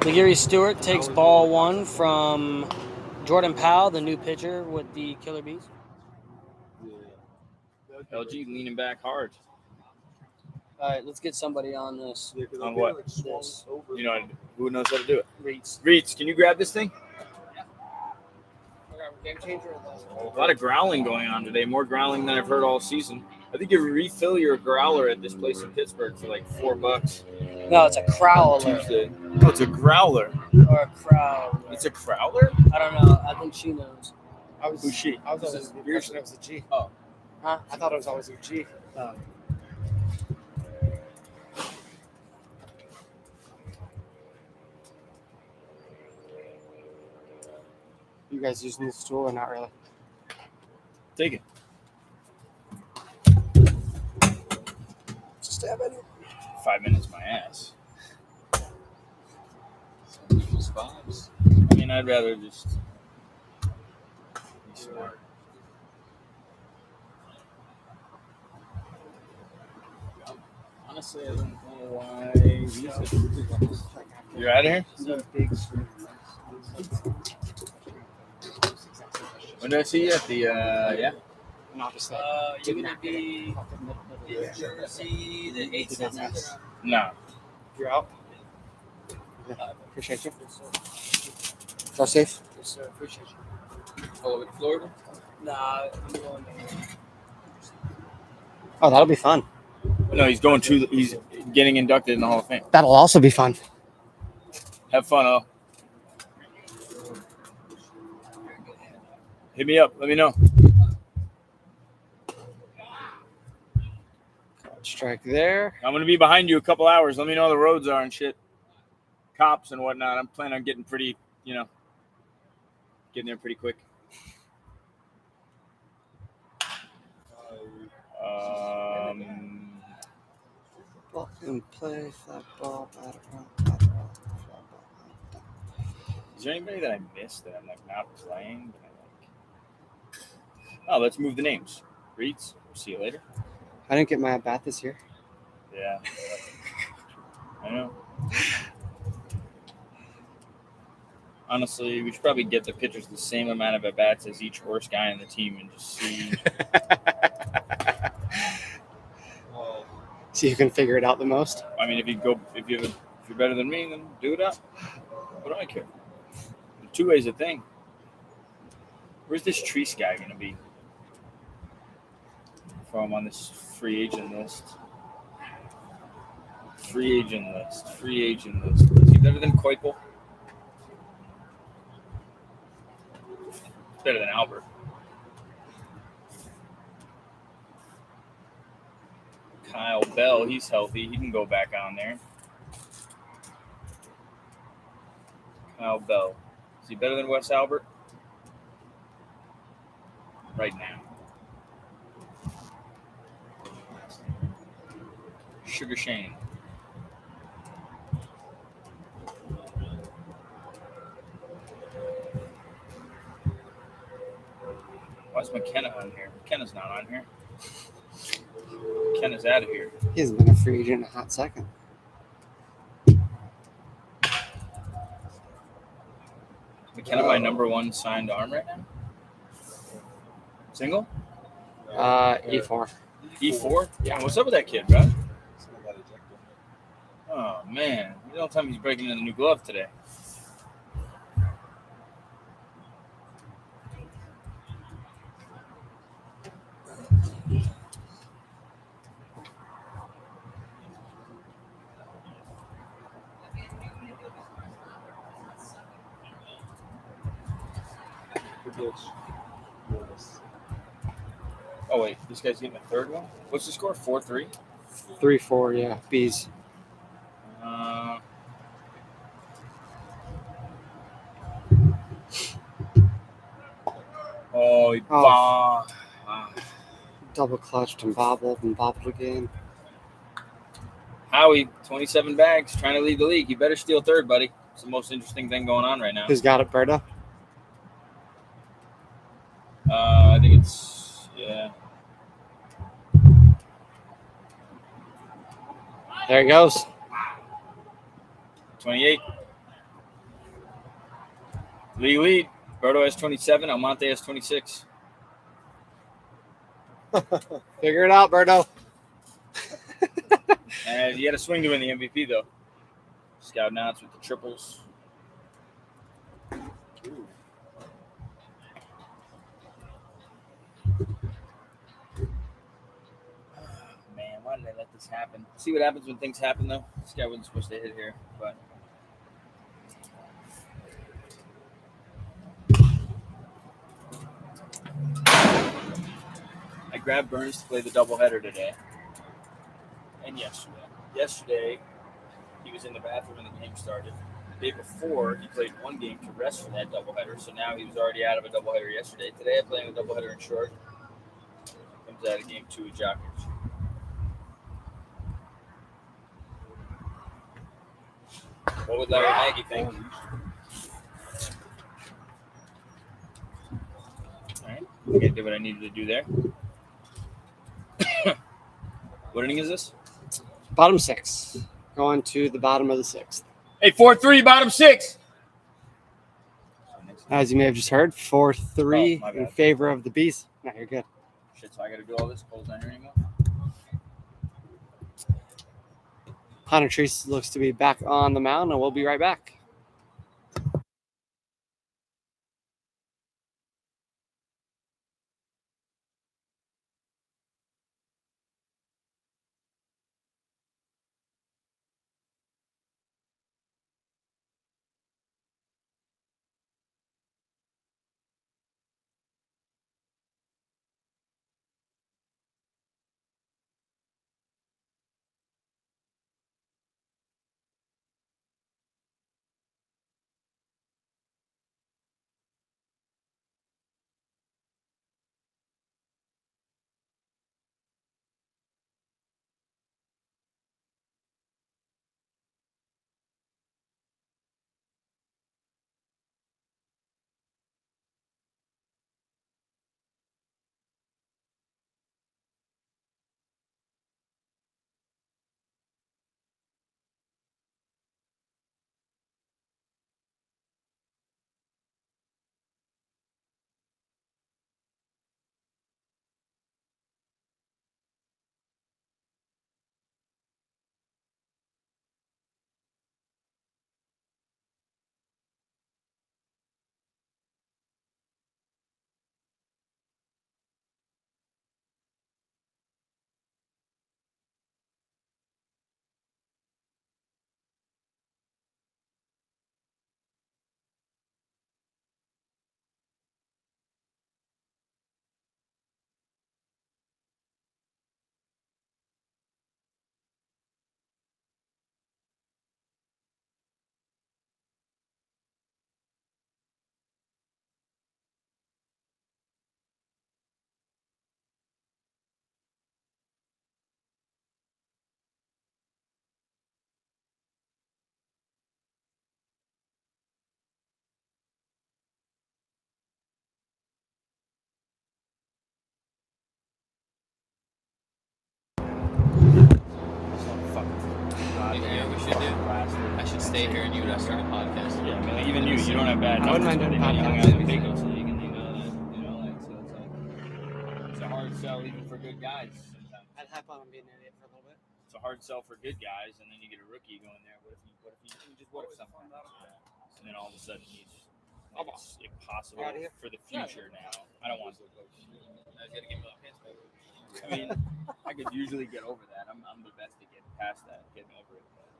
Legary Stewart takes ball 1 from Jordan Powell, the new pitcher with the Killer Bees. LG leaning back hard. All right, let's get somebody on this. On what? This. You know, who knows how to do it? Reeds. Reeds, can you grab this thing? Game changer. A lot of growling going on today. More growling than I've heard all season. I think you refill your growler at this place in Pittsburgh for like $4. No, it's a crowler. Tuesday. No, it's a growler. Or a crowd. It's a crowler? I don't know. I think she knows. Who's she? I was always the impression it was a G. Oh. Huh? I thought it was always a G. You guys using the stool or not really? Take it. Stab at it. 5 minutes, my ass. Vibes. I mean, I'd rather just be smart. Honestly, I don't know why these You're out of here? When did I see you at the, yeah? Not just like, You're going to be in Jersey the 8th. No. you're out. Yeah. Appreciate you. Go safe. Yes, sir. Appreciate you. all over Florida. Nah, I'm going Oh, that'll be fun. No, he's getting inducted in the Hall of Fame. That'll also be fun. Have fun, oh. Hit me up. Let me know. Strike there. I'm going to be behind you a couple hours. Let me know how the roads are and shit. Cops and whatnot. I'm planning on getting pretty, getting there pretty quick. Ball in play, flat ball, batter run, batter run, flat ball. Is there anybody that I missed that I'm not playing? Oh, let's move the names. Reeds. See you later. I didn't get my at bat this year. Yeah. I know. Honestly, we should probably get the pitchers the same amount of at bats as each worst guy on the team and just see. See who can figure it out the most. I mean, if you're better than me, then do it up. What do I care? Two ways a thing. Where's this Treese guy gonna be? From on this free agent list. Free agent list. Is he better than Koipel? Better than Albert. Kyle Bell, he's healthy. He can go back on there. Kyle Bell. Is he better than Wes Albert? Right now. Sugar Shane. Why is McKenna on here? McKenna's not on here. McKenna's out of here. He hasn't been a free agent in a hot second. McKenna my number one signed arm right now? Single? E4. E4? Yeah. What's up with that kid, bro? Oh, man. You don't tell me he's breaking in the new glove today. Oh, wait. This guy's getting a third one? What's the score? 4-3? 3-4, yeah. Bees. He bombed. Double clutched and bobbled again. Howie, 27 bags, trying to lead the league. You better steal third, buddy. It's the most interesting thing going on right now. Who's got it, Berta? I think it's, yeah. There he goes. 28. Lead. Berto has 27. Almonte has 26. Figure it out, Berto. And he had a swing to win the MVP, though. Scout Nats with the triples. Ooh. Man, why did they let this happen? See what happens when things happen, though? This guy wasn't supposed to hit here, but... I grabbed Burns to play the doubleheader today. And yesterday. Yesterday, he was in the bathroom when the game started. The day before, he played one game to rest for that doubleheader, so now he was already out of a doubleheader yesterday. Today, I'm playing a doubleheader in short. Comes out of game 2 with Jockers. What would Larry Nagy think? All right, I think I did what I needed to do there. What inning is this? Bottom 6. Going to the bottom of the 6th. Hey, 4-3, bottom 6. As you may have just heard, 4-3 my in bad. favor of the Bees. No, you're good. Shit, so I got to do all this. Cole's not here anymore. Hunter Treese looks to be back on the mound, and we'll be right back. You know what we should do? I should stay here and you would start a podcast. Yeah, I mean, even you don't have bad I wouldn't mind doing a podcast. so you can so it's a hard sell even for good guys sometimes. I'd hype on being an idiot for a little bit. It's a hard sell for good guys, and then you get a rookie going there. What if something happens? And then all of a sudden he's like, it's impossible for the future now. I don't want to. I was gonna give him a pants back. I mean, I could usually get over that. I'm the best to get past that, getting over it. But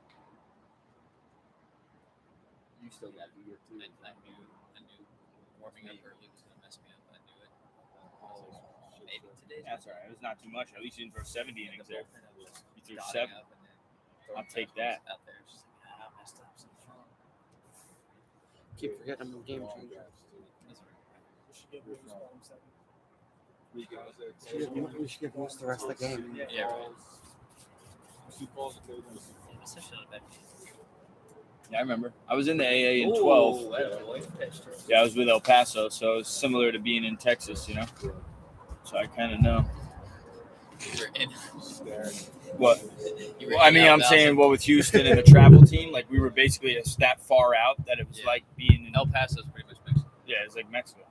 you still got to do it too. I knew warming up early was gonna mess me up. I knew it. Maybe today's That's all right. It was not too much. At least you didn't throw 70 innings there. You threw dotting 7. up and then I'll take that. out there. It's just like, I messed up something wrong. Keep forgetting I'm a game changer. That's all right. We should give most the rest of the game. Yeah, right. It's such not a bad game. Yeah, I remember. I was in the AA in Ooh, 12. that boy pitched. Yeah, I was with El Paso, so it's similar to being in Texas, you know. So I kind of know. You're in. What? You were Well, I in mean, I'm Alabama. saying, well, with Houston and the travel team, like we were basically that far out that it was Yeah. like being in El Paso's pretty much Mexico. Yeah, it's like Mexico.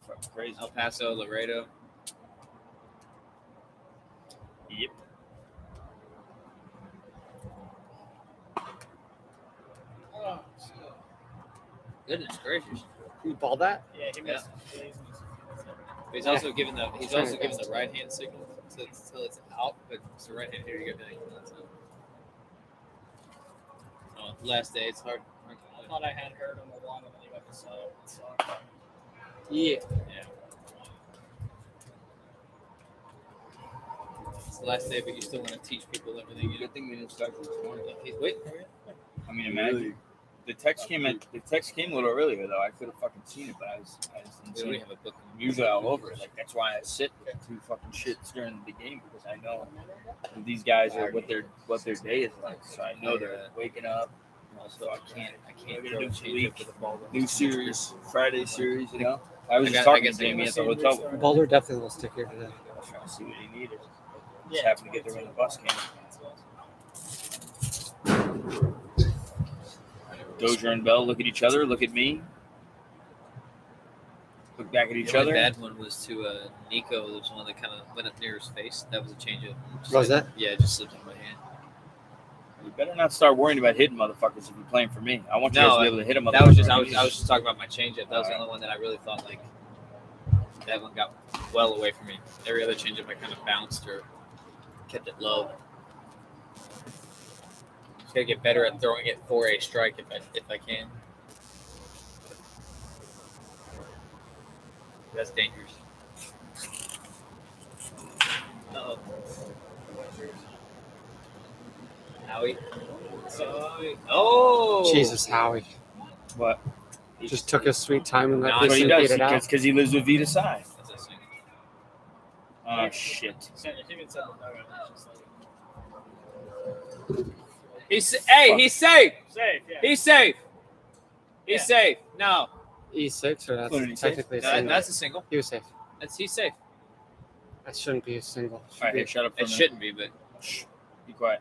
Fucking crazy. El Paso, Laredo. Yep. Goodness gracious! You ball that? Yeah, he missed. But he's also given the right hand signal until it's out, but it's the right hand. Here you go. Oh, last day. It's hard. I thought I had heard on the one, and then he went to sub. So, Yeah. Yeah. It's the last day, but you still want to teach people everything. You know? Good thing we didn't start this morning. Wait. I mean, imagine. The text came a little earlier though. I could have fucking seen it, but I just didn't We see don't it. have a book. I'm usually all over it. Like that's why I sit through fucking shits during the game because I know that these guys are what their day is like. So I know they're waking up. Also, I can't We're throw gonna a do change up to the ball. New series, Friday series. You know, I was I just got- I talking guess to I Jamie got at the hotel. Balder definitely will stick here today. I was trying to see what he needed. Just happened to get there when the bus came. Dozier and Bell look at each other, look at me, look back at each The only other. bad one was to Nico. There was one that kind of went up near his face. That was a change up. Was that? Yeah, it just slipped in my hand. You better not start worrying about hitting motherfuckers if you're playing for me. I want you No, guys to be able to hit them. That was just I was just talking about my change up. That was the only one that I really thought like that one got well away from me. Every other change up I kind of bounced or kept it low. Just gotta get better at throwing it for a strike if I can. That's dangerous. Uh-oh. Howie. Oh! Jesus, Howie. What? Just took his sweet time and let No, That's what this he beat does it out. because he lives with Vita Sai. That's a single. Oh shit! He's safe. safe. Yeah. He's safe. Yeah. Safe. No, E6, or What did he that's say? technically a that, single. that's a single. He was safe. He's safe. That shouldn't be a single. All right, hey, shut up for a It minute. shouldn't be, but Shh. Be quiet.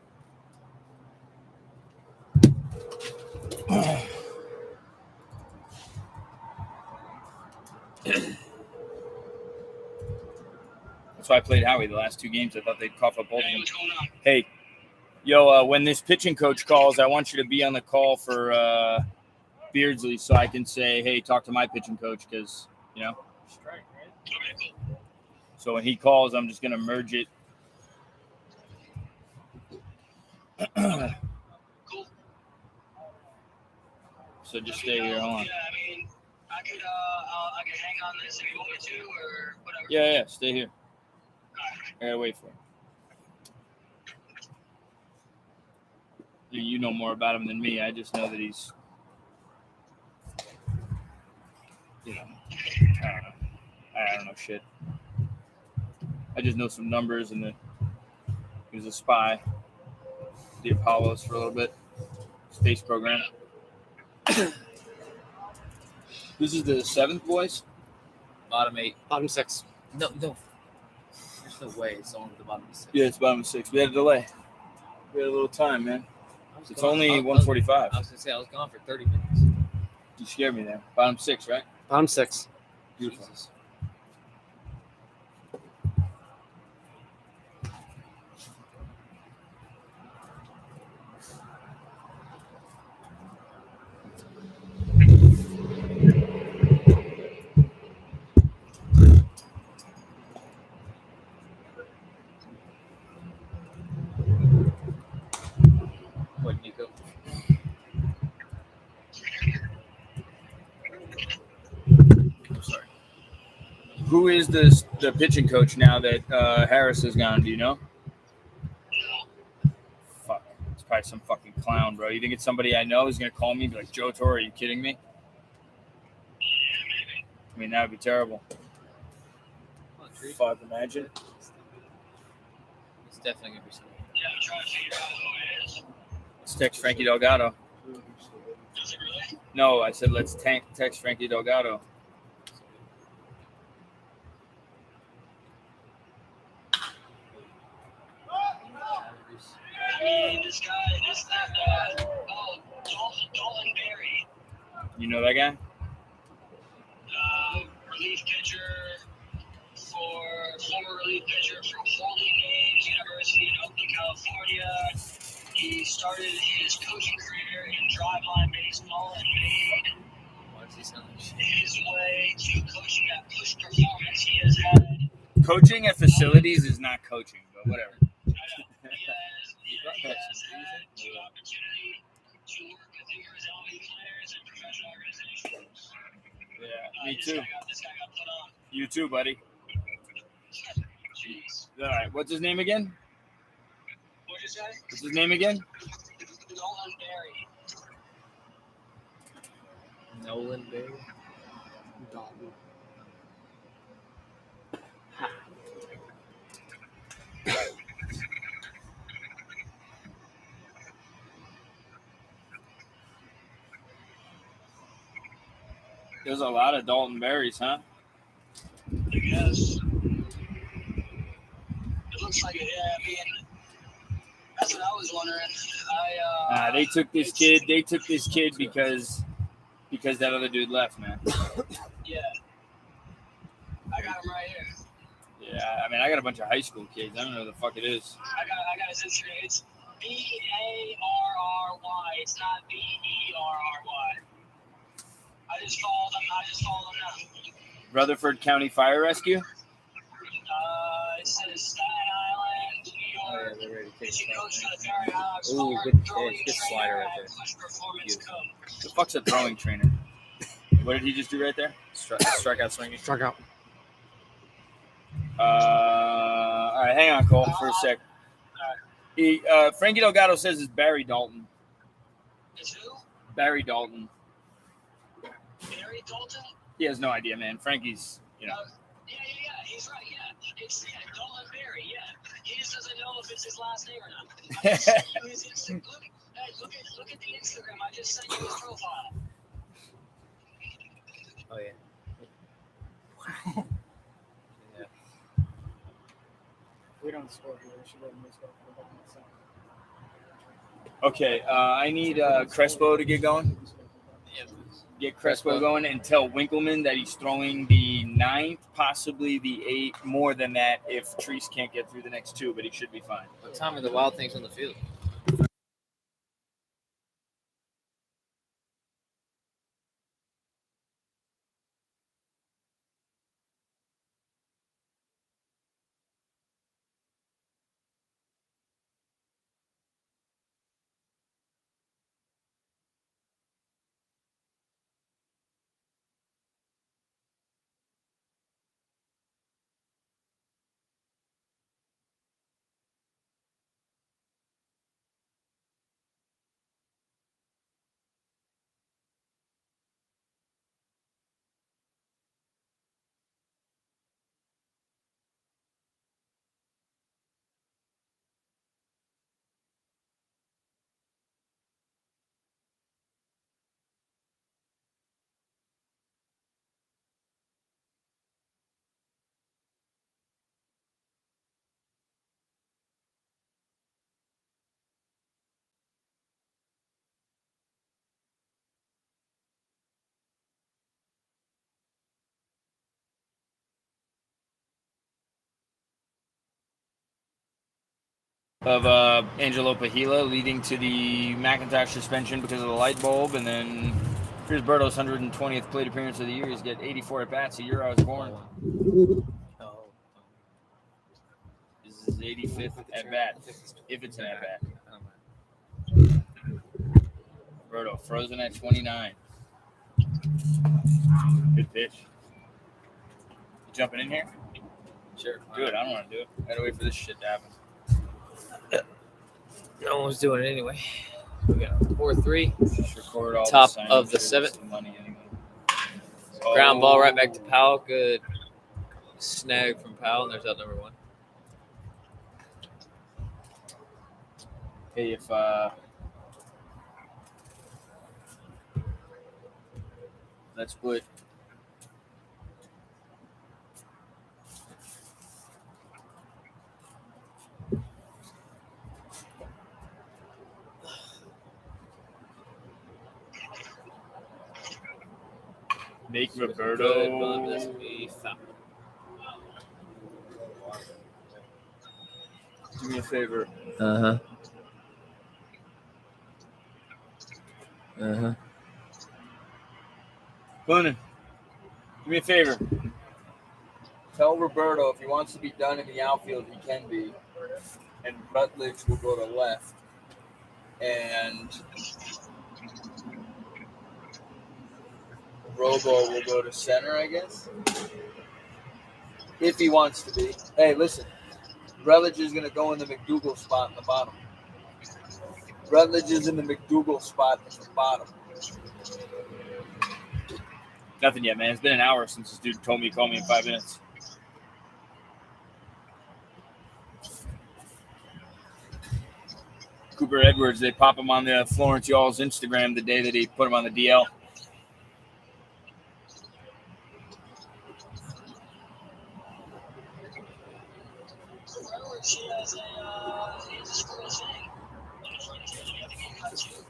That's why I played Howie the last two games. I thought they'd cough up both of them. Hey, yo, when this pitching coach calls, I want you to be on the call for Beardsley so I can say, hey, talk to my pitching coach because, you know. Strike, right? So when he calls, I'm just going to merge it. So just stay here. Hold on. Yeah, I mean, I could hang on this if you want me to, or whatever. Yeah, stay here. I gotta wait for him. You know more about him than me. I just know that he's, you know, I don't know. I don't know shit. I just know some numbers and that he was a spy. The Apollos for a little bit. Space program. This is the 7th, boys? bottom 8. Bottom 6. No. There's no way it's on the bottom of 6. Yeah, it's bottom 6. We had a delay. We had a little time, man. It's only I 1:45. was gonna say I was gone for 30 minutes. You scared me there. Bottom 6, right? Bottom 6. Beautiful. Jesus. What, Nico? I'm sorry. Who is the pitching coach now that Harris has gone? Do you know? Fuck. It's probably some fucking clown, bro. You think it's somebody I know who's going to call me and be like, Joe Torre, are you kidding me? I mean, that would be terrible. Come on, Tree. Fuck, imagine. It's definitely gonna be something. Yeah, I'm trying to figure out who it is. Let's text Frankie Delgado. Does it really? No, I said let's text Frankie Delgado. know that guy? Relief pitcher former relief pitcher for Holy Names University in Oakland, California. He started his coaching career in driveline baseball and made Why does he sound like shit? his way to coaching at Push Performance. He has had Coaching at facilities is not coaching, but whatever. he has had the opportunity to work with numerous LV players and professional organizations. Yeah, me This too. guy got put on. You too, buddy. Jeez. All right, what's his name again? What'd you say? What's his name again? Nolan Berry. Nolan Berry. Dalton. There's a lot of Dalton Berries, huh? I guess. It looks like it, yeah, I mean, that's what I was wondering. They took this kid. They took this kid because that other dude left, man. Yeah. I got him right here. Yeah, I mean, I got a bunch of high school kids. I don't know who the fuck it is. I got his Instagram. It's BARRY. It's not BERRY. I just followed him now. Rutherford County Fire Rescue. It says Staten Island, New York. They're ready to take Pitching it coach for the Ferry Hawks. Ooh, former good throwing pitch. Good trainer slider right at there. Push Performance Co. The fuck's a throwing trainer? What did he just do right there? Strikeout swinging. Struck out. All right, hang on, Cole, for a sec. Frankie Delgado says it's Barry Dalton. It's who? Barry Dalton. Barry Dalton? He has no idea, man. Frankie's, Yeah. He's right. Yeah, it's Nolan Berry. Yeah, he just doesn't know if it's his last name or not. I just sent you his Instagram. Look at the Instagram. I just sent you his profile. Oh yeah. Yeah. We don't score here. We should let him score for the ball myself. Okay, I need Crespo to get going. Yeah. Get Crespo going and tell Winkleman that he's throwing the 9th, possibly the 8th, more than that if Treese can't get through the next 2, but he should be fine. What time are the Wild Things on the field? Of Angelo Pahila leading to the McIntosh suspension because of the light bulb, and then here's Berto's 120th plate appearance of the year. He's got 84 at bats. The year I was born. Oh. This is his 85th at bat, if it's an at bat. Berto frozen at 29. Good pitch. You jumping in here? Sure. Do it. I don't want to do it. I gotta wait for this shit to happen. No one's doing it anyway. We got 4-3. Just record all Top the signings of the for 7th. some money anyway. Ground ball right back to Powell. Good snag from Powell. And there's out number 1. Hey, if let's put Make Good, but Roberto. that's gonna be foul. Do me a favor. Uh huh. Coonan, do me a favor. Tell Roberto if he wants to be done in the outfield, he can be. And Rutledge will go to left. And Robo will go to center, I guess. If he wants to be. Hey, listen. Rutledge is going to go in the McDougal spot in the bottom. Rutledge is in the McDougal spot in the bottom. Nothing yet, man. It's been an hour since this dude told me to call me in 5 minutes. Cooper Edwards, they pop him on the Florence Y'all's Instagram the day that he put him on the DL. She has a squirrel thing. I think he cut you.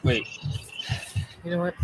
Wait. You know what?